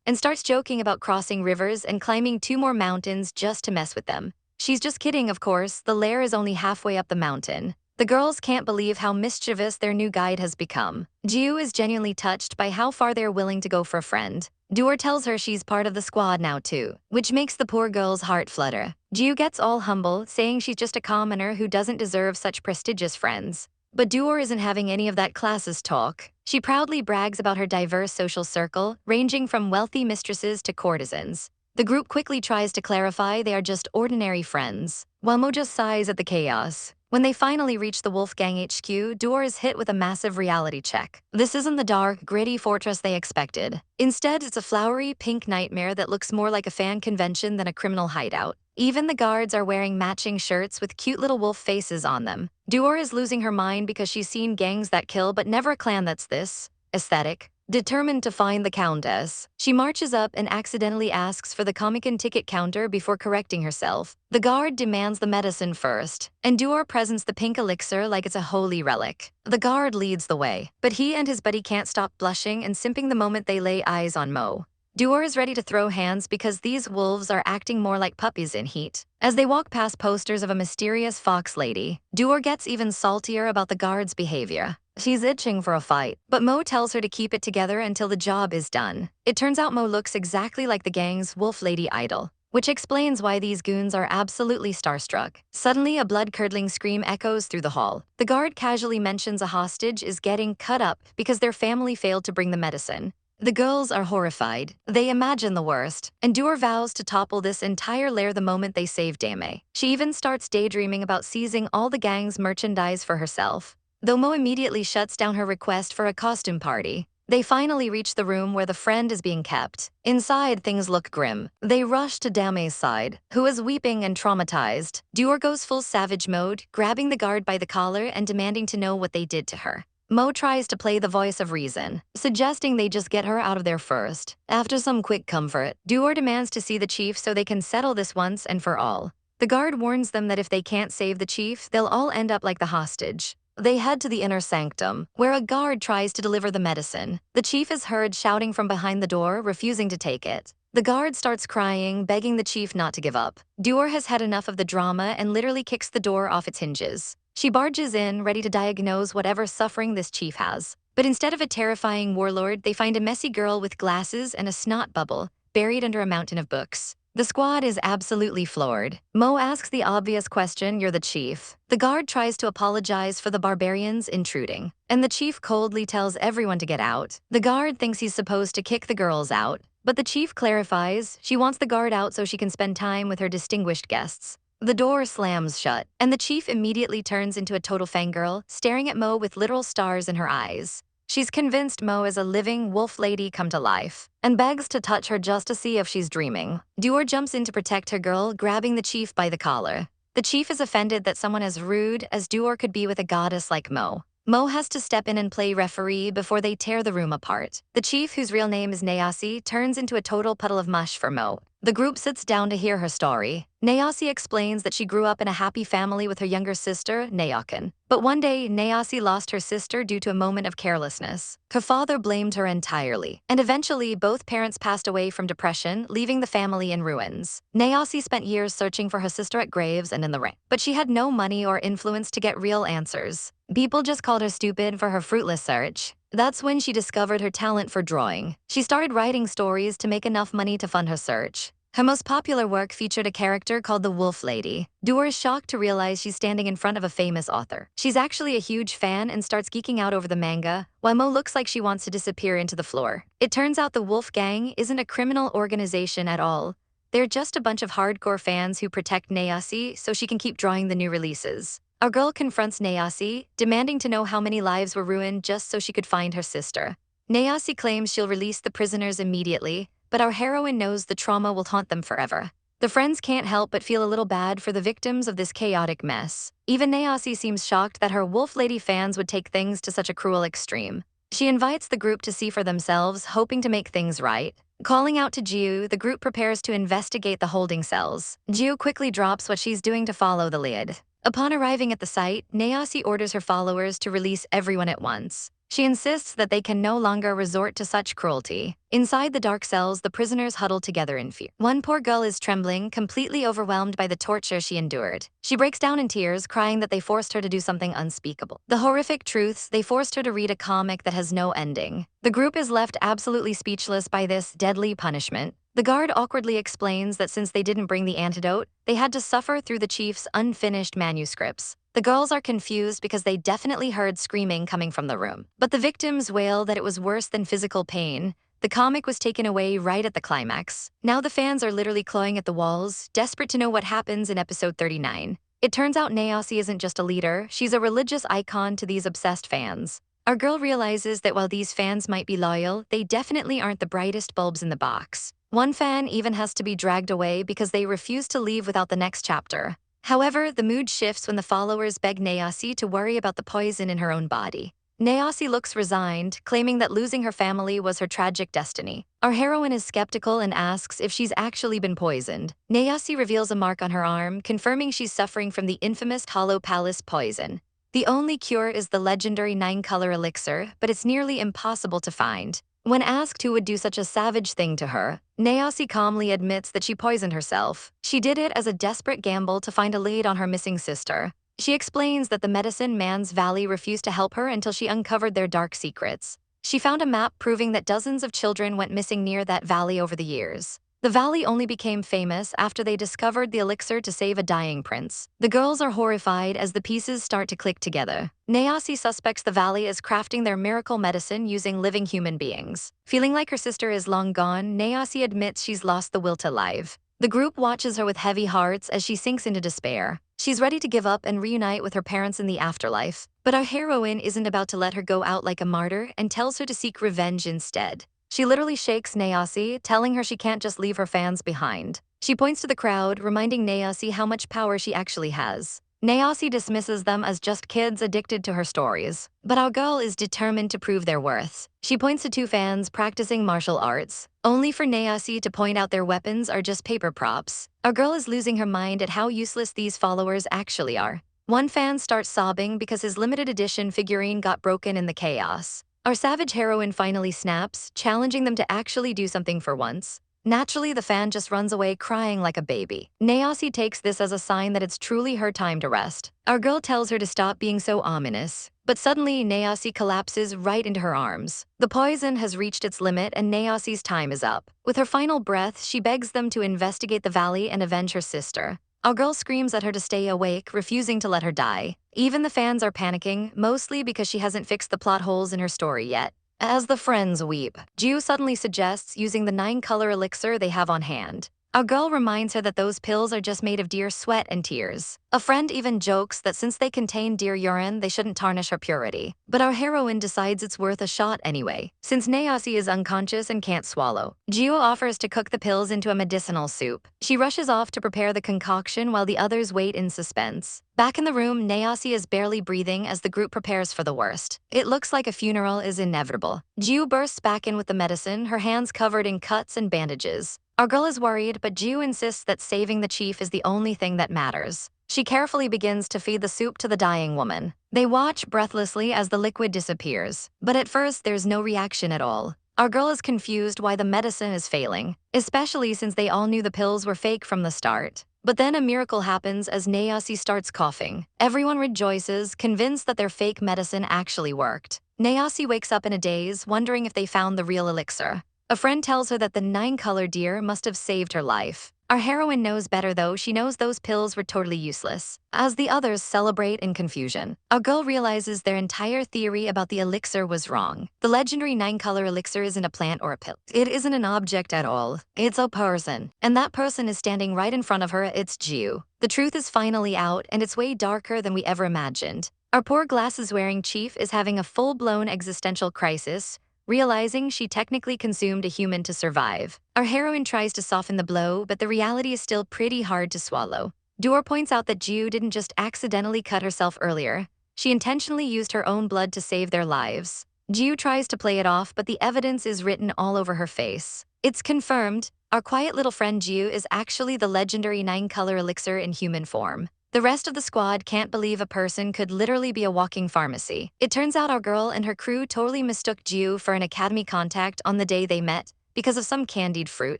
and starts joking about crossing rivers and climbing 2 more mountains just to mess with them. She's just kidding, of course. The lair is only halfway up the mountain. The girls can't believe how mischievous their new guide has become. Jiu is genuinely touched by how far they're willing to go for a friend. Duer tells her she's part of the squad now too, which makes the poor girl's heart flutter. Jiu gets all humble, saying she's just a commoner who doesn't deserve such prestigious friends. But Duer isn't having any of that classist talk. She proudly brags about her diverse social circle, ranging from wealthy mistresses to courtesans. The group quickly tries to clarify they are just ordinary friends, while Mo just sighs at the chaos. When they finally reach the Wolfgang HQ, Duer is hit with a massive reality check. This isn't the dark, gritty fortress they expected. Instead, it's a flowery, pink nightmare that looks more like a fan convention than a criminal hideout. Even the guards are wearing matching shirts with cute little wolf faces on them. Duer is losing her mind because she's seen gangs that kill but never a clan that's this aesthetic. Determined to find the Countess, she marches up and accidentally asks for the Comic-Con ticket counter before correcting herself. The guard demands the medicine first, and Duer presents the pink elixir like it's a holy relic. The guard leads the way, but he and his buddy can't stop blushing and simping the moment they lay eyes on Mo. Duer is ready to throw hands because these wolves are acting more like puppies in heat. As they walk past posters of a mysterious fox lady, Duer gets even saltier about the guard's behavior. She's itching for a fight, but Mo tells her to keep it together until the job is done. It turns out Mo looks exactly like the gang's wolf lady idol, which explains why these goons are absolutely starstruck. Suddenly, a blood-curdling scream echoes through the hall. The guard casually mentions a hostage is getting cut up because their family failed to bring the medicine. The girls are horrified. They imagine the worst, and Duer vows to topple this entire lair the moment they save Dame. She even starts daydreaming about seizing all the gang's merchandise for herself, though Mo immediately shuts down her request for a costume party. They finally reach the room where the friend is being kept. Inside, things look grim. They rush to Dame's side, who is weeping and traumatized. Duer goes full savage mode, grabbing the guard by the collar and demanding to know what they did to her. Mo tries to play the voice of reason, suggesting they just get her out of there first. After some quick comfort, Duer demands to see the chief so they can settle this once and for all. The guard warns them that if they can't save the chief, they'll all end up like the hostage. They head to the inner sanctum, where a guard tries to deliver the medicine. The chief is heard shouting from behind the door, refusing to take it. The guard starts crying, begging the chief not to give up. Duer has had enough of the drama and literally kicks the door off its hinges. She barges in, ready to diagnose whatever suffering this chief has. But instead of a terrifying warlord, they find a messy girl with glasses and a snot bubble, buried under a mountain of books. The squad is absolutely floored. Mo asks the obvious question, "You're the chief." The guard tries to apologize for the barbarians intruding, and the chief coldly tells everyone to get out. The guard thinks he's supposed to kick the girls out, but the chief clarifies she wants the guard out so she can spend time with her distinguished guests. The door slams shut, and the chief immediately turns into a total fangirl, staring at Mo with literal stars in her eyes. She's convinced Mo is a living wolf lady come to life, and begs to touch her just to see if she's dreaming. Duer jumps in to protect her girl, grabbing the chief by the collar. The chief is offended that someone as rude as Duer could be with a goddess like Mo. Mo has to step in and play referee before they tear the room apart. The chief, whose real name is Nayasi, turns into a total puddle of mush for Mo. The group sits down to hear her story. Nayasi explains that she grew up in a happy family with her younger sister, Nayokan. But one day, Nayasi lost her sister due to a moment of carelessness. Her father blamed her entirely, and eventually both parents passed away from depression, leaving the family in ruins. Nayasi spent years searching for her sister at graves and in the rain, but she had no money or influence to get real answers. People just called her stupid for her fruitless search. That's when she discovered her talent for drawing. She started writing stories to make enough money to fund her search. Her most popular work featured a character called the Wolf Lady. Duer is shocked to realize she's standing in front of a famous author. She's actually a huge fan and starts geeking out over the manga, while Mo looks like she wants to disappear into the floor. It turns out the Wolf Gang isn't a criminal organization at all, They're just a bunch of hardcore fans who protect Nayasi so she can keep drawing the new releases. Our girl confronts Nayasi, demanding to know how many lives were ruined just so she could find her sister. Nayasi claims she'll release the prisoners immediately, but our heroine knows the trauma will haunt them forever. The friends can't help but feel a little bad for the victims of this chaotic mess. Even Nayasi seems shocked that her Wolf Lady fans would take things to such a cruel extreme. She invites the group to see for themselves, hoping to make things right. Calling out to Jiu, the group prepares to investigate the holding cells. Jiu quickly drops what she's doing to follow the lead. Upon arriving at the site, Nayasi orders her followers to release everyone at once. She insists that they can no longer resort to such cruelty. Inside the dark cells, the prisoners huddle together in fear. One poor girl is trembling, completely overwhelmed by the torture she endured. She breaks down in tears, crying that they forced her to do something unspeakable. The horrific truths, they forced her to read a comic that has no ending. The group is left absolutely speechless by this deadly punishment. The guard awkwardly explains that since they didn't bring the antidote, they had to suffer through the chief's unfinished manuscripts. The girls are confused because they definitely heard screaming coming from the room. But the victims wail that it was worse than physical pain. The comic was taken away right at the climax. Now the fans are literally clawing at the walls, desperate to know what happens in episode 39. It turns out Nayasi isn't just a leader, she's a religious icon to these obsessed fans. Our girl realizes that while these fans might be loyal, they definitely aren't the brightest bulbs in the box. One fan even has to be dragged away because they refuse to leave without the next chapter. However, the mood shifts when the followers beg Nayasi to worry about the poison in her own body. Nayasi looks resigned, claiming that losing her family was her tragic destiny. Our heroine is skeptical and asks if she's actually been poisoned. Nayasi reveals a mark on her arm, confirming she's suffering from the infamous Hollow Palace poison. The only cure is the legendary 9-color elixir, but it's nearly impossible to find. When asked who would do such a savage thing to her, Nayasi calmly admits that she poisoned herself. She did it as a desperate gamble to find a lead on her missing sister. She explains that the medicine man's valley refused to help her until she uncovered their dark secrets. She found a map proving that dozens of children went missing near that valley over the years. The valley only became famous after they discovered the elixir to save a dying prince. The girls are horrified as the pieces start to click together. Nayasi suspects the valley is crafting their miracle medicine using living human beings. Feeling like her sister is long gone, Nayasi admits she's lost the will to live. The group watches her with heavy hearts as she sinks into despair. She's ready to give up and reunite with her parents in the afterlife. But our heroine isn't about to let her go out like a martyr and tells her to seek revenge instead. She literally shakes Nayasi, telling her she can't just leave her fans behind. She points to the crowd, reminding Nayasi how much power she actually has. Nayasi dismisses them as just kids addicted to her stories. But our girl is determined to prove their worth. She points to two fans practicing martial arts, only for Nayasi to point out their weapons are just paper props. Our girl is losing her mind at how useless these followers actually are. One fan starts sobbing because his limited edition figurine got broken in the chaos. Our savage heroine finally snaps, challenging them to actually do something for once. Naturally, the fan just runs away crying like a baby. Nayasi takes this as a sign that it's truly her time to rest. Our girl tells her to stop being so ominous, but suddenly Nayasi collapses right into her arms. The poison has reached its limit and Nayasi's time is up. With her final breath, she begs them to investigate the valley and avenge her sister. Our girl screams at her to stay awake, refusing to let her die. Even the fans are panicking, mostly because she hasn't fixed the plot holes in her story yet. As the friends weep, Jiu suddenly suggests using the 9-color elixir they have on hand. Our girl reminds her that those pills are just made of deer sweat and tears. A friend even jokes that since they contain deer urine, they shouldn't tarnish her purity. But our heroine decides it's worth a shot anyway, since Nayasi is unconscious and can't swallow. Jiu offers to cook the pills into a medicinal soup. She rushes off to prepare the concoction while the others wait in suspense. Back in the room, Nayasi is barely breathing as the group prepares for the worst. It looks like a funeral is inevitable. Jiu bursts back in with the medicine, her hands covered in cuts and bandages. Our girl is worried, but Jiu insists that saving the chief is the only thing that matters. She carefully begins to feed the soup to the dying woman. They watch breathlessly as the liquid disappears, but at first there's no reaction at all. Our girl is confused why the medicine is failing, especially since they all knew the pills were fake from the start. But then a miracle happens as Nayasi starts coughing. Everyone rejoices, convinced that their fake medicine actually worked. Nayasi wakes up in a daze, wondering if they found the real elixir. A friend tells her that the 9-color deer must have saved her life. Our heroine knows better though. She knows those pills were totally useless. As the others celebrate in confusion, our girl realizes their entire theory about the elixir was wrong. The legendary 9-color elixir isn't a plant or a pill. It isn't an object at all. It's a person. And that person is standing right in front of her. It's Jiu. The truth is finally out, and it's way darker than we ever imagined. Our poor glasses-wearing chief is having a full-blown existential crisis, realizing she technically consumed a human to survive. Our heroine tries to soften the blow, but the reality is still pretty hard to swallow. Duer points out that Jiu didn't just accidentally cut herself earlier. She intentionally used her own blood to save their lives. Jiu tries to play it off, but the evidence is written all over her face. It's confirmed. Our quiet little friend Jiu is actually the legendary 9-color elixir in human form. The rest of the squad can't believe a person could literally be a walking pharmacy. It turns out our girl and her crew totally mistook Jiu for an academy contact on the day they met because of some candied fruit.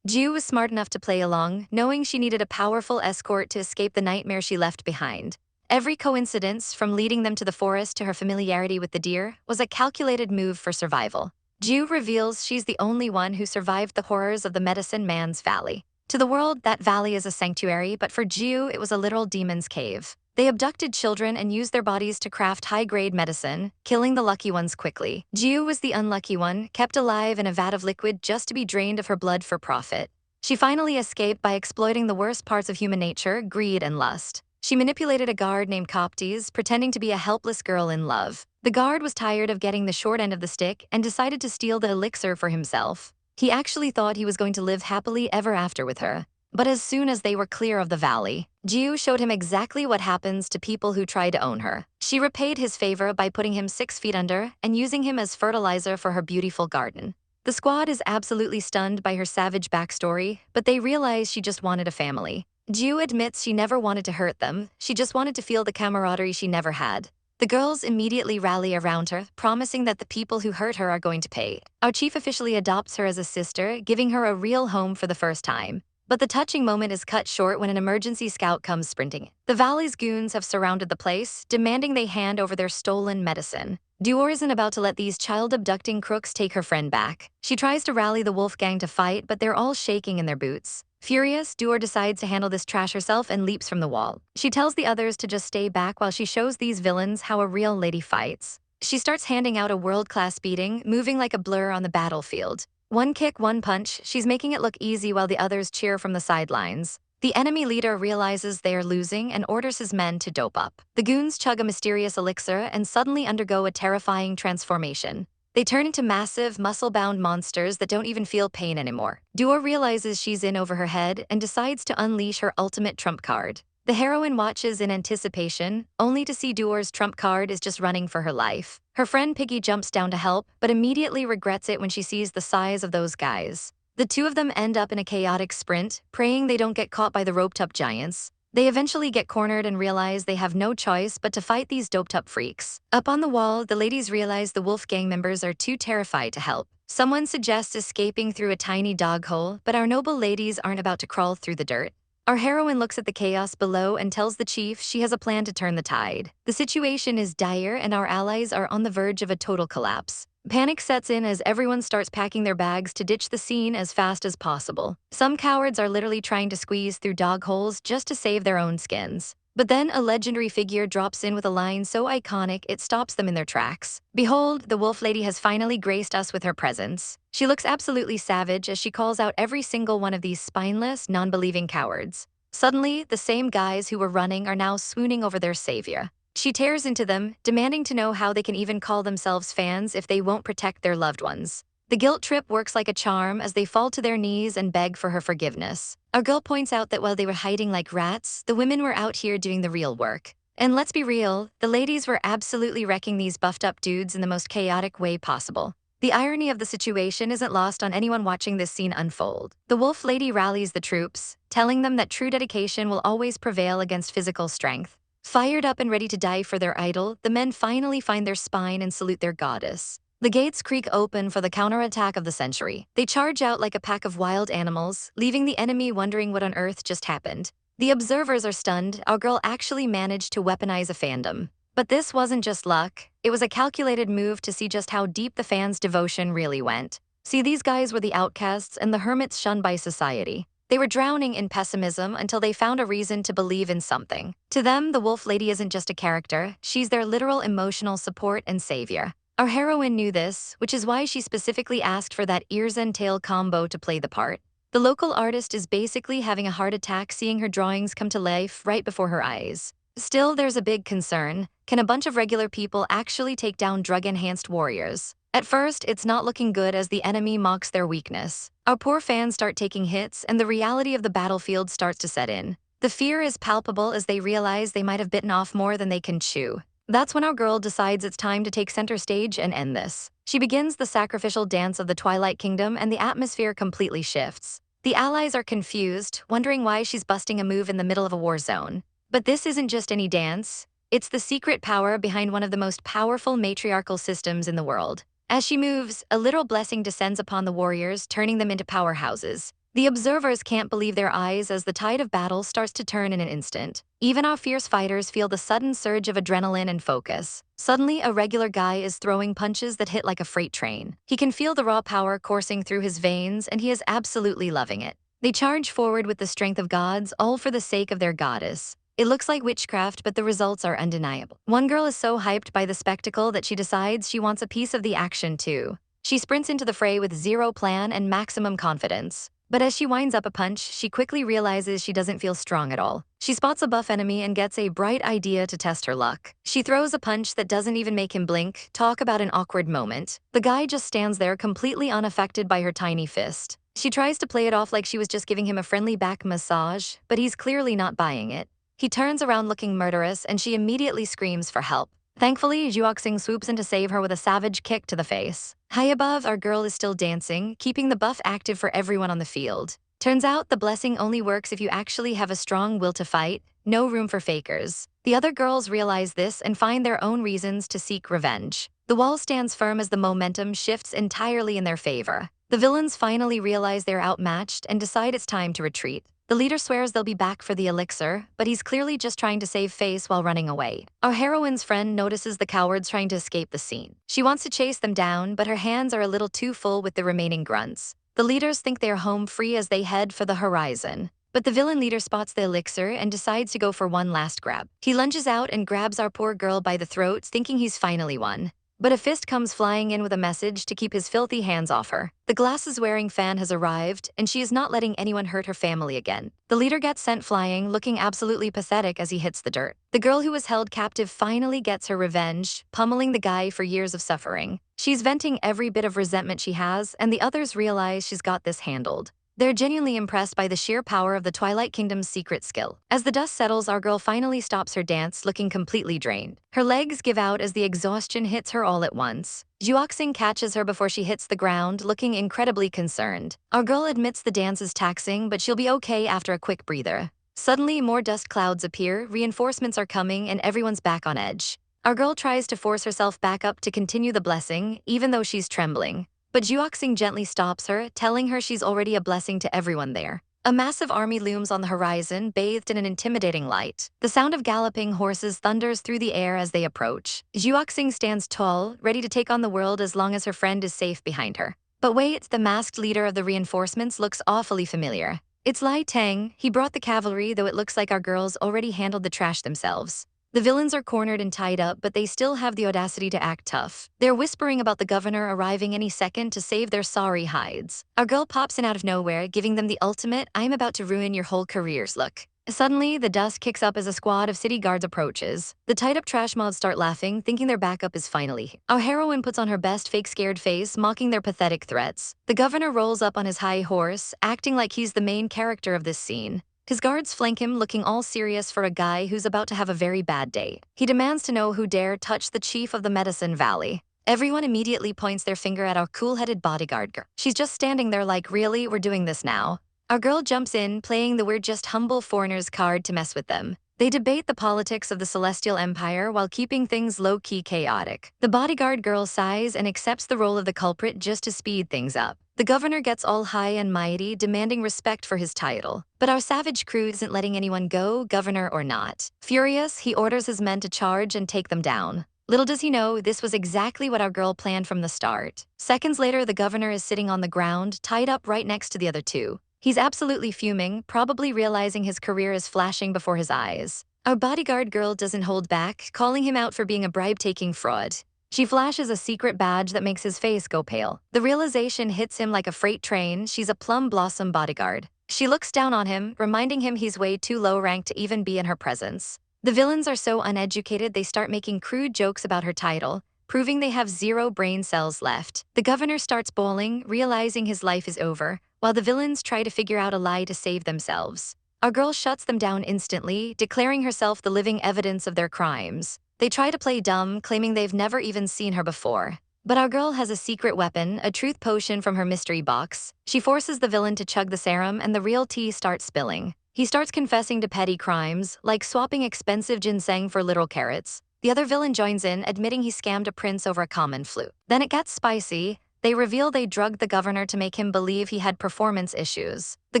Jiu was smart enough to play along, knowing she needed a powerful escort to escape the nightmare she left behind. Every coincidence, from leading them to the forest to her familiarity with the deer, was a calculated move for survival. Jiu reveals she's the only one who survived the horrors of the Medicine Man's Valley. To the world, that valley is a sanctuary, but for Jiu, it was a literal demon's cave. They abducted children and used their bodies to craft high-grade medicine, killing the lucky ones quickly. Jiu was the unlucky one, kept alive in a vat of liquid just to be drained of her blood for profit. She finally escaped by exploiting the worst parts of human nature, greed and lust. She manipulated a guard named Coptes, pretending to be a helpless girl in love. The guard was tired of getting the short end of the stick and decided to steal the elixir for himself. He actually thought he was going to live happily ever after with her. But as soon as they were clear of the valley, Jiu showed him exactly what happens to people who try to own her. She repaid his favor by putting him 6 feet under and using him as fertilizer for her beautiful garden. The squad is absolutely stunned by her savage backstory, but they realize she just wanted a family. Jiu admits she never wanted to hurt them, she just wanted to feel the camaraderie she never had. The girls immediately rally around her, promising that the people who hurt her are going to pay. Our chief officially adopts her as a sister, giving her a real home for the first time. But the touching moment is cut short when an emergency scout comes sprinting. The valley's goons have surrounded the place, demanding they hand over their stolen medicine. Duer isn't about to let these child-abducting crooks take her friend back. She tries to rally the wolf gang to fight, but they're all shaking in their boots. Furious, Duer decides to handle this trash herself and leaps from the wall. She tells the others to just stay back while she shows these villains how a real lady fights. She starts handing out a world-class beating, moving like a blur on the battlefield. One kick, one punch, she's making it look easy while the others cheer from the sidelines. The enemy leader realizes they are losing and orders his men to dope up. The goons chug a mysterious elixir and suddenly undergo a terrifying transformation. They turn into massive, muscle-bound monsters that don't even feel pain anymore. Duer realizes she's in over her head and decides to unleash her ultimate trump card. The heroine watches in anticipation, only to see Duer's trump card is just running for her life. Her friend Piggy jumps down to help, but immediately regrets it when she sees the size of those guys. The two of them end up in a chaotic sprint, praying they don't get caught by the roped-up giants. They eventually get cornered and realize they have no choice but to fight these doped-up freaks. Up on the wall, the ladies realize the wolf gang members are too terrified to help. Someone suggests escaping through a tiny dog hole, but our noble ladies aren't about to crawl through the dirt. Our heroine looks at the chaos below and tells the chief she has a plan to turn the tide. The situation is dire and our allies are on the verge of a total collapse. Panic sets in as everyone starts packing their bags to ditch the scene as fast as possible. Some cowards are literally trying to squeeze through dog holes just to save their own skins. But then a legendary figure drops in with a line so iconic it stops them in their tracks. Behold, the wolf lady has finally graced us with her presence. She looks absolutely savage as she calls out every single one of these spineless, non-believing cowards. Suddenly, the same guys who were running are now swooning over their savior. She tears into them, demanding to know how they can even call themselves fans if they won't protect their loved ones. The guilt trip works like a charm as they fall to their knees and beg for her forgiveness. Our girl points out that while they were hiding like rats, the women were out here doing the real work. And let's be real, the ladies were absolutely wrecking these buffed-up dudes in the most chaotic way possible. The irony of the situation isn't lost on anyone watching this scene unfold. The wolf lady rallies the troops, telling them that true dedication will always prevail against physical strength. Fired up and ready to die for their idol, the men finally find their spine and salute their goddess. The gates creak open for the counterattack of the century. They charge out like a pack of wild animals, leaving the enemy wondering what on earth just happened. The observers are stunned. Our girl actually managed to weaponize a fandom. But this wasn't just luck. It was a calculated move to see just how deep the fans' devotion really went. See, these guys were the outcasts and the hermits shunned by society. They were drowning in pessimism until they found a reason to believe in something. To them, the Wolf Lady isn't just a character, she's their literal emotional support and savior. Our heroine knew this, which is why she specifically asked for that ears and tail combo to play the part. The local artist is basically having a heart attack seeing her drawings come to life right before her eyes. Still, there's a big concern. Can a bunch of regular people actually take down drug-enhanced warriors? At first, it's not looking good as the enemy mocks their weakness. Our poor fans start taking hits, and the reality of the battlefield starts to set in. The fear is palpable as they realize they might have bitten off more than they can chew. That's when our girl decides it's time to take center stage and end this. She begins the sacrificial dance of the Twilight Kingdom, and the atmosphere completely shifts. The allies are confused, wondering why she's busting a move in the middle of a war zone. But this isn't just any dance. It's the secret power behind one of the most powerful matriarchal systems in the world. As she moves, a literal blessing descends upon the warriors, turning them into powerhouses. The observers can't believe their eyes as the tide of battle starts to turn in an instant. Even our fierce fighters feel the sudden surge of adrenaline and focus. Suddenly, a regular guy is throwing punches that hit like a freight train. He can feel the raw power coursing through his veins, and he is absolutely loving it. They charge forward with the strength of gods, all for the sake of their goddess. It looks like witchcraft, but the results are undeniable. One girl is so hyped by the spectacle that she decides she wants a piece of the action too. She sprints into the fray with zero plan and maximum confidence. But as she winds up a punch, she quickly realizes she doesn't feel strong at all. She spots a buff enemy and gets a bright idea to test her luck. She throws a punch that doesn't even make him blink. Talk about an awkward moment. The guy just stands there completely unaffected by her tiny fist. She tries to play it off like she was just giving him a friendly back massage, but he's clearly not buying it. He turns around looking murderous, and she immediately screams for help. Thankfully, Juoxing swoops in to save her with a savage kick to the face. High above, our girl is still dancing, keeping the buff active for everyone on the field. Turns out the blessing only works if you actually have a strong will to fight, no room for fakers. The other girls realize this and find their own reasons to seek revenge. The wall stands firm as the momentum shifts entirely in their favor. The villains finally realize they're outmatched and decide it's time to retreat. The leader swears they'll be back for the elixir, but he's clearly just trying to save face while running away. Our heroine's friend notices the cowards trying to escape the scene. She wants to chase them down, but her hands are a little too full with the remaining grunts. The leaders think they're home free as they head for the horizon. But the villain leader spots the elixir and decides to go for one last grab. He lunges out and grabs our poor girl by the throat, thinking he's finally won. But a fist comes flying in with a message to keep his filthy hands off her. The glasses-wearing fan has arrived, and she is not letting anyone hurt her family again. The leader gets sent flying, looking absolutely pathetic as he hits the dirt. The girl who was held captive finally gets her revenge, pummeling the guy for years of suffering. She's venting every bit of resentment she has, and the others realize she's got this handled. They're genuinely impressed by the sheer power of the Twilight Kingdom's secret skill. As the dust settles, our girl finally stops her dance, looking completely drained. Her legs give out as the exhaustion hits her all at once. Juoxing catches her before she hits the ground, looking incredibly concerned. Our girl admits the dance is taxing, but she'll be okay after a quick breather. Suddenly, more dust clouds appear, reinforcements are coming, and everyone's back on edge. Our girl tries to force herself back up to continue the blessing, even though she's trembling. But Juoxing gently stops her, telling her she's already a blessing to everyone there. A massive army looms on the horizon, bathed in an intimidating light. The sound of galloping horses thunders through the air as they approach. Juoxing stands tall, ready to take on the world as long as her friend is safe behind her. But wait, the masked leader of the reinforcements looks awfully familiar. It's Lai Tang. He brought the cavalry, though it looks like our girls already handled the trash themselves. The villains are cornered and tied up, but they still have the audacity to act tough. They're whispering about the governor arriving any second to save their sorry hides. Our girl pops in out of nowhere, giving them the ultimate "I'm about to ruin your whole careers" look. Suddenly, the dust kicks up as a squad of city guards approaches. The tied-up trash mobs start laughing, thinking their backup is finally here. Our heroine puts on her best fake scared face, mocking their pathetic threats. The governor rolls up on his high horse, acting like he's the main character of this scene. His guards flank him, looking all serious for a guy who's about to have a very bad day. He demands to know who dare touch the chief of the Medicine Valley. Everyone immediately points their finger at our cool-headed bodyguard girl. She's just standing there like, really, we're doing this now? Our girl jumps in, playing the "we're just humble foreigners" card to mess with them. They debate the politics of the Celestial Empire while keeping things low-key chaotic. The bodyguard girl sighs and accepts the role of the culprit just to speed things up. The governor gets all high and mighty, demanding respect for his title. But our savage crew isn't letting anyone go, governor or not. Furious, he orders his men to charge and take them down. Little does he know, this was exactly what our girl planned from the start. Seconds later, the governor is sitting on the ground, tied up right next to the other two. He's absolutely fuming, probably realizing his career is flashing before his eyes. Our bodyguard girl doesn't hold back, calling him out for being a bribe-taking fraud. She flashes a secret badge that makes his face go pale. The realization hits him like a freight train. She's a plum blossom bodyguard. She looks down on him, reminding him he's way too low ranked to even be in her presence. The villains are so uneducated they start making crude jokes about her title, proving they have zero brain cells left. The governor starts bawling, realizing his life is over, while the villains try to figure out a lie to save themselves. Our girl shuts them down instantly, declaring herself the living evidence of their crimes. They try to play dumb, claiming they've never even seen her before. But our girl has a secret weapon, a truth potion from her mystery box. She forces the villain to chug the serum and the real tea starts spilling. He starts confessing to petty crimes, like swapping expensive ginseng for little carrots. The other villain joins in, admitting he scammed a prince over a common flute. Then it gets spicy. They reveal they drugged the governor to make him believe he had performance issues. The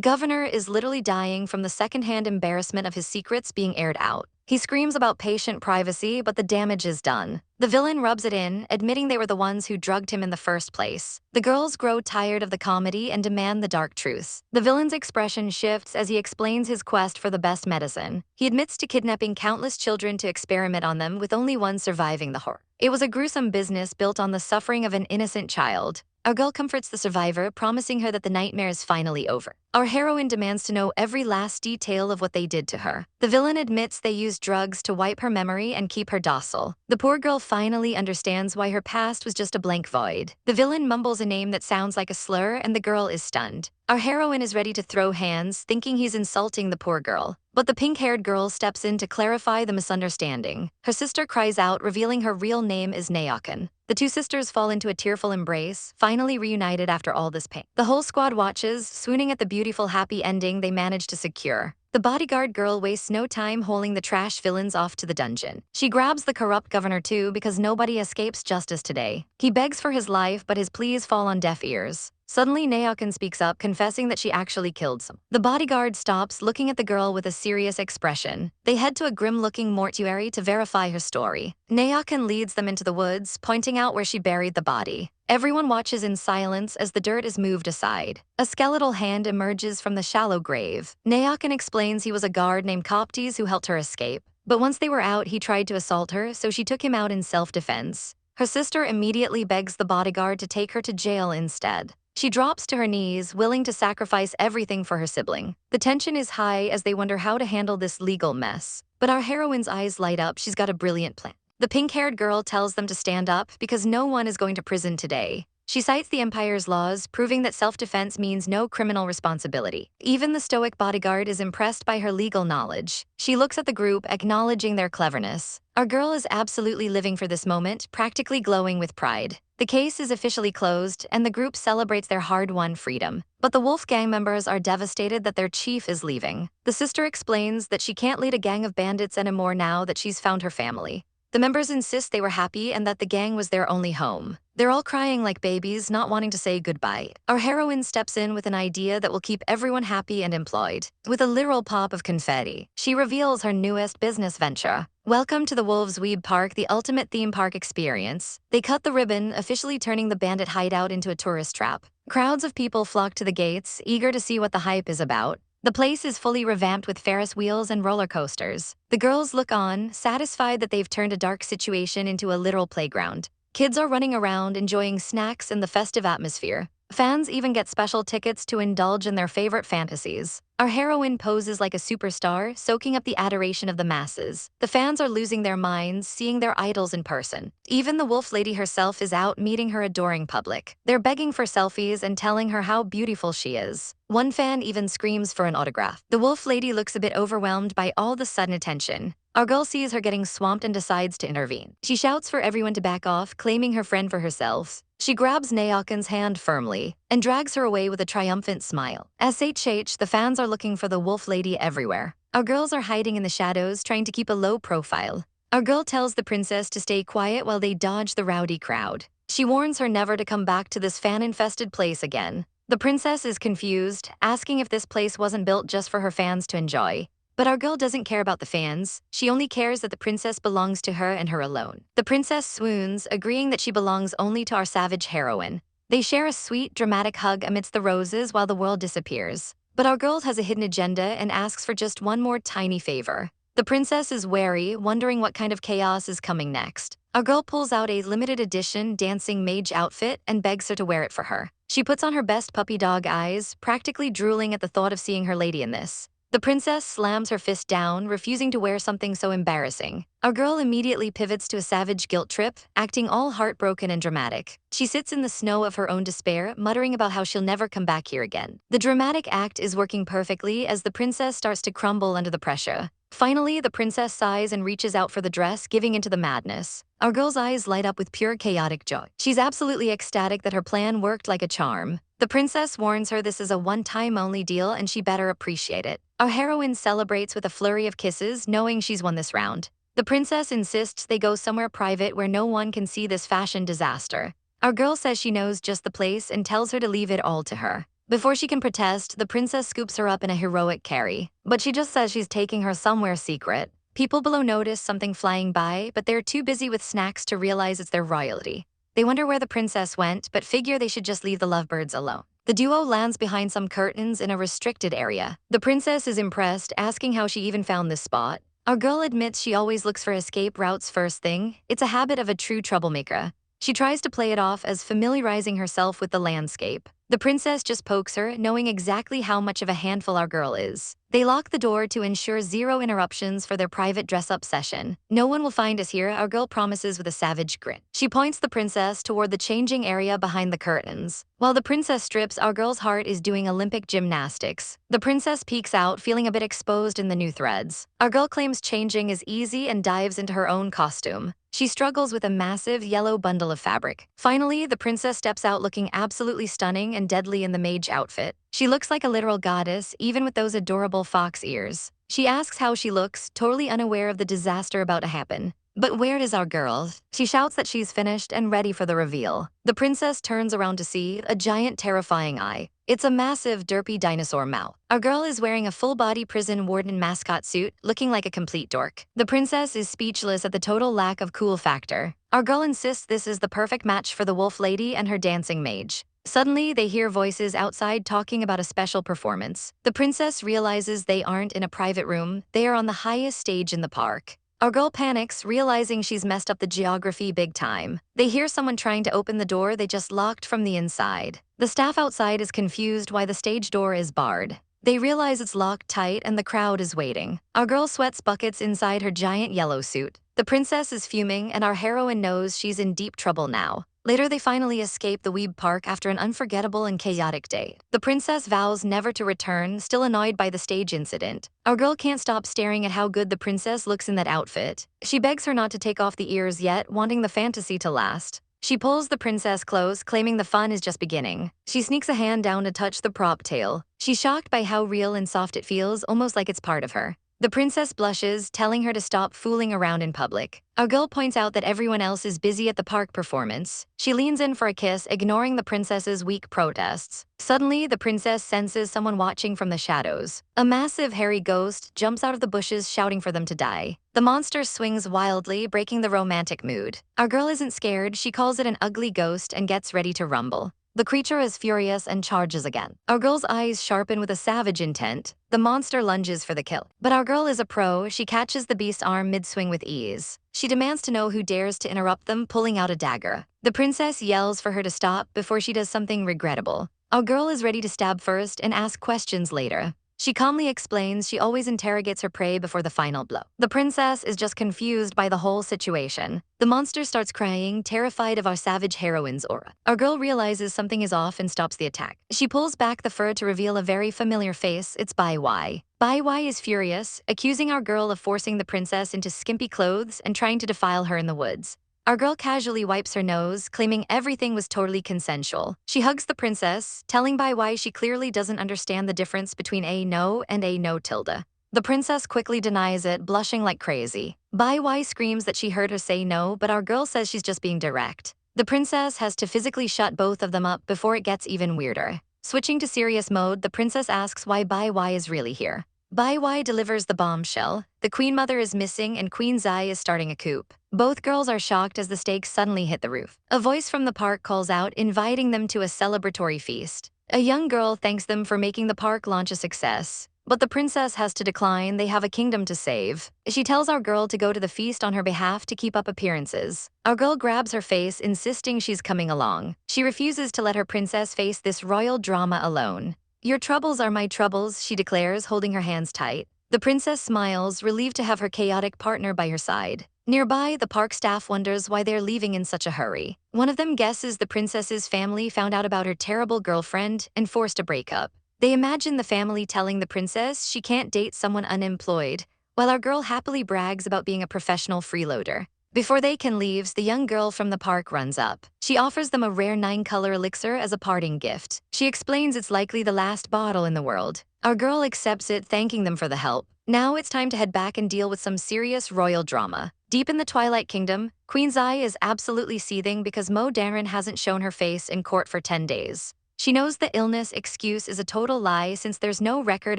governor is literally dying from the secondhand embarrassment of his secrets being aired out. He screams about patient privacy, but the damage is done. The villain rubs it in, admitting they were the ones who drugged him in the first place. The girls grow tired of the comedy and demand the dark truth. The villain's expression shifts as he explains his quest for the best medicine. He admits to kidnapping countless children to experiment on them, with only one surviving the horror. It was a gruesome business built on the suffering of an innocent child. Our girl comforts the survivor, promising her that the nightmare is finally over. Our heroine demands to know every last detail of what they did to her. The villain admits they used drugs to wipe her memory and keep her docile. The poor girl finally understands why her past was just a blank void. The villain mumbles a name that sounds like a slur, and the girl is stunned. Our heroine is ready to throw hands, thinking he's insulting the poor girl. But the pink-haired girl steps in to clarify the misunderstanding. Her sister cries out, revealing her real name is Naokan. The two sisters fall into a tearful embrace, finally reunited after all this pain. The whole squad watches, swooning at the beautiful happy ending they managed to secure. The bodyguard girl wastes no time hauling the trash villains off to the dungeon. She grabs the corrupt governor too, because nobody escapes justice today. He begs for his life, but his pleas fall on deaf ears. Suddenly, Naokan speaks up, confessing that she actually killed some. The bodyguard stops, looking at the girl with a serious expression. They head to a grim-looking mortuary to verify her story. Naokan leads them into the woods, pointing out where she buried the body. Everyone watches in silence as the dirt is moved aside. A skeletal hand emerges from the shallow grave. Naokan explains he was a guard named Coptes who helped her escape. But once they were out, he tried to assault her, so she took him out in self-defense. Her sister immediately begs the bodyguard to take her to jail instead. She drops to her knees, willing to sacrifice everything for her sibling. The tension is high as they wonder how to handle this legal mess. But our heroine's eyes light up. She's got a brilliant plan. The pink-haired girl tells them to stand up because no one is going to prison today. She cites the Empire's laws, proving that self-defense means no criminal responsibility. Even the stoic bodyguard is impressed by her legal knowledge. She looks at the group, acknowledging their cleverness. Our girl is absolutely living for this moment, practically glowing with pride. The case is officially closed, and the group celebrates their hard-won freedom. But the Wolf gang members are devastated that their chief is leaving. The sister explains that she can't lead a gang of bandits anymore now that she's found her family. The members insist they were happy and that the gang was their only home. They're all crying like babies, not wanting to say goodbye. Our heroine steps in with an idea that will keep everyone happy and employed. With a literal pop of confetti, she reveals her newest business venture. Welcome to the Wolves Weeb Park, the ultimate theme park experience. They cut the ribbon, officially turning the bandit hideout into a tourist trap. Crowds of people flock to the gates, eager to see what the hype is about. The place is fully revamped with Ferris wheels and roller coasters. The girls look on, satisfied that they've turned a dark situation into a literal playground. Kids are running around, enjoying snacks and the festive atmosphere. Fans even get special tickets to indulge in their favorite fantasies. Our heroine poses like a superstar, soaking up the adoration of the masses. The fans are losing their minds, seeing their idols in person. Even the wolf lady herself is out, meeting her adoring public. They're begging for selfies and telling her how beautiful she is. One fan even screams for an autograph. The wolf lady looks a bit overwhelmed by all the sudden attention. Our girl sees her getting swamped and decides to intervene. She shouts for everyone to back off, claiming her friend for herself. She grabs Naokan's hand firmly and drags her away with a triumphant smile. SHH, the fans are looking for the wolf lady everywhere. Our girls are hiding in the shadows, trying to keep a low profile. Our girl tells the princess to stay quiet while they dodge the rowdy crowd. She warns her never to come back to this fan-infested place again. The princess is confused, asking if this place wasn't built just for her fans to enjoy. But our girl doesn't care about the fans. She only cares that the princess belongs to her and her alone. The princess swoons, agreeing that she belongs only to our savage heroine. They share a sweet, dramatic hug amidst the roses while the world disappears. But our girl has a hidden agenda and asks for just one more tiny favor. The princess is wary, wondering what kind of chaos is coming next. Our girl pulls out a limited edition dancing mage outfit and begs her to wear it for her. She puts on her best puppy dog eyes, practically drooling at the thought of seeing her lady in this. The princess slams her fist down, refusing to wear something so embarrassing. Our girl immediately pivots to a savage guilt trip, acting all heartbroken and dramatic. She sits in the snow of her own despair, muttering about how she'll never come back here again. The dramatic act is working perfectly as the princess starts to crumble under the pressure. Finally, the princess sighs and reaches out for the dress, giving into the madness. Our girl's eyes light up with pure chaotic joy. She's absolutely ecstatic that her plan worked like a charm. The princess warns her this is a one-time only deal and she better appreciate it. Our heroine celebrates with a flurry of kisses, knowing she's won this round. The princess insists they go somewhere private where no one can see this fashion disaster. Our girl says she knows just the place and tells her to leave it all to her. Before she can protest, the princess scoops her up in a heroic carry. But she just says she's taking her somewhere secret. People below notice something flying by, but they're too busy with snacks to realize it's their royalty. They wonder where the princess went, but figure they should just leave the lovebirds alone. The duo lands behind some curtains in a restricted area. The princess is impressed, asking how she even found this spot. Our girl admits she always looks for escape routes first thing. It's a habit of a true troublemaker. She tries to play it off as familiarizing herself with the landscape. The princess just pokes her, knowing exactly how much of a handful our girl is. They lock the door to ensure zero interruptions for their private dress-up session. No one will find us here, our girl promises with a savage grin. She points the princess toward the changing area behind the curtains. While the princess strips, our girl's heart is doing Olympic gymnastics. The princess peeks out, feeling a bit exposed in the new threads. Our girl claims changing is easy and dives into her own costume. She struggles with a massive yellow bundle of fabric. Finally, the princess steps out looking absolutely stunning and deadly in the mage outfit. She looks like a literal goddess, even with those adorable fox ears. She asks how she looks, totally unaware of the disaster about to happen. But where is our girl? She shouts that she's finished and ready for the reveal. The princess turns around to see a giant terrifying eye. It's a massive derpy dinosaur mouth. Our girl is wearing a full-body prison warden mascot suit, looking like a complete dork. The princess is speechless at the total lack of cool factor. Our girl insists this is the perfect match for the wolf lady and her dancing mage. Suddenly, they hear voices outside talking about a special performance. The princess realizes they aren't in a private room, they are on the highest stage in the park. Our girl panics, realizing she's messed up the geography big time. They hear someone trying to open the door they just locked from the inside. The staff outside is confused why the stage door is barred. They realize it's locked tight and the crowd is waiting. Our girl sweats buckets inside her giant yellow suit. The princess is fuming and our heroine knows she's in deep trouble now. Later, they finally escape the Weeb Park after an unforgettable and chaotic day. The princess vows never to return, still annoyed by the stage incident. Our girl can't stop staring at how good the princess looks in that outfit. She begs her not to take off the ears yet, wanting the fantasy to last. She pulls the princess close, claiming the fun is just beginning. She sneaks a hand down to touch the prop tail. She's shocked by how real and soft it feels, almost like it's part of her. The princess blushes, telling her to stop fooling around in public. Our girl points out that everyone else is busy at the park performance. She leans in for a kiss, ignoring the princess's weak protests. Suddenly, the princess senses someone watching from the shadows. A massive hairy ghost jumps out of the bushes, shouting for them to die. The monster swings wildly, breaking the romantic mood. Our girl isn't scared, she calls it an ugly ghost and gets ready to rumble. The creature is furious and charges again. Our girl's eyes sharpen with a savage intent. The monster lunges for the kill. But our girl is a pro. She catches the beast's arm mid-swing with ease. She demands to know who dares to interrupt them, pulling out a dagger. The princess yells for her to stop before she does something regrettable. Our girl is ready to stab first and ask questions later. She calmly explains she always interrogates her prey before the final blow. The princess is just confused by the whole situation. The monster starts crying, terrified of our savage heroine's aura. Our girl realizes something is off and stops the attack. She pulls back the fur to reveal a very familiar face. It's Bai Wai. Bai Wai is furious, accusing our girl of forcing the princess into skimpy clothes and trying to defile her in the woods. Our girl casually wipes her nose, claiming everything was totally consensual. She hugs the princess, telling Bai Wai she clearly doesn't understand the difference between a no and a no tilde. The princess quickly denies it, blushing like crazy. Bai Wai screams that she heard her say no, but our girl says she's just being direct. The princess has to physically shut both of them up before it gets even weirder. Switching to serious mode, the princess asks why Bai Wai is really here. Bai Wai delivers the bombshell. The Queen Mother is missing and Queen Zai is starting a coup. Both girls are shocked as the stakes suddenly hit the roof. A voice from the park calls out, inviting them to a celebratory feast. A young girl thanks them for making the park launch a success. But the princess has to decline, they have a kingdom to save. She tells our girl to go to the feast on her behalf to keep up appearances. Our girl grabs her face, insisting she's coming along. She refuses to let her princess face this royal drama alone. Your troubles are my troubles, she declares, holding her hands tight. The princess smiles, relieved to have her chaotic partner by her side. Nearby, the park staff wonders why they're leaving in such a hurry. One of them guesses the princess's family found out about her terrible girlfriend and forced a breakup. They imagine the family telling the princess she can't date someone unemployed, while our girl happily brags about being a professional freeloader. Before they can leave, the young girl from the park runs up. She offers them a rare 9-color elixir as a parting gift. She explains it's likely the last bottle in the world. Our girl accepts it, thanking them for the help. Now it's time to head back and deal with some serious royal drama. Deep in the Twilight Kingdom, Queen Zai is absolutely seething because Mo Darren hasn't shown her face in court for 10 days. She knows the illness excuse is a total lie since there's no record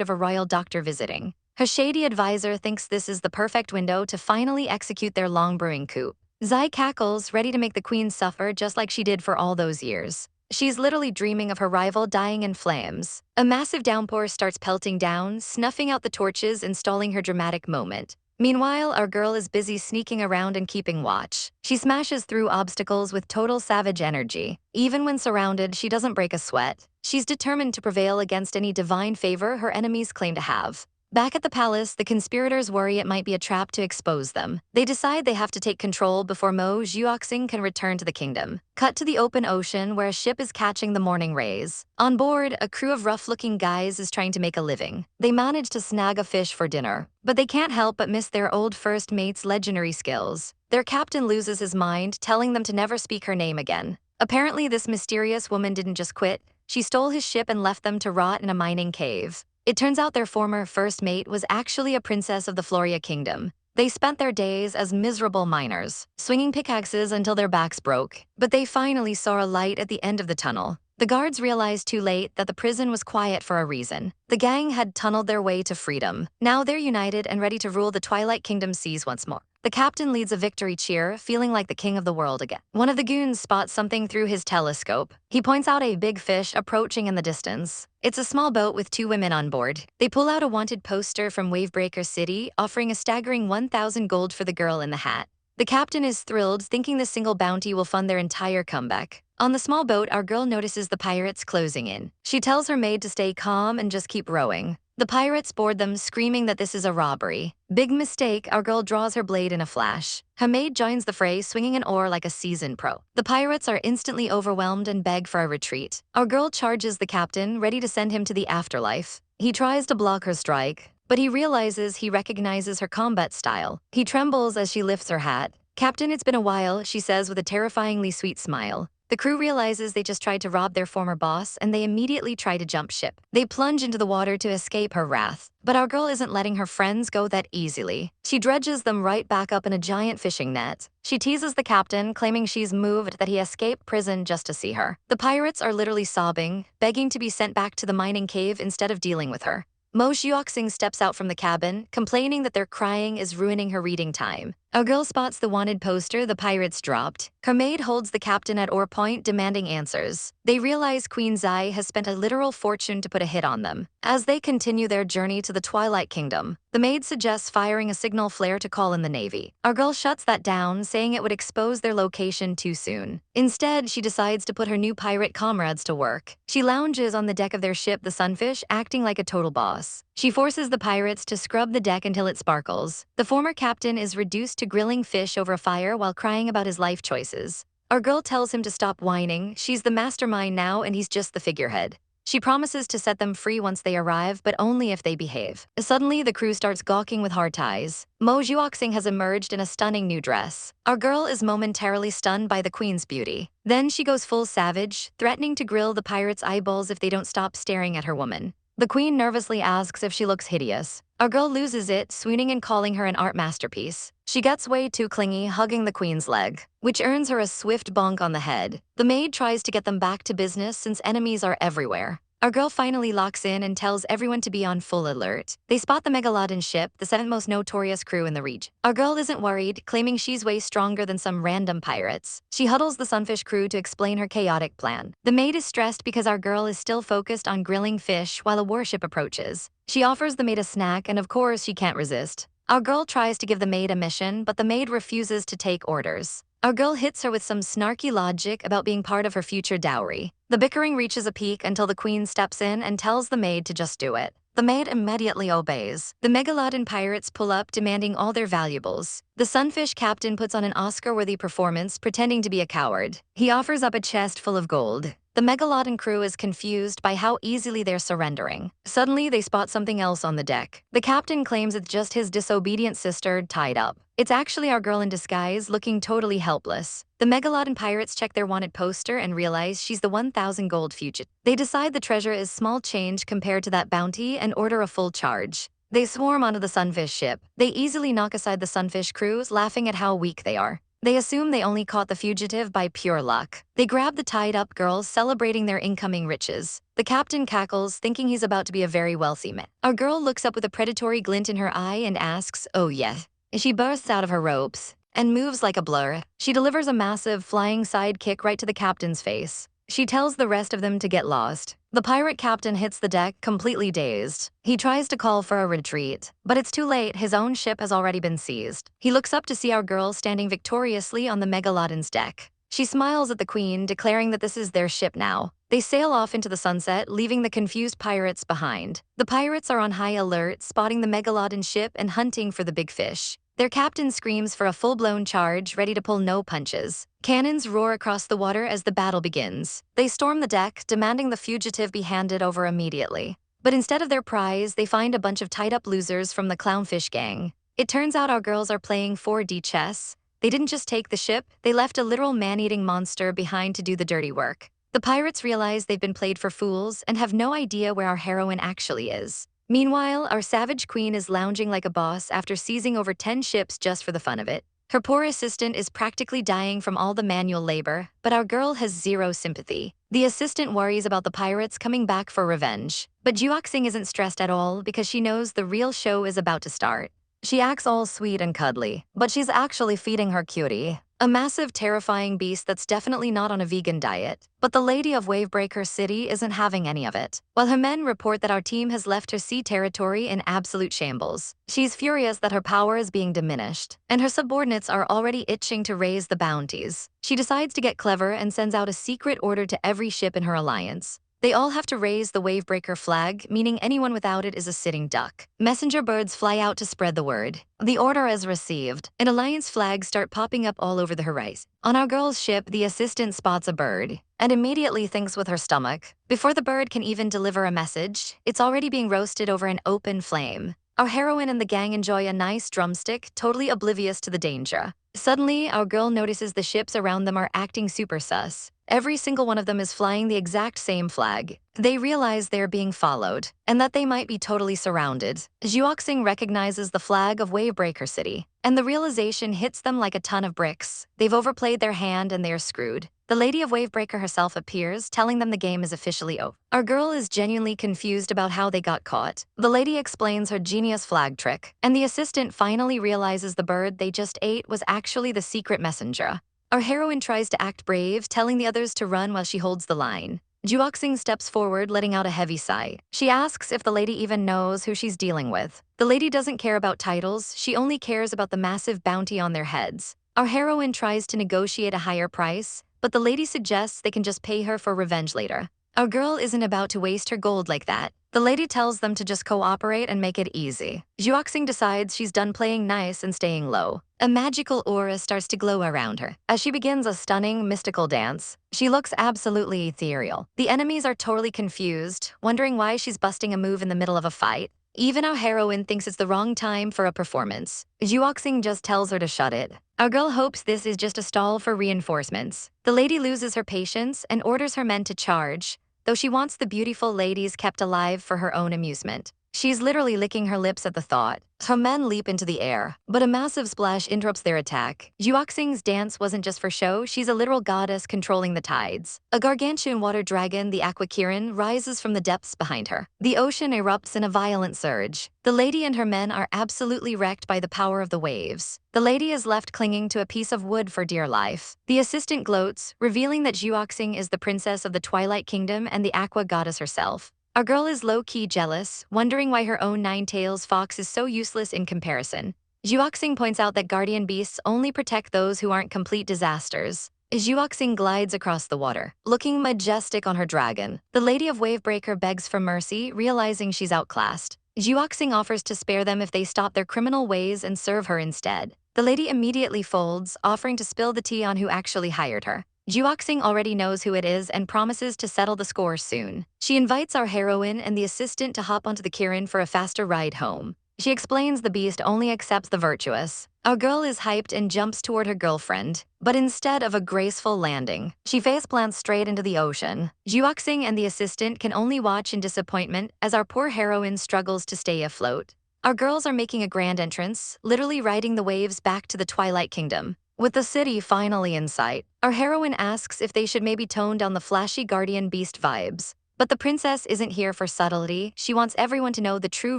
of a royal doctor visiting. Her shady advisor thinks this is the perfect window to finally execute their long-brewing coup. Zai cackles, ready to make the queen suffer just like she did for all those years. She's literally dreaming of her rival dying in flames. A massive downpour starts pelting down, snuffing out the torches and stalling her dramatic moment. Meanwhile, our girl is busy sneaking around and keeping watch. She smashes through obstacles with total savage energy. Even when surrounded, she doesn't break a sweat. She's determined to prevail against any divine favor her enemies claim to have. Back at the palace, the conspirators worry it might be a trap to expose them. They decide they have to take control before Mo Xiuoxing can return to the kingdom. Cut to the open ocean where a ship is catching the morning rays. On board, a crew of rough-looking guys is trying to make a living. They manage to snag a fish for dinner, but they can't help but miss their old first mate's legendary skills. Their captain loses his mind, telling them to never speak her name again. Apparently, this mysterious woman didn't just quit. She stole his ship and left them to rot in a mining cave. It turns out their former first mate was actually a princess of the Floria Kingdom. They spent their days as miserable miners, swinging pickaxes until their backs broke. But they finally saw a light at the end of the tunnel. The guards realized too late that the prison was quiet for a reason. The gang had tunneled their way to freedom. Now they're united and ready to rule the Twilight Kingdom seas once more. The captain leads a victory cheer, feeling like the king of the world again. One of the goons spots something through his telescope. He points out a big fish approaching in the distance. It's a small boat with 2 women on board. They pull out a wanted poster from Wavebreaker City, offering a staggering 1,000 gold for the girl in the hat. The captain is thrilled, thinking the single bounty will fund their entire comeback. On the small boat, our girl notices the pirates closing in. She tells her maid to stay calm and just keep rowing. The pirates board them, screaming that this is a robbery. Big mistake, our girl draws her blade in a flash. Her maid joins the fray, swinging an oar like a seasoned pro. The pirates are instantly overwhelmed and beg for a retreat. Our girl charges the captain, ready to send him to the afterlife. He tries to block her strike, but he realizes he recognizes her combat style. He trembles as she lifts her hat. "Captain, it's been a while," she says with a terrifyingly sweet smile. The crew realizes they just tried to rob their former boss, and they immediately try to jump ship. They plunge into the water to escape her wrath. But our girl isn't letting her friends go that easily. She dredges them right back up in a giant fishing net. She teases the captain, claiming she's moved that he escaped prison just to see her. The pirates are literally sobbing, begging to be sent back to the mining cave instead of dealing with her. Mo Xiuoxing steps out from the cabin, complaining that their crying is ruining her reading time. Our girl spots the wanted poster the pirates dropped. Her maid holds the captain at oar point, demanding answers. They realize Queen Zai has spent a literal fortune to put a hit on them. As they continue their journey to the Twilight Kingdom, the maid suggests firing a signal flare to call in the Navy. Our girl shuts that down, saying it would expose their location too soon. Instead, she decides to put her new pirate comrades to work. She lounges on the deck of their ship, the Sunfish, acting like a total boss. She forces the pirates to scrub the deck until it sparkles. The former captain is reduced to grilling fish over a fire while crying about his life choices. Our girl tells him to stop whining. She's the mastermind now and he's just the figurehead. She promises to set them free once they arrive, but only if they behave. Suddenly, the crew starts gawking with hard ties. Mo Xiuoxing has emerged in a stunning new dress. Our girl is momentarily stunned by the queen's beauty. Then she goes full savage, threatening to grill the pirates' eyeballs if they don't stop staring at her woman. The queen nervously asks if she looks hideous. Our girl loses it, swooning and calling her an art masterpiece. She gets way too clingy, hugging the queen's leg, which earns her a swift bonk on the head. The maid tries to get them back to business since enemies are everywhere. Our girl finally locks in and tells everyone to be on full alert. They spot the Megalodon ship, the seventh most notorious crew in the region. Our girl isn't worried, claiming she's way stronger than some random pirates. She huddles the Sunfish crew to explain her chaotic plan. The maid is stressed because our girl is still focused on grilling fish while a warship approaches. She offers the maid a snack, and of course she can't resist. Our girl tries to give the maid a mission, but the maid refuses to take orders. Our girl hits her with some snarky logic about being part of her future dowry. The bickering reaches a peak until the queen steps in and tells the maid to just do it. The maid immediately obeys. The Megalodon pirates pull up, demanding all their valuables. The Sunfish captain puts on an Oscar-worthy performance, pretending to be a coward. He offers up a chest full of gold. The Megalodon crew is confused by how easily they're surrendering. Suddenly, they spot something else on the deck. The captain claims it's just his disobedient sister tied up. It's actually our girl in disguise, looking totally helpless. The Megalodon pirates check their wanted poster and realize she's the 1,000 gold fugitive. They decide the treasure is small change compared to that bounty and order a full charge. They swarm onto the Sunfish ship. They easily knock aside the Sunfish crews, laughing at how weak they are. They assume they only caught the fugitive by pure luck. They grab the tied-up girls, celebrating their incoming riches. The captain cackles, thinking he's about to be a very wealthy man. Our girl looks up with a predatory glint in her eye and asks, "Oh yes." She bursts out of her ropes and moves like a blur. She delivers a massive flying side kick right to the captain's face. She tells the rest of them to get lost. The pirate captain hits the deck, completely dazed. He tries to call for a retreat, but it's too late. His own ship has already been seized. He looks up to see our girl standing victoriously on the Megalodon's deck. She smiles at the queen, declaring that this is their ship now. They sail off into the sunset, leaving the confused pirates behind. The pirates are on high alert, spotting the Megalodon ship and hunting for the big fish. Their captain screams for a full-blown charge, ready to pull no punches. Cannons roar across the water as the battle begins. They storm the deck, demanding the fugitive be handed over immediately. But instead of their prize, they find a bunch of tied-up losers from the clownfish gang. It turns out our girls are playing 4D chess. They didn't just take the ship, they left a literal man-eating monster behind to do the dirty work. The pirates realize they've been played for fools and have no idea where our heroine actually is. Meanwhile, our savage queen is lounging like a boss after seizing over 10 ships just for the fun of it. Her poor assistant is practically dying from all the manual labor, but our girl has zero sympathy. The assistant worries about the pirates coming back for revenge. But Juoxing isn't stressed at all because she knows the real show is about to start. She acts all sweet and cuddly, but she's actually feeding her cutie, a massive, terrifying beast that's definitely not on a vegan diet. But the lady of Wavebreaker City isn't having any of it. While her men report that our team has left her sea territory in absolute shambles, she's furious that her power is being diminished, and her subordinates are already itching to raise the bounties. She decides to get clever and sends out a secret order to every ship in her alliance. They all have to raise the Wavebreaker flag, meaning anyone without it is a sitting duck. Messenger birds fly out to spread the word. The order is received, and alliance flags start popping up all over the horizon. On our girl's ship, the assistant spots a bird and immediately thinks with her stomach. Before the bird can even deliver a message, it's already being roasted over an open flame. Our heroine and the gang enjoy a nice drumstick, totally oblivious to the danger. Suddenly, our girl notices the ships around them are acting super sus. Every single one of them is flying the exact same flag. They realize they're being followed, and that they might be totally surrounded. Juoxing recognizes the flag of Wavebreaker City, and the realization hits them like a ton of bricks. They've overplayed their hand and they're screwed. The lady of Wavebreaker herself appears, telling them the game is officially over. Our girl is genuinely confused about how they got caught. The lady explains her genius flag trick, and the assistant finally realizes the bird they just ate was actually the secret messenger. Our heroine tries to act brave, telling the others to run while she holds the line. Juoxing steps forward, letting out a heavy sigh. She asks if the lady even knows who she's dealing with. The lady doesn't care about titles, she only cares about the massive bounty on their heads. Our heroine tries to negotiate a higher price, but the lady suggests they can just pay her for revenge later. Our girl isn't about to waste her gold like that. The lady tells them to just cooperate and make it easy. Juoxing decides she's done playing nice and staying low. A magical aura starts to glow around her as she begins a stunning, mystical dance. She looks absolutely ethereal. The enemies are totally confused, wondering why she's busting a move in the middle of a fight. Even our heroine thinks it's the wrong time for a performance. Juoxing just tells her to shut it. Our girl hopes this is just a stall for reinforcements. The lady loses her patience and orders her men to charge, though she wants the beautiful ladies kept alive for her own amusement. She's literally licking her lips at the thought. Her men leap into the air, but a massive splash interrupts their attack. Juoxing's dance wasn't just for show, she's a literal goddess controlling the tides. A gargantuan water dragon, the Aqua Kirin, rises from the depths behind her. The ocean erupts in a violent surge. The lady and her men are absolutely wrecked by the power of the waves. The lady is left clinging to a piece of wood for dear life. The assistant gloats, revealing that Juoxing is the princess of the Twilight Kingdom and the Aqua goddess herself. Our girl is low-key jealous, wondering why her own nine-tails fox is so useless in comparison. Juoxing points out that guardian beasts only protect those who aren't complete disasters. Juoxing glides across the water, looking majestic on her dragon. The Lady of Wavebreaker begs for mercy, realizing she's outclassed. Juoxing offers to spare them if they stop their criminal ways and serve her instead. The lady immediately folds, offering to spill the tea on who actually hired her. Juoxing already knows who it is and promises to settle the score soon. She invites our heroine and the assistant to hop onto the Kirin for a faster ride home. She explains the beast only accepts the virtuous. Our girl is hyped and jumps toward her girlfriend, but instead of a graceful landing, she faceplants straight into the ocean. Juoxing and the assistant can only watch in disappointment as our poor heroine struggles to stay afloat. Our girls are making a grand entrance, literally riding the waves back to the Twilight Kingdom. With the city finally in sight, our heroine asks if they should maybe tone down the flashy guardian beast vibes. But the princess isn't here for subtlety, she wants everyone to know the true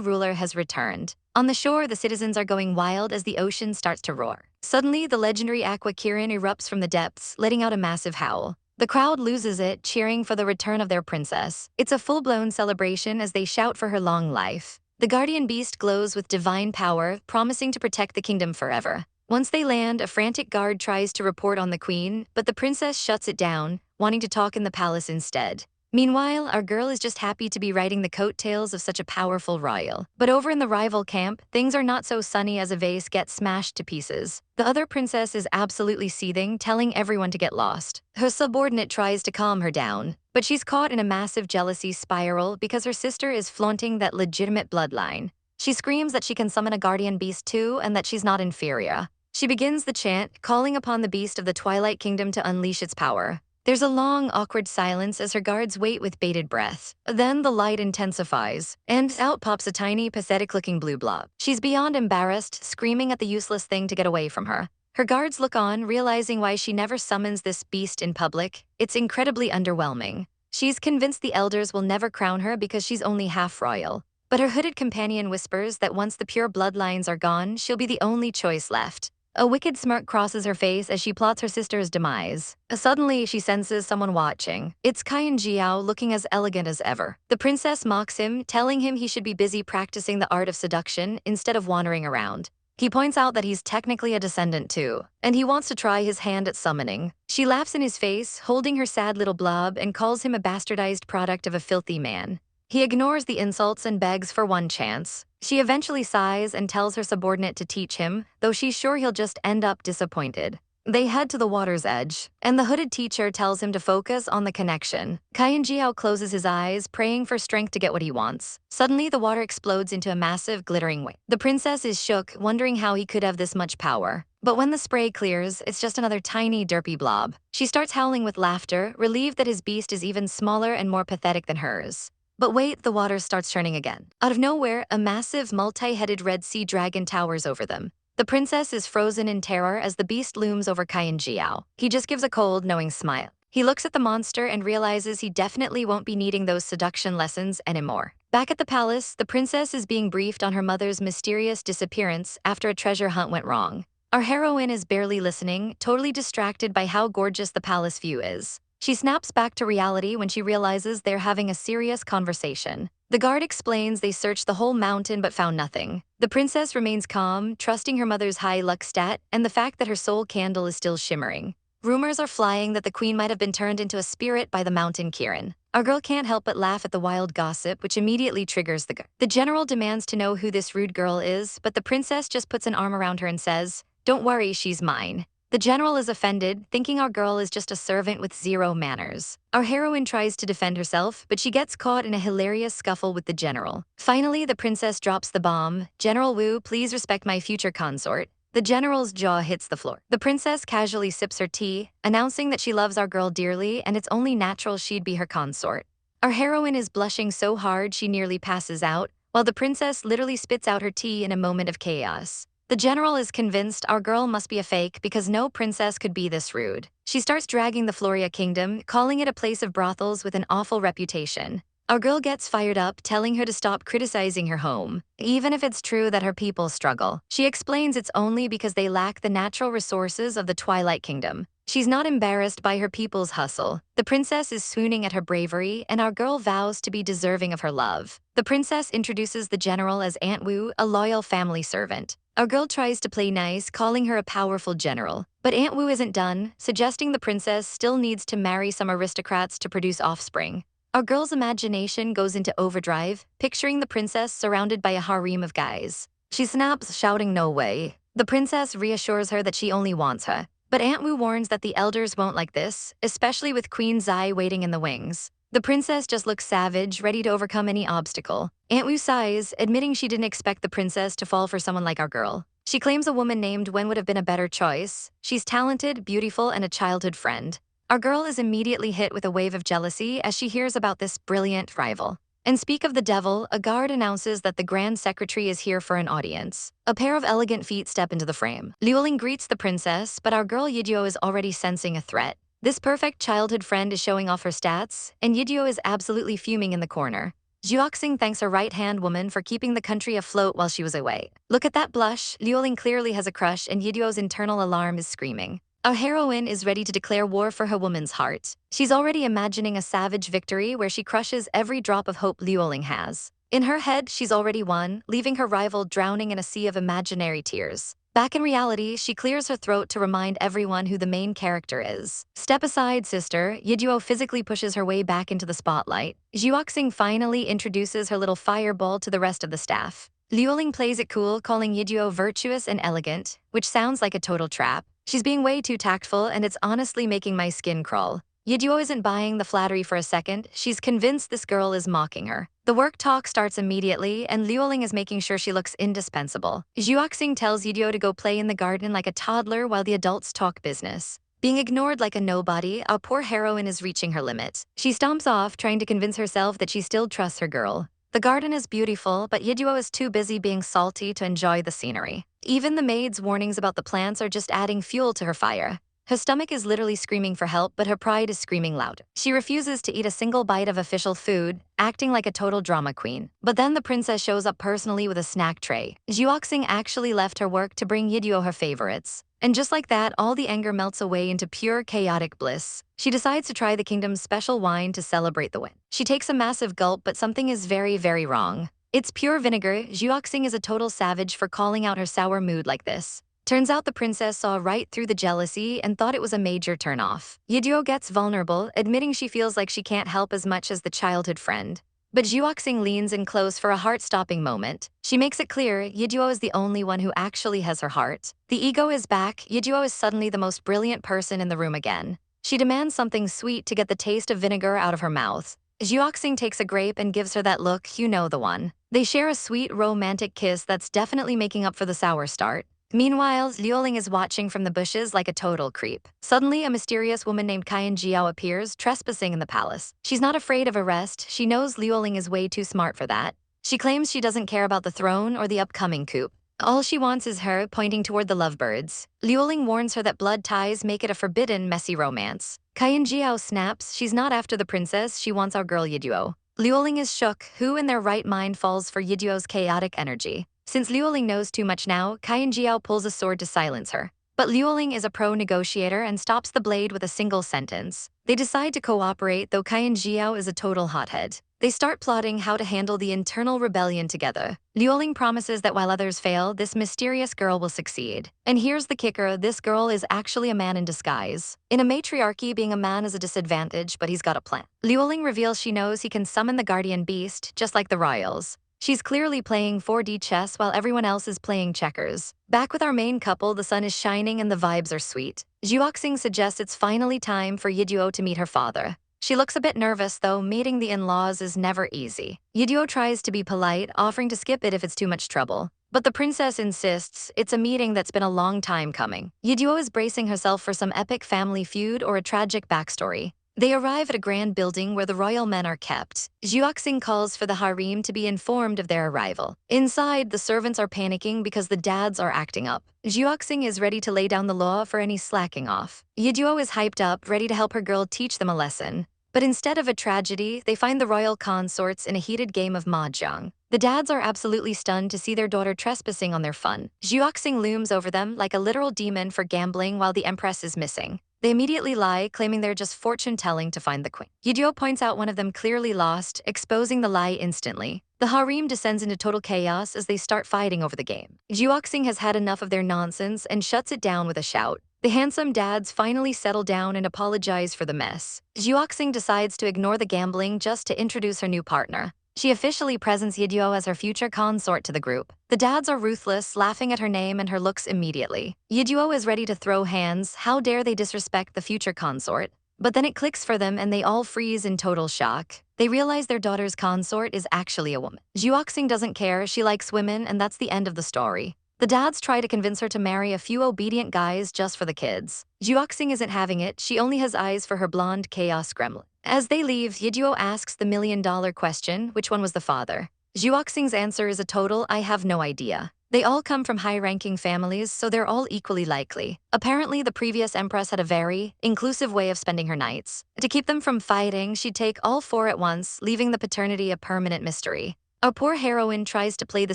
ruler has returned. On the shore, the citizens are going wild as the ocean starts to roar. Suddenly, the legendary Aqua Kirin erupts from the depths, letting out a massive howl. The crowd loses it, cheering for the return of their princess. It's a full-blown celebration as they shout for her long life. The guardian beast glows with divine power, promising to protect the kingdom forever. Once they land, a frantic guard tries to report on the queen, but the princess shuts it down, wanting to talk in the palace instead. Meanwhile, our girl is just happy to be riding the coattails of such a powerful royal. But over in the rival camp, things are not so sunny as a vase gets smashed to pieces. The other princess is absolutely seething, telling everyone to get lost. Her subordinate tries to calm her down, but she's caught in a massive jealousy spiral because her sister is flaunting that legitimate bloodline. She screams that she can summon a guardian beast too and that she's not inferior. She begins the chant, calling upon the beast of the Twilight Kingdom to unleash its power. There's a long, awkward silence as her guards wait with bated breath. Then the light intensifies, and out pops a tiny, pathetic-looking blue blob. She's beyond embarrassed, screaming at the useless thing to get away from her. Her guards look on, realizing why she never summons this beast in public. It's incredibly underwhelming. She's convinced the elders will never crown her because she's only half royal. But her hooded companion whispers that once the pure bloodlines are gone, she'll be the only choice left. A wicked smirk crosses her face as she plots her sister's demise. Suddenly, she senses someone watching. It's Qian Jiao, looking as elegant as ever. The princess mocks him, telling him he should be busy practicing the art of seduction instead of wandering around. He points out that he's technically a descendant too, and he wants to try his hand at summoning. She laughs in his face, holding her sad little blob, and calls him a bastardized product of a filthy man. He ignores the insults and begs for one chance. She eventually sighs and tells her subordinate to teach him, though she's sure he'll just end up disappointed. They head to the water's edge, and the hooded teacher tells him to focus on the connection. Qian Jiao closes his eyes, praying for strength to get what he wants. Suddenly, the water explodes into a massive, glittering wave. The princess is shook, wondering how he could have this much power. But when the spray clears, it's just another tiny, derpy blob. She starts howling with laughter, relieved that his beast is even smaller and more pathetic than hers. But wait, the water starts churning again. Out of nowhere, a massive, multi-headed red sea dragon towers over them. The princess is frozen in terror as the beast looms over Qian Jiao. He just gives a cold, knowing smile. He looks at the monster and realizes he definitely won't be needing those seduction lessons anymore. Back at the palace, the princess is being briefed on her mother's mysterious disappearance after a treasure hunt went wrong. Our heroine is barely listening, totally distracted by how gorgeous the palace view is. She snaps back to reality when she realizes they're having a serious conversation. The guard explains they searched the whole mountain but found nothing. The princess remains calm, trusting her mother's high luck stat and the fact that her soul candle is still shimmering. Rumors are flying that the queen might have been turned into a spirit by the mountain Kirin. Our girl can't help but laugh at the wild gossip, which immediately triggers the guard. The general demands to know who this rude girl is, but the princess just puts an arm around her and says, "Don't worry, she's mine." The general is offended, thinking our girl is just a servant with zero manners. Our heroine tries to defend herself, but she gets caught in a hilarious scuffle with the general. Finally, the princess drops the bomb. "General Wu, please respect my future consort." The general's jaw hits the floor. The princess casually sips her tea, announcing that she loves our girl dearly and it's only natural she'd be her consort. Our heroine is blushing so hard she nearly passes out, while the princess literally spits out her tea in a moment of chaos. The general is convinced our girl must be a fake because no princess could be this rude. She starts dragging the Floria kingdom, calling it a place of brothels with an awful reputation. Our girl gets fired up, telling her to stop criticizing her home, even if it's true that her people struggle. She explains it's only because they lack the natural resources of the Twilight Kingdom. She's not embarrassed by her people's hustle. The princess is swooning at her bravery, and our girl vows to be deserving of her love. The princess introduces the general as Aunt Wu, a loyal family servant. Our girl tries to play nice, calling her a powerful general. But Aunt Wu isn't done, suggesting the princess still needs to marry some aristocrats to produce offspring. Our girl's imagination goes into overdrive, picturing the princess surrounded by a harem of guys. She snaps, shouting no way. The princess reassures her that she only wants her. But Aunt Wu warns that the elders won't like this, especially with Queen Zai waiting in the wings. The princess just looks savage, ready to overcome any obstacle. Aunt Wu sighs, admitting she didn't expect the princess to fall for someone like our girl. She claims a woman named Wen would have been a better choice. She's talented, beautiful, and a childhood friend. Our girl is immediately hit with a wave of jealousy as she hears about this brilliant rival. And speak of the devil, a guard announces that the Grand Secretary is here for an audience. A pair of elegant feet step into the frame. Liuling greets the princess, but our girl Yiduo is already sensing a threat. This perfect childhood friend is showing off her stats, and Yiduo is absolutely fuming in the corner. Zhuoxing thanks her right-hand woman for keeping the country afloat while she was away. Look at that blush, Liuling clearly has a crush and Yiduo's internal alarm is screaming. Our heroine is ready to declare war for her woman's heart. She's already imagining a savage victory where she crushes every drop of hope Liuling has. In her head, she's already won, leaving her rival drowning in a sea of imaginary tears. Back in reality, she clears her throat to remind everyone who the main character is. Step aside, sister. Yiduo physically pushes her way back into the spotlight. Zhuoxing finally introduces her little fireball to the rest of the staff. Liuling plays it cool, calling Yiduo virtuous and elegant, which sounds like a total trap. She's being way too tactful, and it's honestly making my skin crawl. Yiduo isn't buying the flattery for a second. She's convinced this girl is mocking her. The work talk starts immediately, and Liuling is making sure she looks indispensable. Zhuoxing tells Yiduo to go play in the garden like a toddler while the adults talk business. Being ignored like a nobody, our poor heroine is reaching her limit. She stomps off, trying to convince herself that she still trusts her girl. The garden is beautiful, but Yiduo is too busy being salty to enjoy the scenery. Even the maid's warnings about the plants are just adding fuel to her fire. Her stomach is literally screaming for help, but her pride is screaming loud. She refuses to eat a single bite of official food, acting like a total drama queen. But then the princess shows up personally with a snack tray. Zhuoxing actually left her work to bring Yiduo her favorites. And just like that, all the anger melts away into pure chaotic bliss. She decides to try the kingdom's special wine to celebrate the win. She takes a massive gulp, but something is very, very wrong. It's pure vinegar. Zhuoxing is a total savage for calling out her sour mood like this. Turns out the princess saw right through the jealousy and thought it was a major turnoff. Yiduo gets vulnerable, admitting she feels like she can't help as much as the childhood friend. But Zhuoxing leans in close for a heart-stopping moment. She makes it clear Yiduo is the only one who actually has her heart. The ego is back. Yiduo is suddenly the most brilliant person in the room again. She demands something sweet to get the taste of vinegar out of her mouth. Zhuoxing takes a grape and gives her that look, you know the one. They share a sweet, romantic kiss that's definitely making up for the sour start. Meanwhile, Liuling is watching from the bushes like a total creep. Suddenly, a mysterious woman named Qian Jiao appears, trespassing in the palace. She's not afraid of arrest. She knows Liuling is way too smart for that. She claims she doesn't care about the throne or the upcoming coup. All she wants is her, pointing toward the lovebirds. Liuling warns her that blood ties make it a forbidden, messy romance. Qian Jiao snaps. She's not after the princess. She wants our girl Yiduo. Liuling is shook. Who in their right mind falls for Yiduo's chaotic energy? Since Liuling knows too much now, Qian Jiao pulls a sword to silence her. But Liuling is a pro-negotiator and stops the blade with a single sentence. They decide to cooperate, though Qian Jiao is a total hothead. They start plotting how to handle the internal rebellion together. Liuling promises that while others fail, this mysterious girl will succeed. And here's the kicker, this girl is actually a man in disguise. In a matriarchy, being a man is a disadvantage, but he's got a plan. Liuling reveals she knows he can summon the guardian beast, just like the royals. She's clearly playing 4D chess while everyone else is playing checkers. Back with our main couple, the sun is shining and the vibes are sweet. Zhuoxing suggests it's finally time for Yiduo to meet her father. She looks a bit nervous, though meeting the in-laws is never easy. Yiduo tries to be polite, offering to skip it if it's too much trouble. But the princess insists it's a meeting that's been a long time coming. Yiduo is bracing herself for some epic family feud or a tragic backstory. They arrive at a grand building where the royal men are kept. Zhuoxing calls for the harem to be informed of their arrival. Inside, the servants are panicking because the dads are acting up. Zhuoxing is ready to lay down the law for any slacking off. Yiduo is hyped up, ready to help her girl teach them a lesson. But instead of a tragedy, they find the royal consorts in a heated game of mahjong. The dads are absolutely stunned to see their daughter trespassing on their fun. Zhuoxing looms over them like a literal demon for gambling while the empress is missing. They immediately lie, claiming they're just fortune-telling to find the queen. Yiduo points out one of them clearly lost, exposing the lie instantly. The harem descends into total chaos as they start fighting over the game. Zhuoxing has had enough of their nonsense and shuts it down with a shout. The handsome dads finally settle down and apologize for the mess. Zhuoxing decides to ignore the gambling just to introduce her new partner. She officially presents Yiduo as her future consort to the group. The dads are ruthless, laughing at her name and her looks immediately. Yiduo is ready to throw hands. How dare they disrespect the future consort? But then it clicks for them and they all freeze in total shock. They realize their daughter's consort is actually a woman. Zhuoxing doesn't care, she likes women, and that's the end of the story. The dads try to convince her to marry a few obedient guys just for the kids. Zhuoxing isn't having it, she only has eyes for her blonde chaos gremlin. As they leave, Yiduo asks the million-dollar question, which one was the father? Zhuoxing's answer is a total, I have no idea. They all come from high-ranking families, so they're all equally likely. Apparently, the previous empress had a very inclusive way of spending her nights. To keep them from fighting, she'd take all four at once, leaving the paternity a permanent mystery. Our poor heroine tries to play the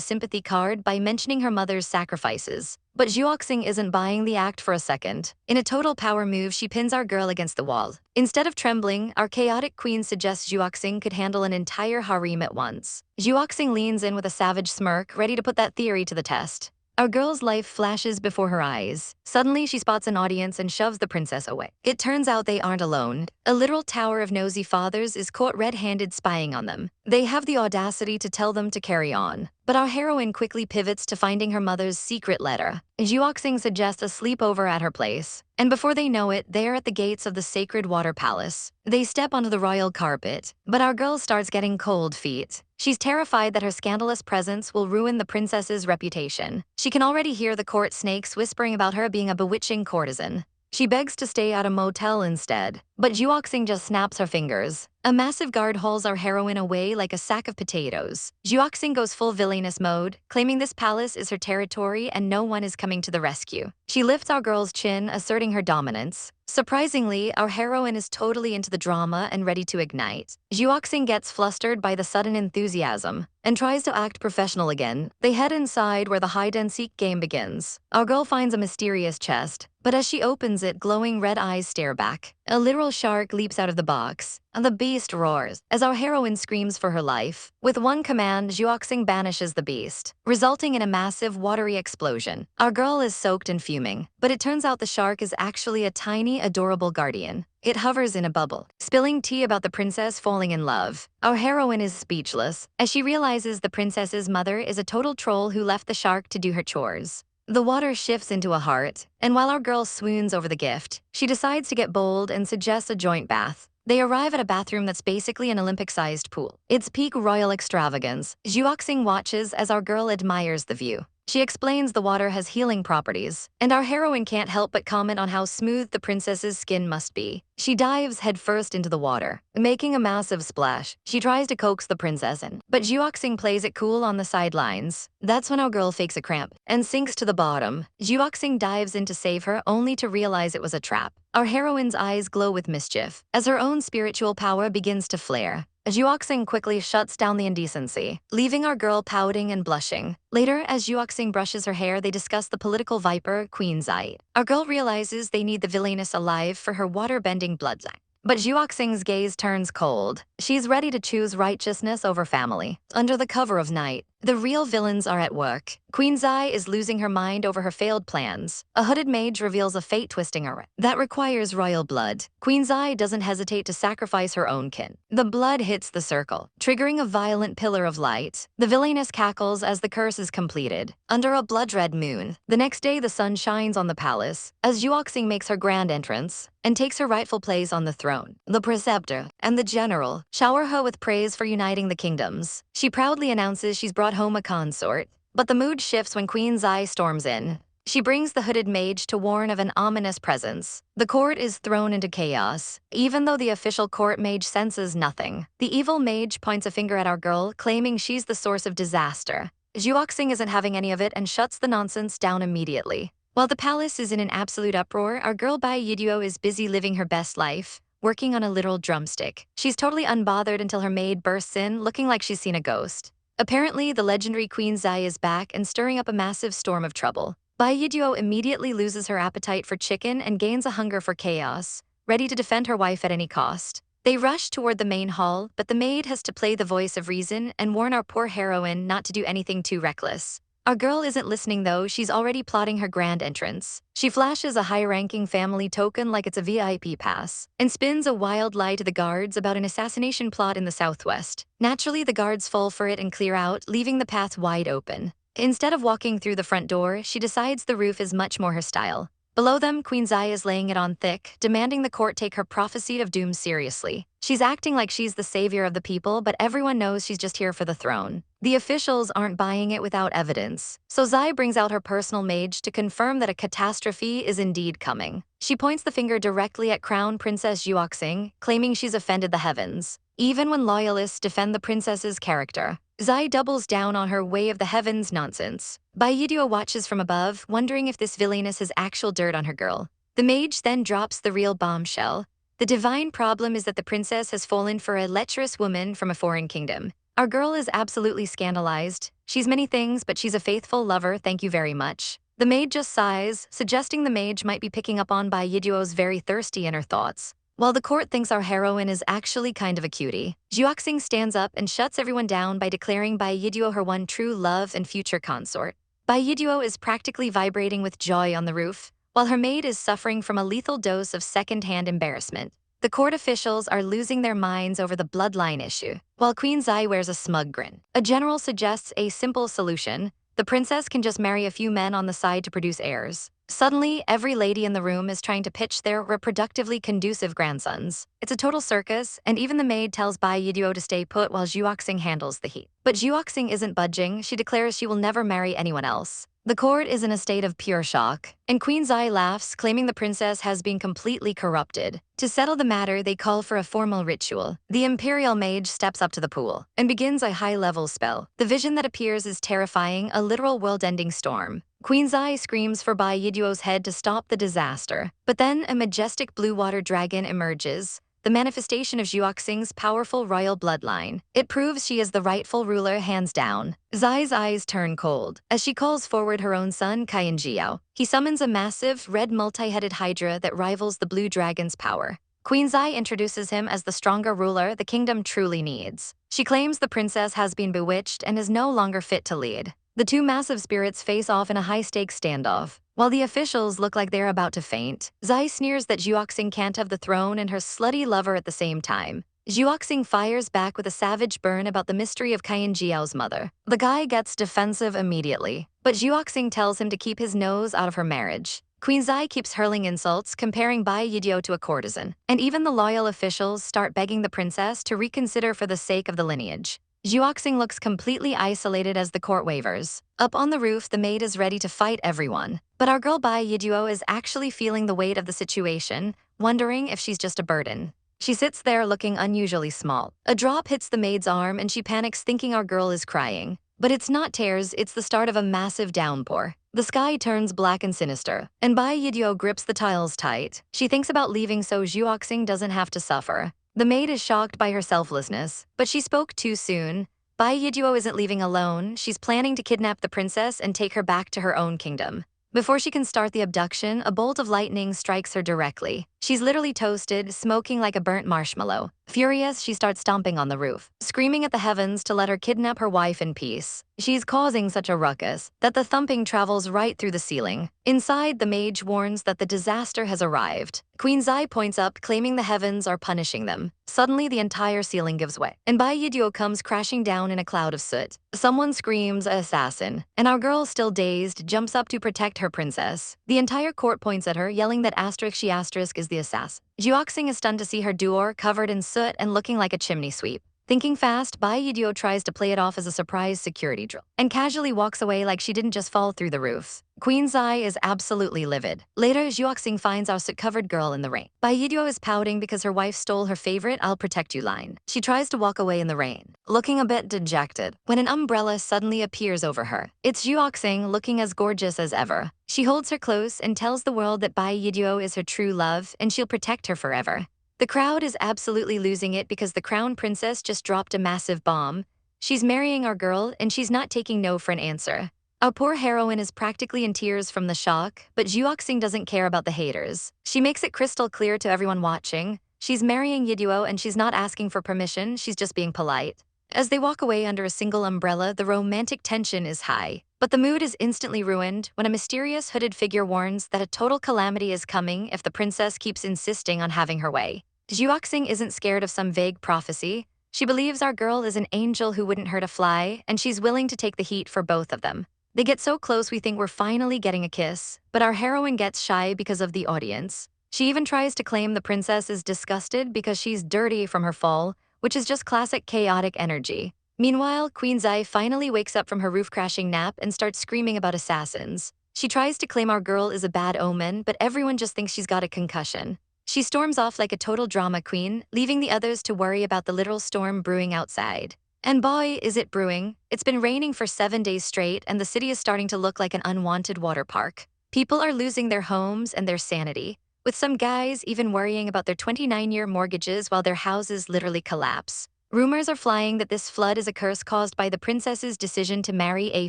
sympathy card by mentioning her mother's sacrifices. But Zhuoxing isn't buying the act for a second. In a total power move, she pins our girl against the wall. Instead of trembling, our chaotic queen suggests Zhuoxing could handle an entire harem at once. Zhuoxing leans in with a savage smirk, ready to put that theory to the test. Our girl's life flashes before her eyes. Suddenly, she spots an audience and shoves the princess away. It turns out they aren't alone. A literal tower of nosy fathers is caught red-handed spying on them. They have the audacity to tell them to carry on. But our heroine quickly pivots to finding her mother's secret letter. Zhuoxing suggests a sleepover at her place. And before they know it, they're at the gates of the sacred water palace. They step onto the royal carpet, but our girl starts getting cold feet. She's terrified that her scandalous presence will ruin the princess's reputation. She can already hear the court snakes whispering about her being a bewitching courtesan. She begs to stay at a motel instead, but Zhuoxing just snaps her fingers. A massive guard hauls our heroine away like a sack of potatoes. Zhuoxing goes full villainous mode, claiming this palace is her territory and no one is coming to the rescue. She lifts our girl's chin, asserting her dominance. Surprisingly, our heroine is totally into the drama and ready to ignite. Zhuoxing gets flustered by the sudden enthusiasm and tries to act professional again. They head inside where the hide-and-seek game begins. Our girl finds a mysterious chest, but as she opens it, glowing red eyes stare back. A literal shark leaps out of the box, and the beast roars as our heroine screams for her life. With one command, Zhuoxing banishes the beast, resulting in a massive, watery explosion. Our girl is soaked and fuming, but it turns out the shark is actually a tiny, adorable guardian. It hovers in a bubble, spilling tea about the princess falling in love. Our heroine is speechless as she realizes the princess's mother is a total troll who left the shark to do her chores. The water shifts into a heart, and while our girl swoons over the gift, she decides to get bold and suggests a joint bath. They arrive at a bathroom that's basically an Olympic-sized pool. It's peak royal extravagance. Zhuoxing watches as our girl admires the view. She explains the water has healing properties, and our heroine can't help but comment on how smooth the princess's skin must be. She dives headfirst into the water, making a massive splash. She tries to coax the princess in, but Zhuoxing plays it cool on the sidelines. That's when our girl fakes a cramp and sinks to the bottom. Zhuoxing dives in to save her, only to realize it was a trap. Our heroine's eyes glow with mischief as her own spiritual power begins to flare. Zhuoxing quickly shuts down the indecency, leaving our girl pouting and blushing. Later, as Zhuoxing brushes her hair, they discuss the political viper, Queen Zai. Our girl realizes they need the villainess alive for her water-bending blood sign. But Zhuoxing's gaze turns cold. She's ready to choose righteousness over family. Under the cover of night, the real villains are at work. Queen Zai is losing her mind over her failed plans. A hooded mage reveals a fate-twisting array that requires royal blood. Queen Zai doesn't hesitate to sacrifice her own kin. The blood hits the circle, triggering a violent pillar of light. The villainess cackles as the curse is completed. Under a blood-red moon, the next day the sun shines on the palace as Zhuoxing makes her grand entrance and takes her rightful place on the throne. The preceptor and the general shower her with praise for uniting the kingdoms. She proudly announces she's brought home a consort, but the mood shifts when Queen Zai storms in. She brings the hooded mage to warn of an ominous presence. The court is thrown into chaos. Even though the official court mage senses nothing, the evil mage points a finger at our girl, claiming she's the source of disaster. Zhuoxing isn't having any of it and shuts the nonsense down immediately. While the palace is in an absolute uproar, our girl Bai Yiduo is busy living her best life, working on a literal drumstick. She's totally unbothered until her maid bursts in, looking like she's seen a ghost. Apparently, the legendary Queen Zai is back and stirring up a massive storm of trouble. Bai Yiduo immediately loses her appetite for chicken and gains a hunger for chaos, ready to defend her wife at any cost. They rush toward the main hall, but the maid has to play the voice of reason and warn our poor heroine not to do anything too reckless. Our girl isn't listening though, she's already plotting her grand entrance. She flashes a high-ranking family token like it's a VIP pass, and spins a wild lie to the guards about an assassination plot in the southwest. Naturally, the guards fall for it and clear out, leaving the path wide open. Instead of walking through the front door, she decides the roof is much more her style. Below them, Queen Zai is laying it on thick, demanding the court take her prophecy of doom seriously. She's acting like she's the savior of the people, but everyone knows she's just here for the throne. The officials aren't buying it without evidence, so Zai brings out her personal mage to confirm that a catastrophe is indeed coming. She points the finger directly at Crown Princess Zhuoxing, claiming she's offended the heavens. Even when loyalists defend the princess's character, Zai doubles down on her way of the heavens nonsense. Bai Yiduo watches from above, wondering if this villainess has actual dirt on her girl. The mage then drops the real bombshell. The divine problem is that the princess has fallen for a lecherous woman from a foreign kingdom. Our girl is absolutely scandalized. She's many things, but she's a faithful lover, thank you very much. The maid just sighs, suggesting the mage might be picking up on Bai Yiduo's very thirsty inner thoughts. While the court thinks our heroine is actually kind of a cutie, Zhuoxing stands up and shuts everyone down by declaring Bai Yiduo her one true love and future consort. Bai Yiduo is practically vibrating with joy on the roof, while her maid is suffering from a lethal dose of second-hand embarrassment. The court officials are losing their minds over the bloodline issue, while Queen Zai wears a smug grin. A general suggests a simple solution. The princess can just marry a few men on the side to produce heirs. Suddenly, every lady in the room is trying to pitch their reproductively conducive grandsons. It's a total circus, and even the maid tells Bai Yiduo to stay put while Zhuoxing handles the heat. But Zhuoxing isn't budging. She declares she will never marry anyone else. The court is in a state of pure shock, and Queen Zai laughs, claiming the princess has been completely corrupted. To settle the matter, they call for a formal ritual. The imperial mage steps up to the pool and begins a high-level spell. The vision that appears is terrifying, a literal world-ending storm. Queen Zai screams for Bai Yiduo's head to stop the disaster, but then a majestic blue water dragon emerges, the manifestation of Zhuoxing's powerful royal bloodline. It proves she is the rightful ruler hands down. Zai's eyes turn cold as she calls forward her own son, Jiao. He summons a massive, red multi-headed hydra that rivals the blue dragon's power. Queen Zai introduces him as the stronger ruler the kingdom truly needs. She claims the princess has been bewitched and is no longer fit to lead. The two massive spirits face off in a high-stakes standoff. While the officials look like they're about to faint, Zai sneers that Zhuoxing can't have the throne and her slutty lover at the same time. Zhuoxing fires back with a savage burn about the mystery of Jiao's mother. The guy gets defensive immediately, but Zhuoxing tells him to keep his nose out of her marriage. Queen Zai keeps hurling insults, comparing Bai Yiduo to a courtesan, and even the loyal officials start begging the princess to reconsider for the sake of the lineage. Zhuoxing looks completely isolated as the court wavers. Up on the roof, the maid is ready to fight everyone. But our girl Bai Yiduo is actually feeling the weight of the situation, wondering if she's just a burden. She sits there looking unusually small. A drop hits the maid's arm and she panics, thinking our girl is crying. But it's not tears, it's the start of a massive downpour. The sky turns black and sinister, and Bai Yiduo grips the tiles tight. She thinks about leaving so Zhuoxing doesn't have to suffer. The maid is shocked by her selflessness, but she spoke too soon. Bai Yiduo isn't leaving alone. She's planning to kidnap the princess and take her back to her own kingdom. Before she can start the abduction, a bolt of lightning strikes her directly. She's literally toasted, smoking like a burnt marshmallow. Furious, she starts stomping on the roof, screaming at the heavens to let her kidnap her wife in peace. She's causing such a ruckus that the thumping travels right through the ceiling. Inside, the mage warns that the disaster has arrived. Queen Zai points up, claiming the heavens are punishing them. Suddenly, the entire ceiling gives way, and Bai Yiduo comes crashing down in a cloud of soot. Someone screams, "Assassin," and our girl, still dazed, jumps up to protect her princess. The entire court points at her, yelling that *she* is the assassin. Zhuoxing is stunned to see her duer covered in soot and looking like a chimney sweep. Thinking fast, Bai Yidio tries to play it off as a surprise security drill and casually walks away like she didn't just fall through the roof. Queen Zai is absolutely livid. Later, Zhuoxing finds our soot-covered girl in the rain. Bai Yidio is pouting because her wife stole her favorite "I'll protect you" line. She tries to walk away in the rain, looking a bit dejected, when an umbrella suddenly appears over her. It's Zhuoxing, looking as gorgeous as ever. She holds her close and tells the world that Bai Yidio is her true love and she'll protect her forever. The crowd is absolutely losing it because the crown princess just dropped a massive bomb. She's marrying our girl, and she's not taking no for an answer. Our poor heroine is practically in tears from the shock, but Zhuoxing doesn't care about the haters. She makes it crystal clear to everyone watching. She's marrying Yiduo and she's not asking for permission, she's just being polite. As they walk away under a single umbrella, the romantic tension is high. But the mood is instantly ruined when a mysterious hooded figure warns that a total calamity is coming if the princess keeps insisting on having her way. Zhuoxing isn't scared of some vague prophecy. She believes our girl is an angel who wouldn't hurt a fly, and she's willing to take the heat for both of them. They get so close we think we're finally getting a kiss, but our heroine gets shy because of the audience. She even tries to claim the princess is disgusted because she's dirty from her fall, which is just classic chaotic energy. Meanwhile, Queen Zai finally wakes up from her roof-crashing nap and starts screaming about assassins. She tries to claim our girl is a bad omen, but everyone just thinks she's got a concussion. She storms off like a total drama queen, leaving the others to worry about the literal storm brewing outside. And boy, is it brewing. It's been raining for 7 days straight, and the city is starting to look like an unwanted water park. People are losing their homes and their sanity, with some guys even worrying about their 29-year mortgages while their houses literally collapse. Rumors are flying that this flood is a curse caused by the princess's decision to marry a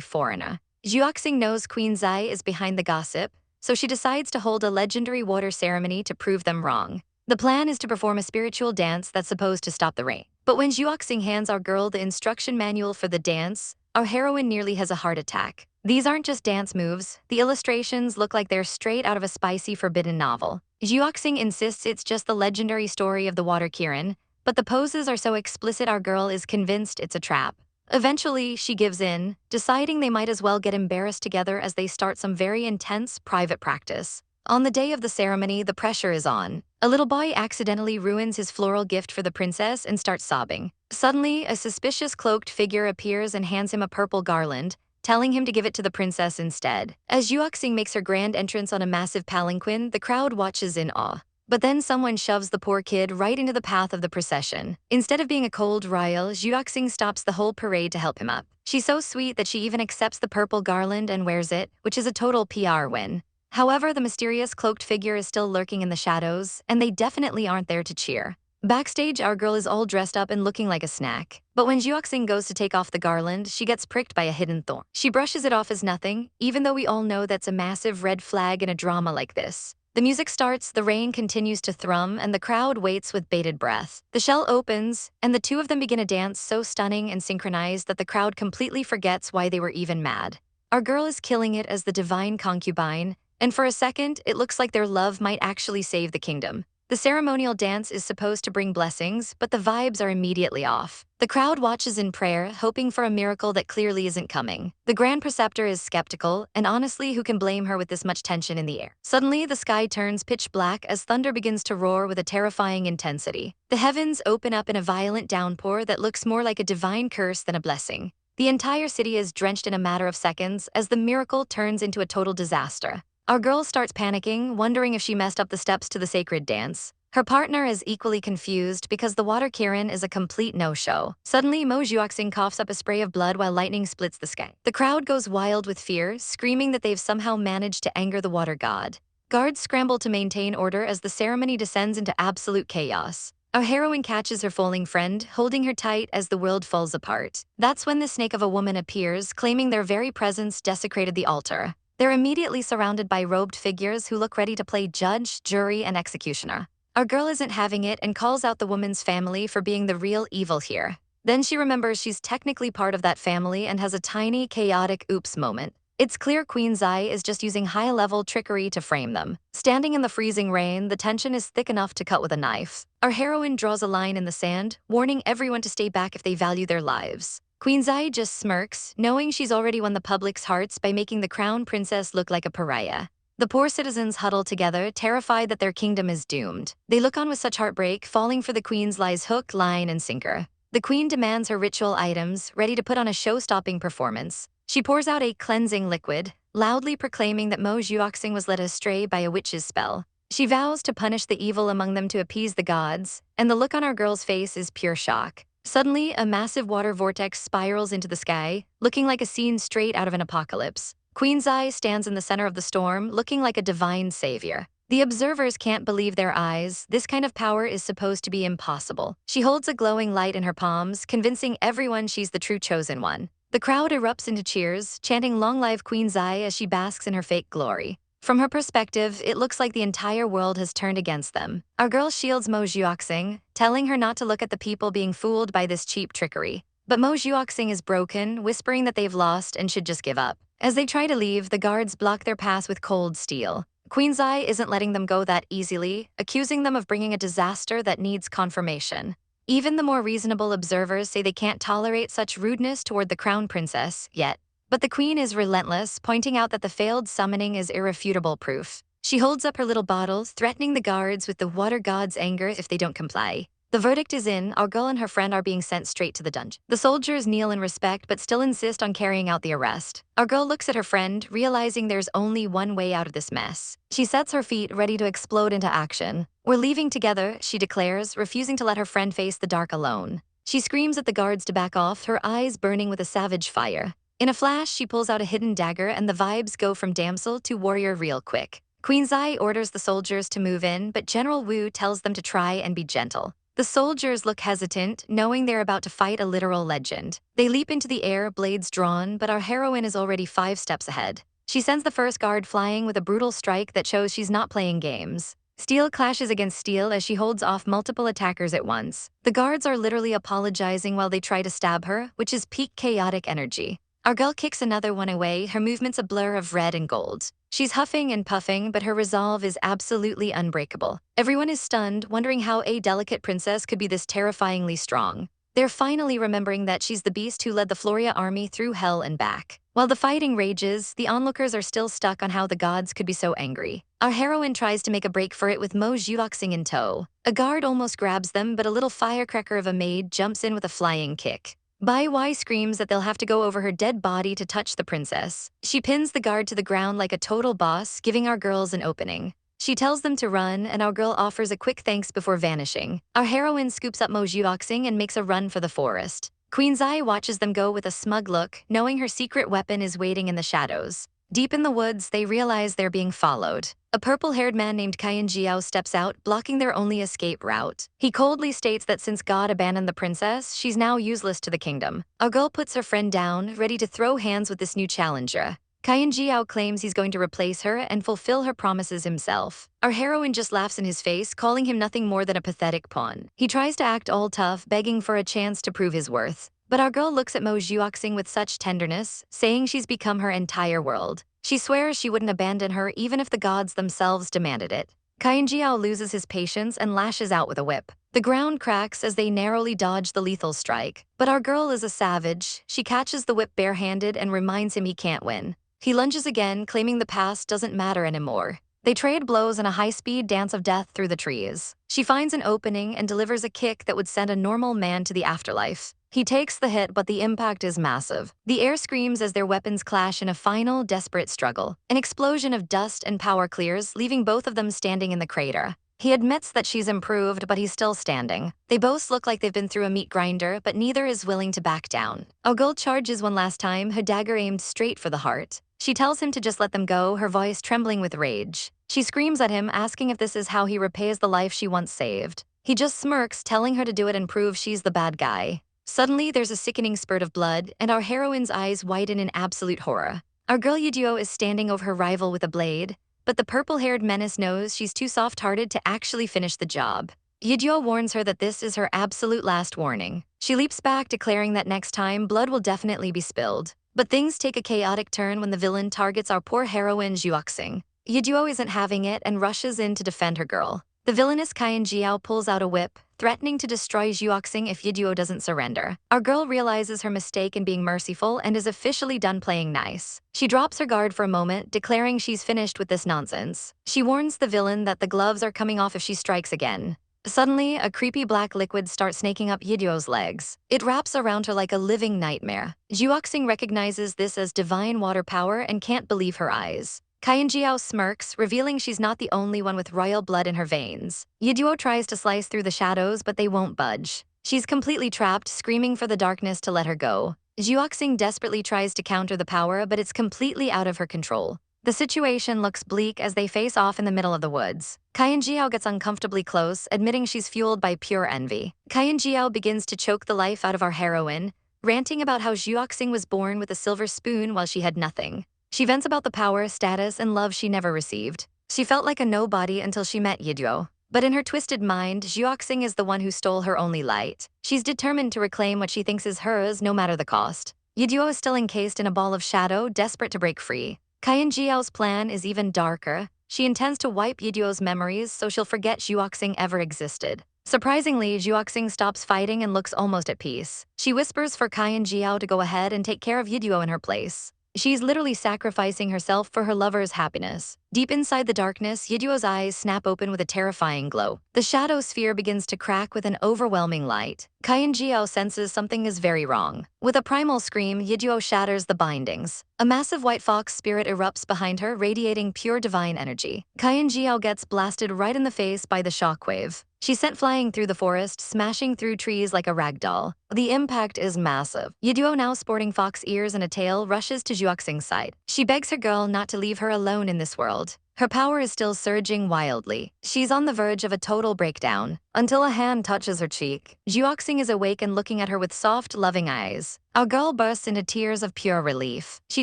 foreigner. Zhuoxing knows Queen Zai is behind the gossip, so she decides to hold a legendary water ceremony to prove them wrong. The plan is to perform a spiritual dance that's supposed to stop the rain. But when Zhuoxing hands our girl the instruction manual for the dance, our heroine nearly has a heart attack. These aren't just dance moves. The illustrations look like they're straight out of a spicy forbidden novel. Zhuoxing insists it's just the legendary story of the water Kirin, but the poses are so explicit our girl is convinced it's a trap. Eventually, she gives in, deciding they might as well get embarrassed together as they start some very intense private practice. On the day of the ceremony, the pressure is on. A little boy accidentally ruins his floral gift for the princess and starts sobbing. Suddenly, a suspicious cloaked figure appears and hands him a purple garland, telling him to give it to the princess instead. As Zhuoxing makes her grand entrance on a massive palanquin, the crowd watches in awe. But then someone shoves the poor kid right into the path of the procession. Instead of being a cold rival, Zhuoxing stops the whole parade to help him up. She's so sweet that she even accepts the purple garland and wears it, which is a total PR win. However, the mysterious cloaked figure is still lurking in the shadows, and they definitely aren't there to cheer. Backstage, our girl is all dressed up and looking like a snack. But when Zhuoxing goes to take off the garland, she gets pricked by a hidden thorn. She brushes it off as nothing, even though we all know that's a massive red flag in a drama like this. The music starts, the rain continues to thrum, and the crowd waits with bated breath. The shell opens, and the two of them begin a dance so stunning and synchronized that the crowd completely forgets why they were even mad. Our girl is killing it as the divine concubine, and for a second, it looks like their love might actually save the kingdom. The ceremonial dance is supposed to bring blessings, but the vibes are immediately off. The crowd watches in prayer, hoping for a miracle that clearly isn't coming. The Grand Preceptor is skeptical, and honestly, who can blame her with this much tension in the air? Suddenly, the sky turns pitch black as thunder begins to roar with a terrifying intensity. The heavens open up in a violent downpour that looks more like a divine curse than a blessing. The entire city is drenched in a matter of seconds as the miracle turns into a total disaster. Our girl starts panicking, wondering if she messed up the steps to the sacred dance. Her partner is equally confused because the water Kirin is a complete no-show. Suddenly, Mo Zhuoxing coughs up a spray of blood while lightning splits the sky. The crowd goes wild with fear, screaming that they've somehow managed to anger the water god. Guards scramble to maintain order as the ceremony descends into absolute chaos. Our heroine catches her falling friend, holding her tight as the world falls apart. That's when the snake of a woman appears, claiming their very presence desecrated the altar. They're immediately surrounded by robed figures who look ready to play judge, jury, and executioner. Our girl isn't having it and calls out the woman's family for being the real evil here. Then she remembers she's technically part of that family and has a tiny, chaotic oops moment. It's clear Queen Zai is just using high-level trickery to frame them. Standing in the freezing rain, the tension is thick enough to cut with a knife. Our heroine draws a line in the sand, warning everyone to stay back if they value their lives. Queen Zai just smirks, knowing she's already won the public's hearts by making the crown princess look like a pariah. The poor citizens huddle together, terrified that their kingdom is doomed. They look on with such heartbreak, falling for the queen's lies hook, line, and sinker. The queen demands her ritual items, ready to put on a show-stopping performance. She pours out a cleansing liquid, loudly proclaiming that Mo Juoxing was led astray by a witch's spell. She vows to punish the evil among them to appease the gods, and the look on our girl's face is pure shock. Suddenly, a massive water vortex spirals into the sky, looking like a scene straight out of an apocalypse. Queen Zai stands in the center of the storm, looking like a divine savior. The observers can't believe their eyes. This kind of power is supposed to be impossible. She holds a glowing light in her palms, convincing everyone she's the true chosen one. The crowd erupts into cheers, chanting "Long live Queen Zai" as she basks in her fake glory. From her perspective, it looks like the entire world has turned against them. Our girl shields Mo Juoxing, telling her not to look at the people being fooled by this cheap trickery. But Mo Juoxing is broken, whispering that they've lost and should just give up. As they try to leave, the guards block their path with cold steel. Queen Zai isn't letting them go that easily, accusing them of bringing a disaster that needs confirmation. Even the more reasonable observers say they can't tolerate such rudeness toward the crown princess yet. But the queen is relentless, pointing out that the failed summoning is irrefutable proof. She holds up her little bottles, threatening the guards with the water god's anger if they don't comply. The verdict is in. Our girl and her friend are being sent straight to the dungeon. The soldiers kneel in respect but still insist on carrying out the arrest. Our girl looks at her friend, realizing there's only one way out of this mess. She sets her feet, ready to explode into action. "We're leaving together," she declares, refusing to let her friend face the dark alone. She screams at the guards to back off, her eyes burning with a savage fire. In a flash, she pulls out a hidden dagger and the vibes go from damsel to warrior real quick. Queen Zai orders the soldiers to move in, but General Wu tells them to try and be gentle. The soldiers look hesitant, knowing they're about to fight a literal legend. They leap into the air, blades drawn, but our heroine is already 5 steps ahead. She sends the first guard flying with a brutal strike that shows she's not playing games. Steel clashes against steel as she holds off multiple attackers at once. The guards are literally apologizing while they try to stab her, which is peak chaotic energy. Our girl kicks another one away, her movements a blur of red and gold. She's huffing and puffing, but her resolve is absolutely unbreakable. Everyone is stunned, wondering how a delicate princess could be this terrifyingly strong. They're finally remembering that she's the beast who led the Floria army through hell and back. While the fighting rages, the onlookers are still stuck on how the gods could be so angry. Our heroine tries to make a break for it with Mo Juoxing in tow. A guard almost grabs them, but a little firecracker of a maid jumps in with a flying kick. Bai Wai screams that they'll have to go over her dead body to touch the princess. She pins the guard to the ground like a total boss, giving our girls an opening. She tells them to run, and our girl offers a quick thanks before vanishing. Our heroine scoops up Mo Juoxing and makes a run for the forest. Queen Zai watches them go with a smug look, knowing her secret weapon is waiting in the shadows. Deep in the woods, they realize they're being followed. A purple-haired man named Kaiyan Jiao steps out, blocking their only escape route. He coldly states that since God abandoned the princess, she's now useless to the kingdom. Our girl puts her friend down, ready to throw hands with this new challenger. Kaiyan Jiao claims he's going to replace her and fulfill her promises himself. Our heroine just laughs in his face, calling him nothing more than a pathetic pawn. He tries to act all tough, begging for a chance to prove his worth. But our girl looks at Mo Juoxing with such tenderness, saying she's become her entire world. She swears she wouldn't abandon her even if the gods themselves demanded it. Kaiyan Jiao loses his patience and lashes out with a whip. The ground cracks as they narrowly dodge the lethal strike. But our girl is a savage. She catches the whip barehanded and reminds him he can't win. He lunges again, claiming the past doesn't matter anymore. They trade blows in a high-speed dance of death through the trees. She finds an opening and delivers a kick that would send a normal man to the afterlife. He takes the hit, but the impact is massive. The air screams as their weapons clash in a final, desperate struggle. An explosion of dust and power clears, leaving both of them standing in the crater. He admits that she's improved, but he's still standing. They both look like they've been through a meat grinder, but neither is willing to back down. Ogul charges one last time, her dagger aimed straight for the heart. She tells him to just let them go, her voice trembling with rage. She screams at him, asking if this is how he repays the life she once saved. He just smirks, telling her to do it and prove she's the bad guy. Suddenly, there's a sickening spurt of blood, and our heroine's eyes widen in absolute horror. Our girl Yiduo is standing over her rival with a blade, but the purple-haired menace knows she's too soft-hearted to actually finish the job. Yiduo warns her that this is her absolute last warning. She leaps back, declaring that next time, blood will definitely be spilled. But things take a chaotic turn when the villain targets our poor heroine Juoxing. Yiduo isn't having it and rushes in to defend her girl. The villainous Kaiyan Jiao pulls out a whip, threatening to destroy Juoxing if Yiduo doesn't surrender. Our girl realizes her mistake in being merciful and is officially done playing nice. She drops her guard for a moment, declaring she's finished with this nonsense. She warns the villain that the gloves are coming off if she strikes again. Suddenly, a creepy black liquid starts snaking up Yidyo's legs. It wraps around her like a living nightmare. Juoxing recognizes this as divine water power and can't believe her eyes. Jiao smirks, revealing she's not the only one with royal blood in her veins. Yidyo tries to slice through the shadows, but they won't budge. She's completely trapped, screaming for the darkness to let her go. Juoxing desperately tries to counter the power, but it's completely out of her control. The situation looks bleak as they face off in the middle of the woods. Jiao gets uncomfortably close, admitting she's fueled by pure envy. Jiao begins to choke the life out of our heroine, ranting about how Juoxing was born with a silver spoon while she had nothing. She vents about the power, status, and love she never received. She felt like a nobody until she met Yidyo. But in her twisted mind, Juoxing is the one who stole her only light. She's determined to reclaim what she thinks is hers, no matter the cost. Yidyo is still encased in a ball of shadow, desperate to break free. Jiao's plan is even darker. She intends to wipe Yidyo's memories so she'll forget Juoxing ever existed. Surprisingly, Juoxing stops fighting and looks almost at peace. She whispers for Jiao to go ahead and take care of Yidyo in her place. She's literally sacrificing herself for her lover's happiness. Deep inside the darkness, Yidyo's eyes snap open with a terrifying glow. The shadow sphere begins to crack with an overwhelming light. Jiao senses something is very wrong. With a primal scream, Yidyo shatters the bindings. A massive white fox spirit erupts behind her, radiating pure divine energy. Jiao gets blasted right in the face by the shockwave. She's sent flying through the forest, smashing through trees like a rag doll. The impact is massive. Yidyo, now sporting fox ears and a tail, rushes to Juoxing's side. She begs her girl not to leave her alone in this world. Her power is still surging wildly. She's on the verge of a total breakdown, until a hand touches her cheek. Juoxing is awake and looking at her with soft, loving eyes. Our girl bursts into tears of pure relief. She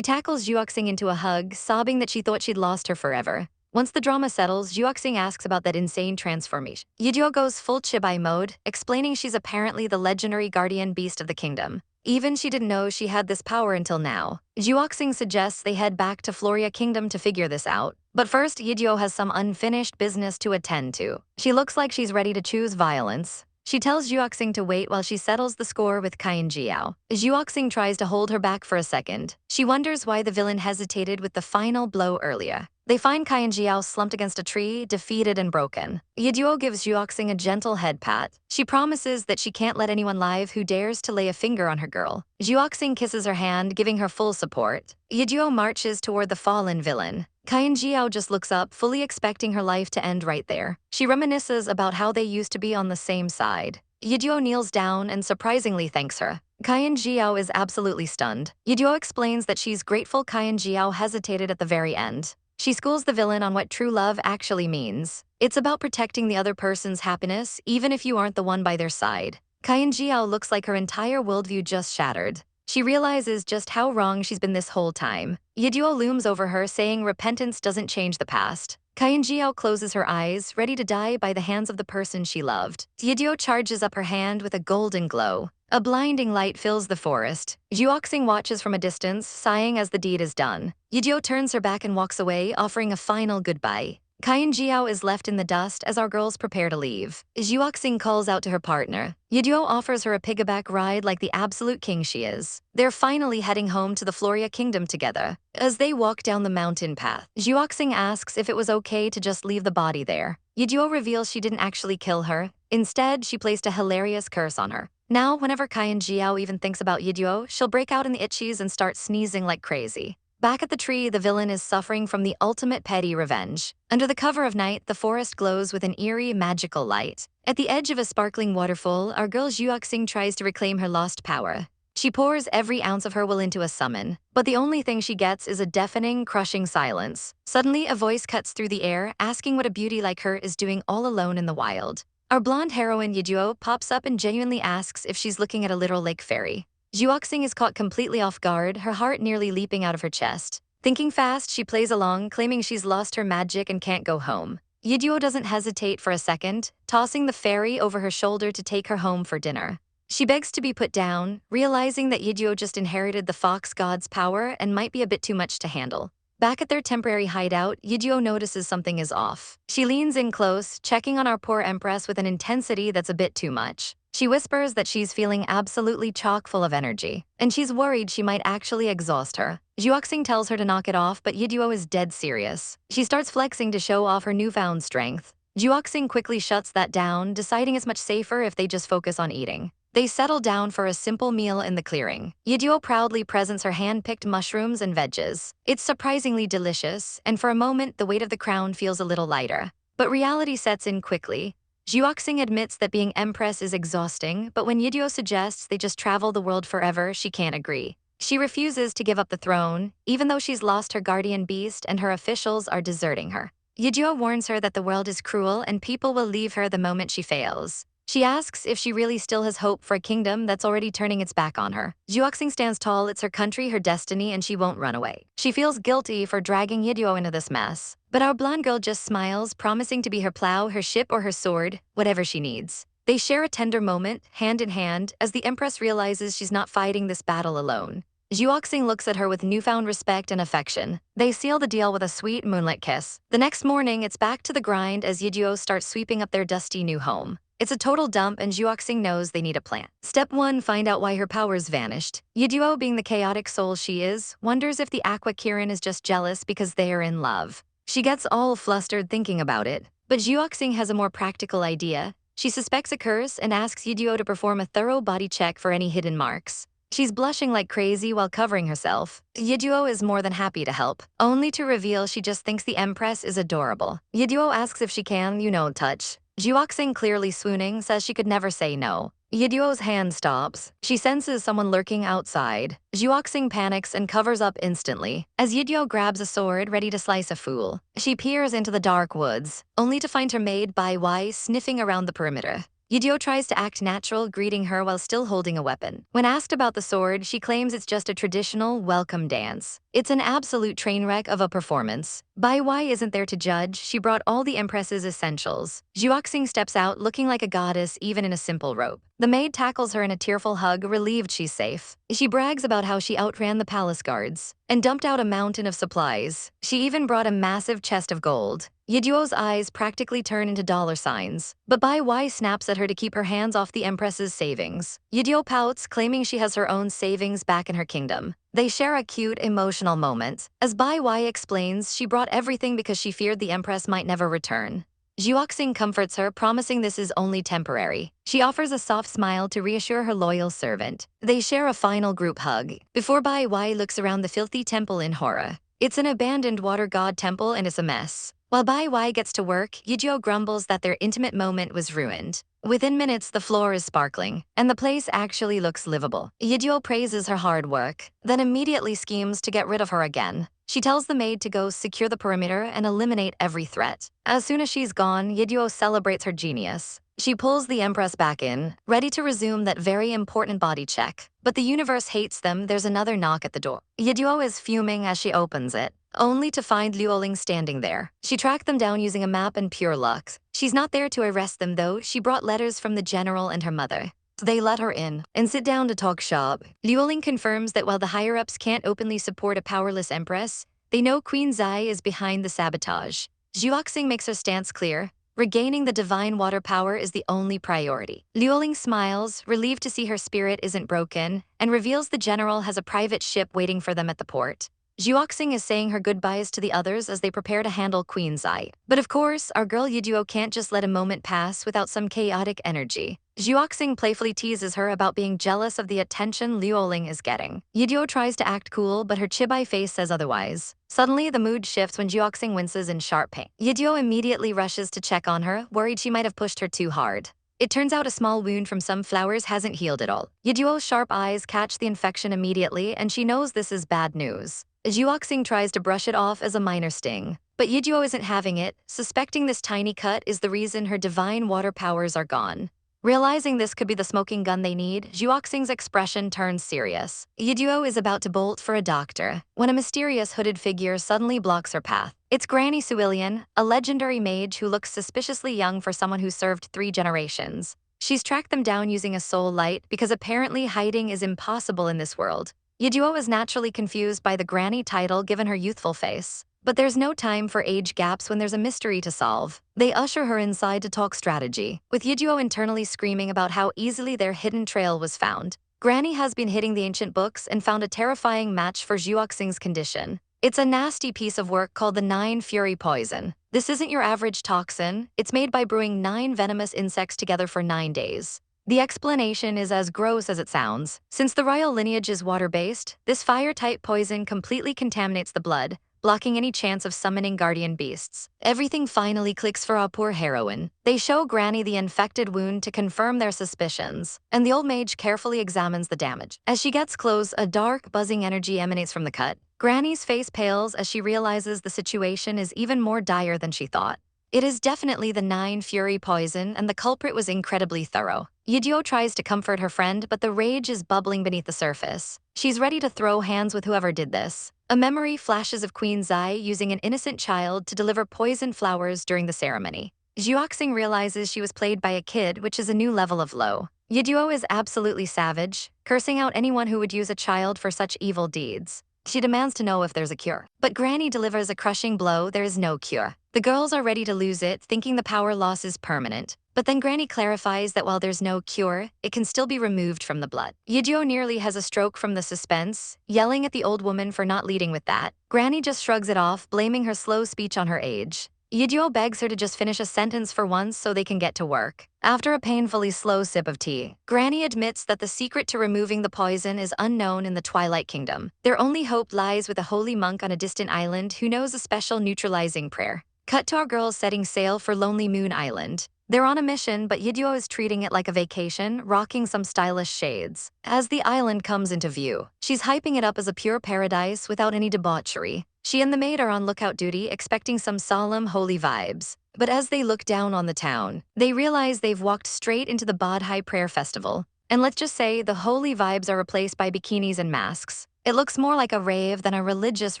tackles Juoxing into a hug, sobbing that she thought she'd lost her forever. Once the drama settles, Juoxing asks about that insane transformation. Yidyo goes full Chibai mode, explaining she's apparently the legendary guardian beast of the kingdom. Even she didn't know she had this power until now. Juoxing suggests they head back to Floria Kingdom to figure this out. But first, Yidyo has some unfinished business to attend to. She looks like she's ready to choose violence. She tells Juoxing to wait while she settles the score with Jiao. Juoxing tries to hold her back for a second. She wonders why the villain hesitated with the final blow earlier. They find Jiao slumped against a tree, defeated and broken. Yidyo gives Juoxing a gentle head pat. She promises that she can't let anyone live who dares to lay a finger on her girl. Juoxing kisses her hand, giving her full support. Yidyo marches toward the fallen villain. Jiao just looks up, fully expecting her life to end right there. She reminisces about how they used to be on the same side. Yidyo kneels down and surprisingly thanks her. Jiao is absolutely stunned. Yidyo explains that she's grateful Jiao hesitated at the very end. She schools the villain on what true love actually means. It's about protecting the other person's happiness, even if you aren't the one by their side. Jiao looks like her entire worldview just shattered. She realizes just how wrong she's been this whole time. Yidyo looms over her, saying repentance doesn't change the past. Jiao closes her eyes, ready to die by the hands of the person she loved. Yidyo charges up her hand with a golden glow. A blinding light fills the forest. Juoxing watches from a distance, sighing as the deed is done. Yidyo turns her back and walks away, offering a final goodbye. Jiao is left in the dust as our girls prepare to leave. Juoxing calls out to her partner. Yidyo offers her a piggyback ride like the absolute king she is. They're finally heading home to the Floria Kingdom together. As they walk down the mountain path, Juoxing asks if it was okay to just leave the body there. Yidyo reveals she didn't actually kill her. Instead, she placed a hilarious curse on her. Now, whenever Jiao even thinks about Yidyo, she'll break out in the itchies and start sneezing like crazy. Back at the tree, the villain is suffering from the ultimate petty revenge. Under the cover of night, the forest glows with an eerie, magical light. At the edge of a sparkling waterfall, our girl Juoxing tries to reclaim her lost power. She pours every ounce of her will into a summon, but the only thing she gets is a deafening, crushing silence. Suddenly, a voice cuts through the air, asking what a beauty like her is doing all alone in the wild. Our blonde heroine Yidyo pops up and genuinely asks if she's looking at a literal lake fairy. Juoxing is caught completely off guard, her heart nearly leaping out of her chest. Thinking fast, she plays along, claiming she's lost her magic and can't go home. Yidyo doesn't hesitate for a second, tossing the fairy over her shoulder to take her home for dinner. She begs to be put down, realizing that Yidyo just inherited the fox god's power and might be a bit too much to handle. Back at their temporary hideout, Yidyo notices something is off. She leans in close, checking on our poor empress with an intensity that's a bit too much. She whispers that she's feeling absolutely chock full of energy, and she's worried she might actually exhaust her. Juoxing tells her to knock it off, but Yidyo is dead serious. She starts flexing to show off her newfound strength. Juoxing quickly shuts that down, deciding it's much safer if they just focus on eating. They settle down for a simple meal in the clearing. Yiduo proudly presents her hand-picked mushrooms and veggies. It's surprisingly delicious, and for a moment the weight of the crown feels a little lighter. But reality sets in quickly. Juoxing admits that being empress is exhausting, but when Yiduo suggests they just travel the world forever, she can't agree. She refuses to give up the throne, even though she's lost her guardian beast and her officials are deserting her. Yiduo warns her that the world is cruel and people will leave her the moment she fails. She asks if she really still has hope for a kingdom that's already turning its back on her. Juoxing stands tall, it's her country, her destiny, and she won't run away. She feels guilty for dragging Yiduo into this mess. But our blonde girl just smiles, promising to be her plow, her ship, or her sword, whatever she needs. They share a tender moment, hand in hand, as the Empress realizes she's not fighting this battle alone. Juoxing looks at her with newfound respect and affection. They seal the deal with a sweet moonlit kiss. The next morning, it's back to the grind as Yiduo starts sweeping up their dusty new home. It's a total dump and Juoxing knows they need a plan. Step 1, find out why her powers vanished. Yiduo, being the chaotic soul she is, wonders if the Aqua Kirin is just jealous because they are in love. She gets all flustered thinking about it, but Juoxing has a more practical idea. She suspects a curse and asks Yiduo to perform a thorough body check for any hidden marks. She's blushing like crazy while covering herself. Yiduo is more than happy to help, only to reveal she just thinks the Empress is adorable. Yiduo asks if she can, touch. Juoxing, clearly swooning, says she could never say no. Yiduo's hand stops. She senses someone lurking outside. Juoxing panics and covers up instantly, as Yiduo grabs a sword ready to slice a fool. She peers into the dark woods, only to find her maid Bai Wai sniffing around the perimeter. Yiduo tries to act natural, greeting her while still holding a weapon. When asked about the sword, she claims it's just a traditional welcome dance. It's an absolute train wreck of a performance. Bai Wai isn't there to judge, she brought all the Empress's essentials. Juoxing steps out looking like a goddess even in a simple robe. The maid tackles her in a tearful hug, relieved she's safe. She brags about how she outran the palace guards and dumped out a mountain of supplies. She even brought a massive chest of gold. Yiduo's eyes practically turn into dollar signs, but Bai Wai snaps at her to keep her hands off the Empress's savings. Yiduo pouts, claiming she has her own savings back in her kingdom. They share a cute, emotional moment. As Bai Wai explains, she brought everything because she feared the Empress might never return. Juoxing comforts her, promising this is only temporary. She offers a soft smile to reassure her loyal servant. They share a final group hug, before Bai Wai looks around the filthy temple in horror. It's an abandoned water god temple and it's a mess. While Bai Wai gets to work, Yiduo grumbles that their intimate moment was ruined. Within minutes, the floor is sparkling, and the place actually looks livable. Yiduo praises her hard work, then immediately schemes to get rid of her again. She tells the maid to go secure the perimeter and eliminate every threat. As soon as she's gone, Yiduo celebrates her genius. She pulls the Empress back in, ready to resume that very important body check. But the universe hates them. There's another knock at the door. Yiduo is fuming as she opens it, only to find Liuling standing there. She tracked them down using a map and pure luck. She's not there to arrest them though. She brought letters from the general and her mother. They let her in and sit down to talk shop. Liuling confirms that while the higher-ups can't openly support a powerless empress, they know Queen Zai is behind the sabotage. Juoxing makes her stance clear. Regaining the divine water power is the only priority. Liuling smiles, relieved to see her spirit isn't broken, and reveals the general has a private ship waiting for them at the port. Juoxing is saying her goodbyes to the others as they prepare to handle Queen Zai. But of course, our girl Yiduo can't just let a moment pass without some chaotic energy. Juoxing playfully teases her about being jealous of the attention Liuling is getting. Yiduo tries to act cool, but her chibai face says otherwise. Suddenly, the mood shifts when Juoxing winces in sharp pain. Yiduo immediately rushes to check on her, worried she might have pushed her too hard. It turns out a small wound from some flowers hasn't healed at all. Yiduo's sharp eyes catch the infection immediately, and she knows this is bad news. Juoxing tries to brush it off as a minor sting, but Yiduo isn't having it, suspecting this tiny cut is the reason her divine water powers are gone. Realizing this could be the smoking gun they need, Juoxing's expression turns serious. Yiduo is about to bolt for a doctor, when a mysterious hooded figure suddenly blocks her path. It's Granny Suilian, a legendary mage who looks suspiciously young for someone who served 3 generations. She's tracked them down using a soul light because apparently hiding is impossible in this world. Yiduo is naturally confused by the Granny title given her youthful face. But there's no time for age gaps when there's a mystery to solve. They usher her inside to talk strategy, with Yiduo internally screaming about how easily their hidden trail was found. Granny has been hitting the ancient books and found a terrifying match for Juoxing's condition. It's a nasty piece of work called the 9 Fury Poison. This isn't your average toxin, it's made by brewing 9 venomous insects together for 9 days. The explanation is as gross as it sounds. Since the royal lineage is water-based, this fire-type poison completely contaminates the blood, blocking any chance of summoning guardian beasts. Everything finally clicks for our poor heroine. They show Granny the infected wound to confirm their suspicions, and the old mage carefully examines the damage. As she gets close, a dark, buzzing energy emanates from the cut. Granny's face pales as she realizes the situation is even more dire than she thought. It is definitely the 9 Fury poison, and the culprit was incredibly thorough. Yidio tries to comfort her friend, but the rage is bubbling beneath the surface. She's ready to throw hands with whoever did this. A memory flashes of Queen Zai using an innocent child to deliver poison flowers during the ceremony. Zhuoxing realizes she was played by a kid, which is a new level of low. Yidio is absolutely savage, cursing out anyone who would use a child for such evil deeds. She demands to know if there's a cure. But Granny delivers a crushing blow. There is no cure. The girls are ready to lose it, thinking the power loss is permanent. But then Granny clarifies that while there's no cure, it can still be removed from the blood. Yidio nearly has a stroke from the suspense, yelling at the old woman for not leading with that. Granny just shrugs it off, blaming her slow speech on her age. Yidio begs her to just finish a sentence for once so they can get to work. After a painfully slow sip of tea, Granny admits that the secret to removing the poison is unknown in the Twilight Kingdom. Their only hope lies with a holy monk on a distant island who knows a special neutralizing prayer. Cut to our girls setting sail for Lonely Moon Island. They're on a mission, but Yidio is treating it like a vacation, rocking some stylish shades. As the island comes into view, she's hyping it up as a pure paradise without any debauchery. She and the maid are on lookout duty, expecting some solemn, holy vibes. But as they look down on the town, they realize they've walked straight into the Bodhi Prayer Festival. And let's just say the holy vibes are replaced by bikinis and masks. It looks more like a rave than a religious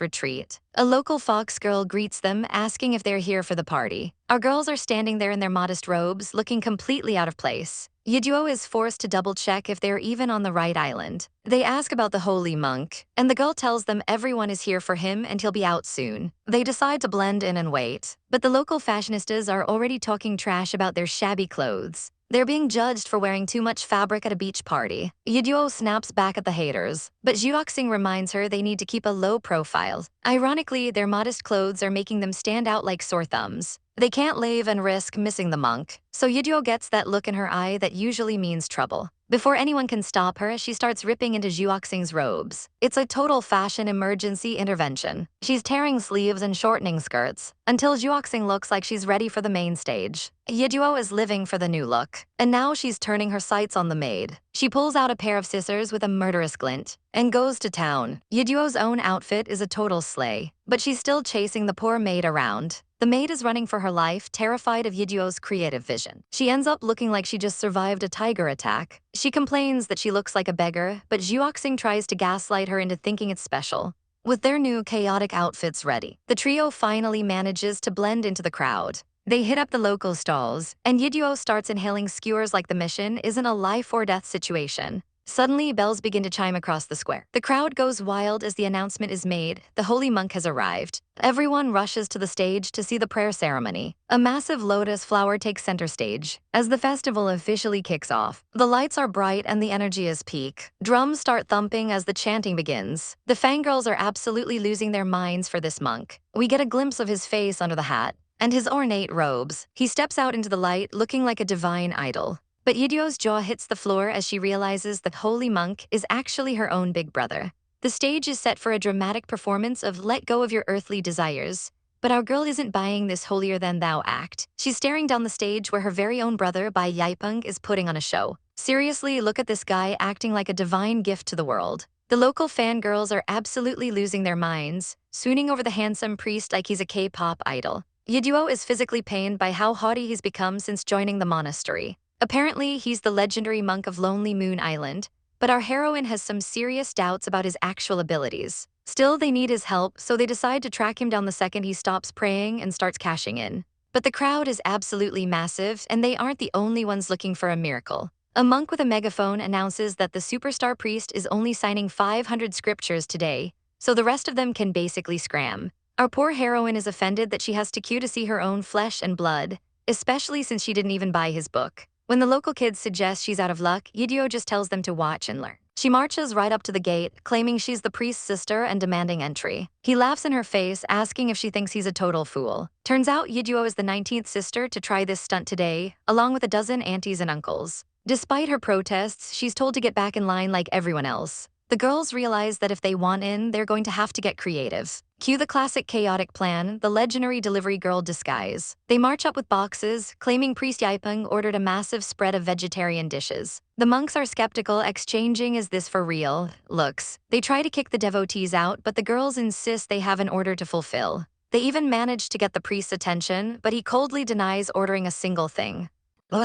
retreat. A local fox girl greets them, asking if they're here for the party. Our girls are standing there in their modest robes, looking completely out of place. Yidio is forced to double-check if they're even on the right island. They ask about the holy monk, and the girl tells them everyone is here for him and he'll be out soon. They decide to blend in and wait, but the local fashionistas are already talking trash about their shabby clothes. They're being judged for wearing too much fabric at a beach party. Yidio snaps back at the haters, but Zhuoxing reminds her they need to keep a low profile. Ironically, their modest clothes are making them stand out like sore thumbs. They can't leave and risk missing the monk, so Yidio gets that look in her eye that usually means trouble. Before anyone can stop her, she starts ripping into Zhuoxing's robes. It's a total fashion emergency intervention. She's tearing sleeves and shortening skirts, until Zhuoxing looks like she's ready for the main stage. Yidio is living for the new look, and now she's turning her sights on the maid. She pulls out a pair of scissors with a murderous glint, and goes to town. Yidio's own outfit is a total slay, but she's still chasing the poor maid around. The maid is running for her life, terrified of Yidio's creative vision. She ends up looking like she just survived a tiger attack. She complains that she looks like a beggar, but Zhuoxing tries to gaslight her into thinking it's special. With their new chaotic outfits ready, the trio finally manages to blend into the crowd. They hit up the local stalls, and Yidio starts inhaling skewers like the mission isn't a life-or-death situation. Suddenly, bells begin to chime across the square. The crowd goes wild as the announcement is made. The holy monk has arrived. Everyone rushes to the stage to see the prayer ceremony. A massive lotus flower takes center stage. As the festival officially kicks off, the lights are bright and the energy is peak. Drums start thumping as the chanting begins. The fangirls are absolutely losing their minds for this monk. We get a glimpse of his face under the hat and his ornate robes. He steps out into the light looking like a divine idol. But Yidio's jaw hits the floor as she realizes the holy monk is actually her own big brother. The stage is set for a dramatic performance of Let Go of Your Earthly Desires, but our girl isn't buying this holier-than-thou act. She's staring down the stage where her very own brother, Bai Yaipeng, is putting on a show. Seriously, look at this guy acting like a divine gift to the world. The local fangirls are absolutely losing their minds, swooning over the handsome priest like he's a K-pop idol. Yidio is physically pained by how haughty he's become since joining the monastery. Apparently, he's the legendary monk of Lonely Moon Island, but our heroine has some serious doubts about his actual abilities. Still, they need his help, so they decide to track him down the second he stops praying and starts cashing in. But the crowd is absolutely massive, and they aren't the only ones looking for a miracle. A monk with a megaphone announces that the superstar priest is only signing 500 scriptures today, so the rest of them can basically scram. Our poor heroine is offended that she has to queue to see her own flesh and blood, especially since she didn't even buy his book. When the local kids suggest she's out of luck, Yidio just tells them to watch and learn. She marches right up to the gate, claiming she's the priest's sister and demanding entry. He laughs in her face, asking if she thinks he's a total fool. Turns out Yiduo is the 19th sister to try this stunt today, along with a dozen aunties and uncles. Despite her protests, she's told to get back in line like everyone else. The girls realize that if they want in, they're going to have to get creative. Cue the classic chaotic plan, the legendary delivery girl disguise. They march up with boxes, claiming Priest Yaipeng ordered a massive spread of vegetarian dishes. The monks are skeptical, exchanging "is this for real?" looks. They try to kick the devotees out, but the girls insist they have an order to fulfill. They even manage to get the priest's attention, but he coldly denies ordering a single thing.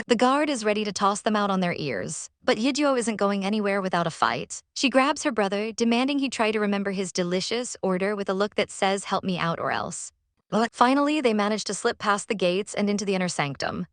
The guard is ready to toss them out on their ears. But Yiduo isn't going anywhere without a fight. She grabs her brother, demanding he try to remember his delicious order with a look that says, "Help me out or else." Finally, they manage to slip past the gates and into the inner sanctum.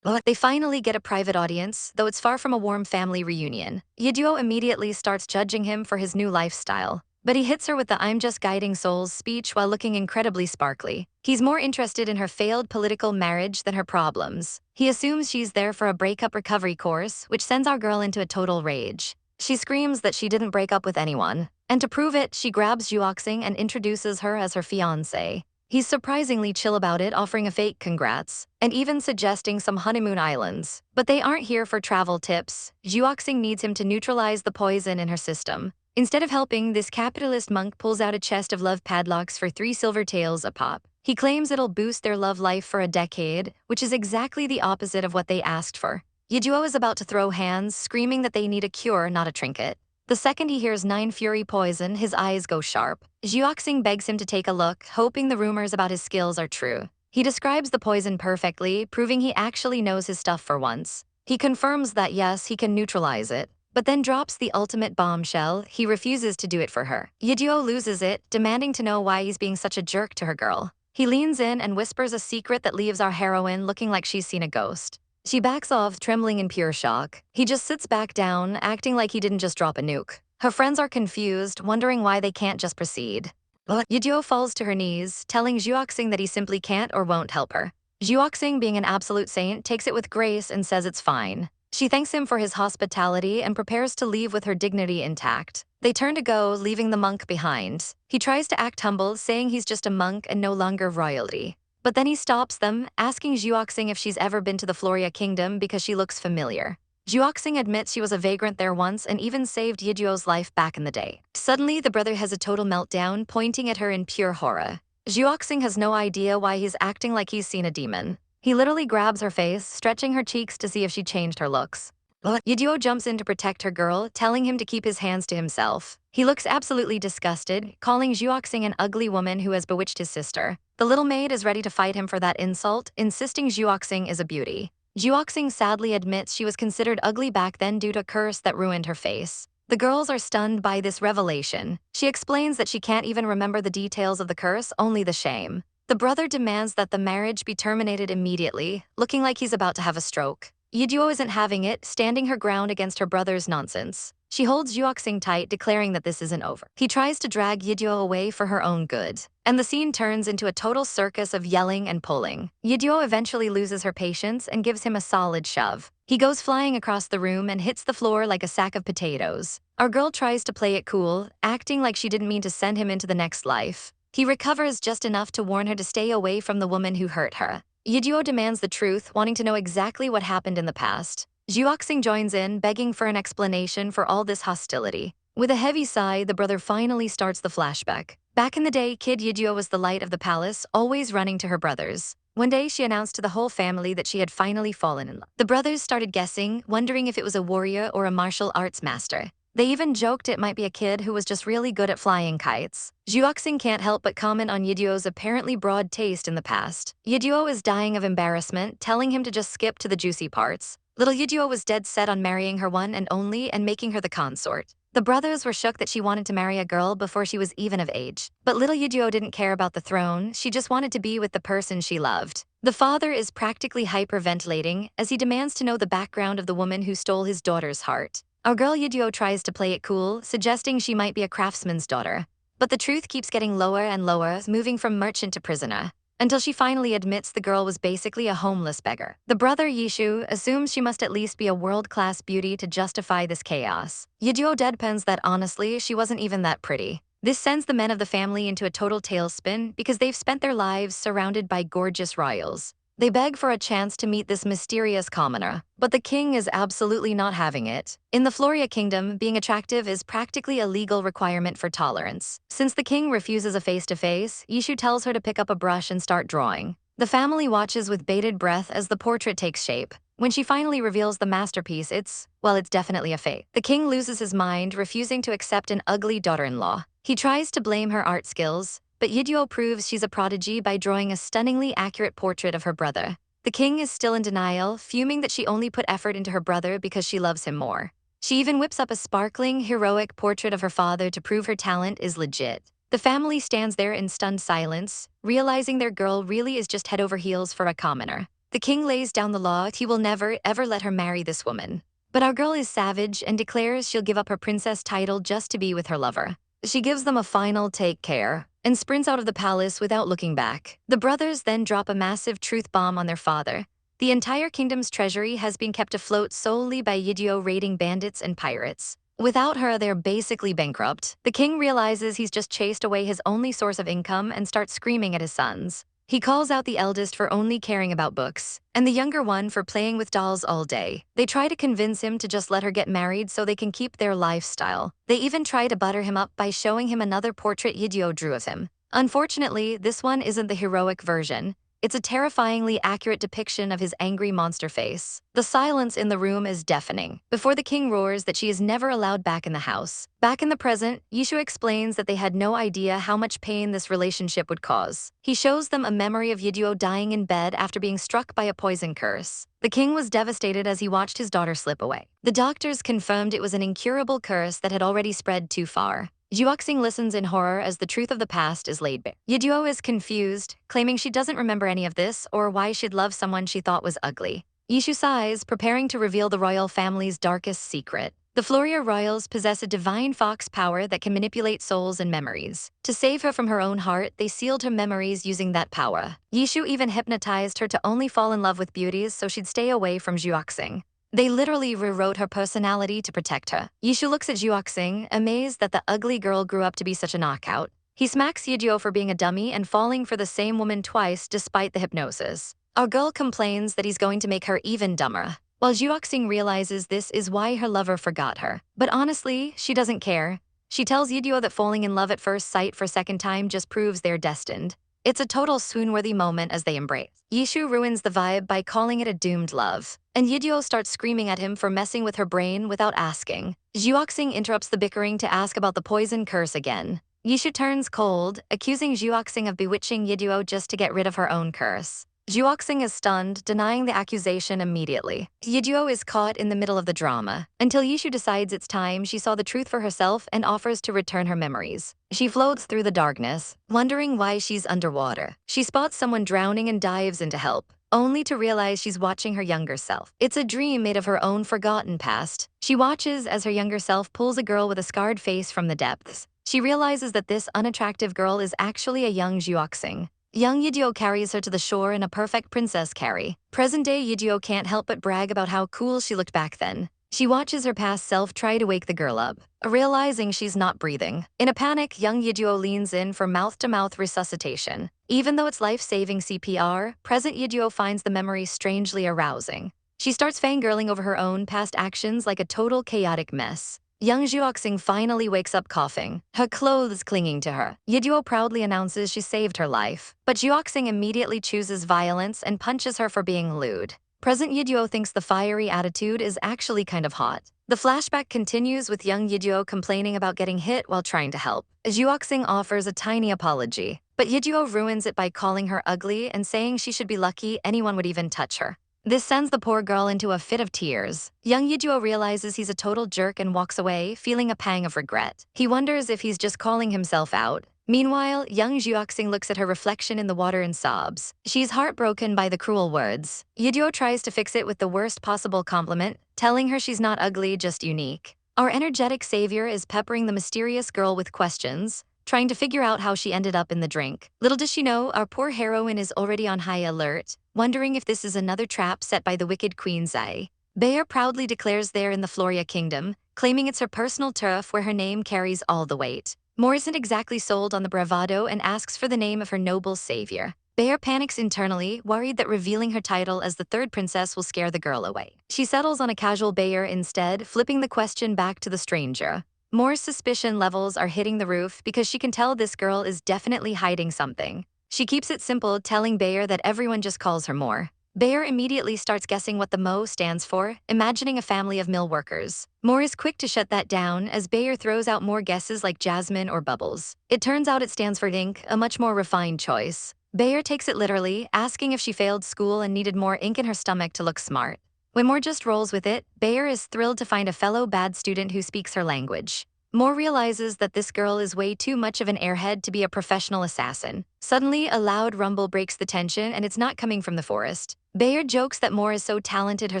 They finally get a private audience, though it's far from a warm family reunion. Yiduo immediately starts judging him for his new lifestyle. But he hits her with the "I'm just guiding souls" speech while looking incredibly sparkly. He's more interested in her failed political marriage than her problems. He assumes she's there for a breakup recovery course, which sends our girl into a total rage. She screams that she didn't break up with anyone. And to prove it, she grabs Juoxing and introduces her as her fiancé. He's surprisingly chill about it, offering a fake congrats, and even suggesting some honeymoon islands. But they aren't here for travel tips. Juoxing needs him to neutralize the poison in her system. Instead of helping, this capitalist monk pulls out a chest of love padlocks for 3 silver taels a pop. He claims it'll boost their love life for a decade, which is exactly the opposite of what they asked for. Yiduo is about to throw hands, screaming that they need a cure, not a trinket. The second he hears 9 fury poison, his eyes go sharp. Juoxing begs him to take a look, hoping the rumors about his skills are true. He describes the poison perfectly, proving he actually knows his stuff for once. He confirms that yes, he can neutralize it, but then drops the ultimate bombshell: he refuses to do it for her. Yiduo loses it, demanding to know why he's being such a jerk to her girl. He leans in and whispers a secret that leaves our heroine looking like she's seen a ghost. She backs off, trembling in pure shock. He just sits back down, acting like he didn't just drop a nuke. Her friends are confused, wondering why they can't just proceed. Yiduo falls to her knees, telling Juoxing that he simply can't or won't help her. Juoxing, being an absolute saint, takes it with grace and says it's fine. She thanks him for his hospitality and prepares to leave with her dignity intact. They turn to go, leaving the monk behind. He tries to act humble, saying he's just a monk and no longer royalty. But then he stops them, asking Juoxing if she's ever been to the Floria Kingdom because she looks familiar. Juoxing admits she was a vagrant there once and even saved Yiduo's life back in the day. Suddenly, the brother has a total meltdown, pointing at her in pure horror. Juoxing has no idea why he's acting like he's seen a demon. He literally grabs her face, stretching her cheeks to see if she changed her looks. Yiduo jumps in to protect her girl, telling him to keep his hands to himself. He looks absolutely disgusted, calling Juoxing an ugly woman who has bewitched his sister. The little maid is ready to fight him for that insult, insisting Juoxing is a beauty. Juoxing sadly admits she was considered ugly back then due to a curse that ruined her face. The girls are stunned by this revelation. She explains that she can't even remember the details of the curse, only the shame. The brother demands that the marriage be terminated immediately, looking like he's about to have a stroke. Yiduo isn't having it, standing her ground against her brother's nonsense. She holds Juoxing tight, declaring that this isn't over. He tries to drag Yiduo away for her own good, and the scene turns into a total circus of yelling and pulling. Yiduo eventually loses her patience and gives him a solid shove. He goes flying across the room and hits the floor like a sack of potatoes. Our girl tries to play it cool, acting like she didn't mean to send him into the next life. He recovers just enough to warn her to stay away from the woman who hurt her. Yiduo demands the truth, wanting to know exactly what happened in the past. Juoxing joins in, begging for an explanation for all this hostility. With a heavy sigh, the brother finally starts the flashback. Back in the day, Kid Yiduo was the light of the palace, always running to her brothers. One day, she announced to the whole family that she had finally fallen in love. The brothers started guessing, wondering if it was a warrior or a martial arts master. They even joked it might be a kid who was just really good at flying kites. Juoxing can't help but comment on Yiduo's apparently broad taste in the past. Yiduo is dying of embarrassment, telling him to just skip to the juicy parts. Little Yiduo was dead set on marrying her one and only and making her the consort. The brothers were shook that she wanted to marry a girl before she was even of age. But little Yiduo didn't care about the throne, she just wanted to be with the person she loved. The father is practically hyperventilating as he demands to know the background of the woman who stole his daughter's heart. Our girl Yiduo tries to play it cool, suggesting she might be a craftsman's daughter. But the truth keeps getting lower and lower, moving from merchant to prisoner. until she finally admits the girl was basically a homeless beggar. The brother Yishu assumes she must at least be a world-class beauty to justify this chaos. Yeonjo deadpans that honestly, she wasn't even that pretty. This sends the men of the family into a total tailspin because they've spent their lives surrounded by gorgeous royals. They beg for a chance to meet this mysterious commoner, but the king is absolutely not having it. In the Floria kingdom, being attractive is practically a legal requirement for tolerance. Since the king refuses a face-to-face, Yishu tells her to pick up a brush and start drawing. The family watches with bated breath as the portrait takes shape. When she finally reveals the masterpiece, it's definitely a fake. The king loses his mind, refusing to accept an ugly daughter-in-law. He tries to blame her art skills, but Yeonjo proves she's a prodigy by drawing a stunningly accurate portrait of her brother. The king is still in denial, fuming that she only put effort into her brother because she loves him more. She even whips up a sparkling, heroic portrait of her father to prove her talent is legit. The family stands there in stunned silence, realizing their girl really is just head over heels for a commoner. The king lays down the law. He will never, ever let her marry this woman. But our girl is savage and declares she'll give up her princess title just to be with her lover. She gives them a final take care and sprints out of the palace without looking back. The brothers then drop a massive truth bomb on their father. The entire kingdom's treasury has been kept afloat solely by Yeonjo raiding bandits and pirates. Without her, they're basically bankrupt. The king realizes he's just chased away his only source of income and starts screaming at his sons. He calls out the eldest for only caring about books, and the younger one for playing with dolls all day. They try to convince him to just let her get married so they can keep their lifestyle. They even try to butter him up by showing him another portrait Yeonjo drew of him. Unfortunately, this one isn't the heroic version. It's a terrifyingly accurate depiction of his angry monster face. The silence in the room is deafening before the king roars that she is never allowed back in the house. Back in the present, Yishu explains that they had no idea how much pain this relationship would cause. He shows them a memory of Yeonjo dying in bed after being struck by a poison curse. The king was devastated as he watched his daughter slip away. The doctors confirmed it was an incurable curse that had already spread too far. Juoxing listens in horror as the truth of the past is laid bare. Yeonjo is confused, claiming she doesn't remember any of this or why she'd love someone she thought was ugly. Yishu sighs, preparing to reveal the royal family's darkest secret. The Floria royals possess a divine fox power that can manipulate souls and memories. To save her from her own heart, they sealed her memories using that power. Yishu even hypnotized her to only fall in love with beauties so she'd stay away from Juoxing. They literally rewrote her personality to protect her. Yishu looks at Juoxing, amazed that the ugly girl grew up to be such a knockout. He smacks Yeonjo for being a dummy and falling for the same woman twice despite the hypnosis. Our girl complains that he's going to make her even dumber, while Juoxing realizes this is why her lover forgot her. But honestly, she doesn't care. She tells Yeonjo that falling in love at first sight for a second time just proves they're destined. It's a total swoon-worthy moment as they embrace. Yishu ruins the vibe by calling it a doomed love, and Yeonjo starts screaming at him for messing with her brain without asking. Juoxing interrupts the bickering to ask about the poison curse again. Yishu turns cold, accusing Juoxing of bewitching Yeonjo just to get rid of her own curse. Juoxing is stunned, denying the accusation immediately. Yeonjo is caught in the middle of the drama. Until Yishu decides it's time, she saw the truth for herself and offers to return her memories. She floats through the darkness, wondering why she's underwater. She spots someone drowning and dives in to help, only to realize she's watching her younger self. It's a dream made of her own forgotten past. She watches as her younger self pulls a girl with a scarred face from the depths. She realizes that this unattractive girl is actually a young Juoxing. Young Yeonjo carries her to the shore in a perfect princess carry. Present-day Yeonjo can't help but brag about how cool she looked back then. She watches her past self try to wake the girl up, realizing she's not breathing. In a panic, young Yeonjo leans in for mouth-to-mouth resuscitation. Even though it's life-saving CPR, present Yeonjo finds the memory strangely arousing. She starts fangirling over her own past actions like a total chaotic mess. Young Juoxing finally wakes up coughing, her clothes clinging to her. Yeonjo proudly announces she saved her life, but Juoxing immediately chooses violence and punches her for being lewd. Present Yeonjo thinks the fiery attitude is actually kind of hot. The flashback continues with young Yeonjo complaining about getting hit while trying to help. Juoxing offers a tiny apology, but Yeonjo ruins it by calling her ugly and saying she should be lucky anyone would even touch her. This sends the poor girl into a fit of tears. Young Yeonjo realizes he's a total jerk and walks away, feeling a pang of regret. He wonders if he's just calling himself out. Meanwhile, young Juoxing looks at her reflection in the water and sobs. She's heartbroken by the cruel words. Yeonjo tries to fix it with the worst possible compliment, telling her she's not ugly, just unique. Our energetic savior is peppering the mysterious girl with questions, trying to figure out how she ended up in the drink. Little does she know, our poor heroine is already on high alert, wondering if this is another trap set by the wicked Queen Zai. Bayer proudly declares they're in the Floria Kingdom, claiming it's her personal turf where her name carries all the weight. Moore isn't exactly sold on the bravado and asks for the name of her noble savior. Bayer panics internally, worried that revealing her title as the third princess will scare the girl away. She settles on a casual Bayer instead, flipping the question back to the stranger. Moore's suspicion levels are hitting the roof because she can tell this girl is definitely hiding something. She keeps it simple, telling Bayer that everyone just calls her Moore. Bayer immediately starts guessing what the Mo stands for, imagining a family of mill workers. Moore is quick to shut that down as Bayer throws out more guesses like Jasmine or Bubbles. It turns out it stands for ink, a much more refined choice. Bayer takes it literally, asking if she failed school and needed more ink in her stomach to look smart. When Moore just rolls with it, Bayer is thrilled to find a fellow bad student who speaks her language. Moore realizes that this girl is way too much of an airhead to be a professional assassin. Suddenly, a loud rumble breaks the tension, and it's not coming from the forest. Bayer jokes that Moore is so talented her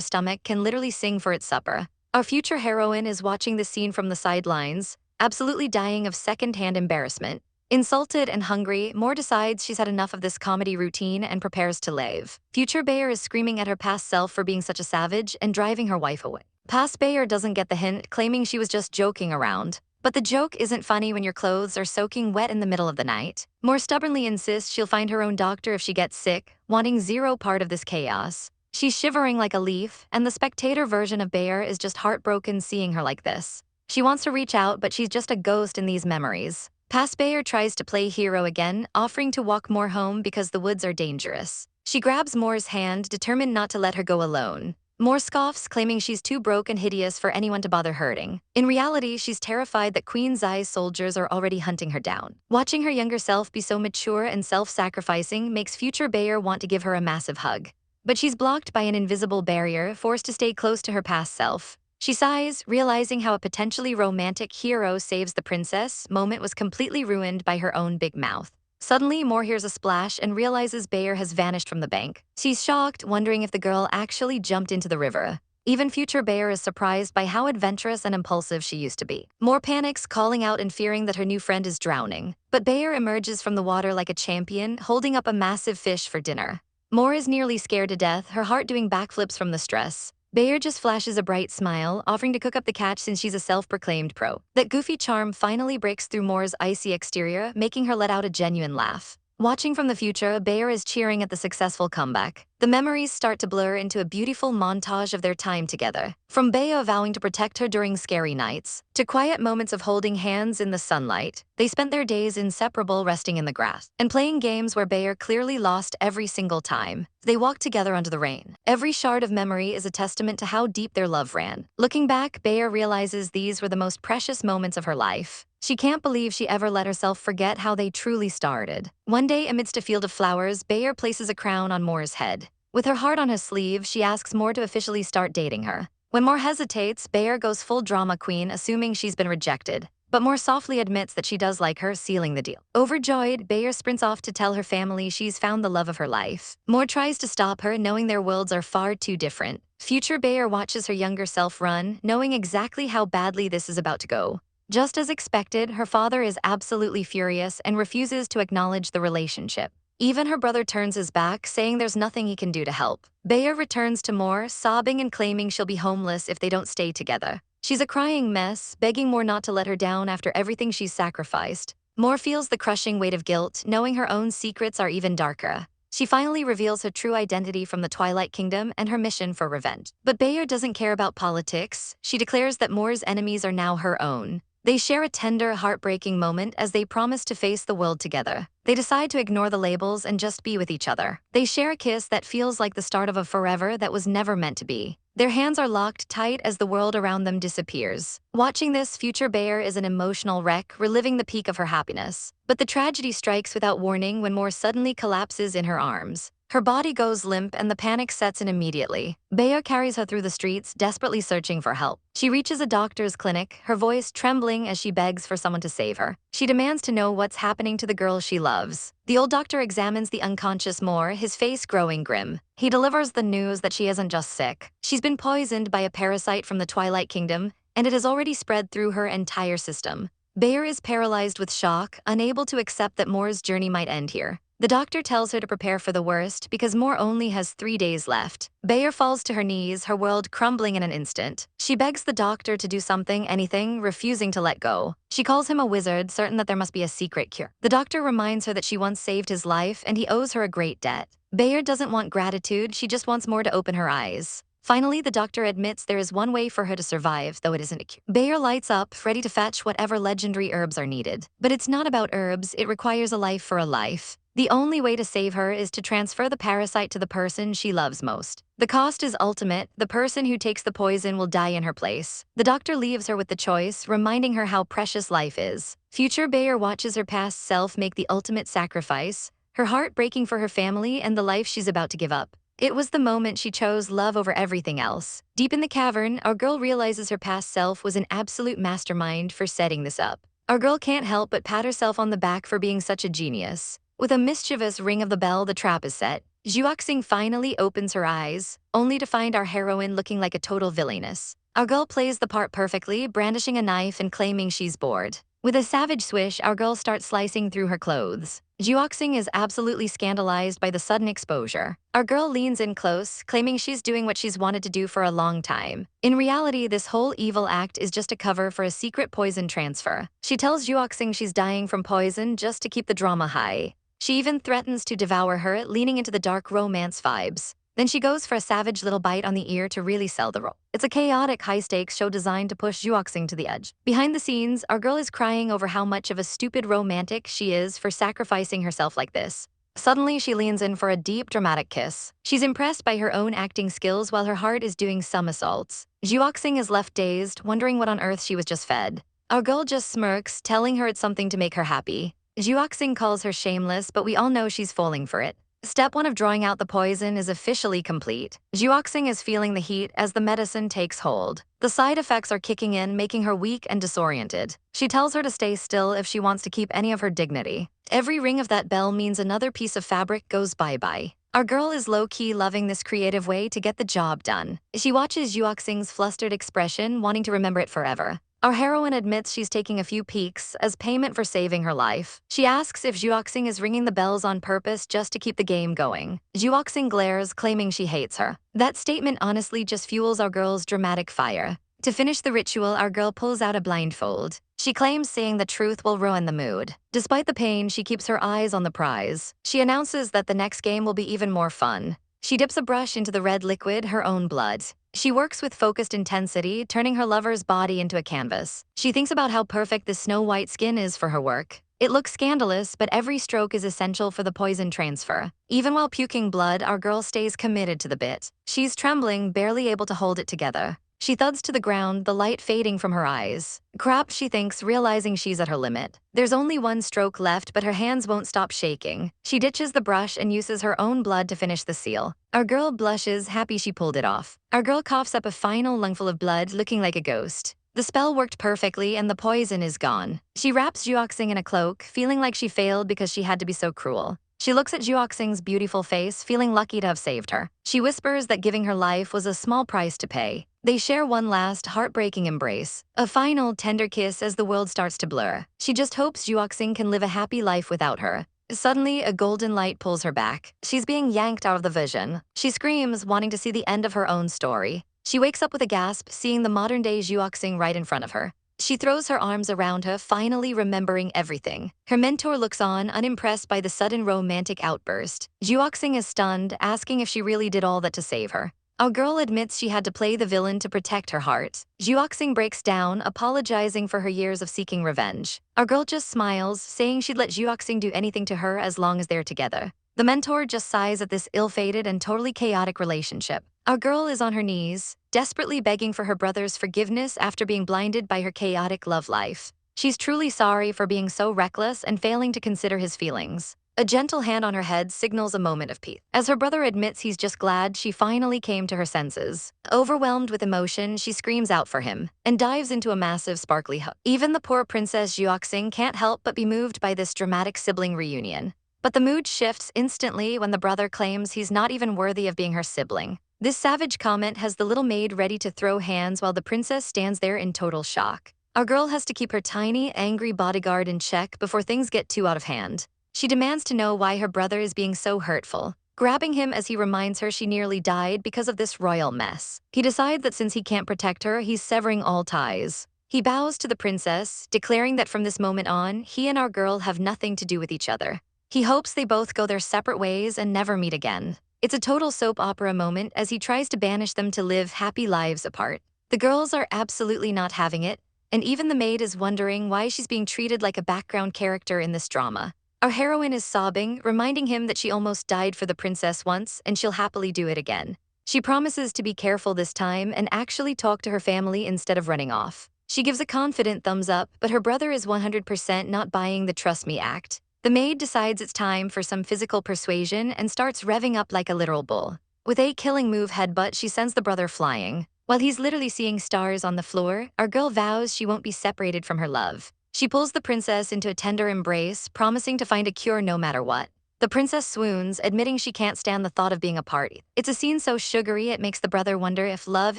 stomach can literally sing for its supper. Our future heroine is watching the scene from the sidelines, absolutely dying of second-hand embarrassment. Insulted and hungry, Moore decides she's had enough of this comedy routine and prepares to leave. Future Bayer is screaming at her past self for being such a savage and driving her wife away. Past Bayer doesn't get the hint, claiming she was just joking around. But the joke isn't funny when your clothes are soaking wet in the middle of the night. Moore stubbornly insists she'll find her own doctor if she gets sick, wanting zero part of this chaos. She's shivering like a leaf, and the spectator version of Bayer is just heartbroken seeing her like this. She wants to reach out, but she's just a ghost in these memories. Past Bayer tries to play hero again, offering to walk Moore home because the woods are dangerous. She grabs Moore's hand, determined not to let her go alone. Moore scoffs, claiming she's too broke and hideous for anyone to bother hurting. In reality, she's terrified that Queen Zai's soldiers are already hunting her down. Watching her younger self be so mature and self-sacrificing makes future Bayer want to give her a massive hug. But she's blocked by an invisible barrier, forced to stay close to her past self. She sighs, realizing how a potentially romantic hero saves the princess moment was completely ruined by her own big mouth. Suddenly, Moore hears a splash and realizes Bayer has vanished from the bank. She's shocked, wondering if the girl actually jumped into the river. Even future Bayer is surprised by how adventurous and impulsive she used to be. Moore panics, calling out and fearing that her new friend is drowning. But Bayer emerges from the water like a champion, holding up a massive fish for dinner. Moore is nearly scared to death, her heart doing backflips from the stress. Bayer just flashes a bright smile, offering to cook up the catch since she's a self-proclaimed pro. That goofy charm finally breaks through Moore's icy exterior, making her let out a genuine laugh. Watching from the future, Bayer is cheering at the successful comeback. The memories start to blur into a beautiful montage of their time together. From Bayer vowing to protect her during scary nights, to quiet moments of holding hands in the sunlight, they spent their days inseparable, resting in the grass and playing games where Bayer clearly lost every single time. They walked together under the rain. Every shard of memory is a testament to how deep their love ran. Looking back, Bayer realizes these were the most precious moments of her life. She can't believe she ever let herself forget how they truly started. One day, amidst a field of flowers, Bayer places a crown on Moore's head. With her heart on her sleeve, she asks Moore to officially start dating her. When Moore hesitates, Bayer goes full drama queen, assuming she's been rejected. But Moore softly admits that she does like her, sealing the deal. Overjoyed, Bayer sprints off to tell her family she's found the love of her life. Moore tries to stop her, knowing their worlds are far too different. Future Bayer watches her younger self run, knowing exactly how badly this is about to go. Just as expected, her father is absolutely furious and refuses to acknowledge the relationship. Even her brother turns his back, saying there's nothing he can do to help. Bayer returns to Moore, sobbing and claiming she'll be homeless if they don't stay together. She's a crying mess, begging Moore not to let her down after everything she's sacrificed. Moore feels the crushing weight of guilt, knowing her own secrets are even darker. She finally reveals her true identity from the Twilight Kingdom and her mission for revenge. But Bayer doesn't care about politics. She declares that Moore's enemies are now her own. They share a tender, heartbreaking moment as they promise to face the world together. They decide to ignore the labels and just be with each other. They share a kiss that feels like the start of a forever that was never meant to be. Their hands are locked tight as the world around them disappears. Watching this, future Bayer is an emotional wreck, reliving the peak of her happiness. But the tragedy strikes without warning when Moore suddenly collapses in her arms. Her body goes limp and the panic sets in immediately. Bayer carries her through the streets, desperately searching for help. She reaches a doctor's clinic, her voice trembling as she begs for someone to save her. She demands to know what's happening to the girl she loves. The old doctor examines the unconscious Moore, his face growing grim. He delivers the news that she isn't just sick. She's been poisoned by a parasite from the Twilight Kingdom, and it has already spread through her entire system. Bayer is paralyzed with shock, unable to accept that Moore's journey might end here. The doctor tells her to prepare for the worst because Moore only has 3 days left. Bayer falls to her knees, her world crumbling in an instant. She begs the doctor to do something, anything, refusing to let go. She calls him a wizard, certain that there must be a secret cure. The doctor reminds her that she once saved his life and he owes her a great debt. Bayer doesn't want gratitude, she just wants Moore to open her eyes. Finally, the doctor admits there is one way for her to survive, though it isn't a cure. Bayer lights up, ready to fetch whatever legendary herbs are needed. But it's not about herbs, it requires a life for a life. The only way to save her is to transfer the parasite to the person she loves most. The cost is ultimate, the person who takes the poison will die in her place. The doctor leaves her with the choice, reminding her how precious life is. Future Bayer watches her past self make the ultimate sacrifice, her heart breaking for her family and the life she's about to give up. It was the moment she chose love over everything else. Deep in the cavern, our girl realizes her past self was an absolute mastermind for setting this up. Our girl can't help but pat herself on the back for being such a genius. With a mischievous ring of the bell, the trap is set. Juoxing finally opens her eyes, only to find our heroine looking like a total villainess. Our girl plays the part perfectly, brandishing a knife and claiming she's bored. With a savage swish, our girl starts slicing through her clothes. Juoxing is absolutely scandalized by the sudden exposure. Our girl leans in close, claiming she's doing what she's wanted to do for a long time. In reality, this whole evil act is just a cover for a secret poison transfer. She tells Juoxing she's dying from poison just to keep the drama high. She even threatens to devour her, leaning into the dark romance vibes. Then she goes for a savage little bite on the ear to really sell the role. It's a chaotic, high-stakes show designed to push Juoxing to the edge. Behind the scenes, our girl is crying over how much of a stupid romantic she is for sacrificing herself like this. Suddenly, she leans in for a deep, dramatic kiss. She's impressed by her own acting skills while her heart is doing somersaults. Juoxing is left dazed, wondering what on earth she was just fed. Our girl just smirks, telling her it's something to make her happy. Juoxing calls her shameless, but we all know she's falling for it. Step 1 of drawing out the poison is officially complete. Juoxing is feeling the heat as the medicine takes hold. The side effects are kicking in, making her weak and disoriented. She tells her to stay still if she wants to keep any of her dignity. Every ring of that bell means another piece of fabric goes bye-bye. Our girl is low-key loving this creative way to get the job done. She watches Juoxing's flustered expression, wanting to remember it forever. Our heroine admits she's taking a few peeks as payment for saving her life. She asks if Juoxing is ringing the bells on purpose just to keep the game going. Juoxing glares, claiming she hates her. That statement honestly just fuels our girl's dramatic fire. To finish the ritual, our girl pulls out a blindfold. She claims saying the truth will ruin the mood. Despite the pain, she keeps her eyes on the prize. She announces that the next game will be even more fun. She dips a brush into the red liquid, her own blood. She works with focused intensity, turning her lover's body into a canvas. She thinks about how perfect the snow-white skin is for her work. It looks scandalous, but every stroke is essential for the poison transfer. Even while puking blood, our girl stays committed to the bit. She's trembling, barely able to hold it together. She thuds to the ground, the light fading from her eyes. Crap, she thinks, realizing she's at her limit. There's only one stroke left, but her hands won't stop shaking. She ditches the brush and uses her own blood to finish the seal. Our girl blushes, happy she pulled it off. Our girl coughs up a final lungful of blood, looking like a ghost. The spell worked perfectly and the poison is gone. She wraps Juoxing in a cloak, feeling like she failed because she had to be so cruel. She looks at Juoxing's beautiful face, feeling lucky to have saved her. She whispers that giving her life was a small price to pay. They share one last, heartbreaking embrace. A final, tender kiss as the world starts to blur. She just hopes Juoxing can live a happy life without her. Suddenly, a golden light pulls her back. She's being yanked out of the vision. She screams, wanting to see the end of her own story. She wakes up with a gasp, seeing the modern-day Juoxing right in front of her. She throws her arms around her, finally remembering everything. Her mentor looks on, unimpressed by the sudden romantic outburst. Juoxing is stunned, asking if she really did all that to save her. Our girl admits she had to play the villain to protect her heart. Juoxing breaks down, apologizing for her years of seeking revenge. Our girl just smiles, saying she'd let Juoxing do anything to her as long as they're together. The mentor just sighs at this ill-fated and totally chaotic relationship. Our girl is on her knees, desperately begging for her brother's forgiveness after being blinded by her chaotic love life. She's truly sorry for being so reckless and failing to consider his feelings. A gentle hand on her head signals a moment of peace. As her brother admits he's just glad she finally came to her senses. Overwhelmed with emotion, she screams out for him and dives into a massive sparkly hug. Even the poor Princess Juoxing can't help but be moved by this dramatic sibling reunion. But the mood shifts instantly when the brother claims he's not even worthy of being her sibling. This savage comment has the little maid ready to throw hands while the princess stands there in total shock. Our girl has to keep her tiny, angry bodyguard in check before things get too out of hand. She demands to know why her brother is being so hurtful, grabbing him as he reminds her she nearly died because of this royal mess. He decides that since he can't protect her, he's severing all ties. He bows to the princess, declaring that from this moment on, he and our girl have nothing to do with each other. He hopes they both go their separate ways and never meet again. It's a total soap opera moment as he tries to banish them to live happy lives apart. The girls are absolutely not having it, and even the maid is wondering why she's being treated like a background character in this drama. Our heroine is sobbing, reminding him that she almost died for the princess once and she'll happily do it again. She promises to be careful this time and actually talk to her family instead of running off. She gives a confident thumbs up, but her brother is 100% not buying the trust me act. The maid decides it's time for some physical persuasion and starts revving up like a literal bull. With a killing move headbutt, she sends the brother flying. While he's literally seeing stars on the floor, our girl vows she won't be separated from her love. She pulls the princess into a tender embrace, promising to find a cure no matter what. The princess swoons, admitting she can't stand the thought of being apart. It's a scene so sugary it makes the brother wonder if love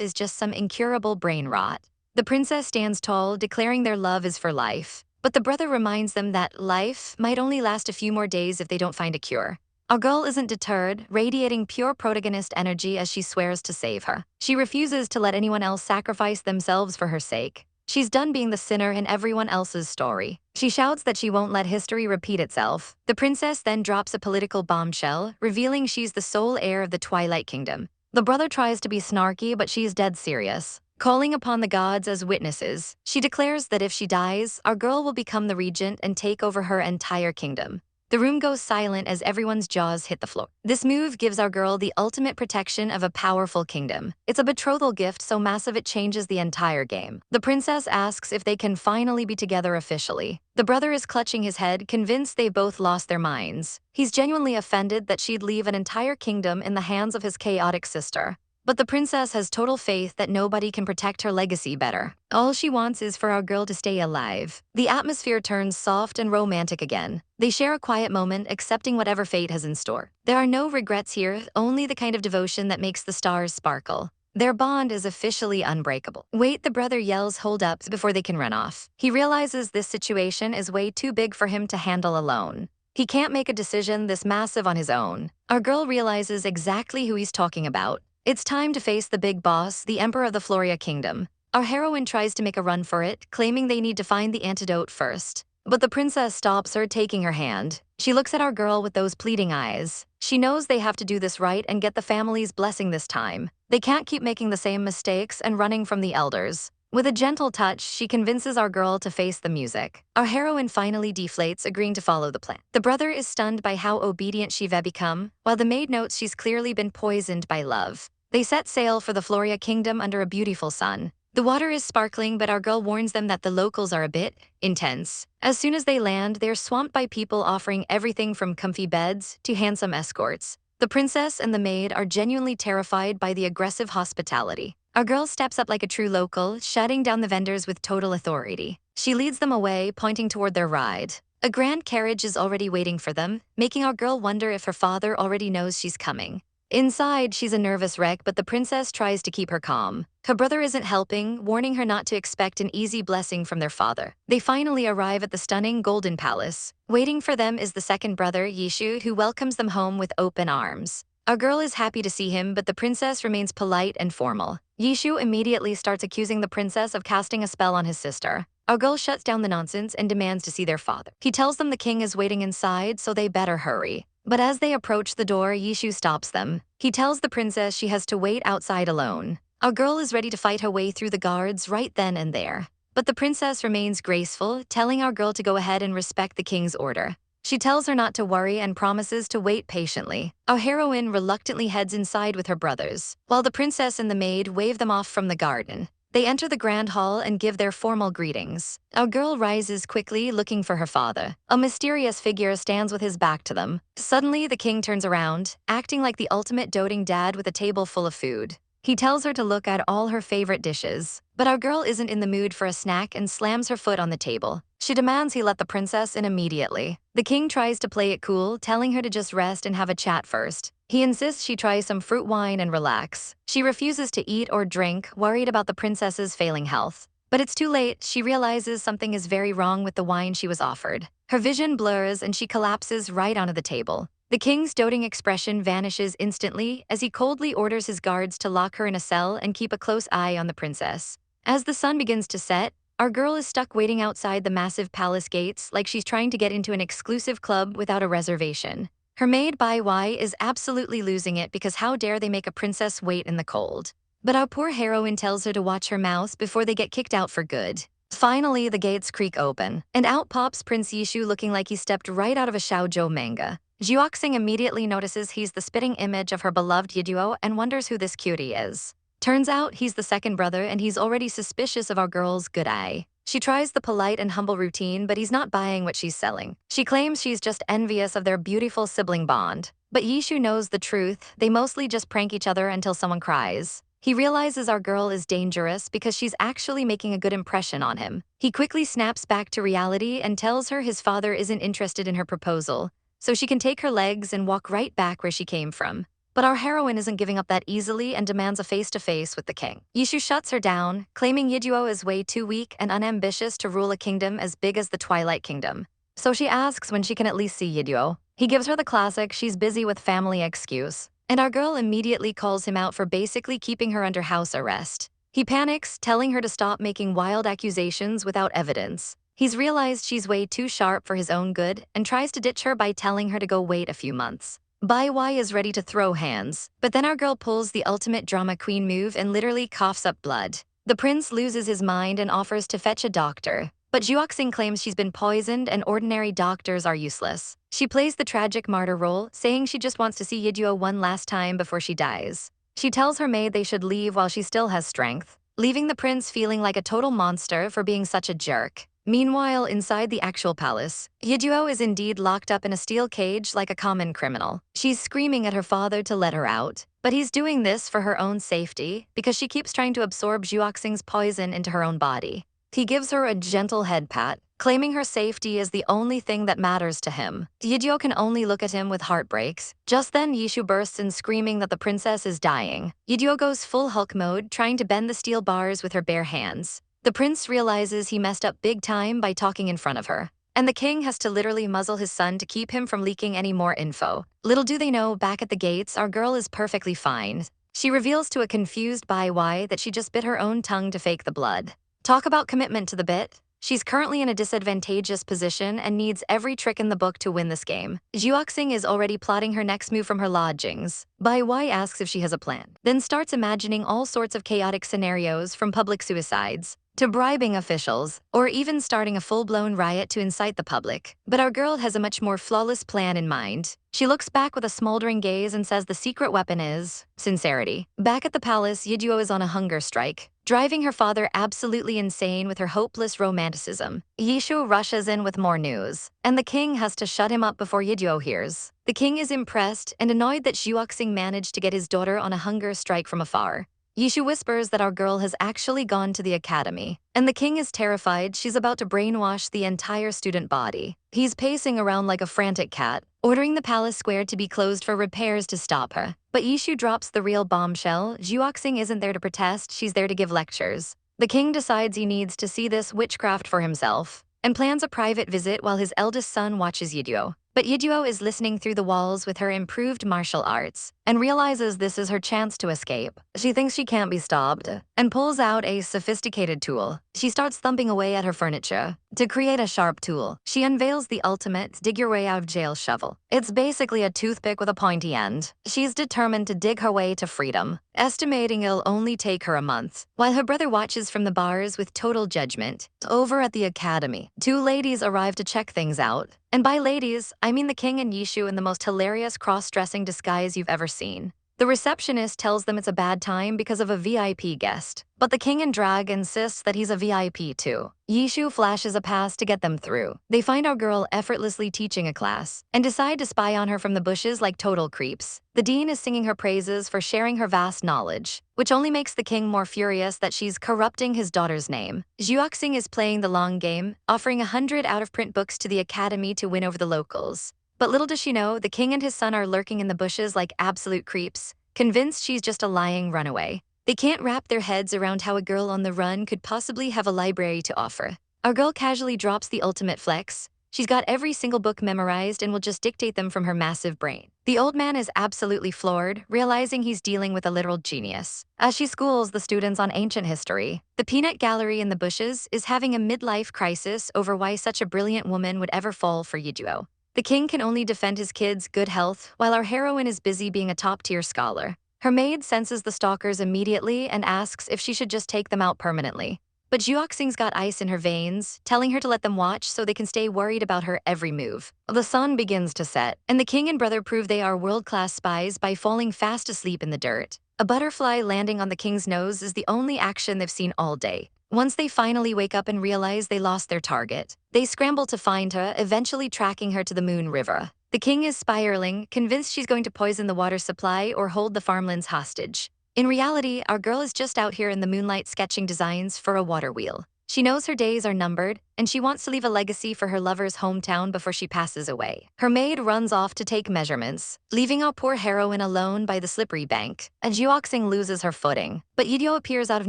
is just some incurable brain rot. The princess stands tall, declaring their love is for life. But the brother reminds them that life might only last a few more days if they don't find a cure. Our girl isn't deterred, radiating pure protagonist energy as she swears to save her. She refuses to let anyone else sacrifice themselves for her sake. She's done being the sinner in everyone else's story. She shouts that she won't let history repeat itself. The princess then drops a political bombshell, revealing she's the sole heir of the Twilight Kingdom. The brother tries to be snarky, but she's dead serious. Calling upon the gods as witnesses, she declares that if she dies, our girl will become the regent and take over her entire kingdom. The room goes silent as everyone's jaws hit the floor. This move gives our girl the ultimate protection of a powerful kingdom. It's a betrothal gift so massive it changes the entire game. The princess asks if they can finally be together officially. The brother is clutching his head, convinced they've both lost their minds. He's genuinely offended that she'd leave an entire kingdom in the hands of his chaotic sister. But the princess has total faith that nobody can protect her legacy better. All she wants is for our girl to stay alive. The atmosphere turns soft and romantic again. They share a quiet moment, accepting whatever fate has in store. There are no regrets here, only the kind of devotion that makes the stars sparkle. Their bond is officially unbreakable. Wait, the brother yells hold up before they can run off. He realizes this situation is way too big for him to handle alone. He can't make a decision this massive on his own. Our girl realizes exactly who he's talking about. It's time to face the big boss, the Emperor of the Floria Kingdom. Our heroine tries to make a run for it, claiming they need to find the antidote first. But the princess stops her, taking her hand. She looks at our girl with those pleading eyes. She knows they have to do this right and get the family's blessing this time. They can't keep making the same mistakes and running from the elders. With a gentle touch, she convinces our girl to face the music. Our heroine finally deflates, agreeing to follow the plan. The brother is stunned by how obedient she's become, while the maid notes she's clearly been poisoned by love. They set sail for the Floria Kingdom under a beautiful sun. The water is sparkling, but our girl warns them that the locals are a bit intense. As soon as they land, they're swamped by people offering everything from comfy beds to handsome escorts. The princess and the maid are genuinely terrified by the aggressive hospitality. Our girl steps up like a true local, shutting down the vendors with total authority. She leads them away, pointing toward their ride. A grand carriage is already waiting for them, making our girl wonder if her father already knows she's coming. Inside, she's a nervous wreck, but the princess tries to keep her calm. Her brother isn't helping, warning her not to expect an easy blessing from their father. They finally arrive at the stunning Golden Palace. Waiting for them is the second brother, Yishu, who welcomes them home with open arms. Our girl is happy to see him, but the princess remains polite and formal. Yishu immediately starts accusing the princess of casting a spell on his sister. Our girl shuts down the nonsense and demands to see their father. He tells them the king is waiting inside, so they better hurry. But as they approach the door, Yishu stops them. He tells the princess she has to wait outside alone. Our girl is ready to fight her way through the guards right then and there. But the princess remains graceful, telling our girl to go ahead and respect the king's order. She tells her not to worry and promises to wait patiently. Our heroine reluctantly heads inside with her brothers, while the princess and the maid wave them off from the garden. They enter the grand hall and give their formal greetings. Our girl rises quickly, looking for her father. A mysterious figure stands with his back to them. Suddenly, the king turns around, acting like the ultimate doting dad with a table full of food. He tells her to look at all her favorite dishes. But our girl isn't in the mood for a snack and slams her foot on the table. She demands he let the princess in immediately. The king tries to play it cool, telling her to just rest and have a chat first. He insists she try some fruit wine and relax. She refuses to eat or drink, worried about the princess's failing health. But it's too late. She realizes something is very wrong with the wine she was offered. Her vision blurs and she collapses right onto the table. The king's doting expression vanishes instantly as he coldly orders his guards to lock her in a cell and keep a close eye on the princess. As the sun begins to set, our girl is stuck waiting outside the massive palace gates like she's trying to get into an exclusive club without a reservation. Her maid Bai Wai is absolutely losing it because how dare they make a princess wait in the cold. But our poor heroine tells her to watch her mouth before they get kicked out for good. Finally, the gates creak open, and out pops Prince Yishu looking like he stepped right out of a shoujo manga. Juoxing immediately notices he's the spitting image of her beloved Yiduo and wonders who this cutie is. Turns out he's the second brother and he's already suspicious of our girl's good eye. She tries the polite and humble routine, but he's not buying what she's selling. She claims she's just envious of their beautiful sibling bond. But Yishu knows the truth. They mostly just prank each other until someone cries. He realizes our girl is dangerous because she's actually making a good impression on him. He quickly snaps back to reality and tells her his father isn't interested in her proposal, so she can take her legs and walk right back where she came from. But our heroine isn't giving up that easily and demands a face-to-face with the king. Yishu shuts her down, claiming Yiduo is way too weak and unambitious to rule a kingdom as big as the Twilight Kingdom. So she asks when she can at least see Yiduo. He gives her the classic "she's busy with family" excuse. And our girl immediately calls him out for basically keeping her under house arrest. He panics, telling her to stop making wild accusations without evidence. He's realized she's way too sharp for his own good and tries to ditch her by telling her to go wait a few months. Bai Wai is ready to throw hands, but then our girl pulls the ultimate drama queen move and literally coughs up blood. The prince loses his mind and offers to fetch a doctor, but Juoxing claims she's been poisoned and ordinary doctors are useless. She plays the tragic martyr role, saying she just wants to see Yiduo one last time before she dies. She tells her maid they should leave while she still has strength, leaving the prince feeling like a total monster for being such a jerk. Meanwhile, inside the actual palace, Yiduo is indeed locked up in a steel cage like a common criminal. She's screaming at her father to let her out, but he's doing this for her own safety because she keeps trying to absorb Juoxing's poison into her own body. He gives her a gentle head pat, claiming her safety is the only thing that matters to him. Yiduo can only look at him with heartbreaks. Just then, Yishu bursts in screaming that the princess is dying. Yiduo goes full Hulk mode, trying to bend the steel bars with her bare hands. The prince realizes he messed up big time by talking in front of her, and the king has to literally muzzle his son to keep him from leaking any more info. Little do they know, back at the gates, our girl is perfectly fine. She reveals to a confused Bai Wai that she just bit her own tongue to fake the blood. Talk about commitment to the bit. She's currently in a disadvantageous position and needs every trick in the book to win this game. Juoxing is already plotting her next move from her lodgings. Bai Wai asks if she has a plan, then starts imagining all sorts of chaotic scenarios from public suicides to bribing officials, or even starting a full-blown riot to incite the public. But our girl has a much more flawless plan in mind. She looks back with a smoldering gaze and says the secret weapon is sincerity. Back at the palace, Yiduo is on a hunger strike, driving her father absolutely insane with her hopeless romanticism. Yishu rushes in with more news, and the king has to shut him up before Yiduo hears. The king is impressed and annoyed that Juoxing managed to get his daughter on a hunger strike from afar. Yishu whispers that our girl has actually gone to the academy, and the king is terrified she's about to brainwash the entire student body. He's pacing around like a frantic cat, ordering the palace square to be closed for repairs to stop her. But Yishu drops the real bombshell. Juoxing isn't there to protest, she's there to give lectures. The king decides he needs to see this witchcraft for himself, and plans a private visit while his eldest son watches Yiduo. But Yiduo is listening through the walls with her improved martial arts and realizes this is her chance to escape. She thinks she can't be stopped and pulls out a sophisticated tool. She starts thumping away at her furniture to create a sharp tool. She unveils the ultimate dig your way out of jail shovel. It's basically a toothpick with a pointy end. She's determined to dig her way to freedom, estimating it'll only take her a month, while her brother watches from the bars with total judgment. Over at the academy, two ladies arrive to check things out. And by ladies, I mean the king and Yishu in the most hilarious cross-dressing disguise you've ever seen. The receptionist tells them it's a bad time because of a VIP guest, but the king in drag insists that he's a VIP too. Yishu flashes a pass to get them through. They find our girl effortlessly teaching a class and decide to spy on her from the bushes like total creeps. The dean is singing her praises for sharing her vast knowledge, which only makes the king more furious that she's corrupting his daughter's name. Juoxing is playing the long game, offering 100 out-of-print books to the academy to win over the locals. But little does she know, the king and his son are lurking in the bushes like absolute creeps, convinced she's just a lying runaway. They can't wrap their heads around how a girl on the run could possibly have a library to offer. Our girl casually drops the ultimate flex. She's got every single book memorized and will just dictate them from her massive brain. The old man is absolutely floored, realizing he's dealing with a literal genius. As she schools the students on ancient history, the peanut gallery in the bushes is having a midlife crisis over why such a brilliant woman would ever fall for Yijuo. The king can only defend his kids' good health, while our heroine is busy being a top-tier scholar. Her maid senses the stalkers immediately and asks if she should just take them out permanently. But Juoxing's got ice in her veins, telling her to let them watch so they can stay worried about her every move. The sun begins to set, and the king and brother prove they are world-class spies by falling fast asleep in the dirt. A butterfly landing on the king's nose is the only action they've seen all day. Once they finally wake up and realize they lost their target, they scramble to find her, eventually tracking her to the Moon River. The king is spiraling, convinced she's going to poison the water supply or hold the farmlands hostage. In reality, our girl is just out here in the moonlight sketching designs for a water wheel. She knows her days are numbered, and she wants to leave a legacy for her lover's hometown before she passes away. Her maid runs off to take measurements, leaving our poor heroine alone by the slippery bank. And Juoxing loses her footing, but Yiduo appears out of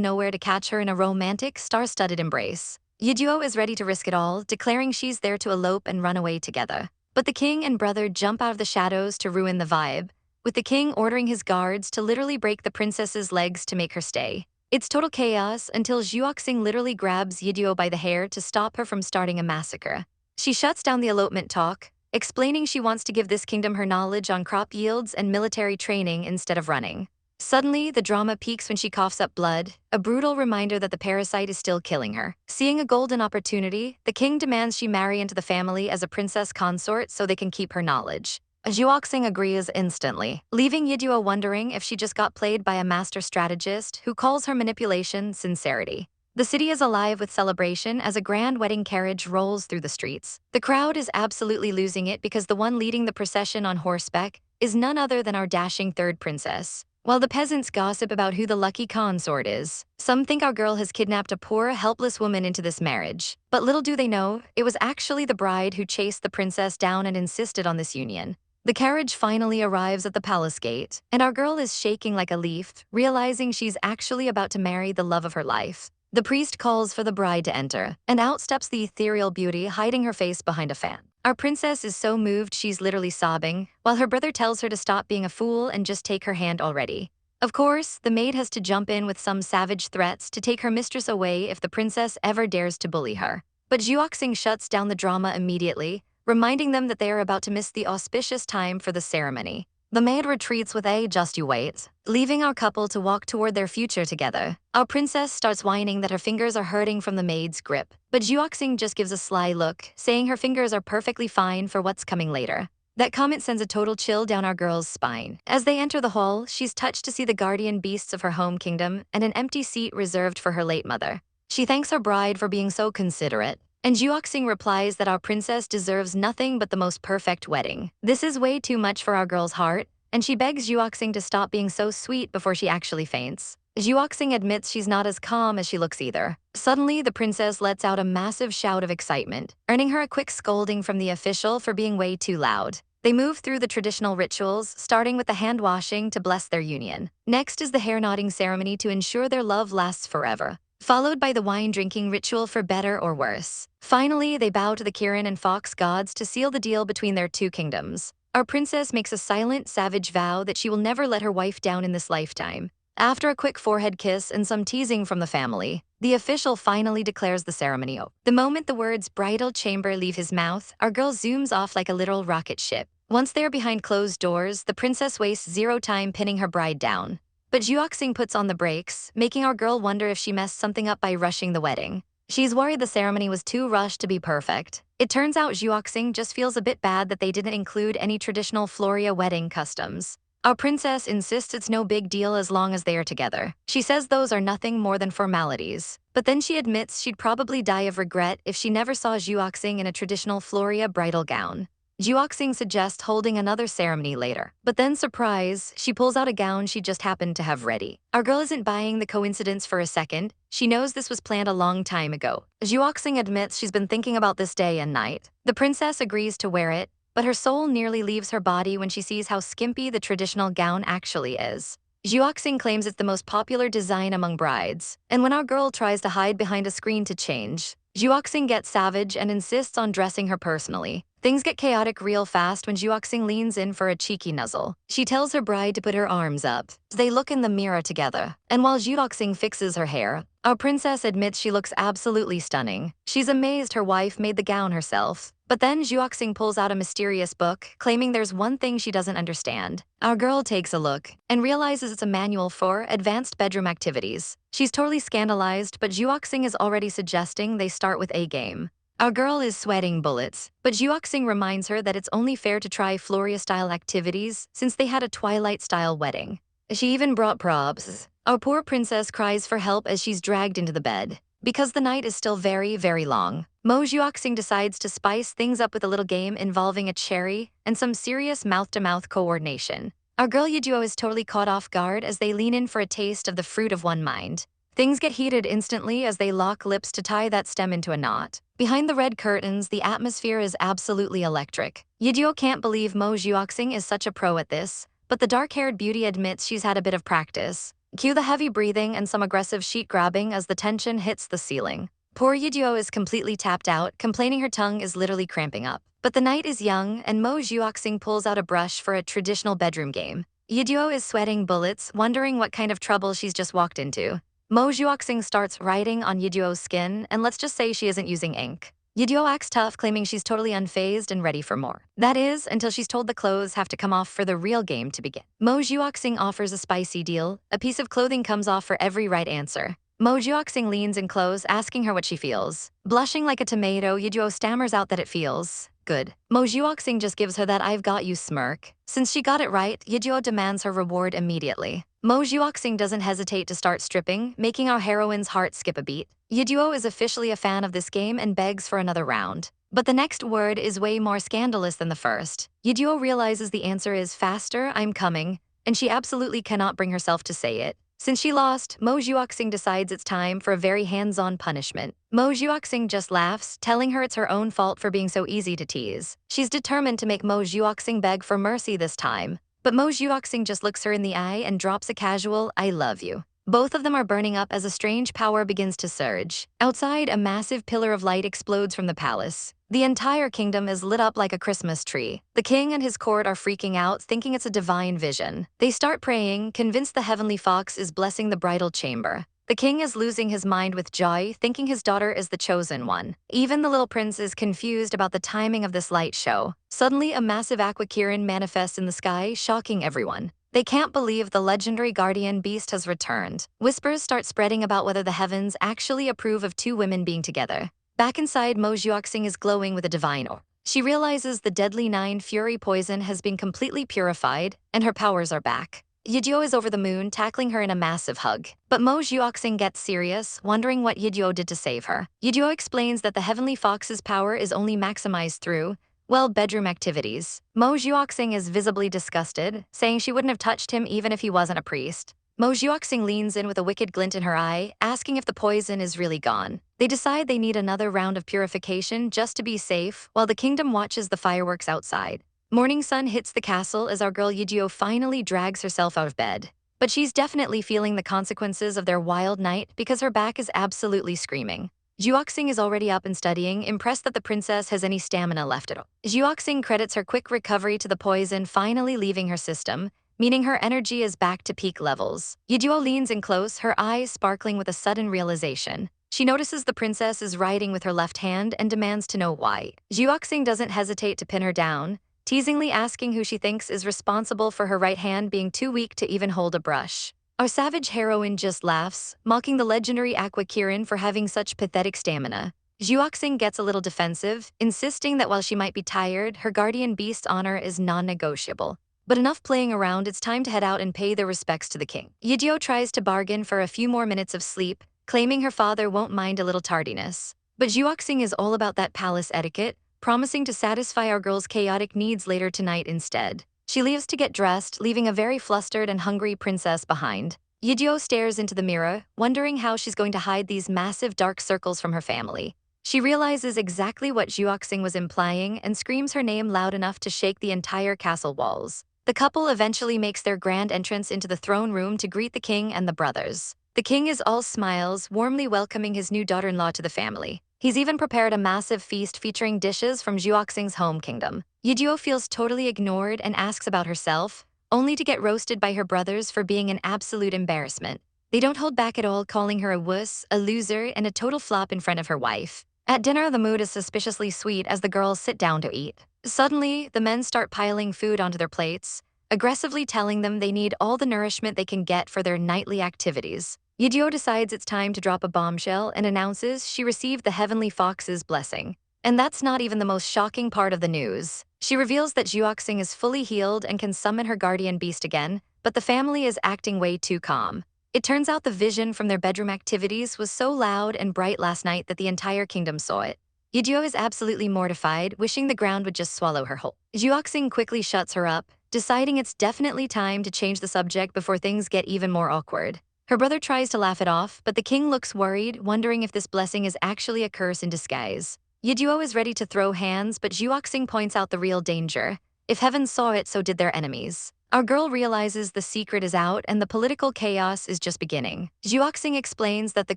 nowhere to catch her in a romantic, star-studded embrace. Yiduo is ready to risk it all, declaring she's there to elope and run away together. But the king and brother jump out of the shadows to ruin the vibe, with the king ordering his guards to literally break the princess's legs to make her stay. It's total chaos until Juoxing literally grabs Yiduo by the hair to stop her from starting a massacre. She shuts down the elopement talk, explaining she wants to give this kingdom her knowledge on crop yields and military training instead of running. Suddenly, the drama peaks when she coughs up blood, a brutal reminder that the parasite is still killing her. Seeing a golden opportunity, the king demands she marry into the family as a princess consort so they can keep her knowledge. Juoxing agrees instantly, leaving Yiduo wondering if she just got played by a master strategist who calls her manipulation sincerity. The city is alive with celebration as a grand wedding carriage rolls through the streets. The crowd is absolutely losing it because the one leading the procession on horseback is none other than our dashing third princess. While the peasants gossip about who the lucky consort is, some think our girl has kidnapped a poor, helpless woman into this marriage. But little do they know, it was actually the bride who chased the princess down and insisted on this union. The carriage finally arrives at the palace gate, and our girl is shaking like a leaf, realizing she's actually about to marry the love of her life. The priest calls for the bride to enter, and out steps the ethereal beauty hiding her face behind a fan. Our princess is so moved she's literally sobbing, while her brother tells her to stop being a fool and just take her hand already. Of course, the maid has to jump in with some savage threats to take her mistress away if the princess ever dares to bully her. But Juoxing shuts down the drama immediately, reminding them that they are about to miss the auspicious time for the ceremony. The maid retreats with a "just you wait," leaving our couple to walk toward their future together. Our princess starts whining that her fingers are hurting from the maid's grip, but Juoxing just gives a sly look, saying her fingers are perfectly fine for what's coming later. That comment sends a total chill down our girl's spine. As they enter the hall, she's touched to see the guardian beasts of her home kingdom and an empty seat reserved for her late mother. She thanks her bride for being so considerate, and Juoxing replies that our princess deserves nothing but the most perfect wedding. This is way too much for our girl's heart, and she begs Juoxing to stop being so sweet before she actually faints. Juoxing admits she's not as calm as she looks either. Suddenly, the princess lets out a massive shout of excitement, earning her a quick scolding from the official for being way too loud. They move through the traditional rituals, starting with the hand-washing to bless their union. Next is the hair-knotting ceremony to ensure their love lasts forever, followed by the wine-drinking ritual for better or worse. Finally, they bow to the Kirin and Fox gods to seal the deal between their two kingdoms. Our princess makes a silent, savage vow that she will never let her wife down in this lifetime. After a quick forehead kiss and some teasing from the family, the official finally declares the ceremony over. The moment the words "bridal chamber" leave his mouth, our girl zooms off like a literal rocket ship. Once they are behind closed doors, the princess wastes zero time pinning her bride down. But Juoxing puts on the brakes, making our girl wonder if she messed something up by rushing the wedding. She's worried the ceremony was too rushed to be perfect. It turns out Juoxing just feels a bit bad that they didn't include any traditional Floria wedding customs. Our princess insists it's no big deal as long as they are together. She says those are nothing more than formalities. But then she admits she'd probably die of regret if she never saw Juoxing in a traditional Floria bridal gown. Juoxing suggests holding another ceremony later, but then surprise, she pulls out a gown she just happened to have ready. Our girl isn't buying the coincidence for a second. She knows this was planned a long time ago. Juoxing admits she's been thinking about this day and night. The princess agrees to wear it, but her soul nearly leaves her body when she sees how skimpy the traditional gown actually is. Zhuoxing claims it's the most popular design among brides. And when our girl tries to hide behind a screen to change, Zhuoxing gets savage and insists on dressing her personally. Things get chaotic real fast when Zhuoxing leans in for a cheeky nuzzle. She tells her bride to put her arms up. They look in the mirror together. And while Zhuoxing fixes her hair, our princess admits she looks absolutely stunning. She's amazed her wife made the gown herself. But then Zhuoxing pulls out a mysterious book, claiming there's one thing she doesn't understand. Our girl takes a look and realizes it's a manual for advanced bedroom activities. She's totally scandalized, but Zhuoxing is already suggesting they start with a game. Our girl is sweating bullets, but Zhuoxing reminds her that it's only fair to try Floria-style activities since they had a Twilight-style wedding. She even brought props. Our poor princess cries for help as she's dragged into the bed. Because the night is still very, very long, Mo Zhuoxing decides to spice things up with a little game involving a cherry and some serious mouth-to-mouth coordination. Our girl Yiduo is totally caught off guard as they lean in for a taste of the fruit of one mind. Things get heated instantly as they lock lips to tie that stem into a knot. Behind the red curtains, the atmosphere is absolutely electric. Yiduo can't believe Mo Zhuoxing is such a pro at this, but the dark-haired beauty admits she's had a bit of practice. Cue the heavy breathing and some aggressive sheet grabbing as the tension hits the ceiling. Poor Yiduo is completely tapped out, complaining her tongue is literally cramping up. But the night is young, and Mo Zhuoxing pulls out a brush for a traditional bedroom game. Yiduo is sweating bullets, wondering what kind of trouble she's just walked into. Mo Zhuoxing starts writing on Yiduo's skin, and let's just say she isn't using ink. Yiduo acts tough, claiming she's totally unfazed and ready for more. That is, until she's told the clothes have to come off for the real game to begin. Mo Zhuoxing offers a spicy deal. A piece of clothing comes off for every right answer. Mo Zhuoxing leans in close, asking her what she feels. Blushing like a tomato, Yiduo stammers out that it feels good. Mo Zhuoxing just gives her that "I've got you" smirk. Since she got it right, Yiduo demands her reward immediately. Mo Zhuoxing doesn't hesitate to start stripping, making our heroine's heart skip a beat. Yiduo is officially a fan of this game and begs for another round. But the next word is way more scandalous than the first. Yiduo realizes the answer is "faster, I'm coming," and she absolutely cannot bring herself to say it. Since she lost, Mo Zhuoxing decides it's time for a very hands-on punishment. Mo Zhuoxing just laughs, telling her it's her own fault for being so easy to tease. She's determined to make Mo Zhuoxing beg for mercy this time. But Mo Zhuoxing just looks her in the eye and drops a casual "I love you." Both of them are burning up as a strange power begins to surge. Outside, a massive pillar of light explodes from the palace. The entire kingdom is lit up like a Christmas tree. The king and his court are freaking out, thinking it's a divine vision. They start praying, convinced the heavenly fox is blessing the bridal chamber. The king is losing his mind with joy, thinking his daughter is the chosen one. Even the little prince is confused about the timing of this light show. Suddenly, a massive Aquakirin manifests in the sky, shocking everyone. They can't believe the legendary guardian beast has returned. Whispers start spreading about whether the heavens actually approve of two women being together. Back inside, Mo Zhuoxing is glowing with a divine aura. She realizes the deadly 9 fury poison has been completely purified, and her powers are back. Yiduo is over the moon, tackling her in a massive hug. But Mo Zhuoxing gets serious, wondering what Yiduo did to save her. Yiduo explains that the heavenly fox's power is only maximized through, well, bedroom activities. Mo Zhuoxing is visibly disgusted, saying she wouldn't have touched him even if he wasn't a priest. Mo Zhuoxing leans in with a wicked glint in her eye, asking if the poison is really gone. They decide they need another round of purification just to be safe, while the kingdom watches the fireworks outside. Morning sun hits the castle as our girl Yiduo finally drags herself out of bed. But she's definitely feeling the consequences of their wild night because her back is absolutely screaming. Zhuoxing is already up and studying, impressed that the princess has any stamina left at all. Zhuoxing credits her quick recovery to the poison finally leaving her system, meaning her energy is back to peak levels. Yiduo leans in close, her eyes sparkling with a sudden realization. She notices the princess is writing with her left hand and demands to know why. Zhuoxing doesn't hesitate to pin her down, teasingly asking who she thinks is responsible for her right hand being too weak to even hold a brush. Our savage heroine just laughs, mocking the legendary Aquakirin for having such pathetic stamina. Zhuoxing gets a little defensive, insisting that while she might be tired, her guardian beast's honor is non-negotiable. But enough playing around, it's time to head out and pay their respects to the king. Yiduo tries to bargain for a few more minutes of sleep, claiming her father won't mind a little tardiness. But Zhuoxing is all about that palace etiquette, promising to satisfy our girl's chaotic needs later tonight instead. She leaves to get dressed, leaving a very flustered and hungry princess behind. Yiduo stares into the mirror, wondering how she's going to hide these massive dark circles from her family. She realizes exactly what Zhuoxing was implying and screams her name loud enough to shake the entire castle walls. The couple eventually makes their grand entrance into the throne room to greet the king and the brothers. The king is all smiles, warmly welcoming his new daughter-in-law to the family. He's even prepared a massive feast featuring dishes from Juoxing's home kingdom. Yeonjo feels totally ignored and asks about herself, only to get roasted by her brothers for being an absolute embarrassment. They don't hold back at all, calling her a wuss, a loser, and a total flop in front of her wife. At dinner, the mood is suspiciously sweet as the girls sit down to eat. Suddenly, the men start piling food onto their plates, aggressively telling them they need all the nourishment they can get for their nightly activities. Yeonjo decides it's time to drop a bombshell and announces she received the Heavenly Fox's blessing. And that's not even the most shocking part of the news. She reveals that Juoxing is fully healed and can summon her guardian beast again, but the family is acting way too calm. It turns out the vision from their bedroom activities was so loud and bright last night that the entire kingdom saw it. Yeonjo is absolutely mortified, wishing the ground would just swallow her whole. Juoxing quickly shuts her up, deciding it's definitely time to change the subject before things get even more awkward. Her brother tries to laugh it off, but the king looks worried, wondering if this blessing is actually a curse in disguise. Yeonjo is ready to throw hands, but Juoxing points out the real danger. If heaven saw it, so did their enemies. Our girl realizes the secret is out and the political chaos is just beginning. Juoxing explains that the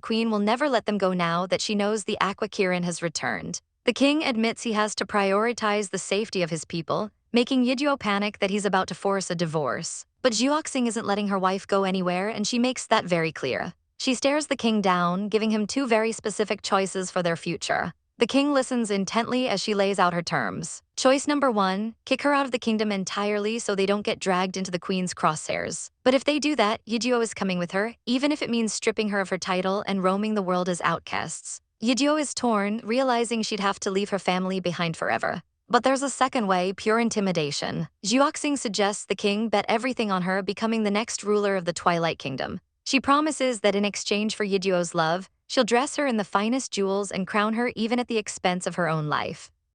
queen will never let them go now that she knows the Aqua Kirin has returned. The king admits he has to prioritize the safety of his people, making Yeonjo panic that he's about to force a divorce. But Juoxing isn't letting her wife go anywhere, and she makes that very clear. She stares the king down, giving him two very specific choices for their future. The king listens intently as she lays out her terms. Choice number 1, kick her out of the kingdom entirely so they don't get dragged into the queen's crosshairs. But if they do that, Yeonjo is coming with her, even if it means stripping her of her title and roaming the world as outcasts. Yeonjo is torn, realizing she'd have to leave her family behind forever. But there's a second way, pure intimidation. Juoxing suggests the king bet everything on her becoming the next ruler of the Twilight Kingdom. She promises that in exchange for Yeonjo's love, she'll dress her in the finest jewels and crown her even at the expense of her own life.